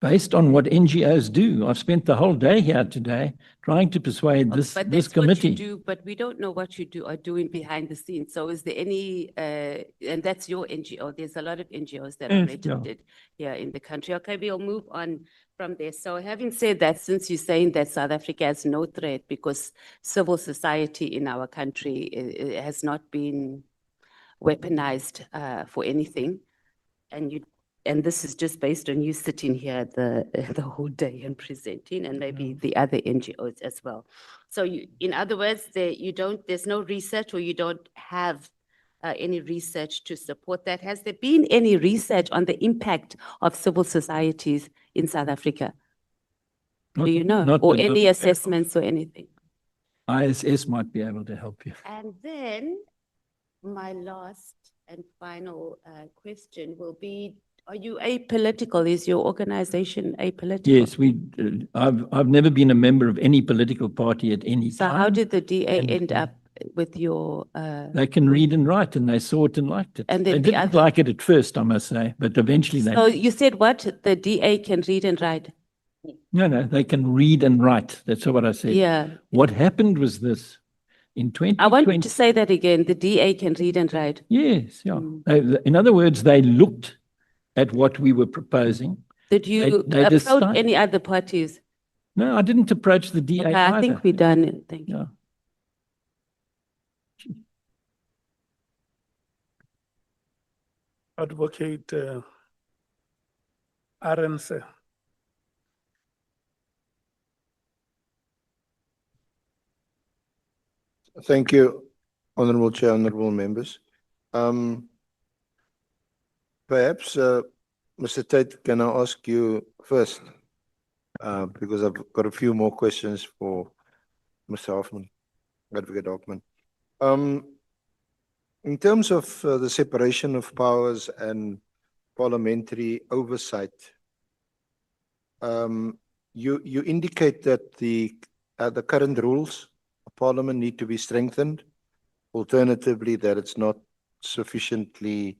Based on what NGOs do. I've spent the whole day here today trying to persuade this But this that's what committee. you do, but we don't know what you are doing behind the scenes. So is there any, and that's your NGO, there's a lot of NGOs that are Yes, yeah. registered here in the country. Okay, we'll move on from there. So having said that, since you're saying that South Africa has no threat because civil society in our country has not been weaponized for anything, and this is just based on you sitting here the whole day and presenting, and maybe the other NGOs as well. So in other words, there's no research, or you don't have any research to support that. Has there been any research on the impact of civil societies in South Africa? Do you know? not Or that I'm any aware of. assessments or anything? ISS might be able to help you. And then my last and final question will be, are you apolitical? Is your organization apolitical? Yes, I've never been a member of any political party at any So time. how did the DA and, end up with your? They can read and write, and they saw it and liked it. And They then the didn't other- like it at first, I must say, but eventually they. So you said what? The DA can read and write? No, they can read and write. That's what I said. Yeah. What happened was this. In 2020. I want you to say that again. The DA can read and write. Yes, yeah. In other words, they looked at what we were proposing. Did you They approach decided- any other parties? No, I didn't approach the DA Okay, I either. think we're done. Thank you. Yeah. Advocate Arendse. Thank you, Honorable Chair, honorable members. Perhaps, Mr. Tate, can I ask you first? Because I've got a few more questions for Mr. Hoffman, Advocate Hoffman. In terms of the separation of powers and parliamentary oversight, you indicate that the current rules of Parliament need to be strengthened. Alternatively, that it's not sufficiently,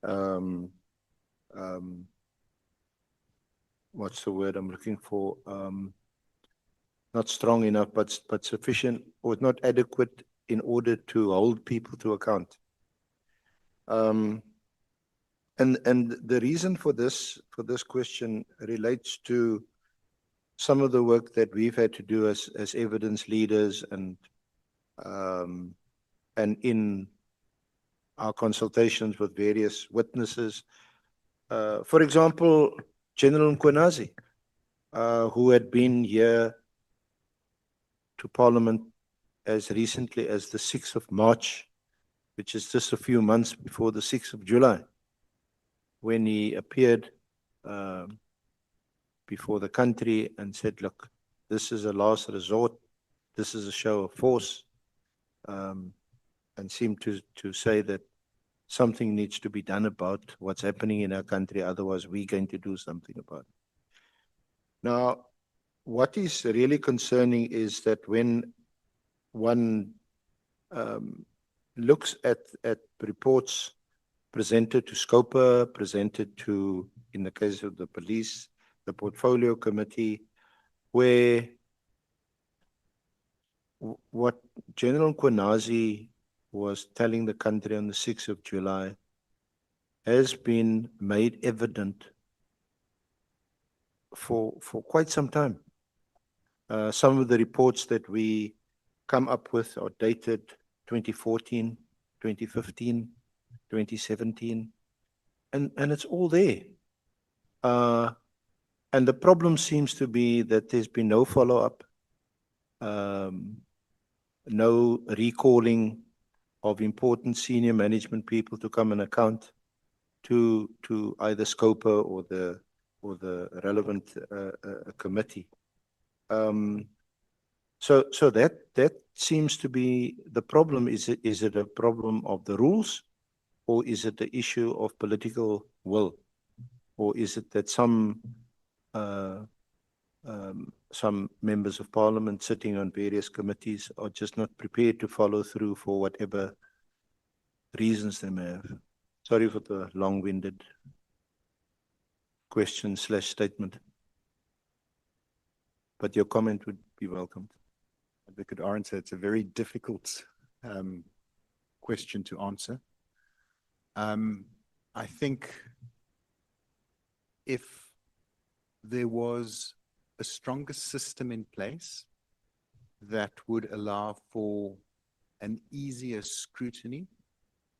what's the word I'm looking for? Not strong enough, but sufficient or not adequate in order to hold people to account. And the reason for this question relates to some of the work that we've had to do as evidence leaders and in our consultations with various witnesses. For example, General Nkwenazi, who had been here to Parliament as recently as the 6th of March, which is just a few months before the 6th of July, when he appeared before the country and said, look, this is a last resort, this is a show of force, and seemed to say that something needs to be done about what's happening in our country, otherwise we're going to do something about it. Now, what is really concerning is that when one looks at reports presented to SCOPA, presented to, in the case of the police, the Portfolio Committee, where what General Nkwenazi was telling the country on the 6th of July has been made evident for quite some time. Some of the reports that we come up with are dated 2014, 2015, 2017, and it's all there. And the problem seems to be that there's been no follow-up, no recalling of important senior management people to come and account to either SCOPA or the relevant committee. So that seems to be the problem. Is it a problem of the rules, or is it the issue of political will, or is it that some members of Parliament sitting on various committees are just not prepared to follow through for whatever reasons they may have? Sorry for the long-winded question/statement, but your comment would be welcomed. Advocate Arendse, it's a very difficult question to answer. I think if there was a stronger system in place that would allow for an easier scrutiny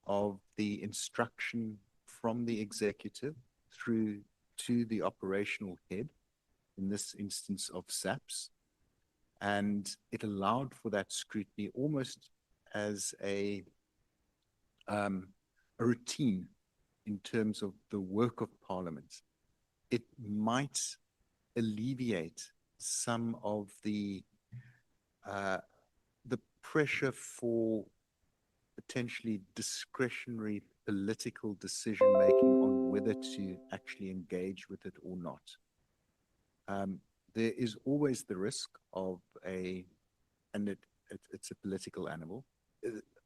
of the instruction from the executive through to the operational head, in this instance of SAPS, and it allowed for that scrutiny almost as a routine in terms of the work of Parliament, it might alleviate some of the pressure for potentially discretionary political decision-making on whether to actually engage with it or not. There is always the risk of and it's a political animal,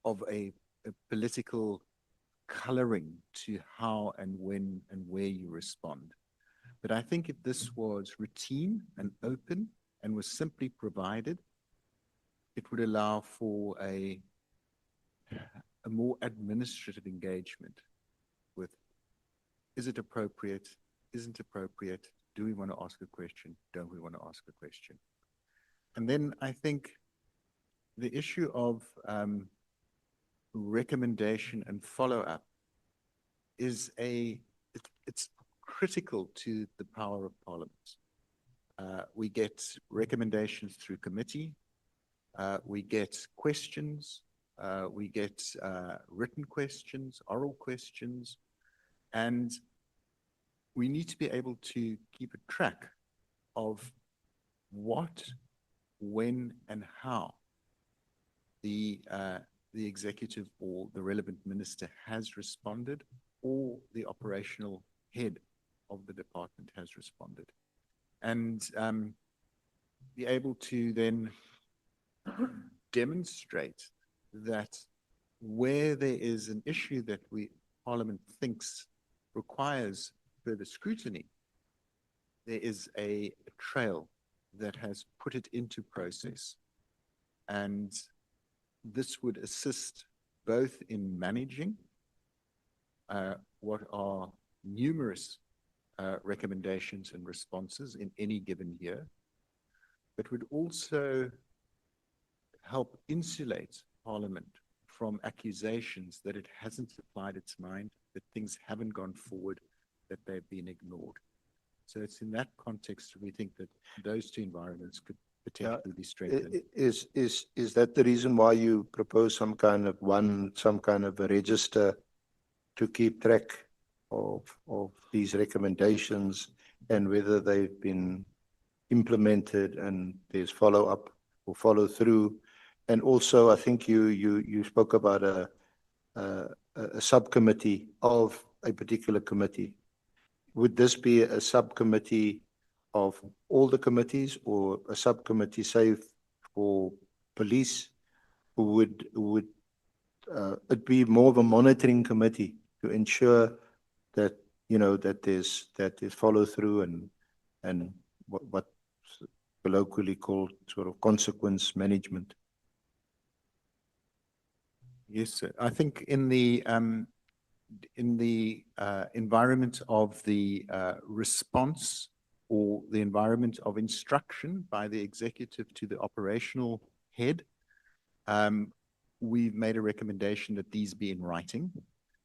of a political coloring to how and when and where you respond. But I think if this was routine and open and was simply provided, it would allow for a more administrative engagement with, is it appropriate, isn't appropriate, do we want to ask a question, don't we want to ask a question? And then I think the issue of recommendation and follow-up is it's critical to the power of Parliament. We get recommendations through committee, we get questions, we get written questions, oral questions, and we need to be able to keep a track of what, when, and how the the executive or the relevant minister has responded, or the operational head of the department has responded. And be able to then demonstrate that where there is an issue that Parliament thinks requires further scrutiny, there is a trail that has put it into process. And this would assist both in managing what are numerous recommendations and responses in any given year, but would also help insulate Parliament from accusations that it hasn't applied its mind, that things haven't gone forward, that they've been ignored. So it's in that context we think that those two environments could potentially be strengthened. Is that the reason why you propose some kind of a register to keep track of these recommendations and whether they've been implemented and there's follow-up or follow-through? And also, I think you spoke about a subcommittee of a particular committee. Would this be a subcommittee of all the committees, or a subcommittee, say, for police? Would it be more of a monitoring committee to ensure that, that there's follow through and what's colloquially called sort of consequence management? Yes, sir. I think in the environment of the response or the environment of instruction by the executive to the operational head, we've made a recommendation that these be in writing.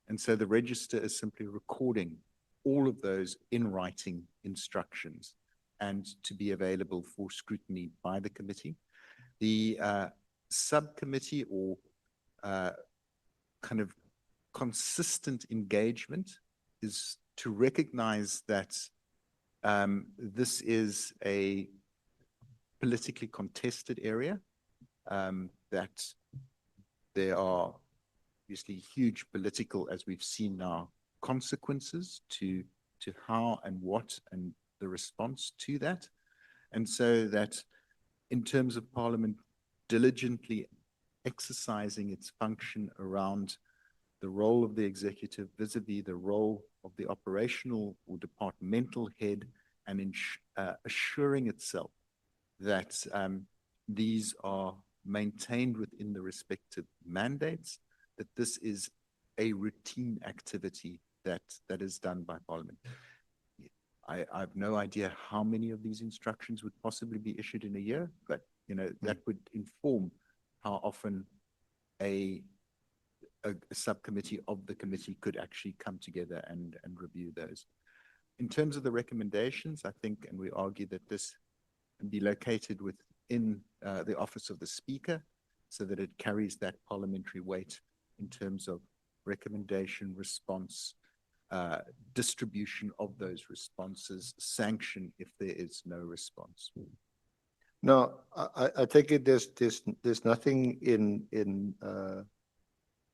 And so the register is simply recording all of those in writing instructions and to be available for scrutiny by the committee. The subcommittee or kind of consistent engagement is to recognize that this is a politically contested area, that there are obviously huge political, as we've seen now, consequences to how and what and the response to that. And so that in terms of Parliament diligently exercising its function around the role of the executive vis-a-vis the role of the operational or departmental head, and assuring itself that these are maintained within the respective mandates, that this is a routine activity that is done by Parliament. I have no idea how many of these instructions would possibly be issued in a year, but that would inform how often a subcommittee of the committee could actually come together and review those. In terms of the recommendations, I think, and we argue that this can be located within the office of the Speaker so that it carries that parliamentary weight in terms of recommendation, response, distribution of those responses, sanction if there is no response. No, I take it there's nothing in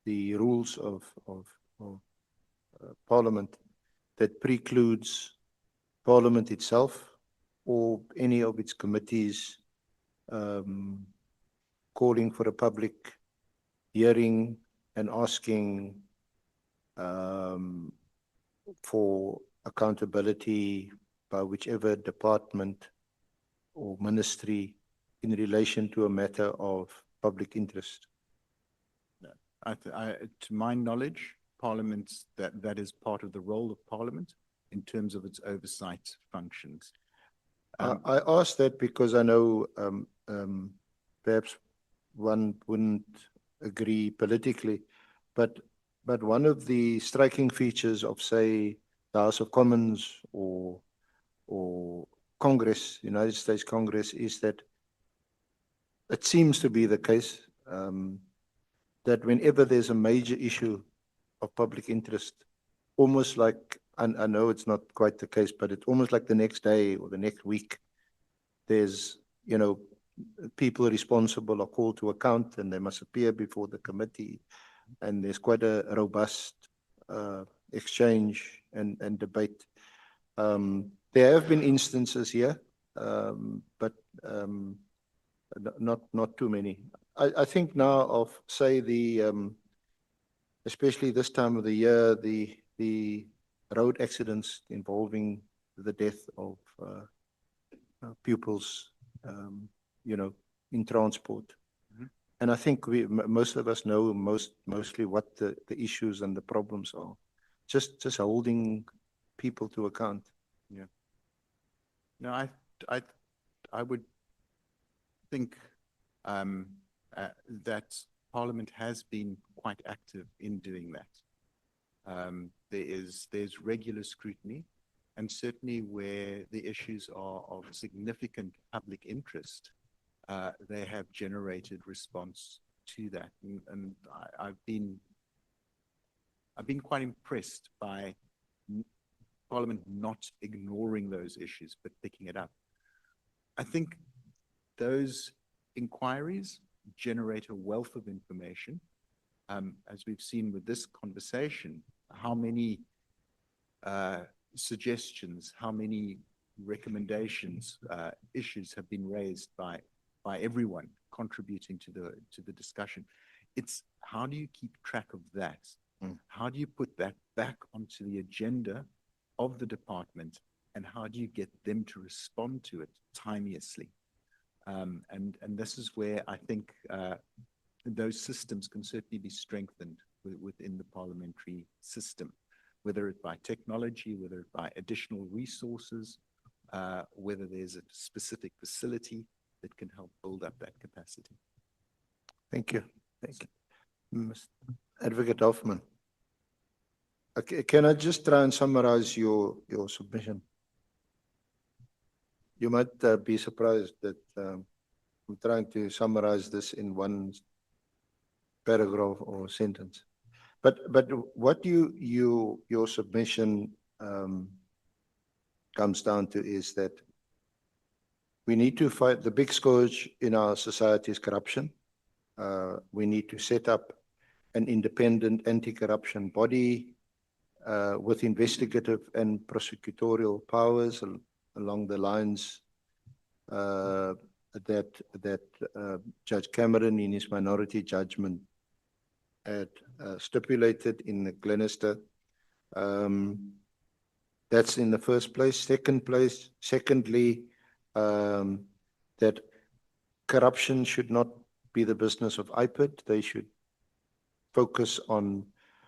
the rules of Parliament that precludes Parliament itself or any of its committees calling for a public hearing and asking for accountability by whichever department or ministry in relation to a matter of public interest. To my knowledge, Parliament, that is part of the role of Parliament in terms of its oversight functions. I ask that because I know perhaps one wouldn't agree politically, but one of the striking features of, say, the House of Commons or Congress, United States Congress, is that it seems to be the case that whenever there's a major issue of public interest, almost like, and I know it's not quite the case, but it's almost like the next day or the next week, there's, people responsible are called to account and they must appear before the committee. And there's quite a robust exchange and debate. There have been instances here, but not too many. I think now of, say, especially this time of the year, the road accidents involving the death of pupils, in transport. And I think most of us know mostly what the issues and the problems are. Just holding people to account. Yeah. No, I would think that Parliament has been quite active in doing that. There's regular scrutiny, and certainly where the issues are of significant public interest, they have generated response to that. And I've been quite impressed by Parliament not ignoring those issues, but picking it up. I think those inquiries generate a wealth of information. As we've seen with this conversation, how many suggestions, how many recommendations, issues have been raised by everyone contributing to the discussion. It's how do you keep track of that? How do you put that back onto the agenda of the department, and how do you get them to respond to it timeously? And this is where I think those systems can certainly be strengthened within the parliamentary system, whether it by technology, whether it by additional resources, whether there's a specific facility that can help build up that capacity. Thank you. Thank you. Mr. Advocate Hoffman. Okay, can I just try and summarize your submission? You might be surprised that I'm trying to summarize this in one paragraph or sentence. But what your submission comes down to is that we need to fight the big scourge in our society is corruption. We need to set up an independent anti-corruption body with investigative and prosecutorial powers along the lines that Judge Cameron in his minority judgment had stipulated in the Glenister. That's in the first place. Secondly, that corruption should not be the business of IPID. They should focus on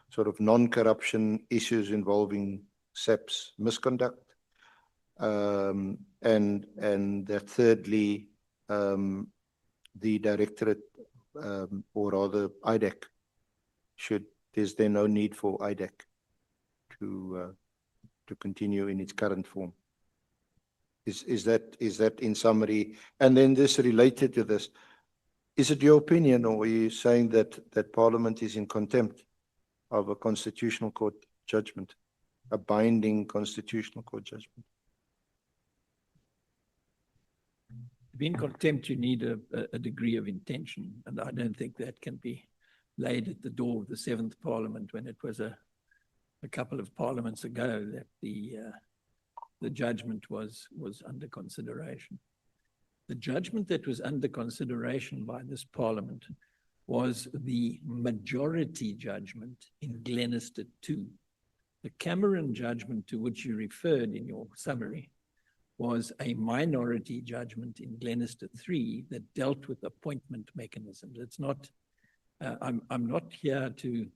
sort of non-corruption issues involving SAP's misconduct. And that thirdly, the directorate, or rather IDEC, is there no need for IDEC to continue in its current form? Is that in summary? And then this related to this, is it your opinion, or are you saying that Parliament is in contempt of a constitutional court judgment, a binding constitutional court judgment? To be in contempt, you need a degree of intention, and I don't think that can be laid at the door of the 7th Parliament when it was a couple of parliaments ago that the judgment was under consideration. The judgment that was under consideration by this Parliament was the majority judgment in Glenister 2. The Cameron judgment to which you referred in your summary was a minority judgment in Glenister 3 that dealt with appointment mechanisms. It's not, I'm not here to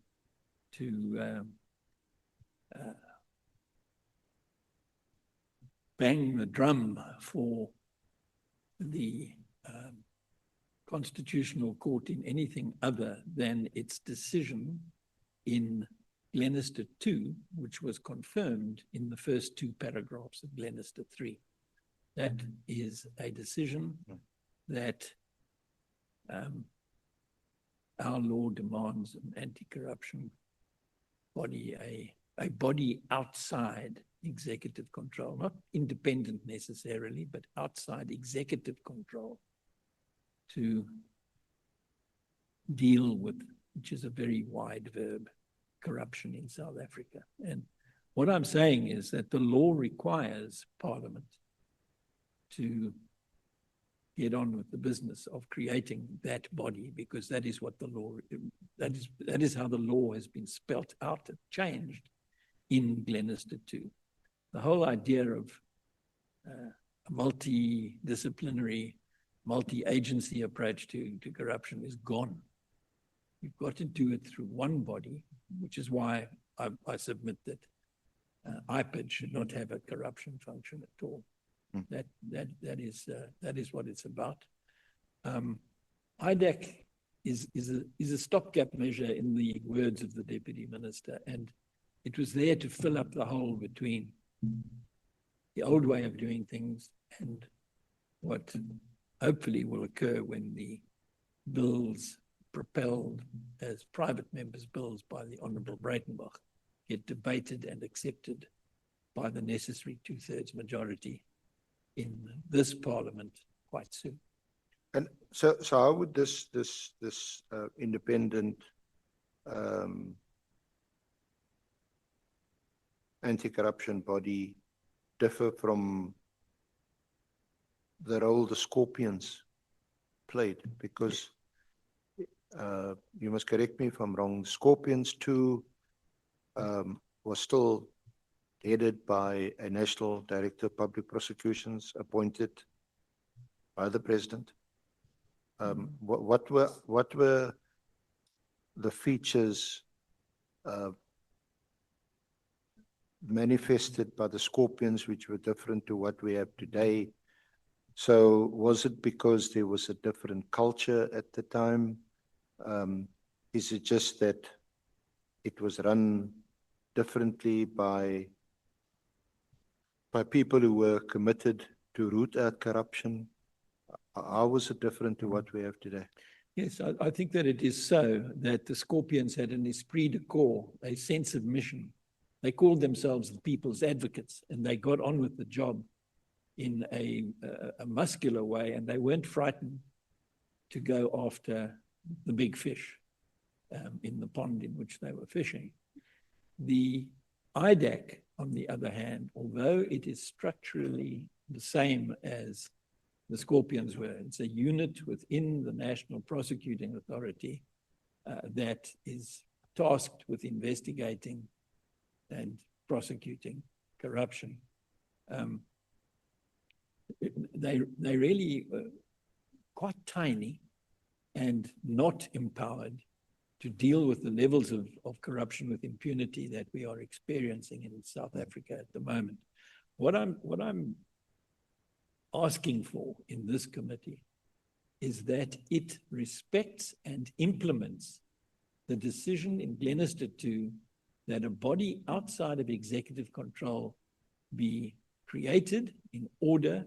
bang the drum for the Constitutional Court in anything other than its decision in Glenister 2, which was confirmed in the first 2 paragraphs of Glenister 3. That is a decision that our law demands an anti-corruption body, a body outside executive control, not independent necessarily, but outside executive control, to deal with, which is a very wide verb, corruption in South Africa. And what I'm saying is that the law requires Parliament to get on with the business of creating that body, because that is what the law, that is how the law has been spelt out and changed in Glenister 2. The whole idea of a multidisciplinary, multi-agency approach to corruption is gone. You've got to do it through one body, which is why I submit that IPID should not have a corruption function at all. That is what it's about. IDAC is a stopgap measure, in the words of the Deputy Minister, and it was there to fill up the hole between the old way of doing things and what hopefully will occur when the bills propelled as private members' bills by the Honourable Breitenbach get debated and accepted by the necessary 2/3 majority in this Parliament quite soon. And so how would this independent anti-corruption body differ from the role the Scorpions played? Because you must correct me if I'm wrong, Scorpions 2 was still headed by a National Director of Public Prosecutions appointed by the President. What were the features manifested by the Scorpions which were different to what we have today? So was it because there was a different culture at the time? Is it just that it was run differently by people who were committed to root out corruption? How was it different to what we have today? Yes, I think that it is so that the Scorpions had an esprit de corps, a sense of mission. They called themselves the people's advocates, and they got on with the job in a muscular way, and they weren't frightened to go after the big fish in the pond in which they were fishing. The IDAC, on the other hand, although it is structurally the same as the Scorpions were, it's a unit within the National Prosecuting Authority that is tasked with investigating and prosecuting corruption. They really quite tiny and not empowered to deal with the levels of corruption with impunity that we are experiencing in South Africa at the moment. What I'm asking for in this committee is that it respects and implements the decision in Glenister 2 that a body outside of executive control be created in order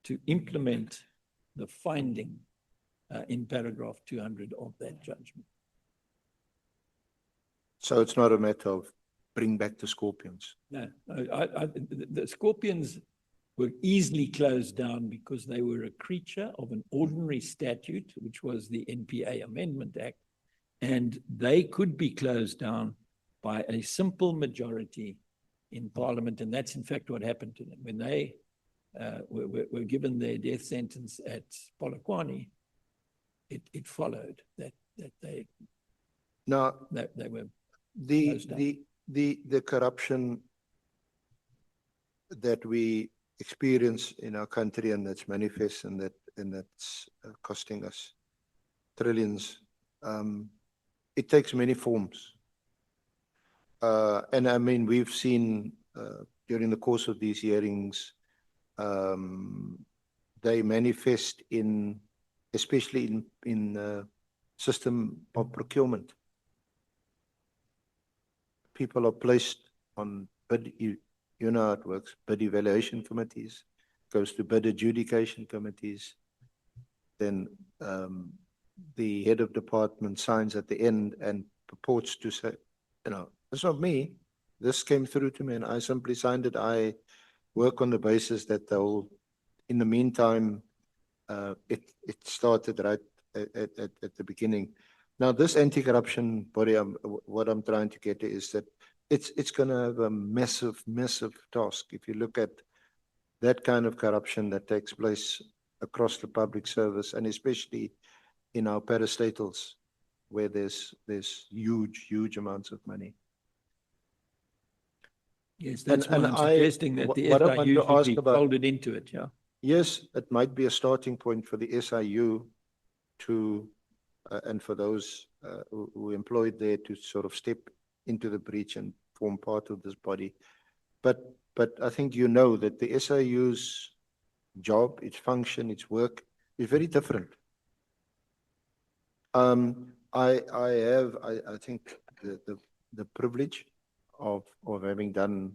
to implement the finding in paragraph 200 of that judgment. So it's not a matter of bring back the Scorpions? No, the Scorpions were easily closed down because they were a creature of an ordinary statute, which was the NPA Amendment Act, and they could be closed down by a simple majority in Parliament, and that's in fact what happened to them. When they were given their death sentence at Polokwane, it followed that they were closed down. The corruption that we experience in our country and that's manifest and that's costing us trillions, it takes many forms. And I mean, we've seen during the course of these hearings, they manifest especially in system of procurement. People are placed on bid, you know how it works, bid evaluation committees, goes to bid adjudication committees. Then the head of department signs at the end and purports to say, you know, it's not me. This came through to me and I simply signed it. I work on the basis that they'll, in the meantime, it started right at the beginning. Now, this anti-corruption body, what I'm trying to get is that it's going to have a massive, massive task. If you look at that kind of corruption that takes place across the public service, and especially in our parastatals, where there's huge amounts of money. Yes, that's why And I'm I- suggesting that the what I want SIU to should ask be about- folded into it, yeah. Yes, it might be a starting point for the SIU to, and for those who employed there to sort of step into the breach and form part of this body. But I think you know that the SIU's job, its function, its work is very different. I think the privilege of having done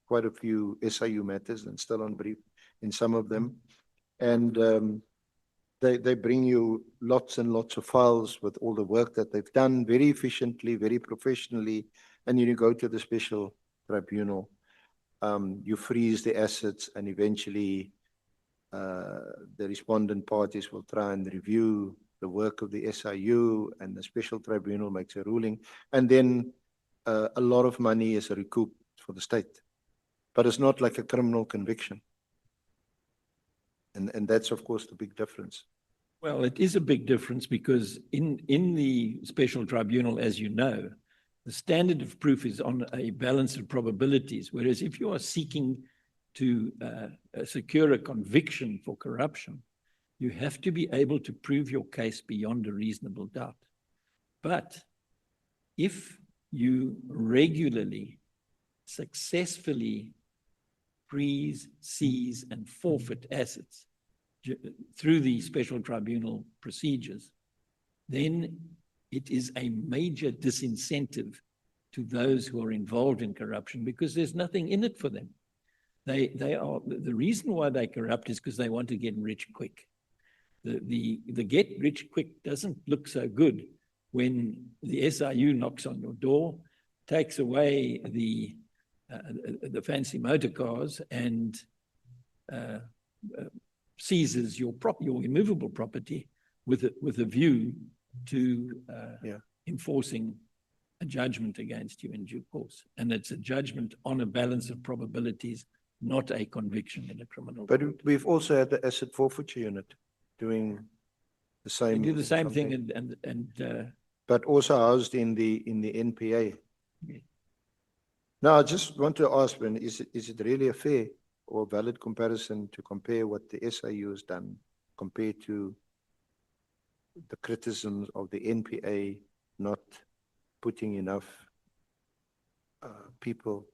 quite a few SIU matters and still on brief in some of them. And they bring you lots and lots of files with all the work that they've done very efficiently, very professionally. And you go to the special tribunal, you freeze the assets, and eventually the respondent parties will try and review the work of the SIU, and the special tribunal makes a ruling. And then a lot of money is recouped for the state. But it's not like a criminal conviction. And that's, of course, the big difference. Well, it is a big difference because in the special tribunal, as you know, the standard of proof is on a balance of probabilities. Whereas if you are seeking to secure a conviction for corruption, you have to be able to prove your case beyond a reasonable doubt. But if you regularly, successfully freeze, seize, and forfeit assets through the special tribunal procedures, then it is a major disincentive to those who are involved in corruption because there's nothing in it for them. The reason why they corrupt is because they want to get rich quick. The get rich quick doesn't look so good when the SIU knocks on your door, takes away the fancy motor cars and seizes your immovable property with a view to enforcing a judgment against you in due course. And it's a judgment on a balance of probabilities, not a conviction in a criminal. But we've also had the asset forfeiture unit doing the same. They do the same thing and but also housed in the NPA. Yeah. Now, I just want to ask, Ben, is it really a fair or valid comparison to compare what the SIU has done compared to the criticisms of the NPA not putting enough people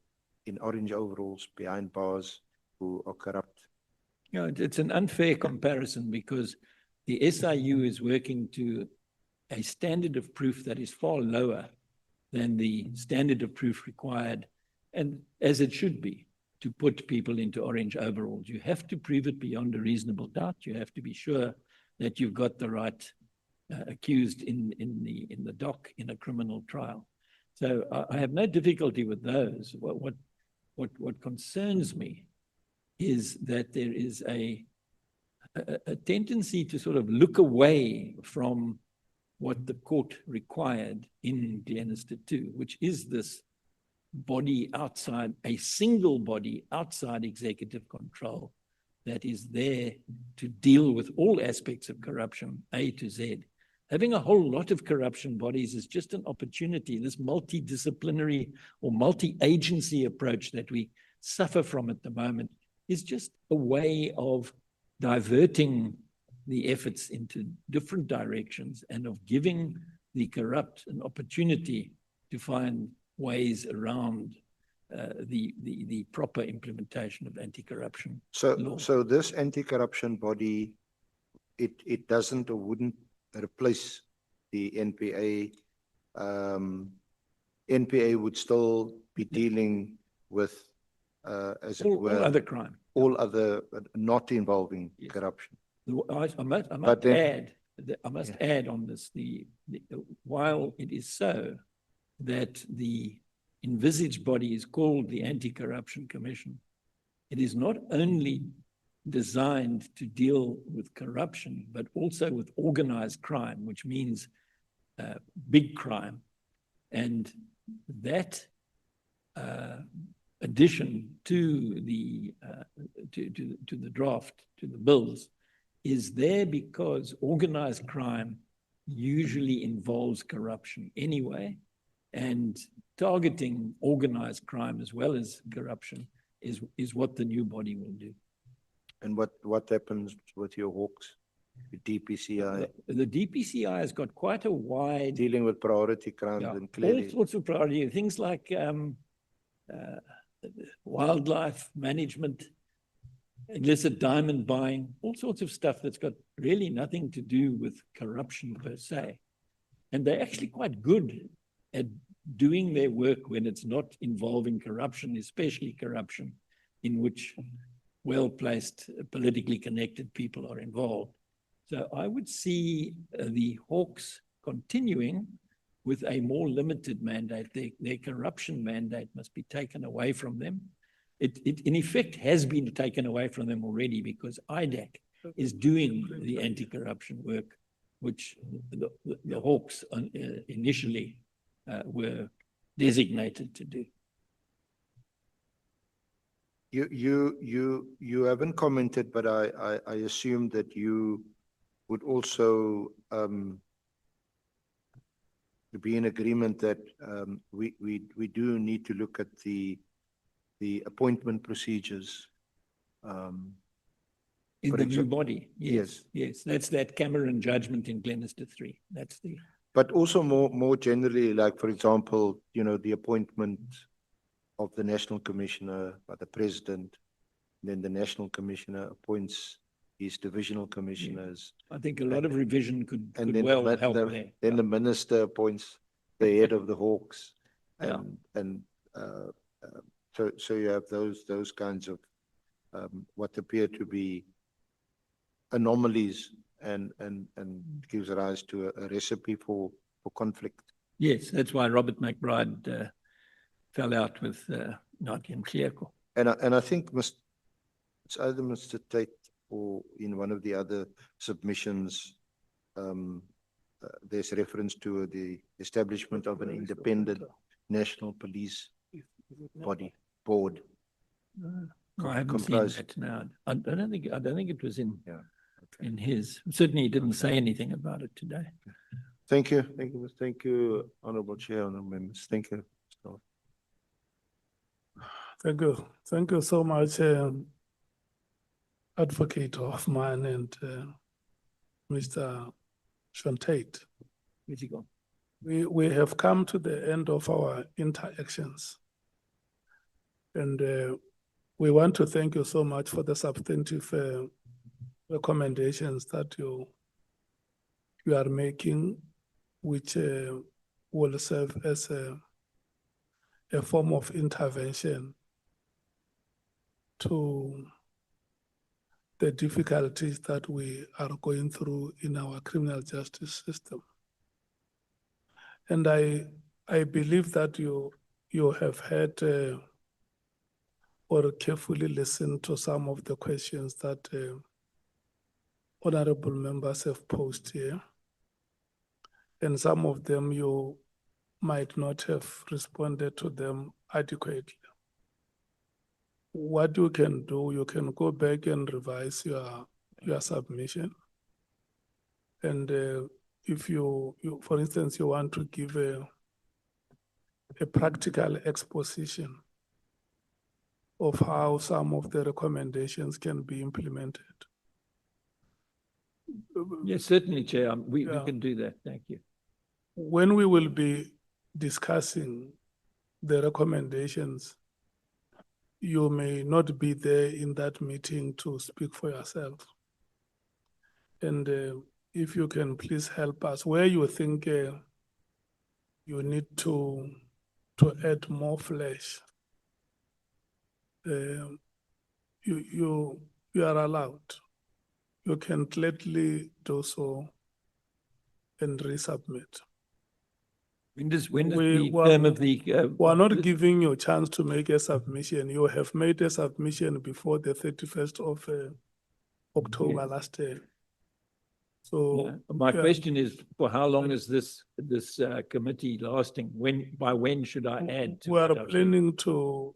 in orange overalls behind bars who are corrupt? You know, it's an unfair comparison because the SIU is working to a standard of proof that is far lower than the standard of proof required, and as it should be, to put people into orange overalls. You have to prove it beyond a reasonable doubt. You have to be sure that you've got the right accused in the dock in a criminal trial. So I have no difficulty with those. What concerns me is that there is a tendency to sort of look away from what the court required in Glenister 2, which is this body outside, a single body outside executive control that is there to deal with all aspects of corruption, A to Z. Having a whole lot of corruption bodies is just an opportunity. This multidisciplinary or multi-agency approach that we suffer from at the moment is just a way of diverting the efforts into different directions and of giving the corrupt an opportunity to find ways around the proper implementation of anti-corruption law. So this anti-corruption body, it doesn't or wouldn't replace the NPA. NPA would still be dealing with, as it were, all other crime. All other, not involving corruption. I must add on this, while it is so that the envisaged body is called the Anti-Corruption Commission, it is not only designed to deal with corruption, but also with organized crime, which means big crime. And that addition to the draft, to the bills, is there because organized crime usually involves corruption anyway, and targeting organized crime as well as corruption is what the new body will do. And what happens with your hawks, the DPCI, The DPCI has got quite a wide, dealing with priority crimes and all clearly, sorts of priority, things like wildlife management, illicit diamond buying, all sorts of stuff that's got really nothing to do with corruption per se. And they're actually quite good at doing their work when it's not involving corruption, especially corruption in which well-placed, politically connected people are involved. So I would see the Hawks continuing with a more limited mandate. Their corruption mandate must be taken away from them. It in effect has been taken away from them already because IDAC is doing the anti-corruption work, which the Hawks initially were designated to do. you haven't commented, but I assume that you would also be in agreement that we do need to look at the appointment procedures. In For the new example- body, yes, yes. That's that Cameron judgment in Glenister 3. That's the, But also more generally, like, for example, the appointment of the National Commissioner by the President, then the National Commissioner appoints his divisional commissioners. I think a lot of revision could And then well the- help the- there. Then the minister appoints the head of the Hawks. Yeah. And so you have those kinds of what appear to be anomalies and gives rise to a recipe for conflict. Yes, that's why Robert McBride fell out with Nadia Mkhieko. And I think it's either Mr. Tate or in one of the other submissions, there's reference to the establishment of an independent national police board. I haven't seen comprised- that now. I don't think it was in his. Certainly, he didn't say anything about it today. Thank you, thank you, Honorable Chair, honorable members, thank you. Thank you so much, Advocate Hoffman and Mr. Tate. Where's he gone? We have come to the end of our interactions. And we want to thank you so much for the substantive recommendations that you are making, which will serve as a form of intervention to the difficulties that we are going through in our criminal justice system. And I believe that you have had or carefully listened to some of the questions that honorable members have posed here. And some of them you might not have responded to them adequately. What you can do, you can go back and revise your submission. And if you, for instance, you want to give a practical exposition of how some of the recommendations can be implemented. Yes, certainly, Chair. We can do that. Thank you. When we will be discussing the recommendations, you may not be there in that meeting to speak for yourself. And if you can please help us where you think you need to add more flesh, you are allowed. You can gladly do so and resubmit. When does We the were- term of the? We are not giving you a chance to make a submission. You have made a submission before the 31st of October last year. So. My yeah. question is, for how long is this committee lasting? By when should I add to We are it? I was- planning to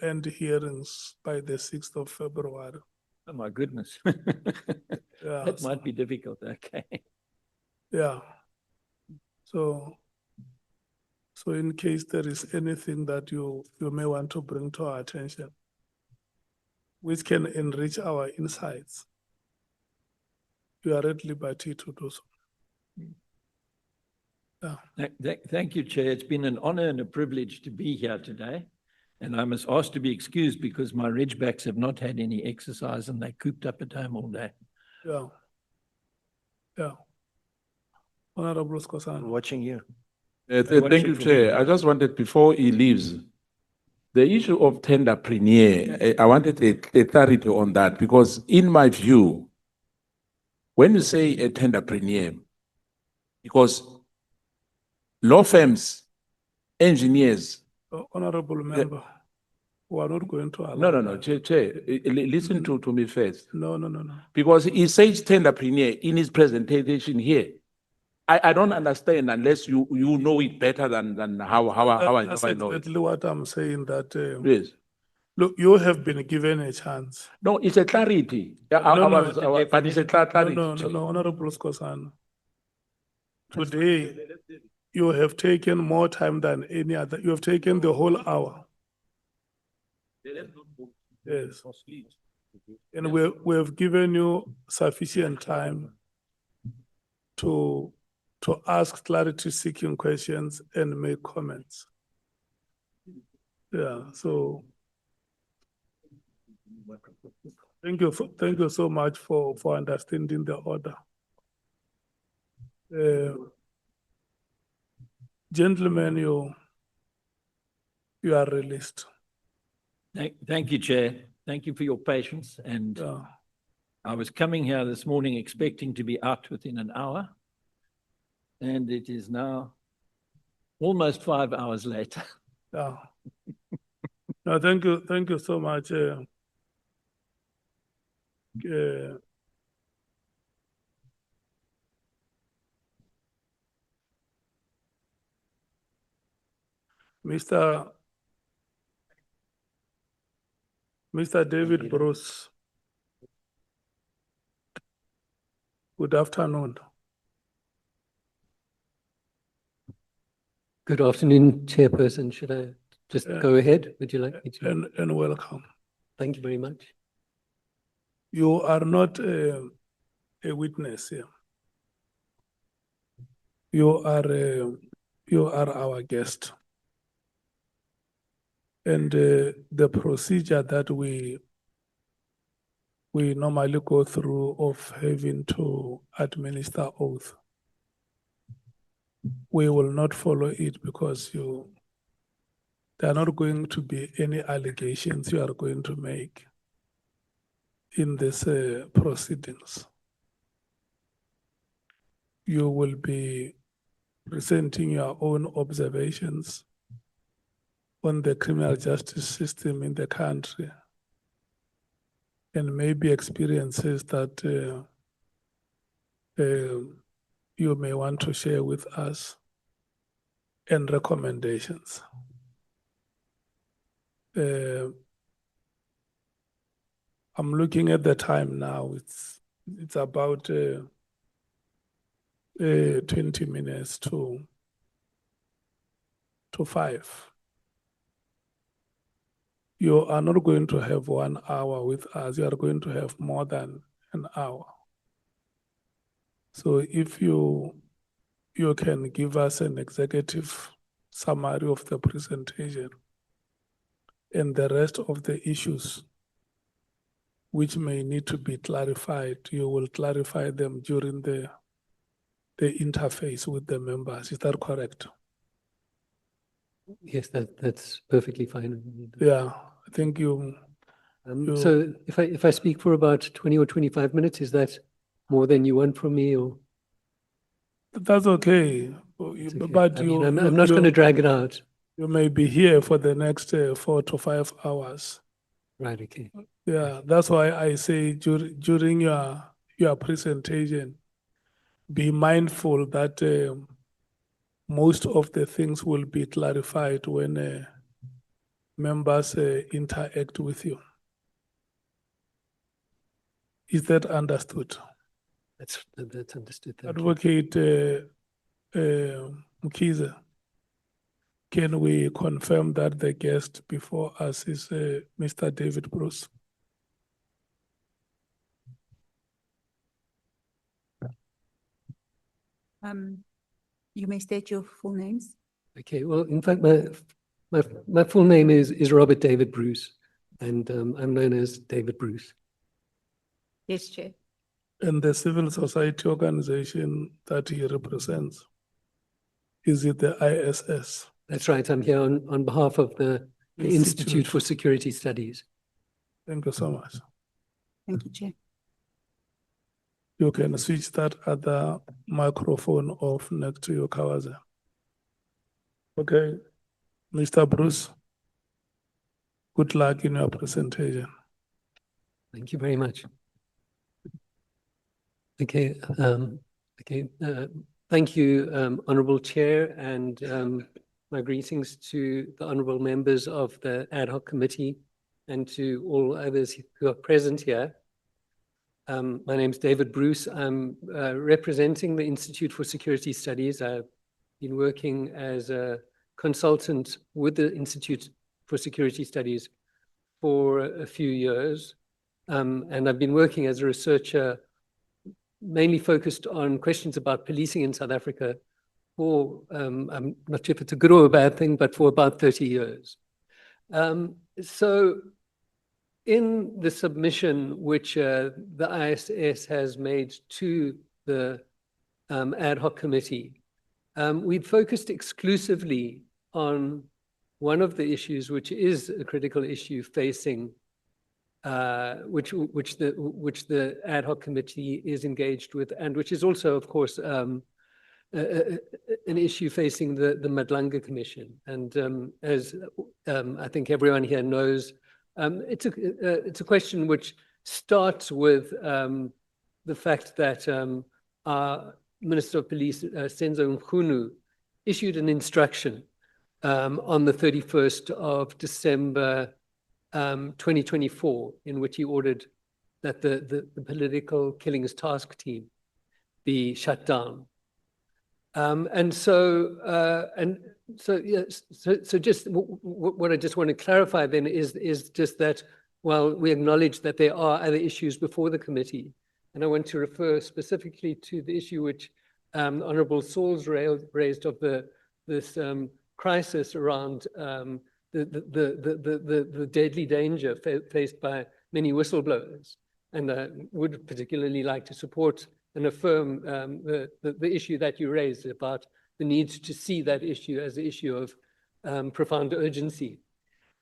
end hearings by the 6th of February. Oh, my goodness. Yeah, That so- might be difficult, okay. Yeah. So in case there is anything that you may want to bring to our attention, which can enrich our insights, you are at liberty to do so. Yeah. Thank you, Chair. It's been an honor and a privilege to be here today. And I must ask to be excused because my ridgebacks have not had any exercise and they cooped up at home all day. Yeah. Yeah. Honorable Skhosana. Watching you. Watch Thank it you, for Chair. me. I just wanted, before he leaves, the issue of tender premier, I wanted a clarity on that because in my view, when you say a tender premier, because law firms, engineers, Honorable member, we are not going to allow. no, that. Chair, listen to me first. No. Because he says tender premier in his presentation here. I don't understand unless you know it better than how That's I know it. exactly what I'm saying, that, Yes. look, you have been given a chance. No, it's a clarity. No, But it's a clarity. No, Honorable Skhosana. Today, you have taken more time than any other. You have taken the whole hour. Yes. And we have given you sufficient time to ask clarity-seeking questions and make comments. Yeah, so thank you so much for understanding the order. Gentlemen, you are released. Thank you, Chair. Thank you for your patience. And I was coming here this morning expecting to be out within an hour. And it is now almost 5 hours later. Yeah. No, thank you so much. Mr. David Bruce. Good afternoon. Good afternoon, Chairperson. Should I just go ahead? Would you like me to? And welcome. Thank you very much. You are not a witness here. You are our guest. And the procedure that we normally go through of having to administer oath, we will not follow it because there are not going to be any allegations you are going to make in this proceedings. You will be presenting your own observations on the criminal justice system in the country and maybe experiences that you may want to share with us and recommendations. I'm looking at the time now. It's about 20 minutes to 5. You are not going to have 1 hour with us. You are going to have more than an hour. So if you can give us an executive summary of the presentation and the rest of the issues which may need to be clarified, you will clarify them during the interface with the members. Is that correct? Yes, that's perfectly fine. Yeah, I think you. So if I speak for about 20 or 25 minutes, is that more than you want from me, or? That's okay. But I'm not going to drag it out. You may be here for the next 4 to 5 hours. Right, okay. Yeah, that's why I say during your presentation, be mindful that most of the things will be clarified when members interact with you. Is that understood? That's understood. Thank you. Advocate Mkiza, can we confirm that the guest before us is Mr. David Bruce? You may state your full names. Okay, well, in fact, my full name is Robert David Bruce, and I'm known as David Bruce. Yes, Chair. And the civil society organization that he represents, is it the ISS? That's right, I'm here on behalf of the Institute for Security Studies. Thank you so much. Thank you, Chair. You can switch that other microphone off next to your Kawaza. Okay, Mr. Bruce, good luck in your presentation. Thank you very much. Okay, thank you, Honorable Chair, and my greetings to the honorable members of the ad hoc committee and to all others who are present here. My name is David Bruce. I'm representing the Institute for Security Studies. I've been working as a consultant with the Institute for Security Studies for a few years. And I've been working as a researcher mainly focused on questions about policing in South Africa for, I'm not sure if it's a good or a bad thing, but for about 30 years. So in the submission which the ISS has made to the ad hoc committee, we've focused exclusively on one of the issues which is a critical issue facing which the ad hoc committee is engaged with, and which is also, of course, an issue facing the Madlanga Commission. And as I think everyone here knows, it's a question which starts with the fact that our Minister of Police, Senzo Mkhunu, issued an instruction on the 31st of December 2024, in which he ordered that the political killings task team be shut down. So just what I just want to clarify then is just that while we acknowledge that there are other issues before the committee, and I want to refer specifically to the issue which Honorable Sauls raised of this crisis around the deadly danger faced by many whistleblowers. And I would particularly like to support and affirm the issue that you raised about the need to see that issue as an issue of profound urgency.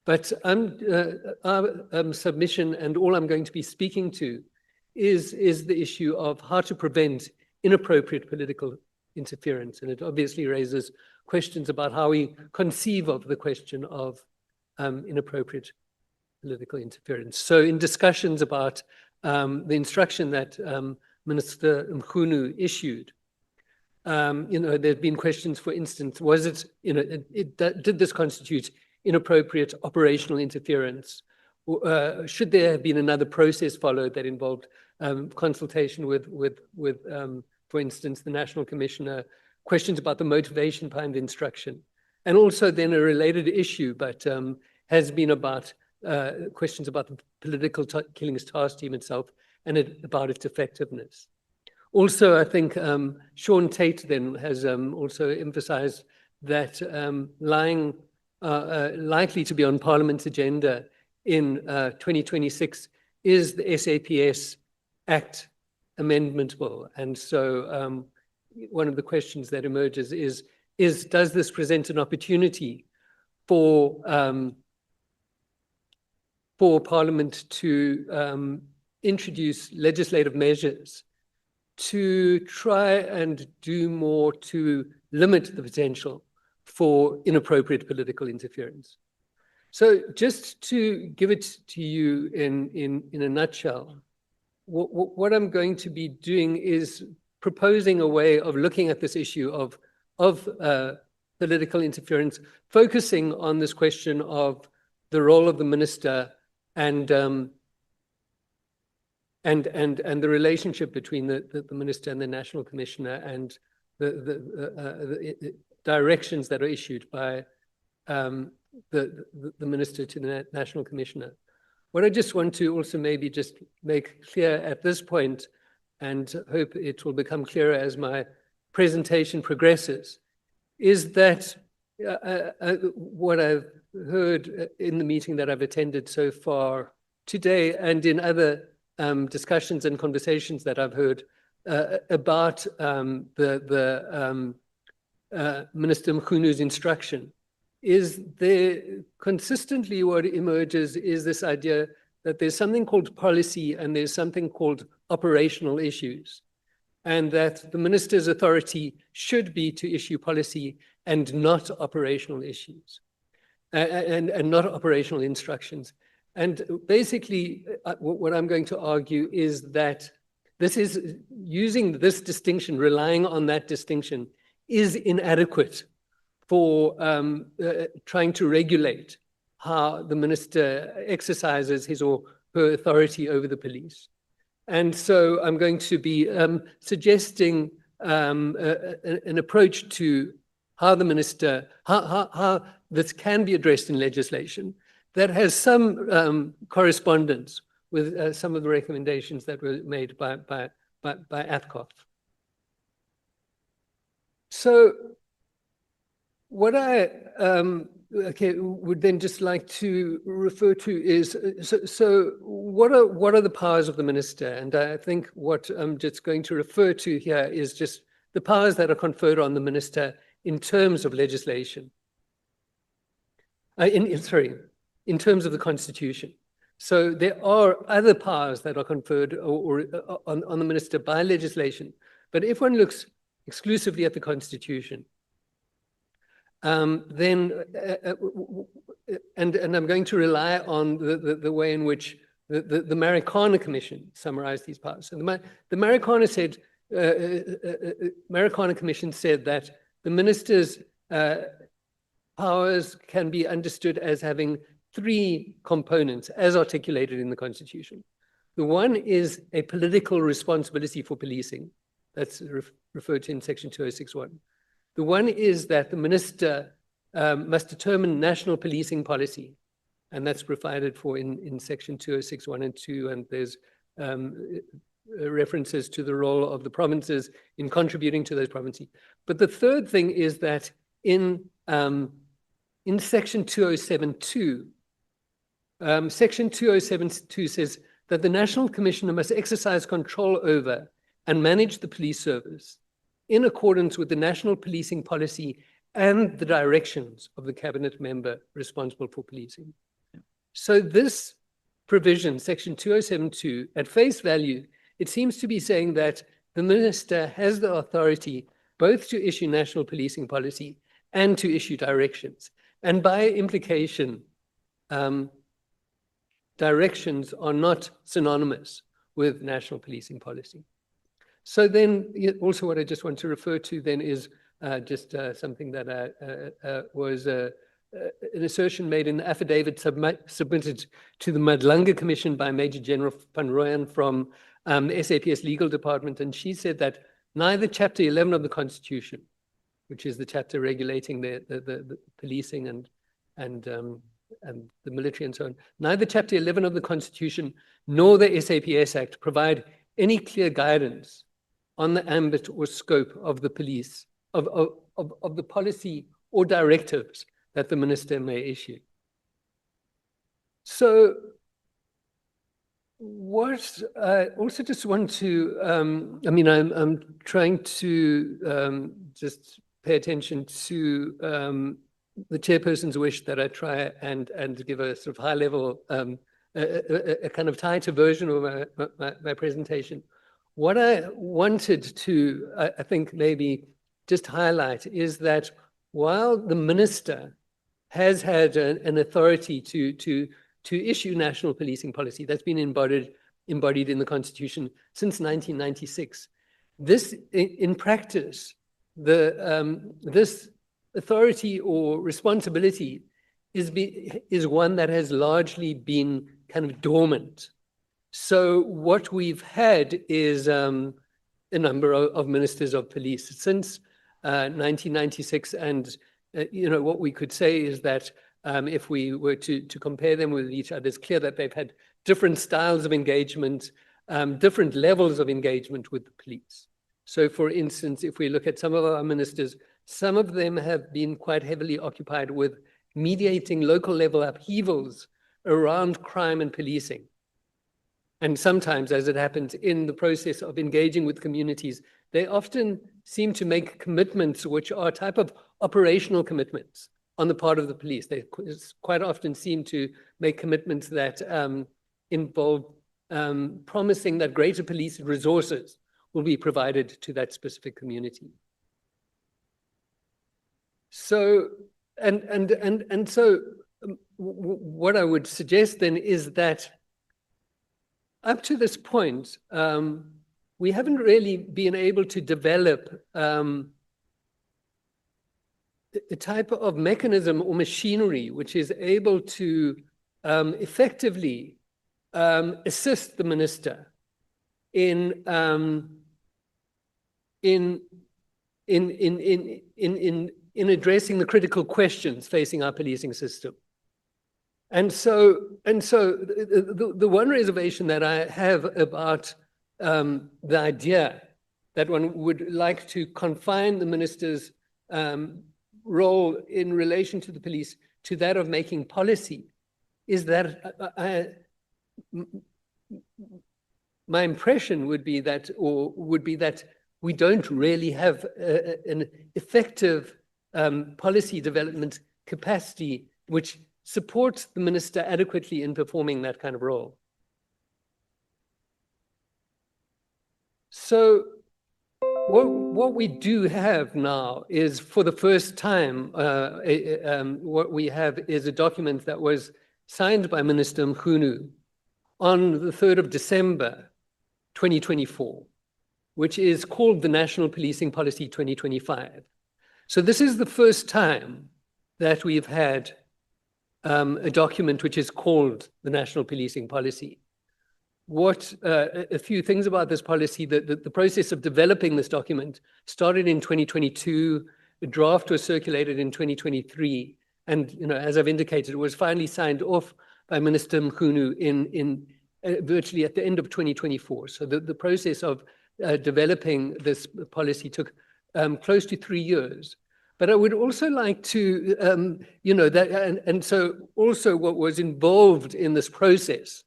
But our submission and all I'm going to be speaking to is the issue of how to prevent inappropriate political interference. And it obviously raises questions about how we conceive of the question of inappropriate political interference. So in discussions about the instruction that Minister Mkhunu issued, there have been questions, for instance, was it, did this constitute inappropriate operational interference? Should there have been another process followed that involved consultation with, for instance, the National Commissioner, questions about the motivation behind the instruction, and also then a related issue, but has been about questions about the political killings task team itself and about its effectiveness. Also, I think Sean Tate then has also emphasized that likely to be on Parliament's agenda in 2026 is the SAPS Act Amendment Bill. And so one of the questions that emerges is does this present an opportunity for Parliament to introduce legislative measures to try and do more to limit the potential for inappropriate political interference? So just to give it to you in a nutshell, what I'm going to be doing is proposing a way of looking at this issue of political interference, focusing on this question of the role of the minister and the relationship between the minister and the national commissioner, and the directions that are issued by the minister to the national commissioner. What I just want to also maybe just make clear at this point, and hope it will become clearer as my presentation progresses, is that what I've heard in the meeting that I've attended so far today, and in other discussions and conversations that I've heard about Minister Mkhunu's instruction, is there consistently what emerges is this idea that there's something called policy and there's something called operational issues, and that the minister's authority should be to issue policy and not operational issues, and not operational instructions. And basically, what I'm going to argue is that this is using this distinction, relying on that distinction, is inadequate for trying to regulate how the minister exercises his or her authority over the police. And so I'm going to be suggesting an approach to how the minister, how this can be addressed in legislation that has some correspondence with some of the recommendations that were made by AFCOF. So what I would then just like to refer to is, so what are the powers of the minister? And I think what I'm just going to refer to here is just the powers that are conferred on the minister in terms of legislation. In terms of the Constitution. So there are other powers that are conferred on the minister by legislation. But if one looks exclusively at the Constitution, then, and I'm going to rely on the way in which the Marikana Commission summarized these powers. So the Marikana Commission said that the minister's powers can be understood as having three components as articulated in the Constitution. The one is a political responsibility for policing. That's referred to in Section 2061. The one is that the minister must determine national policing policy, and that's provided for in Section 2061 and 2, and there's references to the role of the provinces in contributing to those provinces. But the third thing is that in Section 2072, Section 2072 says that the National Commissioner must exercise control over and manage the police service in accordance with the national policing policy and the directions of the cabinet member responsible for policing. So this provision, Section 2072, at face value, it seems to be saying that the minister has the authority both to issue national policing policy and to issue directions. And by implication, directions are not synonymous with national policing policy. So then also what I just want to refer to then is just something that was an assertion made in the affidavit submitted to the Madlanga Commission by Major General Van Rooyen from the SAPS Legal Department. And she said that neither Chapter 11 of the Constitution, which is the chapter regulating the policing and the military and so on, neither Chapter 11 of the Constitution nor the SAPS Act provide any clear guidance on the ambit or scope of the police, of the policy or directives that the minister may issue. So what I also just want to, I'm trying to just pay attention to the chairperson's wish that I try and give a sort of high level, a kind of tighter version of my presentation. What I wanted to, I think maybe just highlight is that while the minister has had an authority to issue national policing policy. That's been embodied in the Constitution since 1996. This, in practice, this authority or responsibility is one that has largely been kind of dormant. So what we've had is a number of ministers of police since 1996, and what we could say is that if we were to compare them with each other, it's clear that they've had different styles of engagement, different levels of engagement with the police. So for instance, if we look at some of our ministers, some of them have been quite heavily occupied with mediating local level upheavals around crime and policing. And sometimes, as it happens in the process of engaging with communities, they often seem to make commitments which are a type of operational commitments on the part of the police. They quite often seem to make commitments that involve promising that greater police resources will be provided to that specific community. So, what I would suggest then is that up to this point, we haven't really been able to develop a type of mechanism or machinery which is able to effectively assist the minister in addressing the critical questions facing our policing system. And so the one reservation that I have about the idea that one would like to confine the minister's role in relation to the police to that of making policy is that my impression would be that we don't really have an effective policy development capacity which supports the minister adequately in performing that kind of role. So what we do have now is, for the first time, what we have is a document that was signed by Minister Mkhunu on the 3rd of December, 2024, which is called the National Policing Policy 2025. So this is the first time that we've had a document which is called the National Policing Policy. A few things about this policy: the process of developing this document started in 2022, a draft was circulated in 2023, and as I've indicated, it was finally signed off by Minister Mkhunu in virtually at the end of 2024. So the process of developing this policy took close to 3 years. But I would also like to, and so also what was involved in this process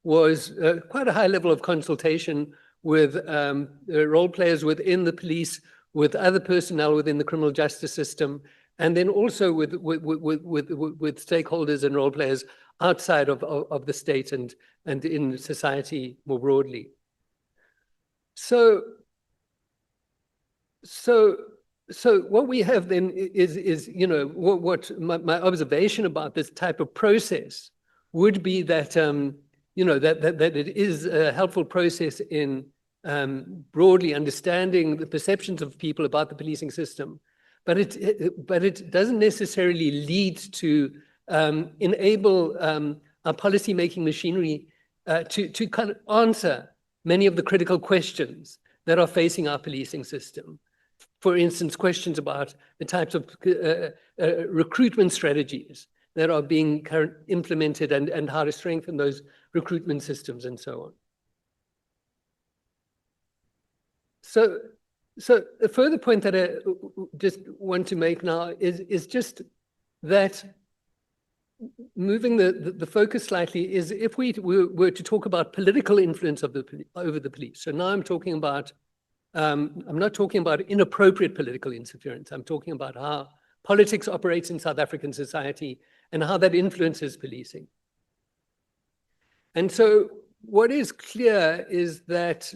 was quite a high level of consultation with role players within the police, with other personnel within the criminal justice system, and then also with stakeholders and role players outside of the state and in society more broadly. So what we have then is what my observation about this type of process would be that that it is a helpful process in broadly understanding the perceptions of people about the policing system, but it doesn't necessarily lead to enable our policy-making machinery to kind of answer many of the critical questions that are facing our policing system. For instance, questions about the types of recruitment strategies that are being implemented and how to strengthen those recruitment systems and so on. So a further point that I just want to make now is just that moving the focus slightly is if we were to talk about political influence over the police. So now I'm talking about, I'm not talking about inappropriate political interference. I'm talking about how politics operates in South African society and how that influences policing. And so what is clear is that,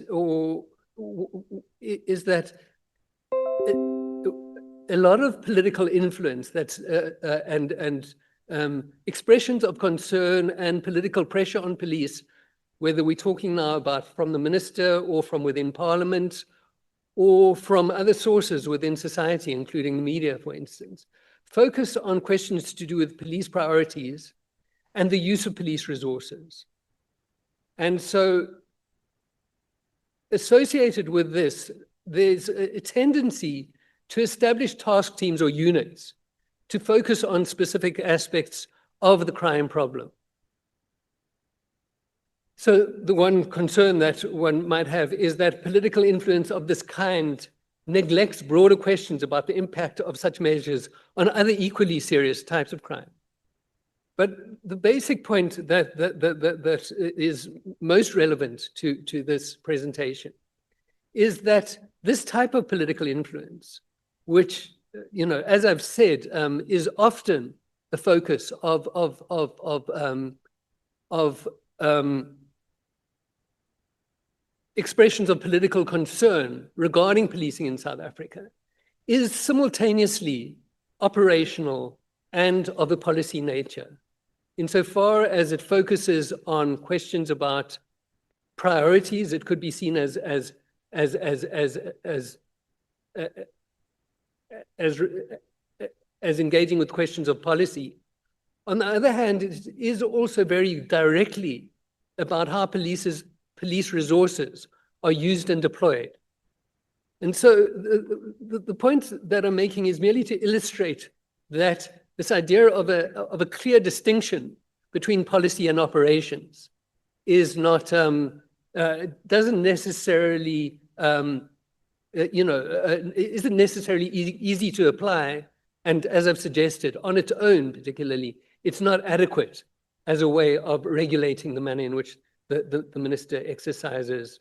a lot of political influence that's expressions of concern and political pressure on police, whether we're talking now about from the minister or from within parliament or from other sources within society, including the media, for instance, focus on questions to do with police priorities and the use of police resources. And so associated with this, there's a tendency to establish task teams or units to focus on specific aspects of the crime problem. So the one concern that one might have is that political influence of this kind neglects broader questions about the impact of such measures on other equally serious types of crime. But the basic point that is most relevant to this presentation is that this type of political influence, which, you know, as I've said, is often the focus of expressions of political concern regarding policing in South Africa, is simultaneously operational and of a policy nature, insofar as it focuses on questions about priorities. It could be seen as engaging with questions of policy. On the other hand, it is also very directly about how police resources are used and deployed. And so the point that I'm making is merely to illustrate that this idea of a clear distinction between policy and operations is not, doesn't necessarily, isn't necessarily easy to apply. And as I've suggested, on its own particularly, it's not adequate as a way of regulating the manner in which the minister exercises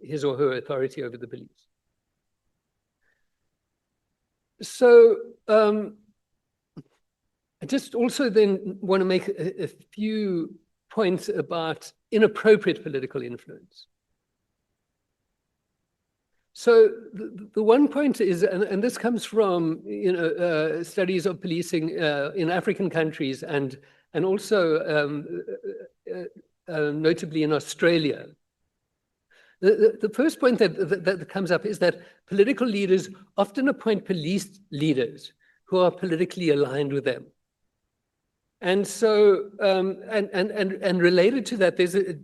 his or her authority over the police. So I just also then want to make a few points about inappropriate political influence. So the one point is, and this comes from studies of policing in African countries and also notably in Australia. The first point that comes up is that political leaders often appoint police leaders who are politically aligned with them. And so, and related to that, there's a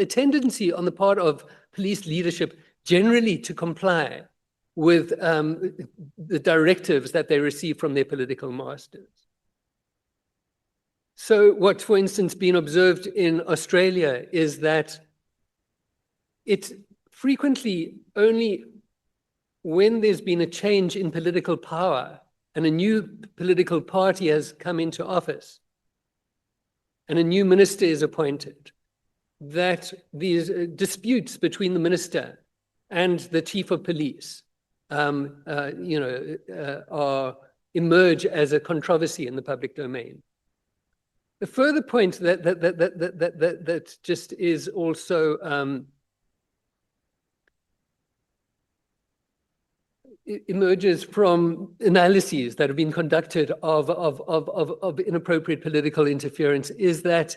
tendency on the part of police leadership generally to comply with the directives that they receive from their political masters. So what, for instance, been observed in Australia is that it's frequently only when there's been a change in political power and a new political party has come into office and a new minister is appointed, that these disputes between the minister and the chief of police emerge as a controversy in the public domain. The further point that just is also emerges from analyses that have been conducted of inappropriate political interference is that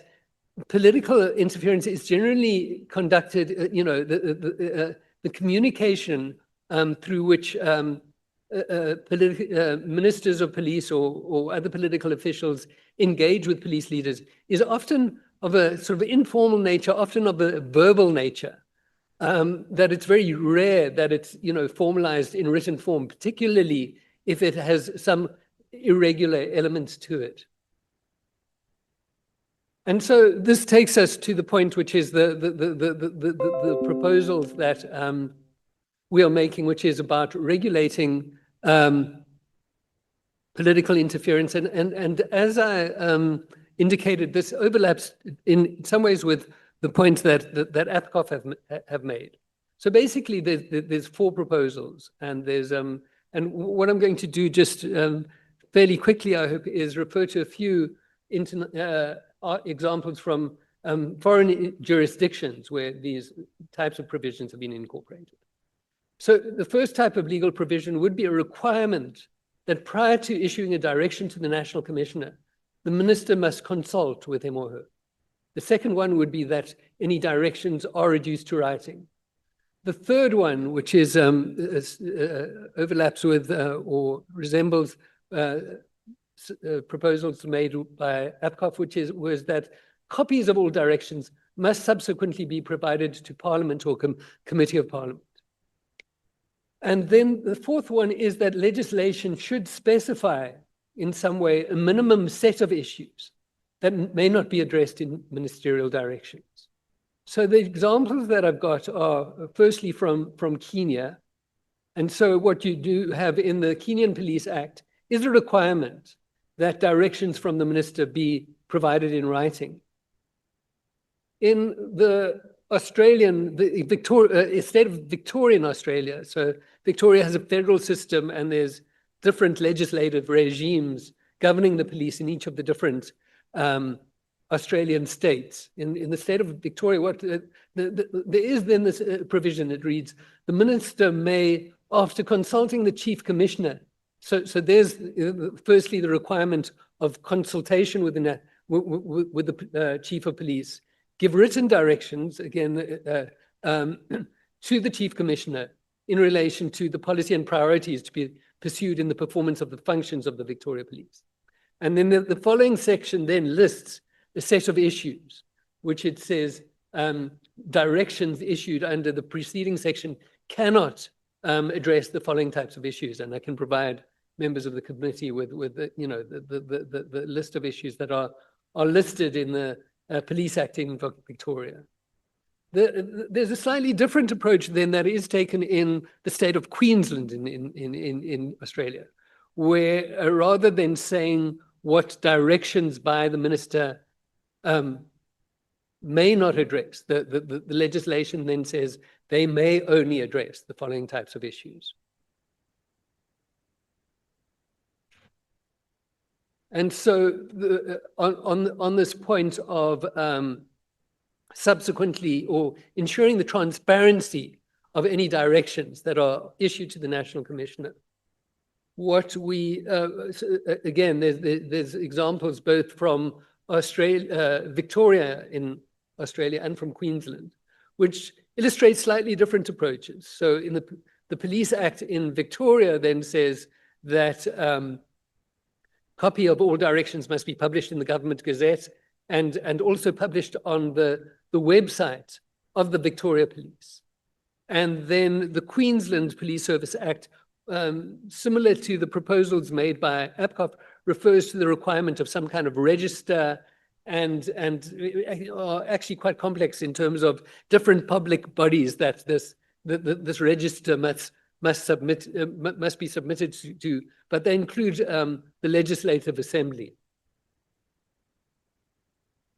political interference is generally conducted, the communication through which ministers of police or other political officials engage with police leaders is often of a sort of informal nature, often of a verbal nature. That it's very rare that it's formalized in written form, particularly if it has some irregular elements to it. And so this takes us to the point, which is the proposals that we are making, which is about regulating political interference. And as I indicated, this overlaps in some ways with the point that APCOF have made. So basically, there's four proposals, and there's and what I'm going to do just fairly quickly, I hope, is refer to a few examples from foreign jurisdictions where these types of provisions have been incorporated. So the first type of legal provision would be a requirement that prior to issuing a direction to the National Commissioner, the minister must consult with him or her. The second one would be that any directions are reduced to writing. The third one, which is overlaps with or resembles proposals made by APCOF, was that copies of all directions must subsequently be provided to Parliament or Committee of Parliament. And then the fourth one is that legislation should specify in some way a minimum set of issues that may not be addressed in ministerial directions. So the examples that I've got are firstly from Kenya. And so what you do have in the Kenyan Police Act is a requirement that directions from the minister be provided in writing. In the state of Victoria in Australia, so Victoria has a federal system and there's different legislative regimes governing the police in each of the different Australian states. In the state of Victoria, there is then this provision that reads, the minister may, after consulting the chief commissioner, so there's firstly the requirement of consultation with the chief of police, give written directions, again, to the chief commissioner in relation to the policy and priorities to be pursued in the performance of the functions of the Victoria Police. And then the following section then lists a set of issues, which it says directions issued under the preceding section cannot address the following types of issues. And I can provide members of the committee with the list of issues that are listed in the Police Act in Victoria. There's a slightly different approach then that is taken in the state of Queensland in Australia, where rather than saying what directions by the minister may not address, the legislation then says they may only address the following types of issues. And so on this point of subsequently or ensuring the transparency of any directions that are issued to the National Commissioner, what we, again, there's examples both from Victoria in Australia and from Queensland, which illustrates slightly different approaches. So in the Police Act in Victoria then says that copy of all directions must be published in the Government Gazette and also published on the website of the Victoria Police. And then the Queensland Police Service Act, similar to the proposals made by APCOF, refers to the requirement of some kind of register and are actually quite complex in terms of different public bodies that this register must be submitted to, but they include the Legislative Assembly.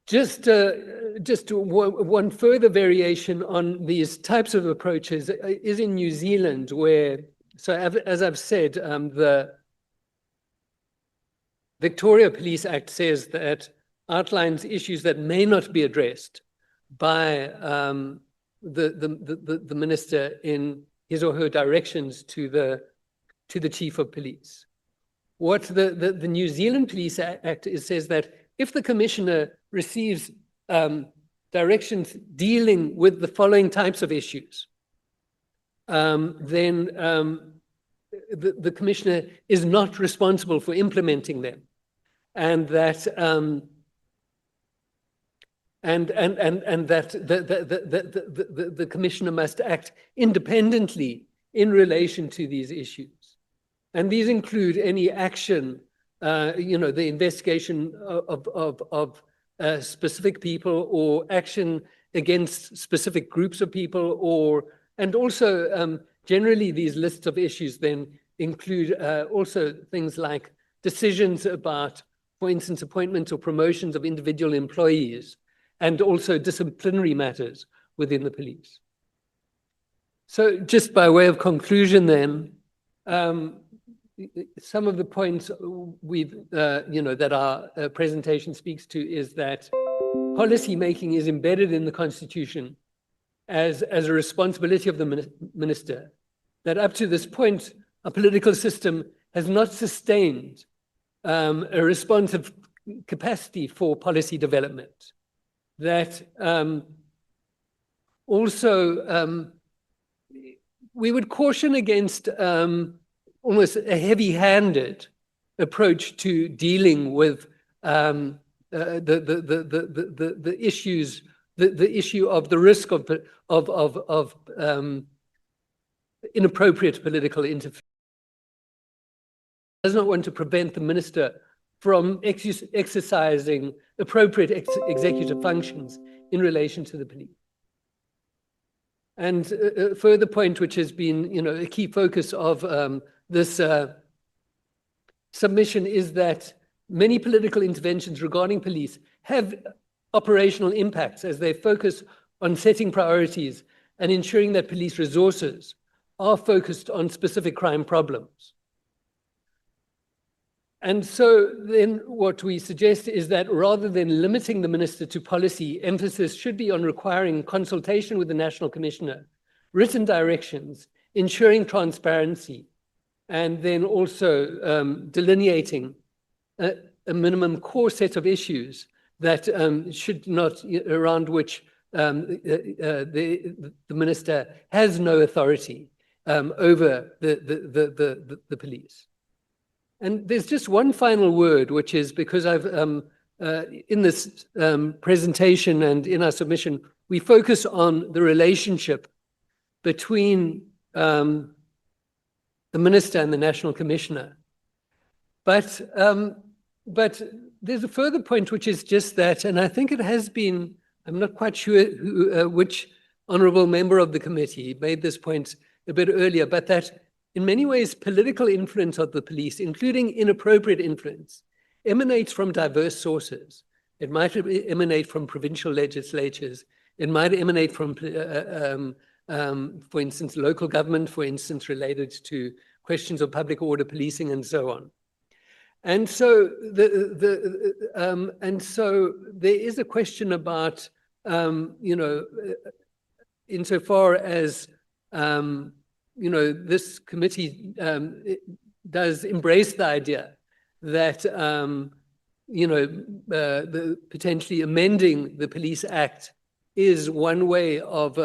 Just one further variation on these types of approaches is in New Zealand, where, so as I've said, the Victoria Police Act says that outlines issues that may not be addressed by the minister in his or her directions to the chief of police. What the New Zealand Police Act says that if the commissioner receives directions dealing with the following types of issues, then the commissioner is not responsible for implementing them, and that the commissioner must act independently in relation to these issues. And these include any action, the investigation of specific people or action against specific groups of people, and also generally these lists of issues then include also things like decisions about, for instance, appointments or promotions of individual employees, and also disciplinary matters within the police. So just by way of conclusion then, some of the points we've, that our presentation speaks to is that policy making is embedded in the Constitution as a responsibility of the minister, that up to this point, our political system has not sustained a responsive capacity for policy development. That also we would caution against almost a heavy-handed approach to dealing with the issues, the issue of the risk of inappropriate political interference. Does not want to prevent the minister from exercising appropriate executive functions in relation to the police. And a further point, which has been, a key focus of this submission, is that many political interventions regarding police have operational impacts as they focus on setting priorities and ensuring that police resources are focused on specific crime problems. And so then what we suggest is that rather than limiting the minister to policy, emphasis should be on requiring consultation with the National Commissioner, written directions, ensuring transparency, and then also delineating a minimum core set of issues that should not, around which the minister has no authority over the police. And there's just one final word, which is because I've, in this presentation and in our submission, we focus on the relationship between the minister and the National Commissioner. But there's a further point, which is just that, and I think it has been, I'm not quite sure which honorable member of the committee made this point a bit earlier, but that in many ways, political influence of the police, including inappropriate influence, emanates from diverse sources. It might emanate from provincial legislatures. It might emanate from, for instance, local government, for instance, related to questions of public order, policing, and so on. And so, there is a question about, insofar as this committee does embrace the idea that, potentially amending the Police Act is one way of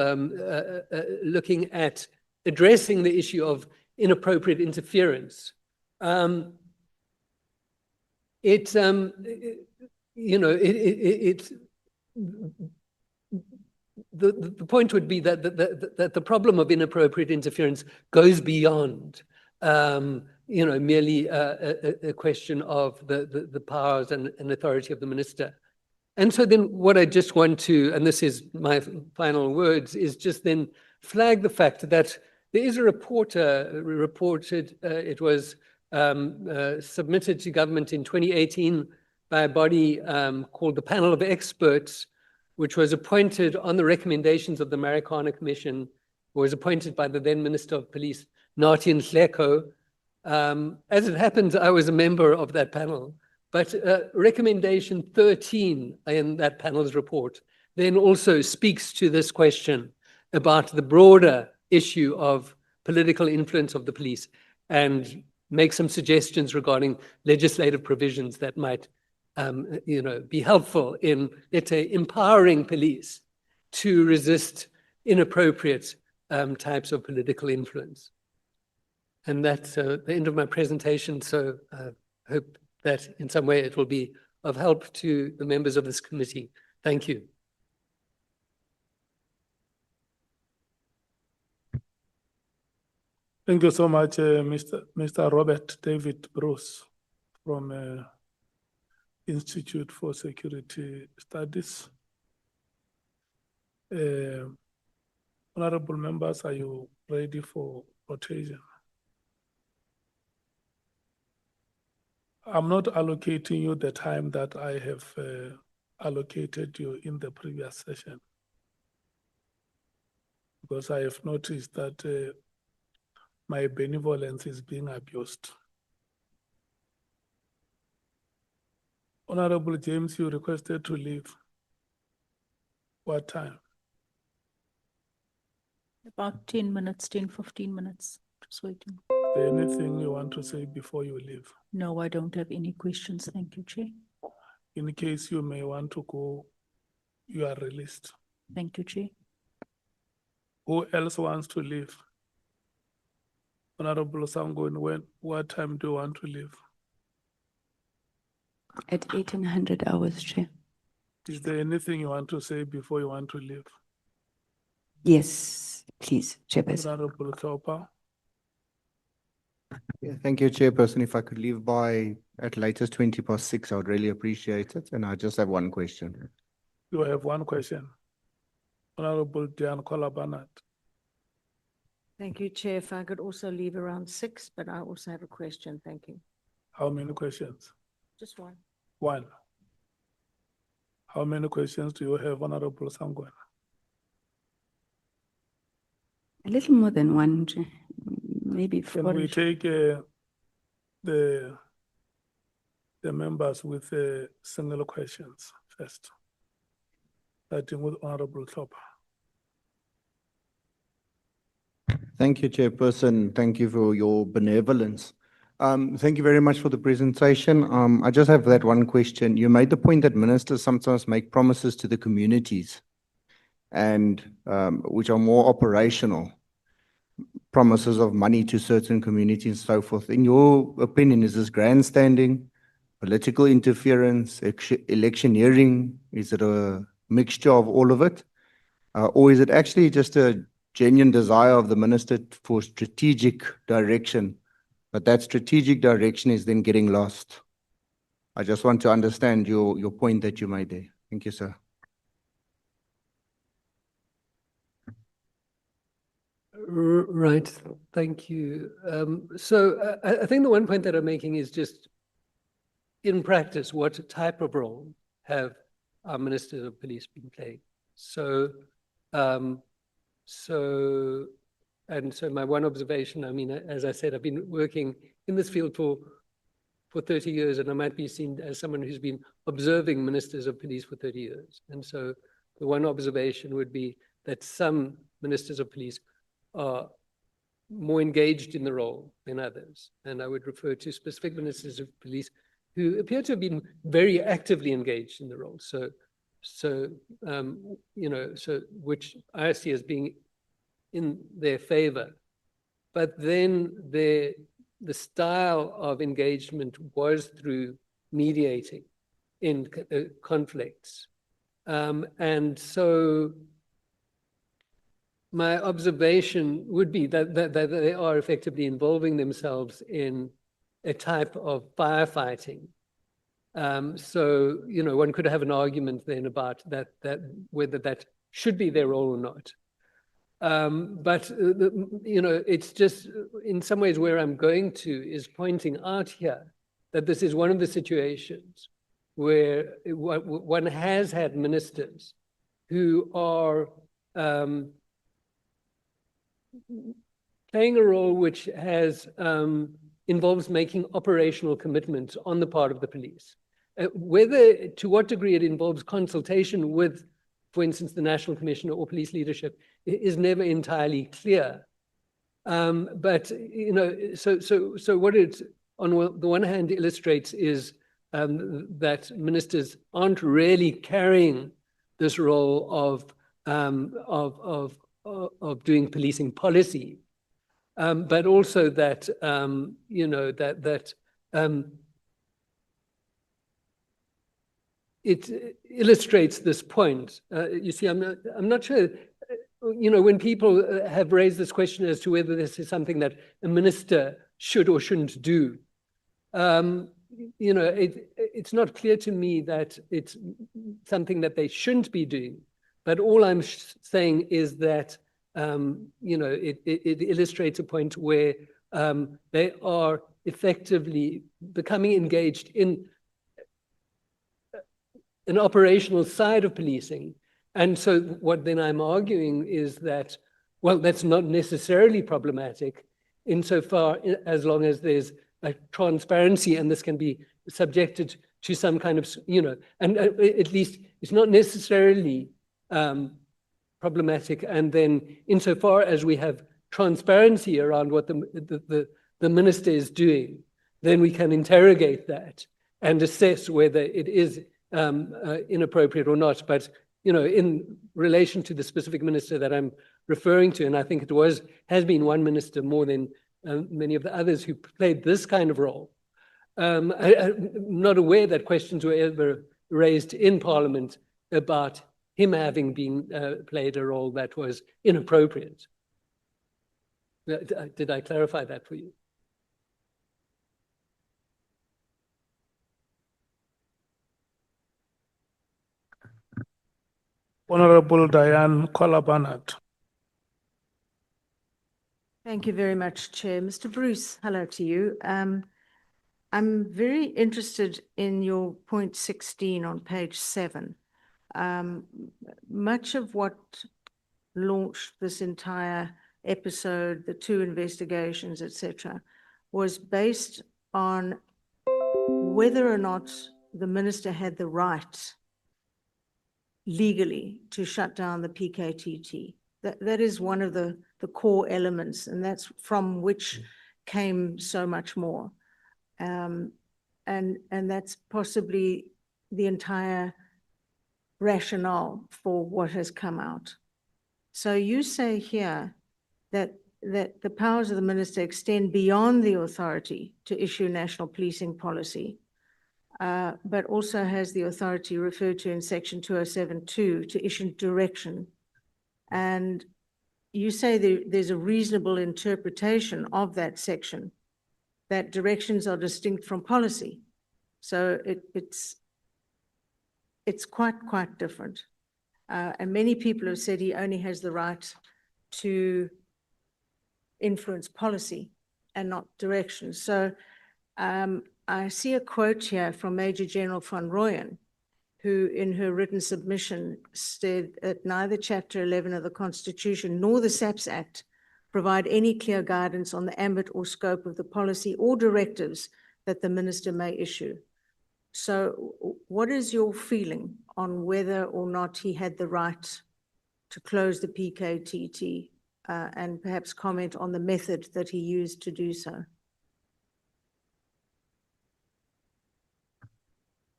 looking at addressing the issue of inappropriate interference. The point would be that the problem of inappropriate interference goes beyond, merely a question of the powers and authority of the minister. And so then what I just want to, and this is my final words, is just then flag the fact that there is a report reported, it was submitted to government in 2018 by a body called the Panel of Experts, which was appointed on the recommendations of the Marikana Commission, was appointed by the then Minister of Police, Nathi Nhleko. As it happens, I was a member of that panel, but recommendation 13 in that panel's report then also speaks to this question about the broader issue of political influence of the police and make some suggestions regarding legislative provisions that might be helpful in, let's say, empowering police to resist inappropriate types of political influence. And that's the end of my presentation. So I hope that in some way it will be of help to the members of this committee. Thank you. Thank you so much, Mr. Robert David Bruce from Institute for Security Studies. Honorable members, are you ready for rotation? I'm not allocating you the time that I have allocated you in the previous session, because I have noticed that my benevolence is being abused. Honorable James, you requested to leave. What time? About 10 minutes, 10, 15 minutes. just waiting. Is there anything you want to say before you leave? No, I don't have any questions. Thank you, Chair. In case you may want to go, you are released. Thank you, Chair. Who else wants to leave? Honorable Sangweni, what time do you want to leave? At 1800 hours, Chair. Is there anything you want to say before you want to leave? Yes, please, Chairperson. Honorable Topa, Yeah, thank you, Chairperson. If I could leave by at latest 6:20, I would really appreciate it. And I just have one question. you have one question. Honorable Diane Kolabanat. Thank you, Chair. If I could also leave around 6, but I also have a question. Thank you. How many questions? Just one. One. How many questions do you have, Honorable Sangweni? A little more than one, Chair. Maybe Can four. we take the members with single questions first? Starting with Honorable Topa. Thank you, Chairperson. Thank you for your benevolence. Thank you very much for the presentation. I just have that one question. You made the point that ministers sometimes make promises to the communities and which are more operational, promises of money to certain communities and so forth. In your opinion, is this grandstanding, political interference, electioneering? Is it a mixture of all of it? Or is it actually just a genuine desire of the minister for strategic direction, but that strategic direction is then getting lost? I just want to understand your point that you made there. Thank you, sir. Right, thank you. So I think the one point that I'm making is just, in practice, what type of role have our ministers of police been playing? So my one observation, I mean, as I said, I've been working in this field for 30 years, and I might be seen as someone who's been observing ministers of police for 30 years. And so the one observation would be that some ministers of police are more engaged in the role than others. And I would refer to specific ministers of police who appear to have been very actively engaged in the role. Which I see as being in their favor. But then the style of engagement was through mediating in conflicts. And so my observation would be that they are effectively involving themselves in a type of firefighting. One could have an argument then about that whether that should be their role or not. It's just in some ways where I'm going to is pointing out here that this is one of the situations where one has had ministers who are playing a role which has involves making operational commitments on the part of the police. Whether, to what degree it involves consultation with, for instance, the National Commissioner or police leadership is never entirely clear. So what it, on the one hand, illustrates is that ministers aren't really carrying this role of doing policing policy, but also that it illustrates this point. You see, I'm not sure. When people have raised this question as to whether this is something that a minister should or shouldn't do, it's not clear to me that it's something that they shouldn't be doing. But all I'm saying is that it illustrates a point where they are effectively becoming engaged in an operational side of policing. And so what then I'm arguing is that, well, that's not necessarily problematic insofar as long as there's a transparency and this can be subjected to some kind of, and at least it's not necessarily problematic. And then insofar as we have transparency around what the minister is doing, then we can interrogate that and assess whether it is inappropriate or not. But, you know, in relation to the specific minister that I'm referring to, and I think it has been one minister more than many of the others who played this kind of role, I'm not aware that questions were ever raised in Parliament about him having been played a role that was inappropriate. Did I clarify that for you? Honorable Diane Kohler-Barnett. Thank you very much, Chair. Mr. Bruce, hello to you. I'm very interested in your point 16 on page 7. Much of what launched this entire episode, the 2 investigations, etc., was based on whether or not the minister had the right legally to shut down the PKTT. That is one of the core elements, and that's from which came so much more. And that's possibly the entire rationale for what has come out. So you say here that the powers of the minister extend beyond the authority to issue national policing policy, but also has the authority referred to in section 207(2) to issue direction. And you say there's a reasonable interpretation of that section, that directions are distinct from policy. So it's quite different. And many people have said he only has the right to influence policy and not direction. So I see a quote here from Major General von Rooyen, who in her written submission said that neither Chapter 11 of the Constitution nor the SAPS Act provide any clear guidance on the ambit or scope of the policy or directives that the minister may issue. So what is your feeling on whether or not he had the right to close the PKTT, and perhaps comment on the method that he used to do so?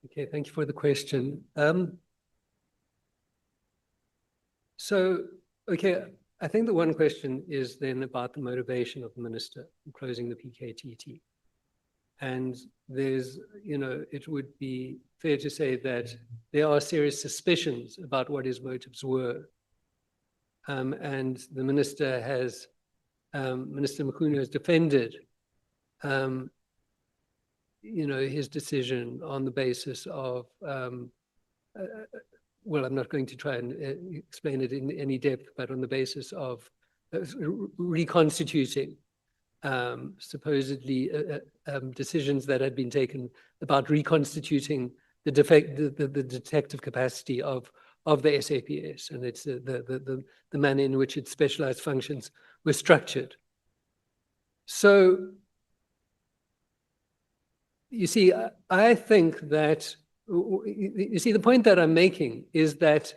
Okay, thank you for the question. Okay, I think the one question is then about the motivation of the minister in closing the PKTT. And there's, you know, it would be fair to say that there are serious suspicions about what his motives were. And the minister has, Minister Mkhunu has defended you know, his decision on the basis of, well, I'm not going to try and explain it in any depth, but on the basis of reconstituting supposedly decisions that had been taken about reconstituting the detective capacity of the SAPS, and it's the manner in which its specialized functions were structured. So, you see, I think that, you see, the point that I'm making is that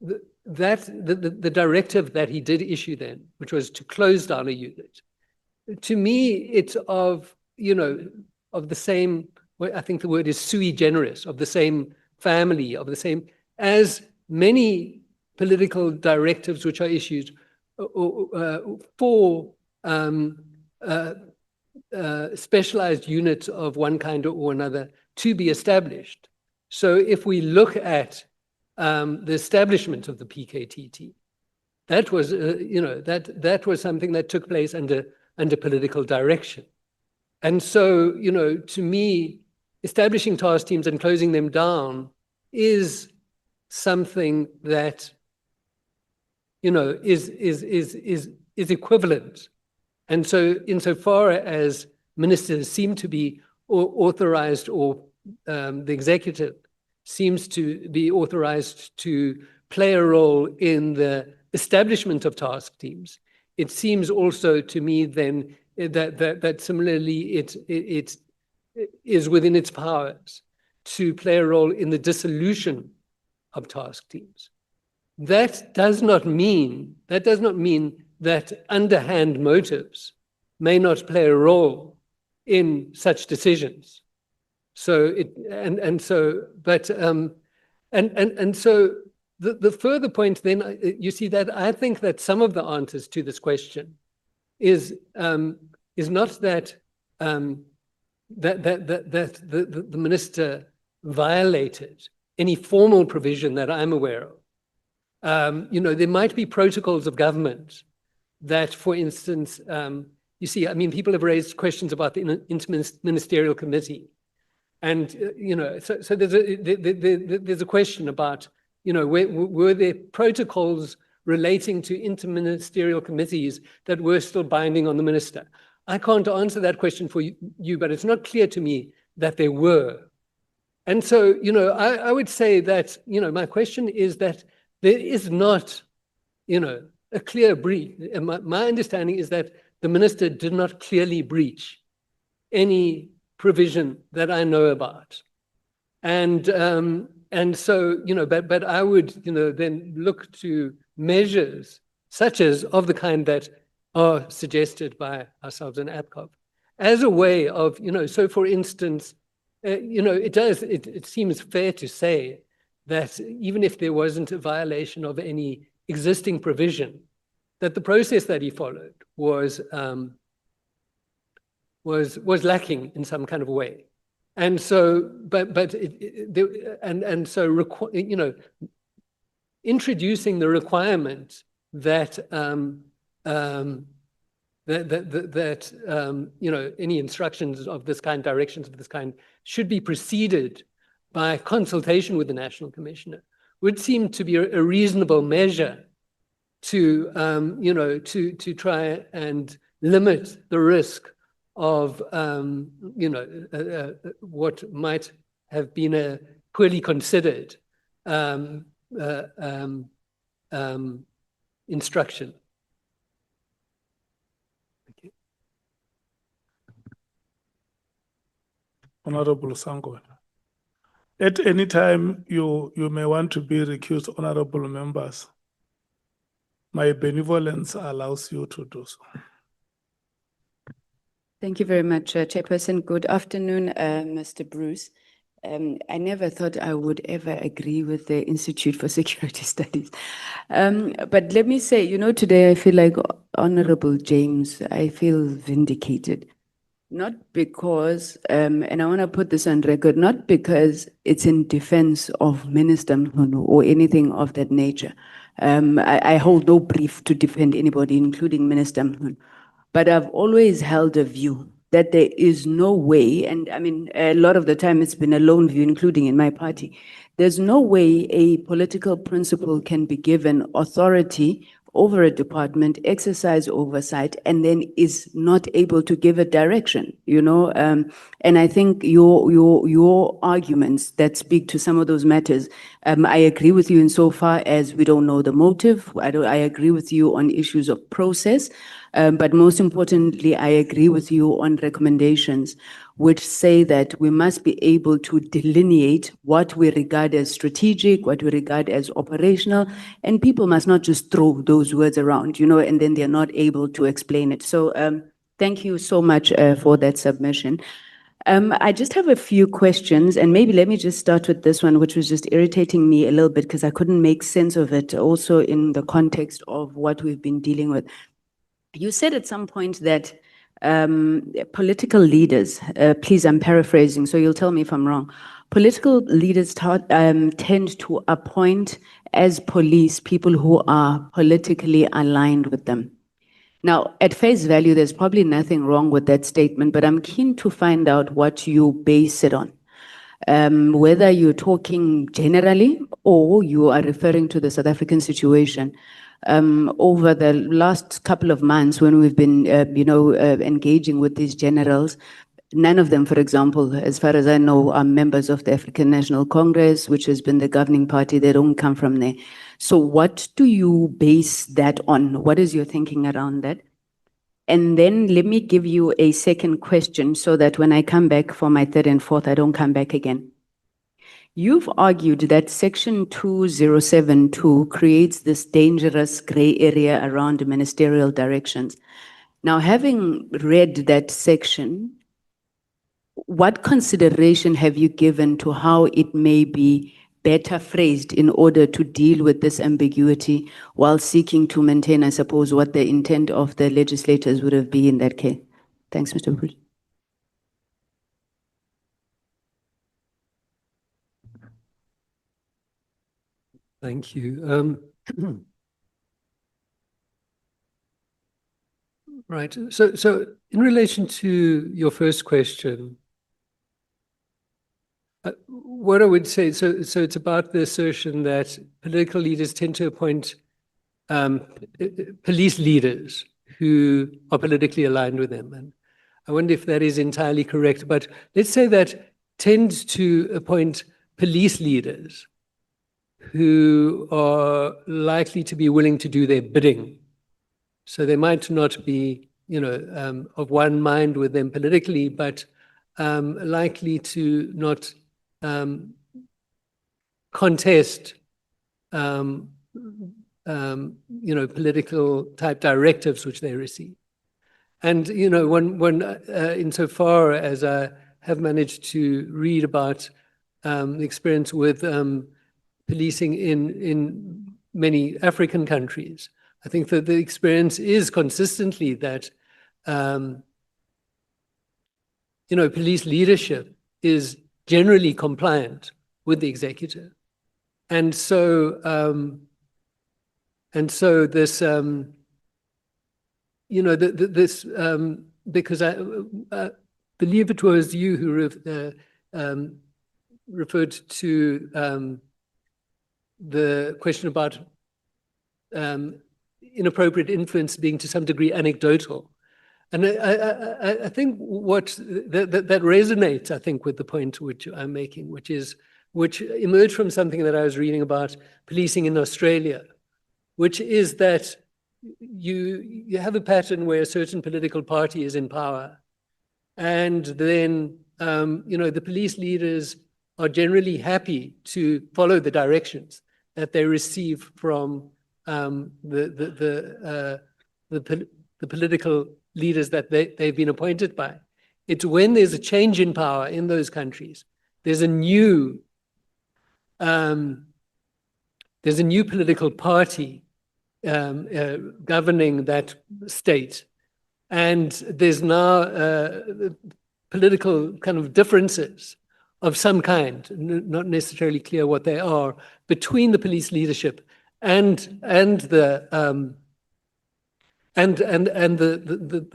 the directive that he did issue then, which was to close down a unit, to me, it's of, you know, of the same, I think the word is sui generis, of the same family, of the same, as many political directives which are issued for specialized units of one kind or another to be established. So if we look at the establishment of the PKTT, that was, you know, that was something that took place under political direction. And so, you know, to me, establishing task teams and closing them down is something that, you know, is equivalent. And so insofar as ministers seem to be authorized, or the executive seems to be authorized to play a role in the establishment of task teams, it seems also to me then that similarly it is within its powers to play a role in the dissolution of task teams. That does not mean that underhand motives may not play a role in such decisions. So the further point then, you see that I think that some of the answers to this question is not that the minister violated any formal provision that I'm aware of. There might be protocols of government that, for instance, you see, I mean, people have raised questions about the interministerial committee. And, so there's a question about, were there protocols relating to interministerial committees that were still binding on the minister? I can't answer that question for you, but it's not clear to me that there were. And so, I would say that, my question is that there is not, a clear breach. And my understanding is that the minister did not clearly breach any provision that I know about. And so, but I would, then look to measures such as of the kind that are suggested by ourselves in APCOP as a way of, so for instance, it seems fair to say that even if there wasn't a violation of any existing provision, that the process that he followed was lacking in some kind of way. And so, introducing the requirement that any instructions of this kind, directions of this kind, should be preceded by consultation with the National Commissioner would seem to be a reasonable measure to to try and limit the risk of what might have been a poorly considered instruction. Honorable Sango. At any time, you may want to be recused, honorable members. My benevolence allows you to do so. Thank you very much, Chairperson. Good afternoon, Mr. Bruce. I never thought I would ever agree with the Institute for Security Studies. But let me say, today I feel like Honorable James, I feel vindicated. Not because, and I want to put this on record, not because it's in defense of Minister Mkhunu or anything of that nature. I hold no brief to defend anybody, including Minister Mkhunu. But I've always held a view that there is no way, and I mean, a lot of the time it's been a lone view, including in my party, there's no way a political principal can be given authority over a department, exercise oversight, and then is not able to give a direction, and I think your arguments that speak to some of those matters, I agree with you insofar as we don't know the motive. I agree with you on issues of process, but most importantly, I agree with you on recommendations which say that we must be able to delineate what we regard as strategic, what we regard as operational, and people must not just throw those words around, and then they're not able to explain it. So thank you so much for that submission. I just have a few questions, and maybe let me just start with this one, which was just irritating me a little bit because I couldn't make sense of it also in the context of what we've been dealing with. You said at some point that political leaders, please, I'm paraphrasing, so you'll tell me if I'm wrong. Political leaders tend to appoint as police people who are politically aligned with them. Now, at face value, there's probably nothing wrong with that statement, but I'm keen to find out what you base it on. Whether you're talking generally or you are referring to the South African situation. Over the last couple of months when we've been, engaging with these generals, none of them, for example, as far as I know, are members of the African National Congress, which has been the governing party. They don't come from there. So what do you base that on? What is your thinking around that? And then let me give you a second question so that when I come back for my third and fourth, I don't come back again. You've argued that section 2072 creates this dangerous gray area around ministerial directions. Now, having read that section, what consideration have you given to how it may be better phrased in order to deal with this ambiguity while seeking to maintain, I suppose, what the intent of the legislators would have been in that case? Thanks, Mr. Bruce. Thank you. Right. So in relation to your first question, what I would say, so it's about the assertion that political leaders tend to appoint police leaders who are politically aligned with them. And I wonder if that is entirely correct, but let's say that tends to appoint police leaders who are likely to be willing to do their bidding. So they might not be, of one mind with them politically, but likely to not contest, political type directives which they receive. And, insofar as I have managed to read about the experience with policing in many African countries, I think that the experience is consistently that, police leadership is generally compliant with the executive. And so this, because I believe it was you who referred to the question about inappropriate influence being to some degree anecdotal. And I think that resonates, I think, with the point which I'm making, which emerged from something that I was reading about policing in Australia, which is that you have a pattern where a certain political party is in power, and then the police leaders are generally happy to follow the directions that they receive from the political leaders that they've been appointed by. It's when there's a change in power in those countries, there's a new political party governing that state, and there's now political kind of differences of some kind, not necessarily clear what they are, between the police leadership and the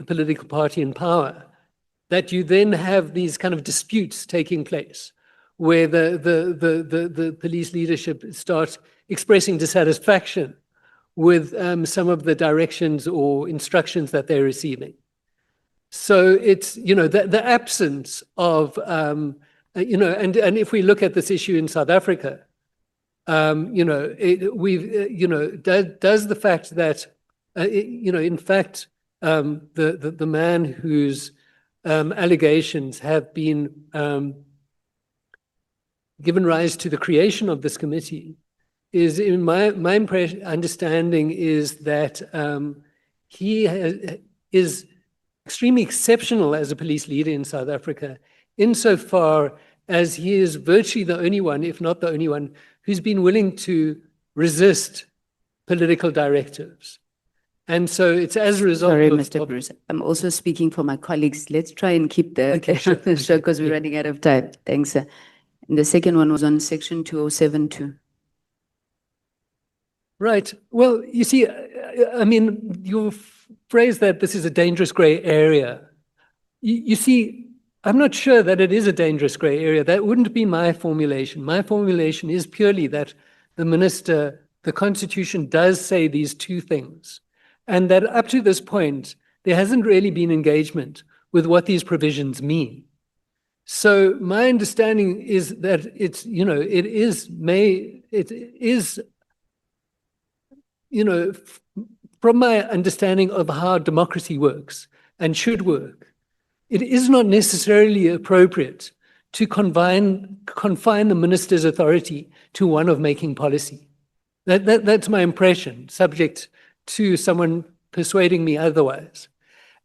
political party in power, that you then have these kind of disputes taking place where the police leadership starts expressing dissatisfaction with some of the directions or instructions that they're receiving. So it's, the absence of, and if we look at this issue in South Africa, does the fact that, in fact, the man whose allegations have been given rise to the creation of this committee is, in my understanding, is that he is extremely exceptional as a police leader in South Africa, insofar as he is virtually the only one, if not the only one, who's been willing to resist political directives. And so it's as a result Sorry, of... Mr. Bruce. I'm also speaking for my colleagues. Let's try and keep the sure. because we're running out of time. Thanks, sir. And the second one was on section 2072. Right. Well, you see, I mean, your phrase that this is a dangerous gray area. You see, I'm not sure that it is a dangerous gray area. That wouldn't be my formulation. My formulation is purely that the Constitution does say these two things, and that up to this point, there hasn't really been engagement with what these provisions mean. So my understanding is that it's, it is, from my understanding of how democracy works and should work, it is not necessarily appropriate to confine the minister's authority to one of making policy. That's my impression, subject to someone persuading me otherwise.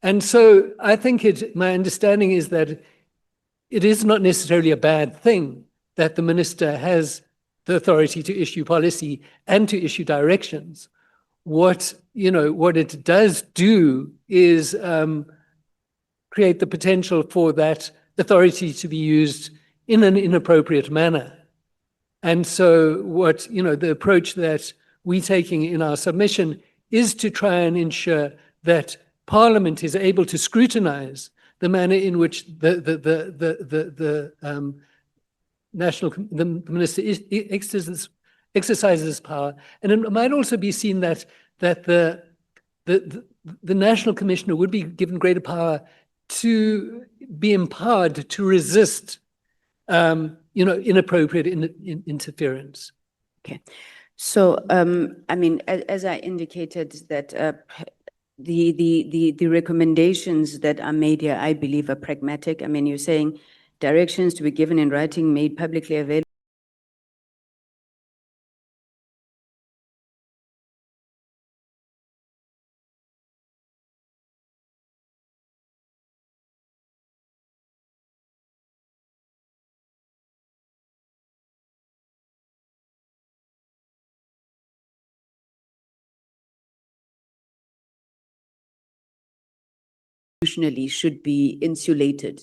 And so I think my understanding is that it is not necessarily a bad thing that the minister has the authority to issue policy and to issue directions. What it does do is create the potential for that authority to be used in an inappropriate manner. And so the approach that we're taking in our submission is to try and ensure that Parliament is able to scrutinize the manner in which the minister exercises his power. And it might also be seen that the National Commissioner would be given greater power to be empowered to resist inappropriate interference. Okay. So, I mean, as I indicated that the recommendations that are made here, I believe, are pragmatic. I mean, you're saying directions to be given in writing, made publicly available. Constitutionally should be insulated,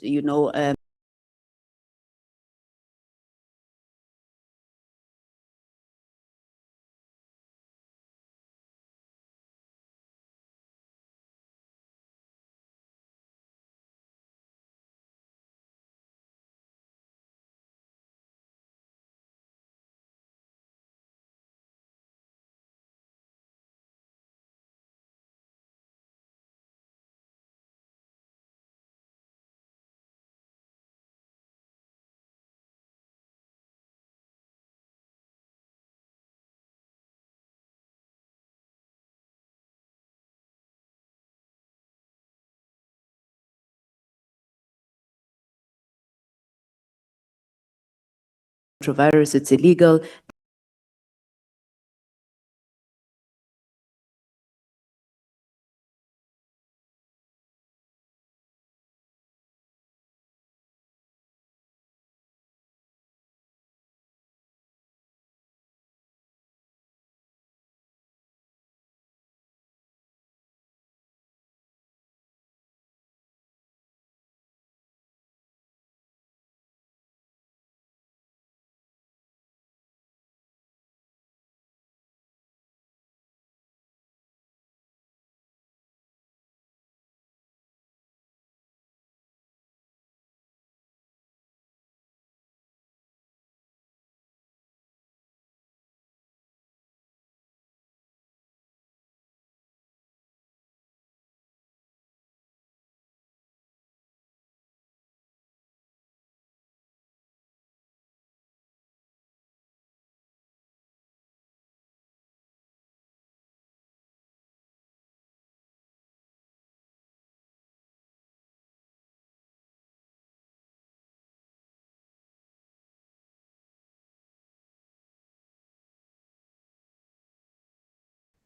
virus, it's illegal.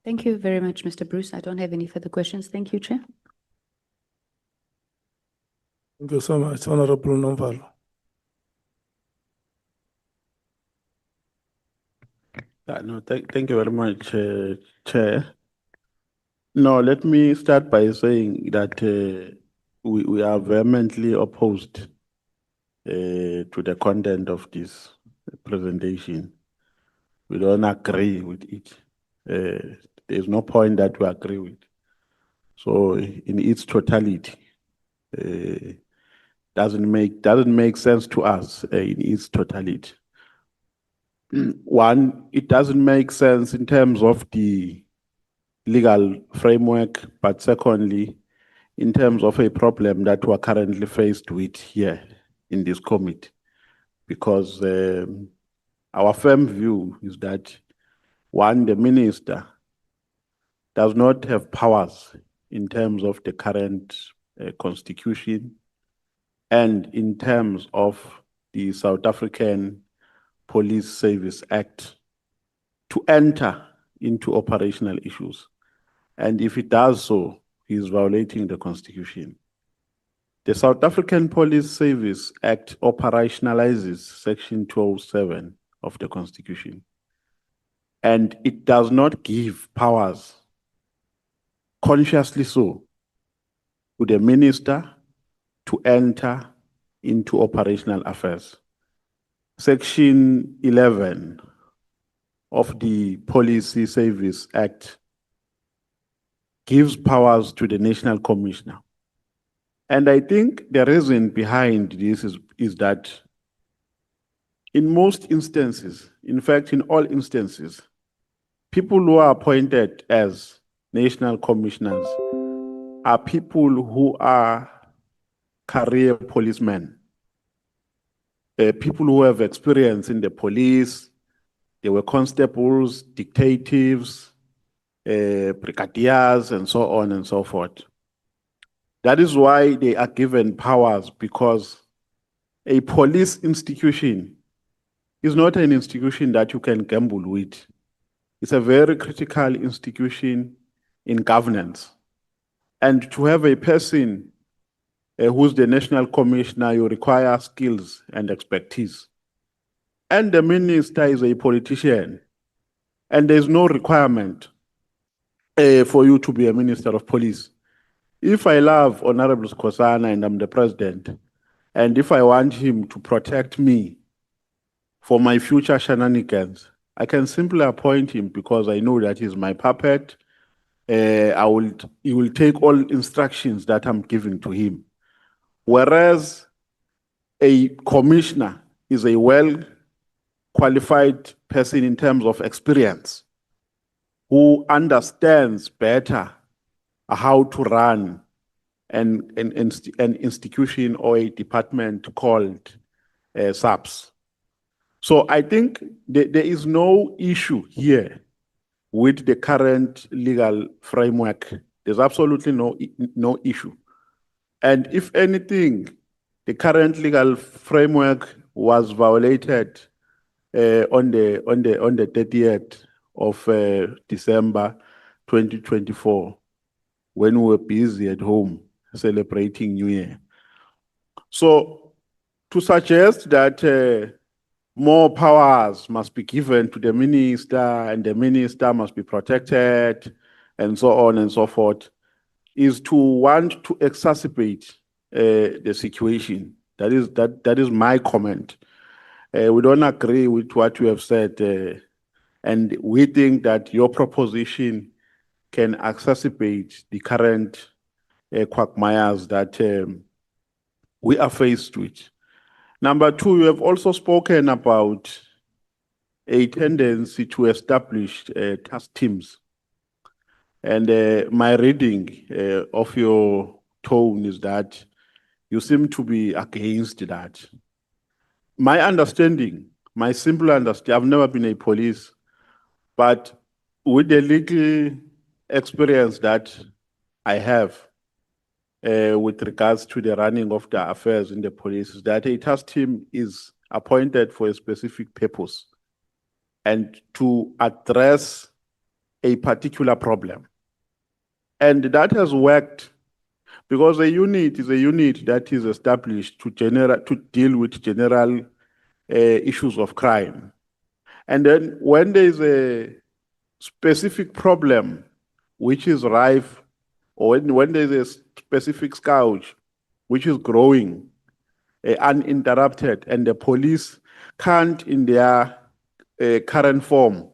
Thank you very much, Mr. Bruce. I don't have any further questions. Thank you, Chair. Thank you so much, Honorable Nomvalo. Thank you very much, Chair. No, let me start by saying that we are vehemently opposed to the content of this presentation. We don't agree with it. There's no point that we agree with. So in its totality, doesn't make sense to us in its totality. One, it doesn't make sense in terms of the legal framework, but secondly, in terms of a problem that we're currently faced with here in this committee, because our firm view is that, one, the minister does not have powers in terms of the current constitution and in terms of the South African Police Service Act to enter into operational issues. And if it does so, he is violating the Constitution. The South African Police Service Act operationalizes Section 207 of the Constitution, and it does not give powers, consciously so, to the minister to enter into operational affairs. Section 11 of the Policy Service Act gives powers to the National Commissioner. And I think the reason behind this is that in most instances, in fact, in all instances, people who are appointed as national commissioners are people who are career policemen, people who have experience in the police. They were constables, detectives, brigadiers, and so on and so forth. That is why they are given powers, because a police institution is not an institution that you can gamble with. It's a very critical institution in governance. And to have a person who's the national commissioner, you require skills and expertise. And the minister is a politician, and there's no requirement for you to be a minister of police. If I love Honorable Skosana and I'm the president, and if I want him to protect me for my future shenanigans, I can simply appoint him because I know that he's my puppet. He will take all instructions that I'm giving to him. Whereas a commissioner is a well-qualified person in terms of experience, who understands better how to run an institution or a department called SAPS. So I think there is no issue here with the current legal framework. There's absolutely no issue. And if anything, the current legal framework was violated on the 30th of December 2024, when we were busy at home celebrating New Year. So to suggest that more powers must be given to the minister and the minister must be protected and so on and so forth is to want to exacerbate the situation. That is my comment. We don't agree with what you have said, and we think that your proposition can exacerbate the current quagmires that we are faced with. Number two, you have also spoken about a tendency to establish task teams. And my reading of your tone is that you seem to be against that. My understanding, my simple understanding, I've never been a police, but with the little experience that I have with regards to the running of the affairs in the police, is that a task team is appointed for a specific purpose and to address a particular problem. And that has worked because a unit is a unit that is established to deal with general issues of crime. And then when there is a specific problem which is rife, or when there is a specific scourge which is growing uninterrupted, and the police can't in their current form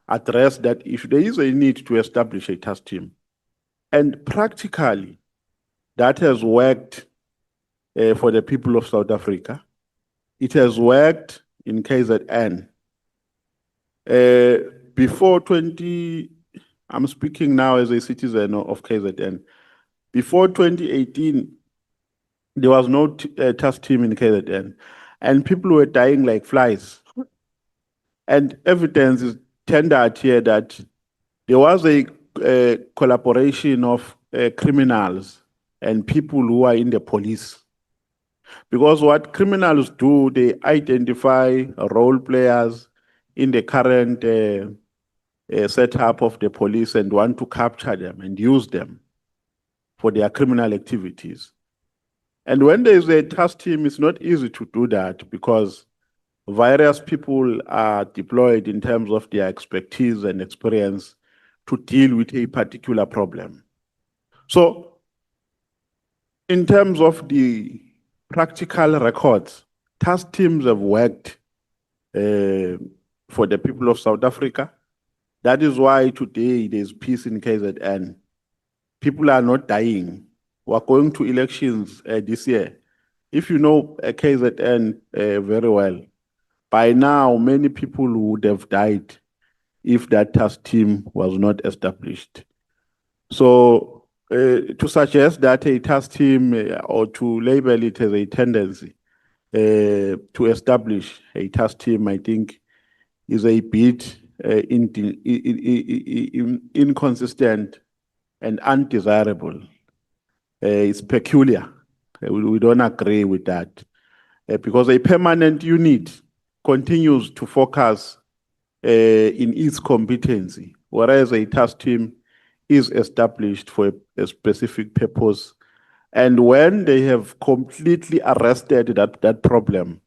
address that issue, there is a need to establish a task team. And practically, that has worked for the people of South Africa. It has worked in KZN. I'm speaking now as a citizen of KZN. Before 2018, there was no task team in KZN, and people were dying like flies. And evidence is tendered here that there was a collaboration of criminals and people who are in the police. Because what criminals do, they identify role players in the current setup of the police and want to capture them and use them for their criminal activities. And when there's a task team, it's not easy to do that because various people are deployed in terms of their expertise and experience to deal with a particular problem. So, in terms of the practical records, task teams have worked for the people of South Africa. That is why today there's peace in KZN. People are not dying. We're going to elections this year. If you know KZN very well, by now many people would have died if that task team was not established. So to suggest that a task team or to label it as a tendency to establish a task team, I think is a bit inconsistent and undesirable. It's peculiar. We don't agree with that because a permanent unit continues to focus in its competency, whereas a task team is established for a specific purpose. And when they have completely arrested that problem,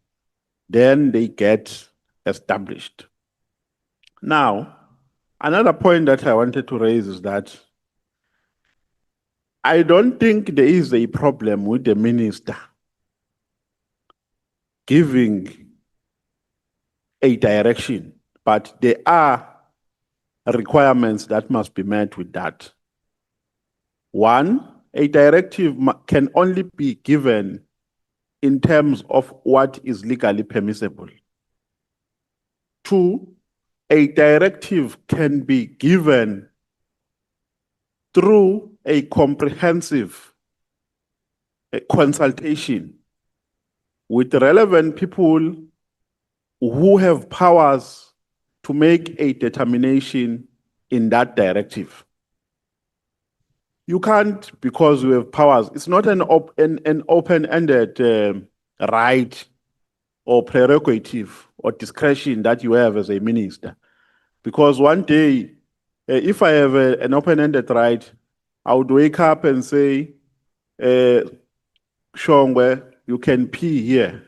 then they get established. Now, another point that I wanted to raise is that I don't think there is a problem with the minister giving a direction, but there are requirements that must be met with that. One, a directive can only be given in terms of what is legally permissible. Two, a directive can be given through a comprehensive consultation with relevant people who have powers to make a determination in that directive. You can't, because you have powers, it's not an open-ended right or prerogative or discretion that you have as a minister. Because one day, if I have an open-ended right, I would wake up and say, Shongwe, you can pee here.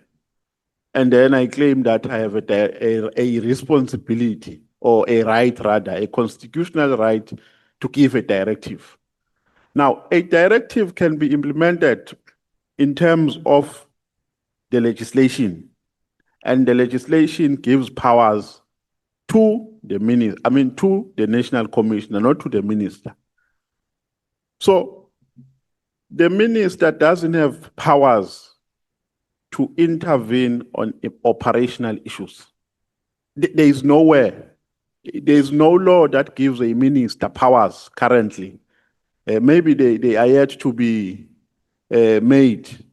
And then I claim that I have a responsibility or a right rather, a constitutional right to give a directive. Now, a directive can be implemented in terms of the legislation, and the legislation gives powers to the minister, to the national commissioner, not to the minister. So the minister doesn't have powers to intervene on operational issues. There is nowhere, there is no law that gives a minister powers currently. Maybe they are yet to be made,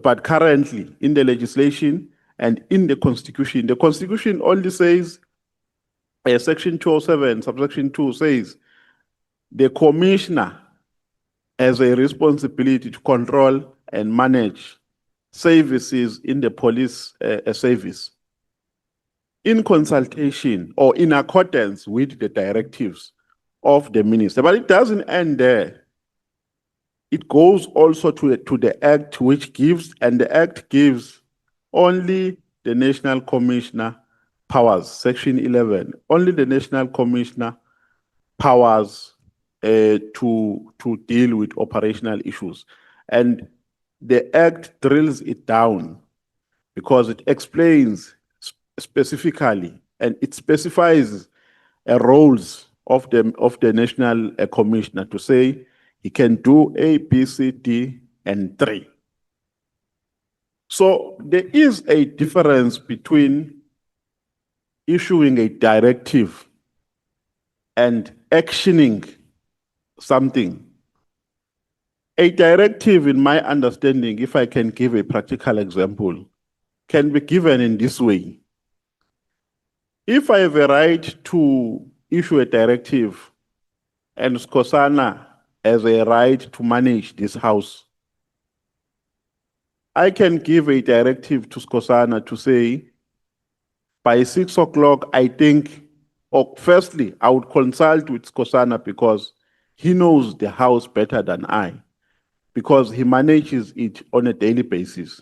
but currently in the legislation and in the constitution only says, section 207, subsection 2 says, the commissioner has a responsibility to control and manage services in the police service in consultation or in accordance with the directives of the minister. But it doesn't end there. It goes also to the act which gives, and the act gives only the national commissioner powers, section 11, only the national commissioner powers to deal with operational issues. And the act drills it down because it explains specifically and it specifies roles of the national commissioner to say he can do A, B, C, D, and 3. So there is a difference between issuing a directive and actioning something. A directive, in my understanding, if I can give a practical example, can be given in this way. If I have a right to issue a directive and Skosana has a right to manage this house, I can give a directive to Skosana to say, by 6 o'clock, I think, or firstly, I would consult with Skosana because he knows the house better than I, because he manages it on a daily basis.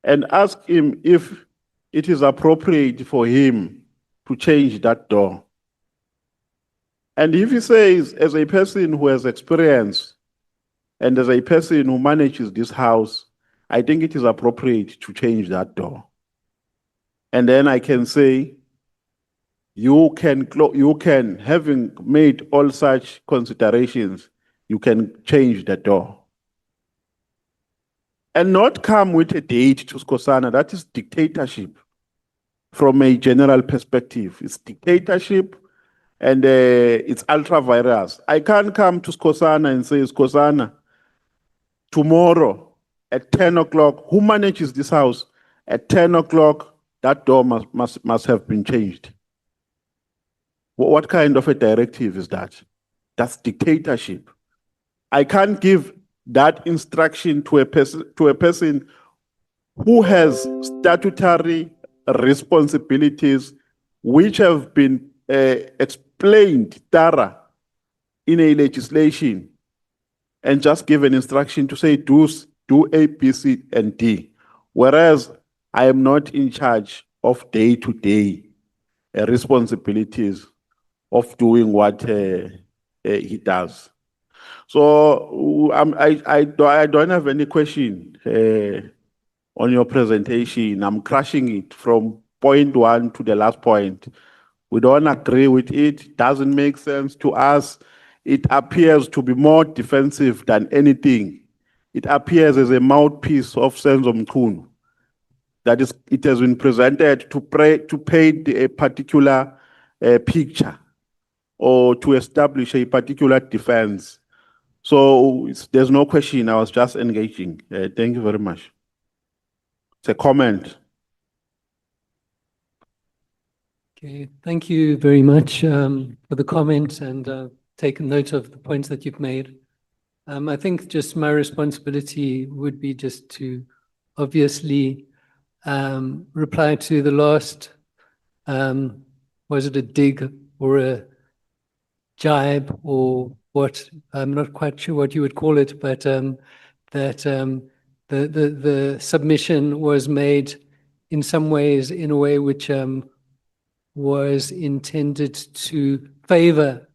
And ask him if it is appropriate for him to change that door. And if he says, as a person who has experience and as a person who manages this house, I think it is appropriate to change that door. And then I can say, you can, having made all such considerations, you can change the door. And not come with a date to Skosana. That is dictatorship from a general perspective. It's dictatorship and it's ultra virus. I can't come to Skosana and say, Skosana, tomorrow at 10 o'clock, who manages this house? At 10 o'clock, that door must have been changed. What kind of a directive is that? That's dictatorship. I can't give that instruction to a person who has statutory responsibilities which have been explained thorough in a legislation, and just give an instruction to say do A, B, C, and D. Whereas I am not in charge of day-to-day responsibilities of doing what he does. So I don't have any question on your presentation. I'm crushing it from point one to the last point. We don't agree with it. Doesn't make sense to us. It appears to be more defensive than anything. It appears as a mouthpiece of Senzo Mchunu. That is, it has been presented to paint a particular picture or to establish a particular defense. So there's no question. I was just engaging. Thank you very much. It's a comment. Okay, thank you very much for the comment and taken note of the points that you've made. I think just my responsibility would be just to obviously reply to the last, was it a dig or a jibe or what? I'm not quite sure what you would call it, but that the submission was made in some ways in a way which was intended to favor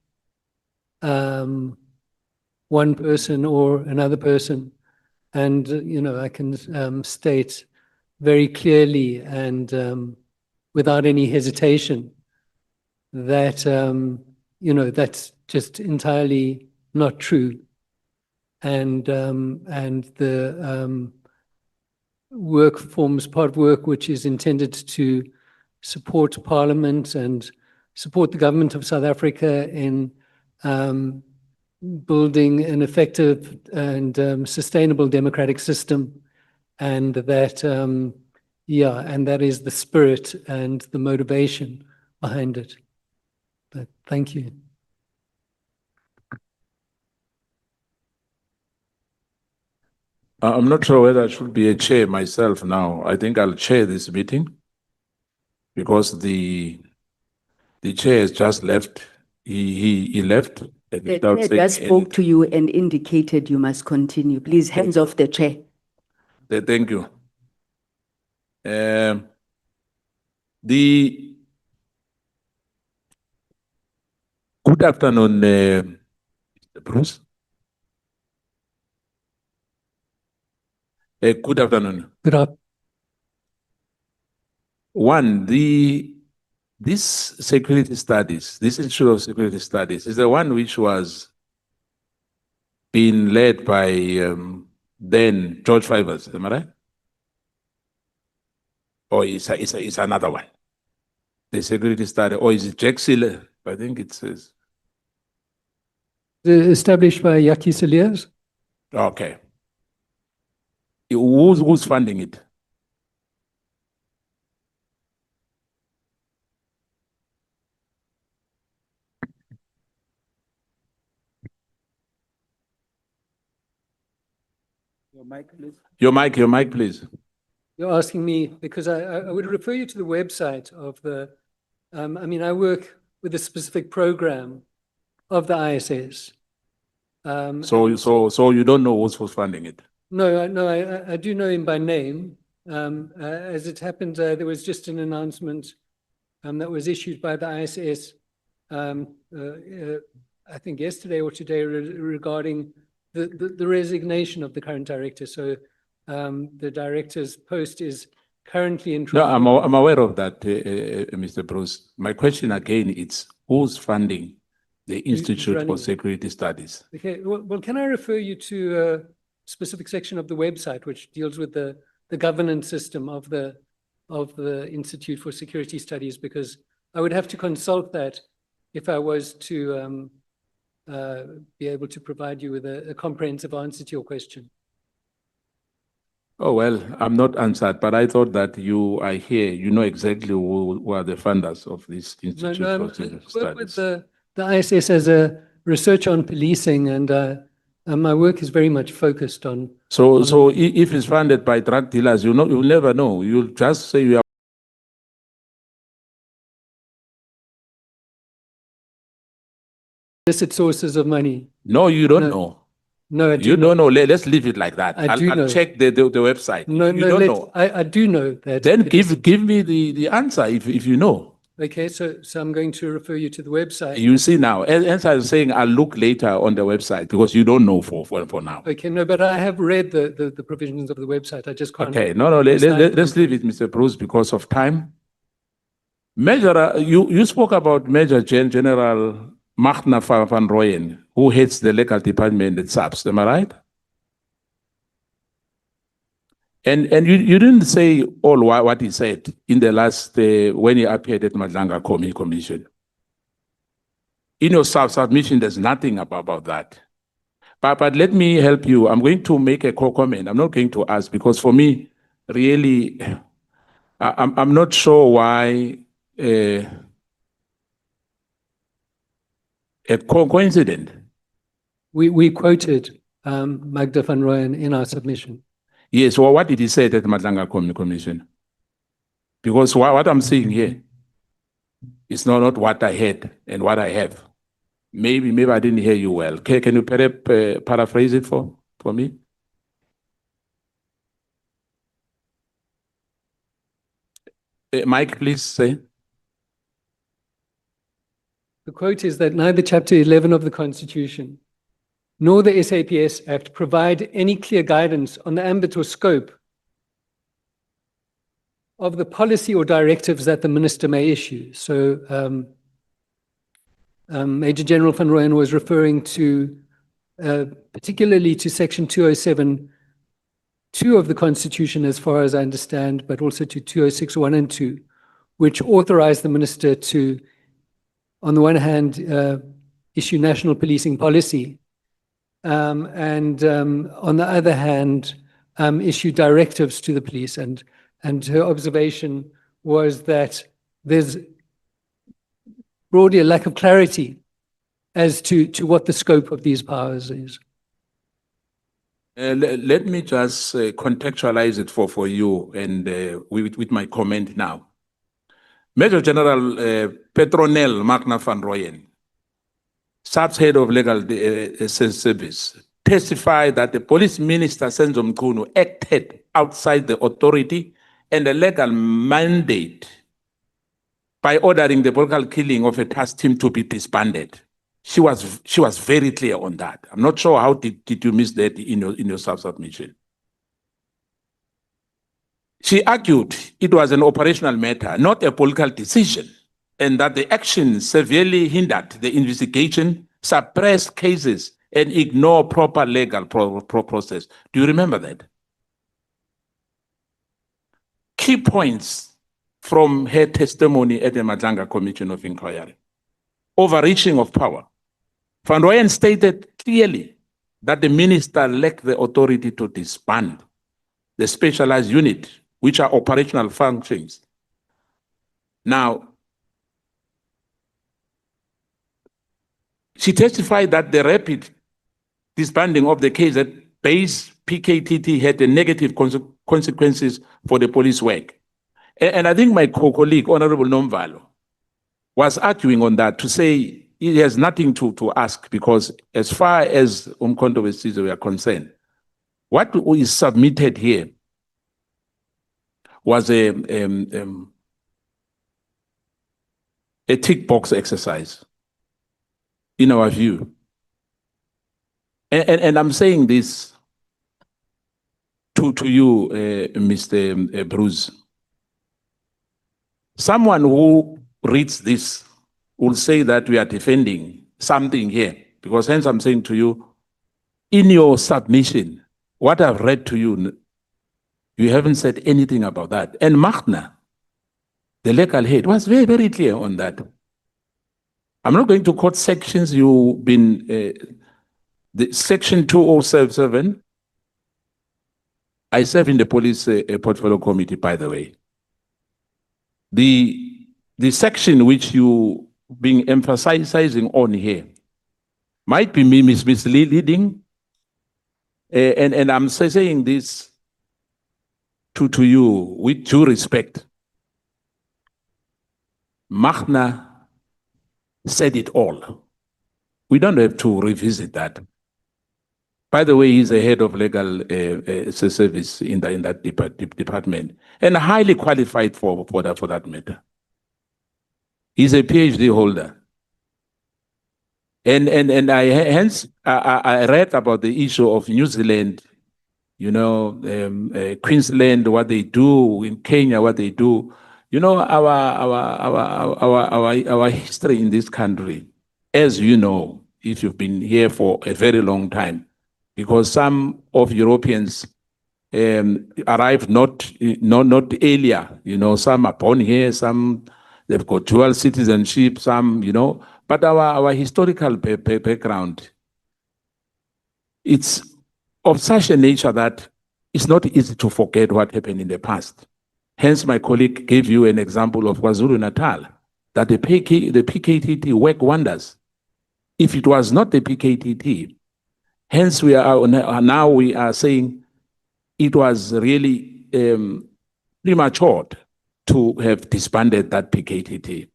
one person or another person. And, you know, I can state very clearly and without any hesitation that, you know, that's just entirely not true. And the work forms part of work which is intended to support Parliament and support the government of South Africa in building an effective and sustainable democratic system. And that, yeah, and that is the spirit and the motivation behind it. But thank you. I'm not sure whether I should be a chair myself now. I think I'll chair this meeting because the chair has just left. He left. The chair just spoke to you and indicated you must continue. Please, hands off the chair. Thank you. Good afternoon, Mr. Bruce. Good afternoon. Good afternoon. One, this security studies, this Institute of Security Studies is the one which was being led by then George Fivers, am I right? Or it's another one? The security study, or is it Jack Siller? I think it says. Established by Yaki Siliers. Okay. Who's funding it? Your mic, please. You're asking me, because I would refer you to the website of the, I mean, I work with a specific program of the ISS. So you don't know who's funding it? No, I do know him by name. As it happened, there was just an announcement that was issued by the ISS, I think yesterday or today, regarding the resignation of the current director. So the director's post is currently in No, trial. I'm aware of that, Mr. Bruce. My question again, it's who's funding the Institute for running it? Security Studies? Okay, well, can I refer you to a specific section of the website which deals with the governance system of the Institute for Security Studies, because I would have to consult that if I was to be able to provide you with a comprehensive answer to your question. Oh, well, I'm not answered, but I thought that you are here, you know exactly who are the funders of this Institute No, for Security I work with Studies. the ISS as a research on policing, and my work is very much focused on. So if it's funded by drug dealers, you'll never know. You'll just say you are Illicit sources of money. No, you don't No. know. No, I do You not. don't know. Let's leave it like that. I do I'll know. check the website. No, you no, don't know. I do know that. Then it is- give me the answer if you know. Okay, so I'm going to refer you to the website. You see now, as I was saying, I'll look later on the website because you don't know for now. Okay, no, but I have read the provisions of the website. I just can't. Okay, no, let's leave it, Mr. Bruce, because of time. Major, you spoke about Major General Magna van Rooyen, who heads the legal department at SAPS, am I right? And you didn't say all what he said in the last, when he appeared at Madlanga Commission. In your submission, there's nothing about that. But let me help you. I'm going to make a comment. I'm not going to ask, because for me, really, I'm not sure why a coincidence. We quoted Magda van Rooyen in our submission. Yes, well, what did he say at the Madlanga Commission? Because what I'm saying here is not what I heard and what I have. Maybe I didn't hear you well. Can you paraphrase it for me? Mike, please say. The quote is that neither Chapter 11 of the Constitution nor the SAPS Act provide any clear guidance on the ambit or scope of the policy or directives that the minister may issue. So Major General van Rooyen was referring to particularly to Section 207(2) of the Constitution, as far as I understand, but also to 206(1) and 2, which authorize the minister to, on the one hand, issue national policing policy, and on the other hand, issue directives to the police. And her observation was that there's broadly a lack of clarity as to what the scope of these powers is. Let me just contextualize it for you and with my comment now. Major General Petronel Magna van Rooyen, SAPS head of legal service, testified that the police minister Senzo Mchunu acted outside the authority and the legal mandate by ordering the political killing of a task team to be disbanded. She was very clear on that. I'm not sure how did you miss that in your submission. She argued it was an operational matter, not a political decision, and that the action severely hindered the investigation, suppressed cases, and ignored proper legal process. Do you remember that? Key points from her testimony at the Madlanga Commission of Inquiry. Overreaching of power. Van Rooyen stated clearly that the minister lacked the authority to disband the specialized unit, which are operational functions. Now, she testified that the rapid disbanding of the case based PKTT had a negative consequences for the police work. And I think my colleague, Honorable Nomvalo, was arguing on that to say he has nothing to ask because as far as Umkhonto we are concerned, what is submitted here was a tick box exercise, in our view. And I'm saying this to you, Mr. Bruce. Someone who reads this will say that we are defending something here, because hence I'm saying to you, in your submission, what I've read to you, you haven't said anything about that. And Magna, the legal head, was very, very clear on that. I'm not going to quote sections you've been, the section 207, I serve in the police portfolio committee, by the way. The section which you being emphasizing on here might be misleading, and I'm saying this to you with due respect. Magna said it all. We don't have to revisit that. By the way, he's the head of legal service in that department, and highly qualified for that matter. He's a PhD holder. And I read about the issue of New Zealand, you know, Queensland, what they do, in Kenya, what they do. You know, our history in this country, as you know, if you've been here for a very long time, because some of Europeans arrived not earlier, you know, some are born here, some they've got dual citizenship, some, you know, but our historical background, it's of such a nature that it's not easy to forget what happened in the past. Hence, my colleague gave you an example of KwaZulu-Natal, that the PKTT work wonders. If it was not the PKTT, hence we are saying it was really premature to have disbanded that PKTT.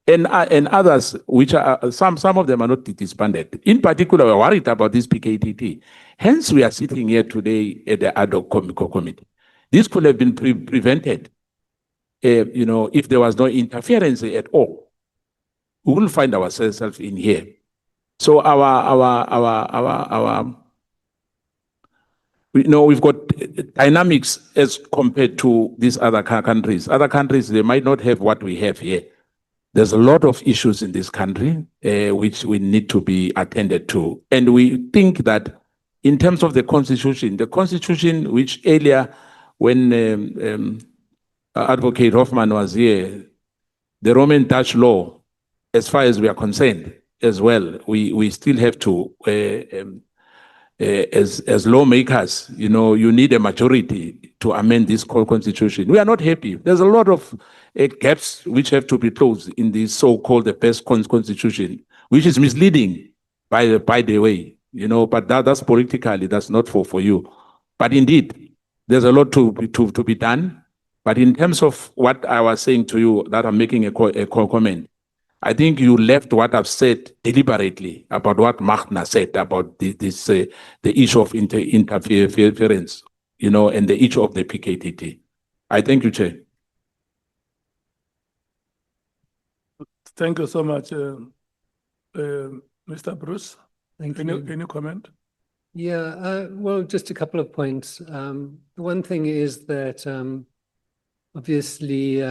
And others, which are, some of them are not disbanded. In particular, we're worried about this PKTT. Hence, we are sitting here today at the ad hoc committee. This could have been prevented, you know, if there was no interference at all. We will find ourselves in here. So we know we've got dynamics as compared to these other countries. Other countries, they might not have what we have here. There's a lot of issues in this country which we need to be attended to. And we think that in terms of the constitution which earlier when Advocate Hoffman was here, the Roman Dutch law, as far as we are concerned as well, we still have to, as lawmakers, you know, you need a majority to amend this constitution. We are not happy. There's a lot of gaps which have to be closed in this so-called the best constitution, which is misleading, by the way, you know, but that's politically, that's not for you. But indeed, there's a lot to be done. But in terms of what I was saying to you, that I'm making a comment, I think you left what I've said deliberately about what Magna said about the issue of interference, you know, and the issue of the PKTT. I thank you, Chair. Thank you so much, Mr. Bruce. Thank Can you. Can you comment? Yeah, well, just a couple of points. One thing is that obviously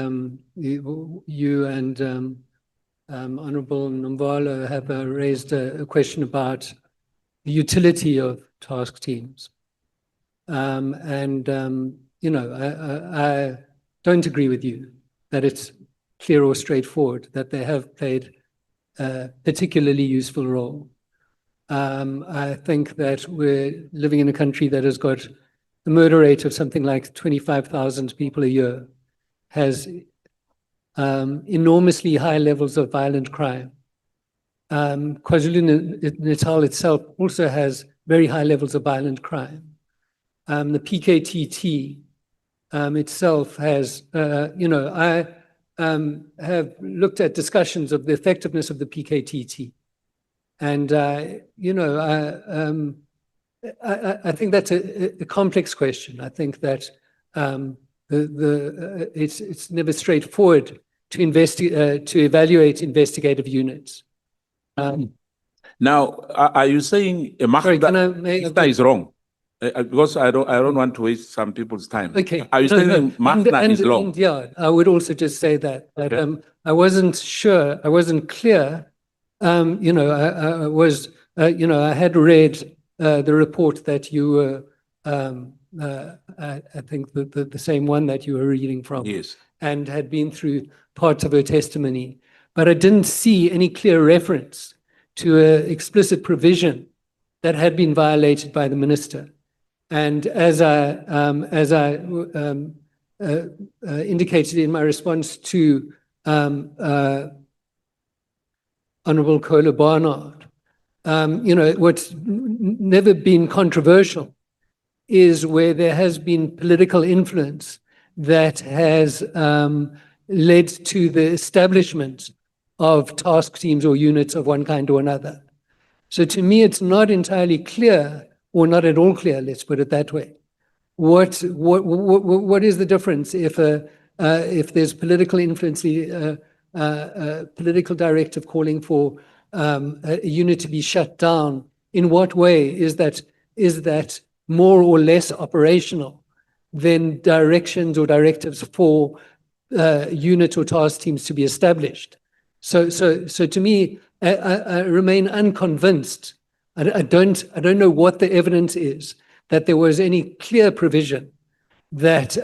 you and Honorable Nomvalo have raised a question about the utility of task teams. You know, I don't agree with you that it's clear or straightforward that they have played a particularly useful role. I think that we're living in a country that has got a murder rate of something like 25,000 people a year, has enormously high levels of violent crime. KwaZulu-Natal itself also has very high levels of violent crime. the PKTT itself has, I have looked at discussions of the effectiveness of the PKTT. And, I think that's a complex question. I think that it's never straightforward to evaluate investigative units. Now, are you saying Sorry, can I Mahda is wrong? Because I don't want to waste some people's time. Okay. Are you saying Mahda is wrong? And yeah, I would also just say that I wasn't sure, I wasn't clear. I was, I had read the report that you were, I think the same one that you were reading from. Yes. And had been through parts of her testimony, but I didn't see any clear reference to an explicit provision that had been violated by the minister. And as I indicated in my response to Honorable Kola Barnard, what's never been controversial is where there has been political influence that has led to the establishment of task teams or units of one kind or another. So to me, it's not entirely clear, or not at all clear, let's put it that way. What is the difference if there's political influence, political directive calling for a unit to be shut down? In what way is that more or less operational than directions or directives for unit or task teams to be established? So to me, I remain unconvinced. I don't know what the evidence is that there was any clear provision that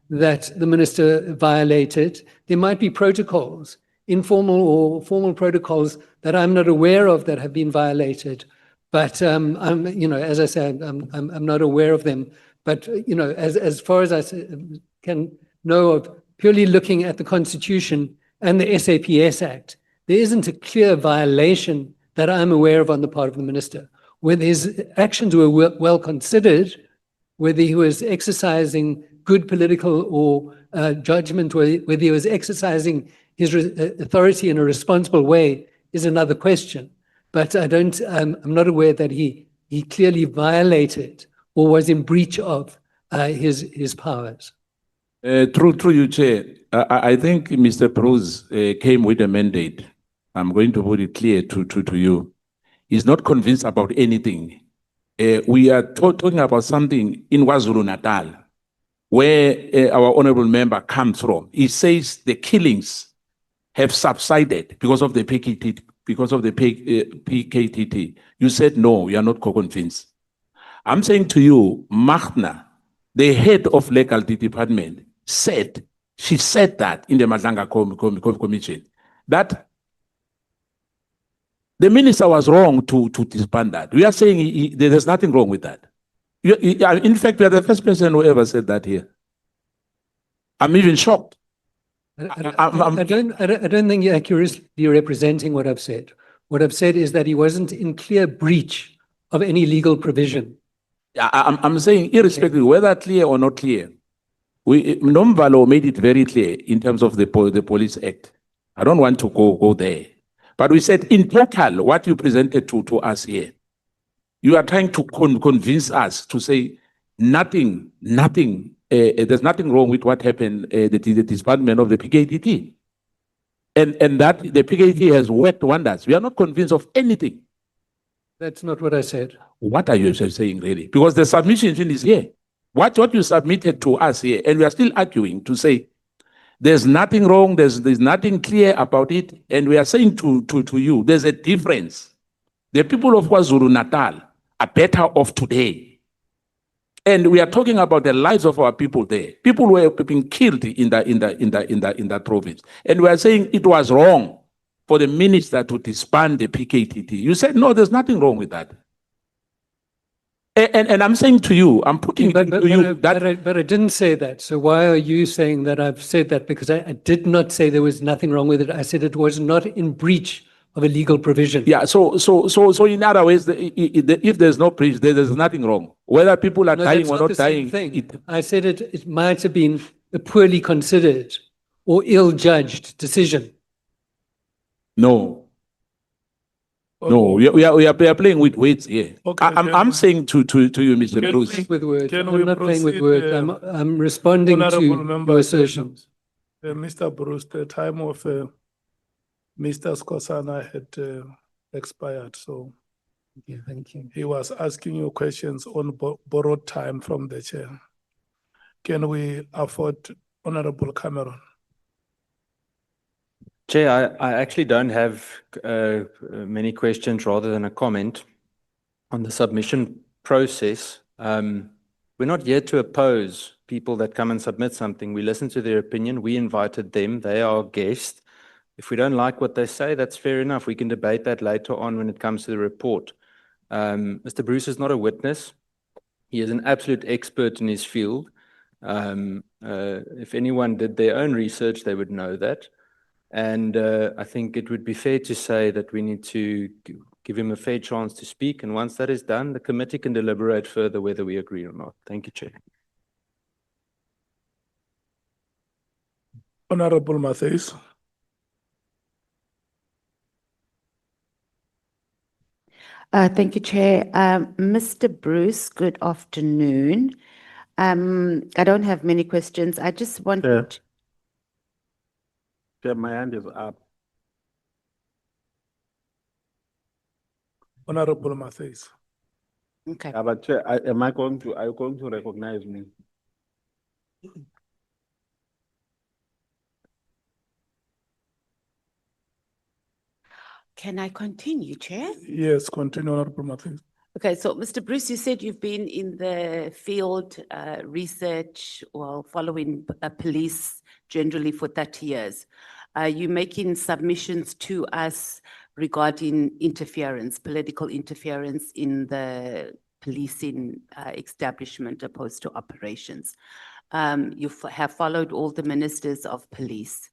that the minister violated. There might be protocols, informal or formal protocols that I'm not aware of that have been violated. But as I said, I'm not aware of them. But as far as I can know of, purely looking at the Constitution and the SAPS Act, there isn't a clear violation that I'm aware of on the part of the minister. Whether his actions were well considered, whether he was exercising good political or judgment, or whether he was exercising his authority in a responsible way is another question. But I'm not aware that he clearly violated or was in breach of his powers. Through you, Chair, I think Mr. Bruce came with a mandate. I'm going to put it clear to you. He's not convinced about anything. We are talking about something in KwaZulu-Natal, where our honorable member comes from. He says the killings have subsided because of the PKTT. PKTT. You said no, you are not convinced. I'm saying to you, Mahda, the head of legal department, she said that in the Madlanga Commission, that the minister was wrong to disband that. We are saying there's nothing wrong with that. In fact, we are the first person who ever said that here. I'm even shocked. I don't think you're accurately representing what I've said. What I've said is that he wasn't in clear breach of any legal provision. I'm saying, irrespective whether clear or not clear, Nomvalo made it very clear in terms of the Police Act. I don't want to go there. But we said, in total, what you presented to us here, you are trying to convince us to say nothing, there's nothing wrong with what happened, the disbandment of the PKTT. And that the PKTT has worked wonders. We are not convinced of anything. That's not what I said. What are you saying, really? Because the submission is here. What you submitted to us here, and we are still arguing to say there's nothing wrong, there's nothing clear about it, and we are saying to you, there's a difference. The people of KwaZulu-Natal are better off today. And we are talking about the lives of our people there. People were being killed in that province. And we are saying it was wrong for the minister to disband the PKTT. You said, no, there's nothing wrong with that. And I'm saying to you, I'm putting to you that... But I didn't say that. So why are you saying that I've said that? Because I did not say there was nothing wrong with it. I said it was not in breach of a legal provision. Yeah, so in other ways, if there's no breach, there's nothing wrong. Whether people are No, dying that's or not not the same dying, thing. I said it might have been a poorly considered or ill-judged decision. no. No, we are playing with weights here. Okay, I'm saying to you, Mr. Can Bruce. we- With words. Can I'm we not playing with proceed, words. I'm responding Honorable to Member your assertions. Mr. Bruce, the time of Mr. Skosana had expired, so Yeah, thank you. he was asking you questions on borrowed time from the chair. Can we afford Honorable Cameron? Chair, I actually don't have many questions rather than a comment on the submission process. We're not here to oppose people that come and submit something. We listen to their opinion. We invited them. They are our guests. If we don't like what they say, that's fair enough. We can debate that later on when it comes to the report. Mr. Bruce is not a witness. He is an absolute expert in his field. If anyone did their own research, they would know that. And I think it would be fair to say that we need to give him a fair chance to speak. And once that is done, the committee can deliberate further whether we agree or not. Thank you, Chair. Honorable Matthews. Thank you, Chair. Mr. Bruce, good afternoon. I don't have many questions. I just wanted. Chair, my hand is up. Honorable Matthews. Okay. Yeah, but Chair, are you going to recognize me? Can I continue, Chair? Yes, continue, Honorable Matthews. Okay, so Mr. Bruce, you said you've been in the field research or following police generally for 30 years. You're making submissions to us regarding interference, political interference in the policing establishment opposed to operations. You have followed all the ministers of police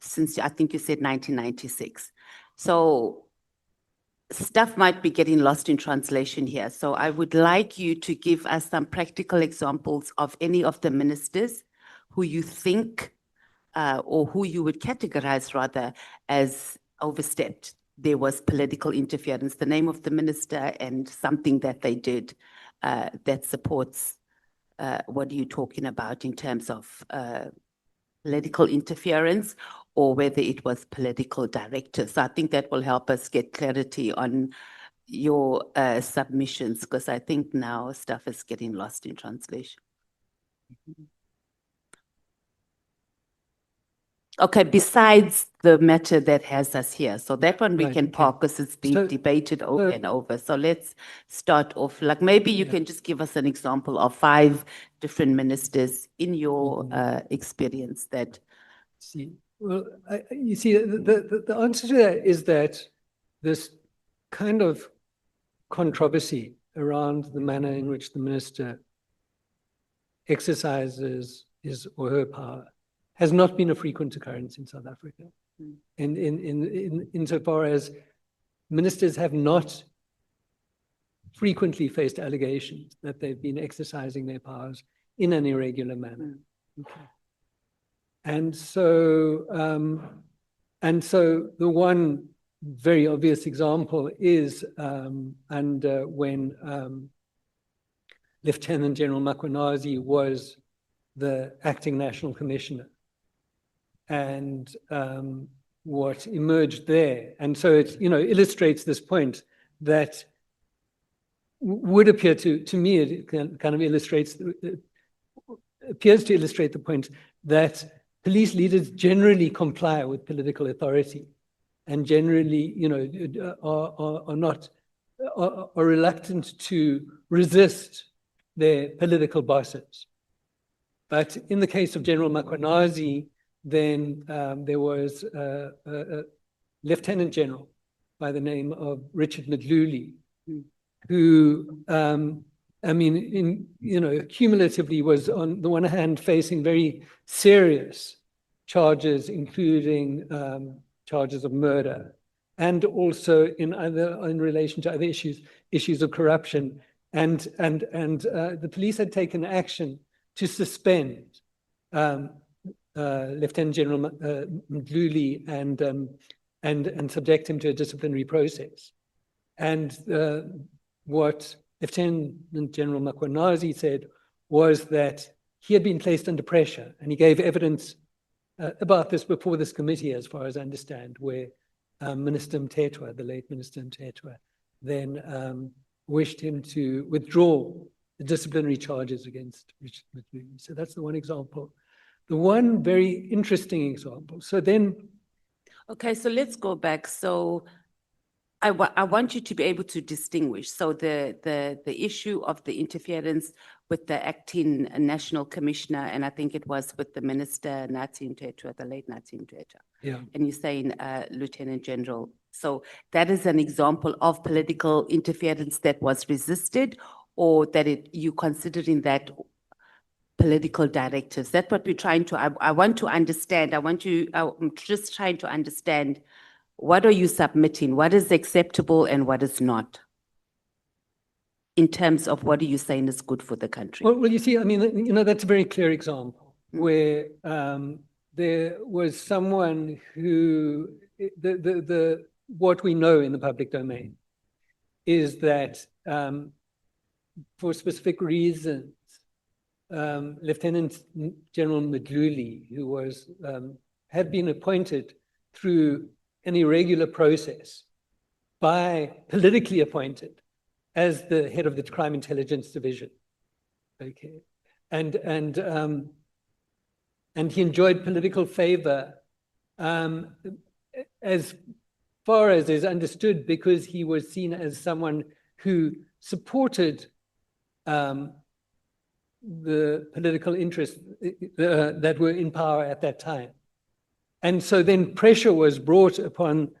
since I think you said 1996. So stuff might be getting lost in translation here. So I would like you to give us some practical examples of any of the ministers who you think or who you would categorize rather as overstepped. There was political interference, the name of the minister and something that they did that supports what are you talking about in terms of political interference or whether it was political directives. So I think that will help us get clarity on your submissions because I think now stuff is getting lost in translation. Okay, besides the matter that has us here. So that one we Right, can okay. park because it's been So- debated over and over. So let's start off, like maybe you can just give us an example of 5 different ministers in your experience that. See, well, you see, the answer to that is that this kind of controversy around the manner in which the minister exercises his or her power has not been a frequent occurrence in South Africa. Insofar as ministers have not frequently faced allegations that they've been exercising their powers in an irregular manner. Okay. And so the one very obvious example is when Lieutenant General Makhonazi was the acting national commissioner, and what emerged there. And so it illustrates this point that would appear to me, it kind of appears to illustrate the point that police leaders generally comply with political authority and generally, are reluctant to resist their political bosses. But in the case of General Makhonazi, then there was a lieutenant general by the name of Richard Mdluli, who, cumulatively was on the one hand facing very serious charges, including charges of murder and also in relation to other issues of corruption. And the police had taken action to suspend Lieutenant General Mdluli and subject him to a disciplinary process. And what Lieutenant General Makwanazi said was that he had been placed under pressure, and he gave evidence about this before this committee, as far as I understand, where Minister Mthethwa, the late Minister Mthethwa, then wished him to withdraw the disciplinary charges against Richard Mdluli. So that's the one example. The one very interesting example. So then, Okay, so let's go back. So I want you to be able to distinguish. So the issue of the interference with the acting national commissioner, and I think it was with the minister, Nathi Mthethwa, the late Nathi Mthethwa. yeah. And you're saying Lieutenant General. So that is an example of political interference that was resisted, or that you considering that political directives. That's what we're trying to, I want to understand. I'm just trying to understand, what are you submitting? What is acceptable and what is not? In terms of what are you saying is good for the country? Well, you see, I mean, that's a very clear example where there was someone who, what we know in the public domain is that for specific reasons, Lieutenant General Mdluli, who was had been appointed through an irregular process politically appointed as the head of the Crime Intelligence Division. Okay, and he enjoyed political favor as far as is understood, because he was seen as someone who supported the political interests that were in power at that time. And so then pressure was brought upon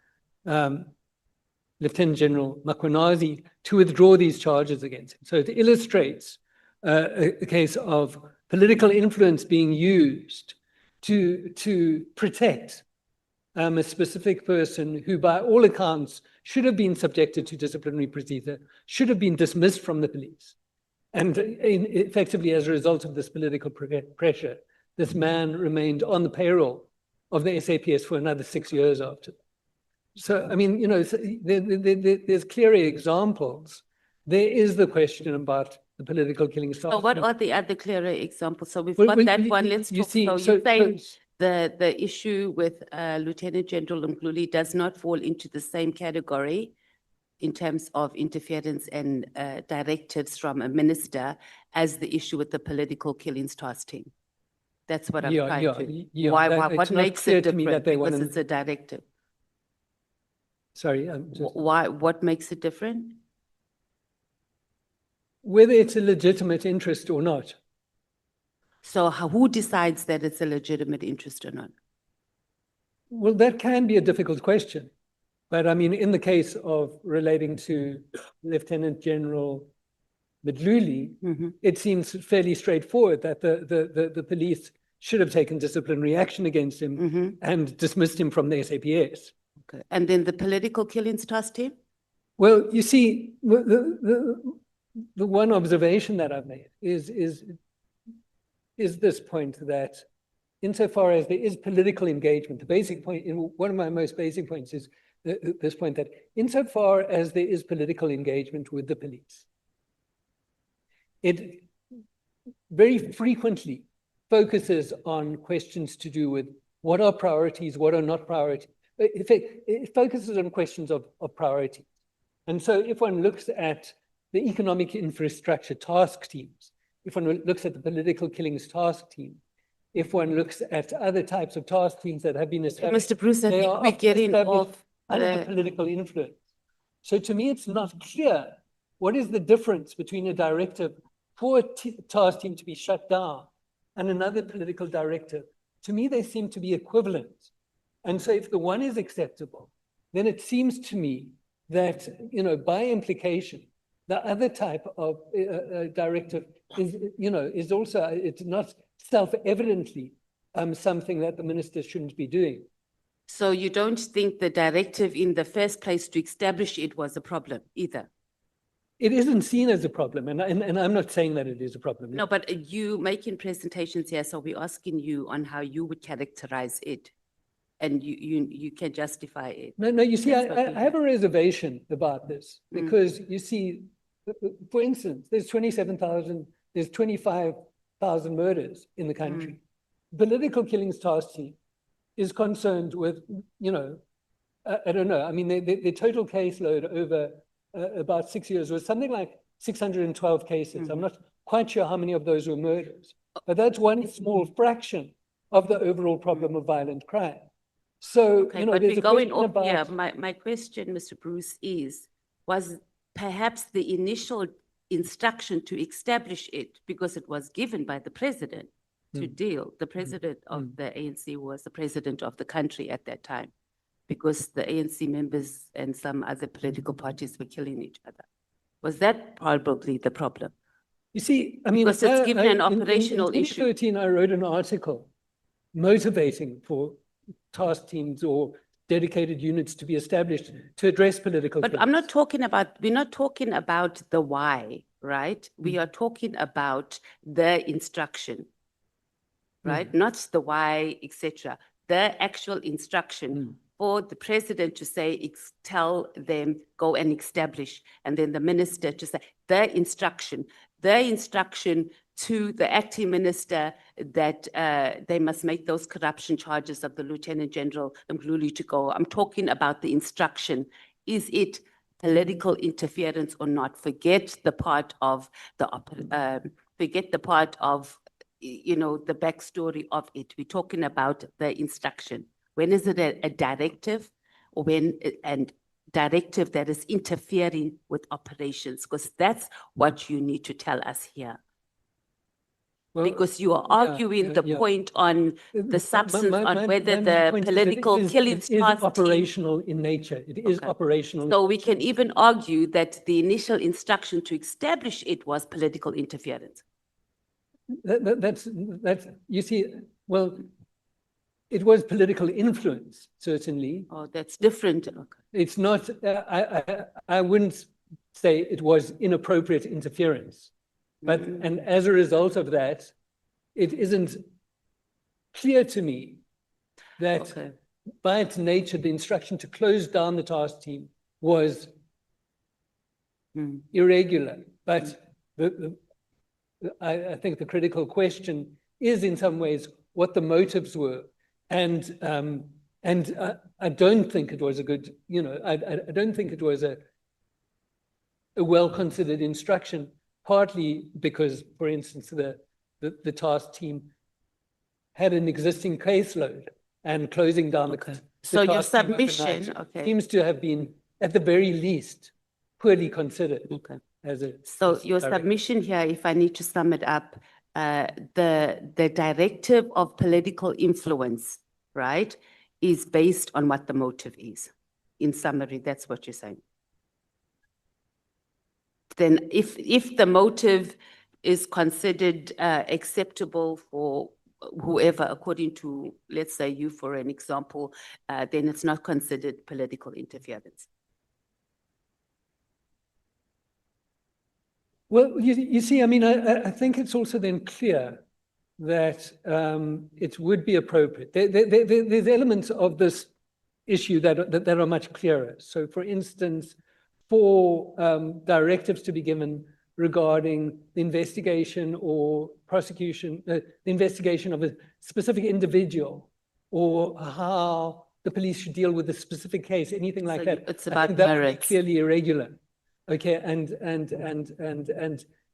Lieutenant General Makwanazi to withdraw these charges against him. So it illustrates a case of political influence being used to protect a specific person who, by all accounts, should have been subjected to disciplinary procedure, should have been dismissed from the police. And effectively, as a result of this political pressure, this man remained on the payroll of the SAPS for another 6 years after. So, I mean, there's clear examples. There is the question about the political killings. So what are the other clearer examples? So we've Well, got well, that you- one. you- Let's you talk. see, So so- you're saying the issue with Lieutenant General Mdluli does not fall into the same category in terms of interference and directives from a minister as the issue with the political killings task team. That's what I'm trying to. yeah, Why? that- What it's not makes clear it to me different? that they Because want to- it's a directive. Sorry, Why? What makes it different? whether it's a legitimate interest or not. So who decides that it's a legitimate interest or not? Well, that can be a difficult question. But I mean, in the case of relating to Lieutenant General Mdluli, it seems fairly straightforward that the police should have taken disciplinary action against him and dismissed him from the SAPS. Okay. And then the political killings task team? Well, you see, the one observation that I've made is this point that insofar as there is political engagement, the basic point, one of my most basic points is this point that insofar as there is political engagement with the police, it very frequently focuses on questions to do with what are priorities, what are not priorities. It focuses on questions of priority. And so if one looks at the economic infrastructure task teams, if one looks at the political killings task team, if one looks at other types of task teams that have been established, Mr. Bruce, I they think are we're often getting established off. under political influence. So to me, it's not clear what is the difference between a directive for a task team to be shut down and another political directive. To me, they seem to be equivalent. And so if the one is acceptable, then it seems to me that, by implication, the other type of directive is also, it's not self-evidently something that the minister shouldn't be doing. So you don't think the directive in the first place to establish it was a problem either? It isn't seen as a problem, and I'm not saying that it is a problem. No, but you making presentations here, so we're asking you on how you would characterize it. And you can justify it. No, you see, That's what we I have a reservation about this Mm. because you see, for instance, there's 27,000, there's 25,000 murders in the country. Political Killings Task Team is concerned with, I don't know. I mean, the total caseload over about 6 years was something like 612 cases. I'm not quite sure how many of those were murders, but that's one small fraction of the overall problem of violent crime. So, Okay, there's but we're a going question off, yeah, about. my question, Mr. Bruce, was perhaps the initial instruction to establish it, because it was given by the president to deal, the president of the ANC was the president of the country at that time, because the ANC members and some other political parties were killing each other. Was that probably the problem? You see, I mean, Because it's given an operational in issue. 2013, I wrote an article motivating for task teams or dedicated units to be established to address political. But I'm not talking about, we're not talking about the why, right? We are talking about the instruction, right? Not the why, etc. The actual instruction for the president to say, tell them, go and establish, and then the minister to say, the instruction to the acting minister that they must make those corruption charges of the Lieutenant General Mhluli to go. I'm talking about the instruction. Is it political interference or not? Forget the part of the the backstory of it. We're talking about the instruction. When is it a directive, or and directive that is interfering with operations? Because that's what you need to tell us here. Well, Because you are arguing the point on the substance, on whether the point is that political killings it is task team. operational in nature. It is operational. So we can even argue that the initial instruction to establish it was political interference. That's, you see, well, it was political influence, certainly. Oh, that's different. Okay. It's not, I wouldn't say it was inappropriate interference. But, and as a result of that, it isn't clear to me that by its nature, the instruction to close down the task team was irregular. But I think the critical question is in some ways what the motives were. And I don't think it was a good, I don't think it was a well-considered instruction, partly because, for instance, the task team had an existing caseload, and closing down the So your task team overnight submission, seems to have been, at the very least, poorly considered. So your submission here, if I need to sum it up, the directive of political influence, right, is based on what the motive is. In summary, that's what you're saying. Then if the motive is considered acceptable for whoever, according to, let's say you for an example, then it's not considered political interference. Well, you see, I mean, I think it's also then clear that it would be appropriate. There's elements of this issue that are much clearer. So, for instance, for directives to be given regarding the investigation or prosecution, the investigation of a specific individual, or how the police should deal with a specific case, anything like that. It's I about think that would be merits. clearly irregular. Okay, and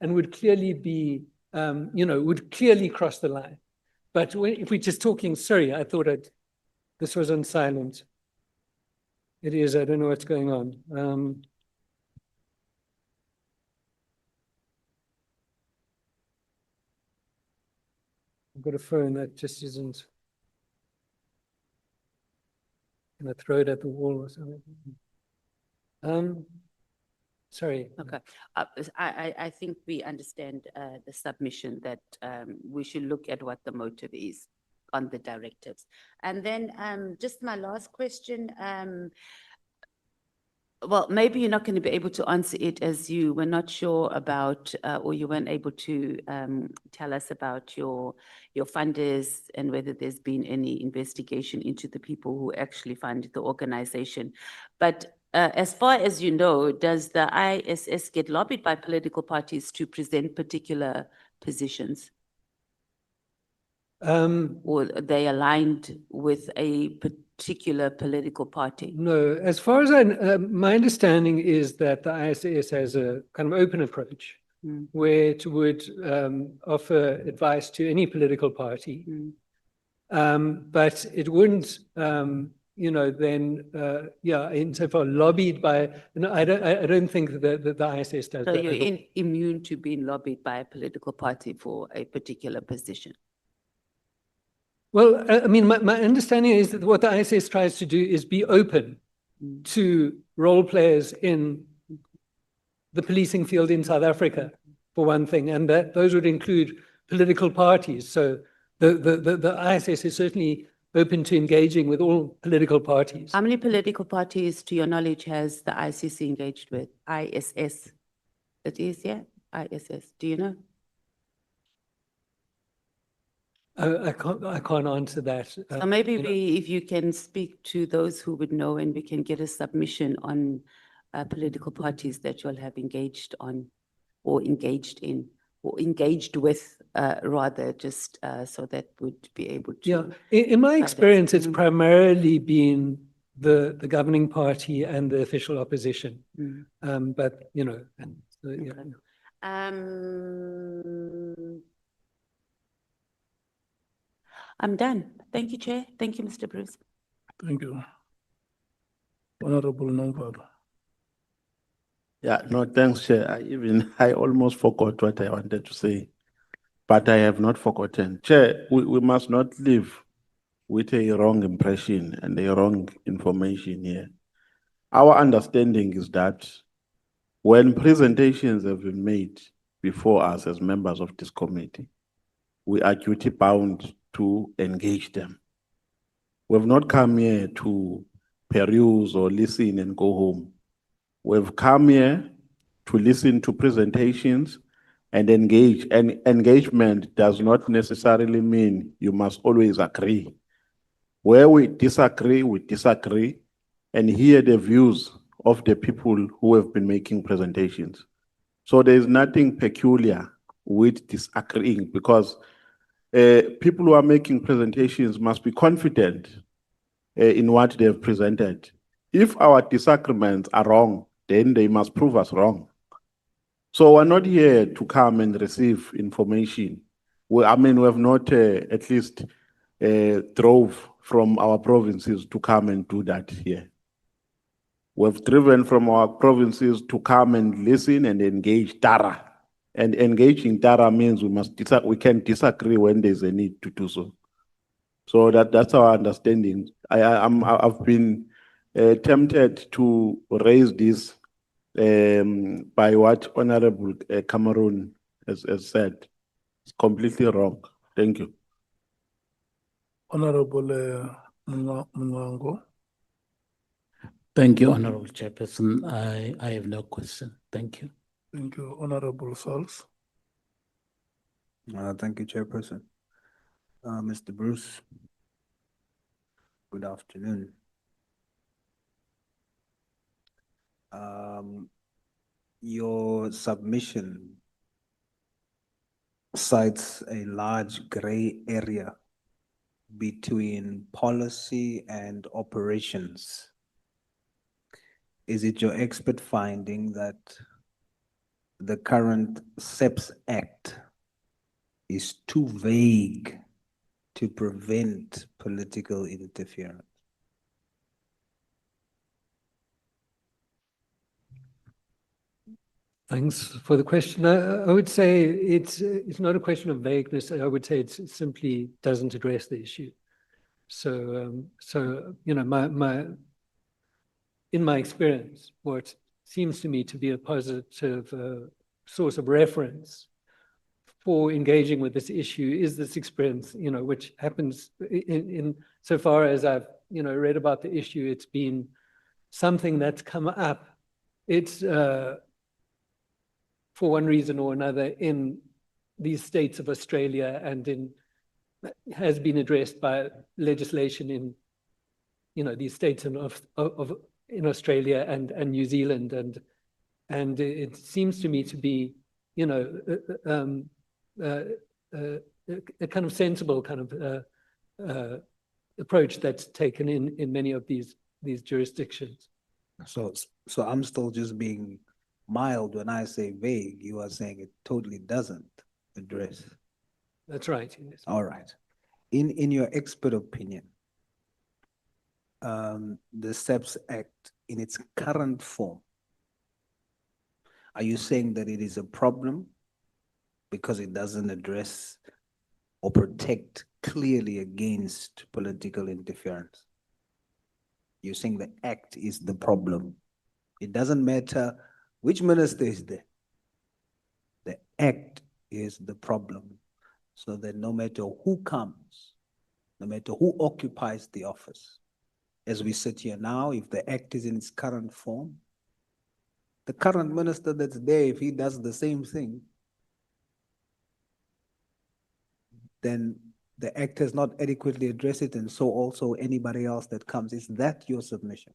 would clearly be, would clearly cross the line. But if we're just talking, sorry, I thought this was on silent. It is, I don't know what's going on. I've got a phone that just isn't. Can I throw it at the wall or something? Sorry. Okay, I think we understand the submission that we should look at what the motive is. on the directives. And then just my last question, well, maybe you're not going to be able to answer it as you were not sure about, or you weren't able to tell us about your funders and whether there's been any investigation into the people who actually funded the organization. But as far as you know, does the ISS get lobbied by political parties to present particular positions? Or are they aligned with a particular political party? No, as far as my understanding is that the ISS has a kind of open approach where it would offer advice to any political party. But it wouldn't, you know, then, yeah, insofar lobbied by, no, I don't think that the ISS does So that. you're immune to being lobbied by a political party for a particular position? Well, I mean, my understanding is that what the ISS tries to do is be open to role players in the policing field in South Africa, for one thing, and that those would include political parties. So the ISS is certainly open to engaging with all political parties. How many political parties, to your knowledge, has the ICC engaged with? ISS, it is, yeah? ISS, do you know? I can't answer that. So maybe you know. if you can speak to those who would know, and we can get a submission on political parties that you'll have engaged on, or engaged in, or engaged with, rather, just so that would be able to. Yeah, in my experience, it's primarily been the governing party and the official opposition. But, you know, and, yeah. I'm done. Thank you, Chair. Thank you, Mr. Bruce. Thank you. Honorable Nomvalo. Yeah, no, thanks, Chair. I almost forgot what I wanted to say, but I have not forgotten. Chair, we must not live with a wrong impression and a wrong information here. Our understanding is that when presentations have been made before us as members of this committee, we are duty bound to engage them. We've not come here to peruse or listen and go home. We've come here to listen to presentations and engage. And engagement does not necessarily mean you must always agree. Where we disagree and hear the views of the people who have been making presentations. So there is nothing peculiar with disagreeing, because people who are making presentations must be confident in what they have presented. If our disagreements are wrong, then they must prove us wrong. So we're not here to come and receive information. We have not at least drove from our provinces to come and do that here. We've driven from our provinces to come and listen and engage Dara. And engaging Dara means we can disagree when there's a need to do so. So that's our understanding. I've been tempted to raise this by what Honorable Cameron has said. It's completely wrong. Thank you. Honorable Mwango. Thank you, Honorable Chairperson. I have no question. Thank you. Thank you, Honorable Sauls. Thank you, Chairperson. Mr. Bruce, good afternoon. Your submission cites a large gray area between policy and operations. Is it your expert finding that the current SEPS Act is too vague to prevent political interference? Thanks for the question. I would say it's not a question of vagueness. I would say it simply doesn't address the issue. So you know, in my experience, what seems to me to be a positive source of reference for engaging with this issue is this experience, which happens in so far as I've, read about the issue, it's been something that's come up. It's for one reason or another in these states of Australia and has been addressed by legislation in, these states in Australia and New Zealand. And it seems to me to be, a kind of sensible kind of approach that's taken in many of these jurisdictions. So I'm still just being mild when I say vague. You are saying it totally doesn't address. That's right. Yes. All right. In your expert opinion, the SEPS Act in its current form, are you saying that it is a problem because it doesn't address or protect clearly against political interference? You're saying the act is the problem. It doesn't matter which minister is there. The act is the problem. So that no matter who comes, no matter who occupies the office, as we sit here now, if the act is in its current form, the current minister that's there, if he does the same thing, then the act has not adequately addressed it, and so also anybody else that comes. Is that your submission?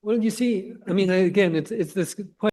Well, you see, I mean, again, it's this point.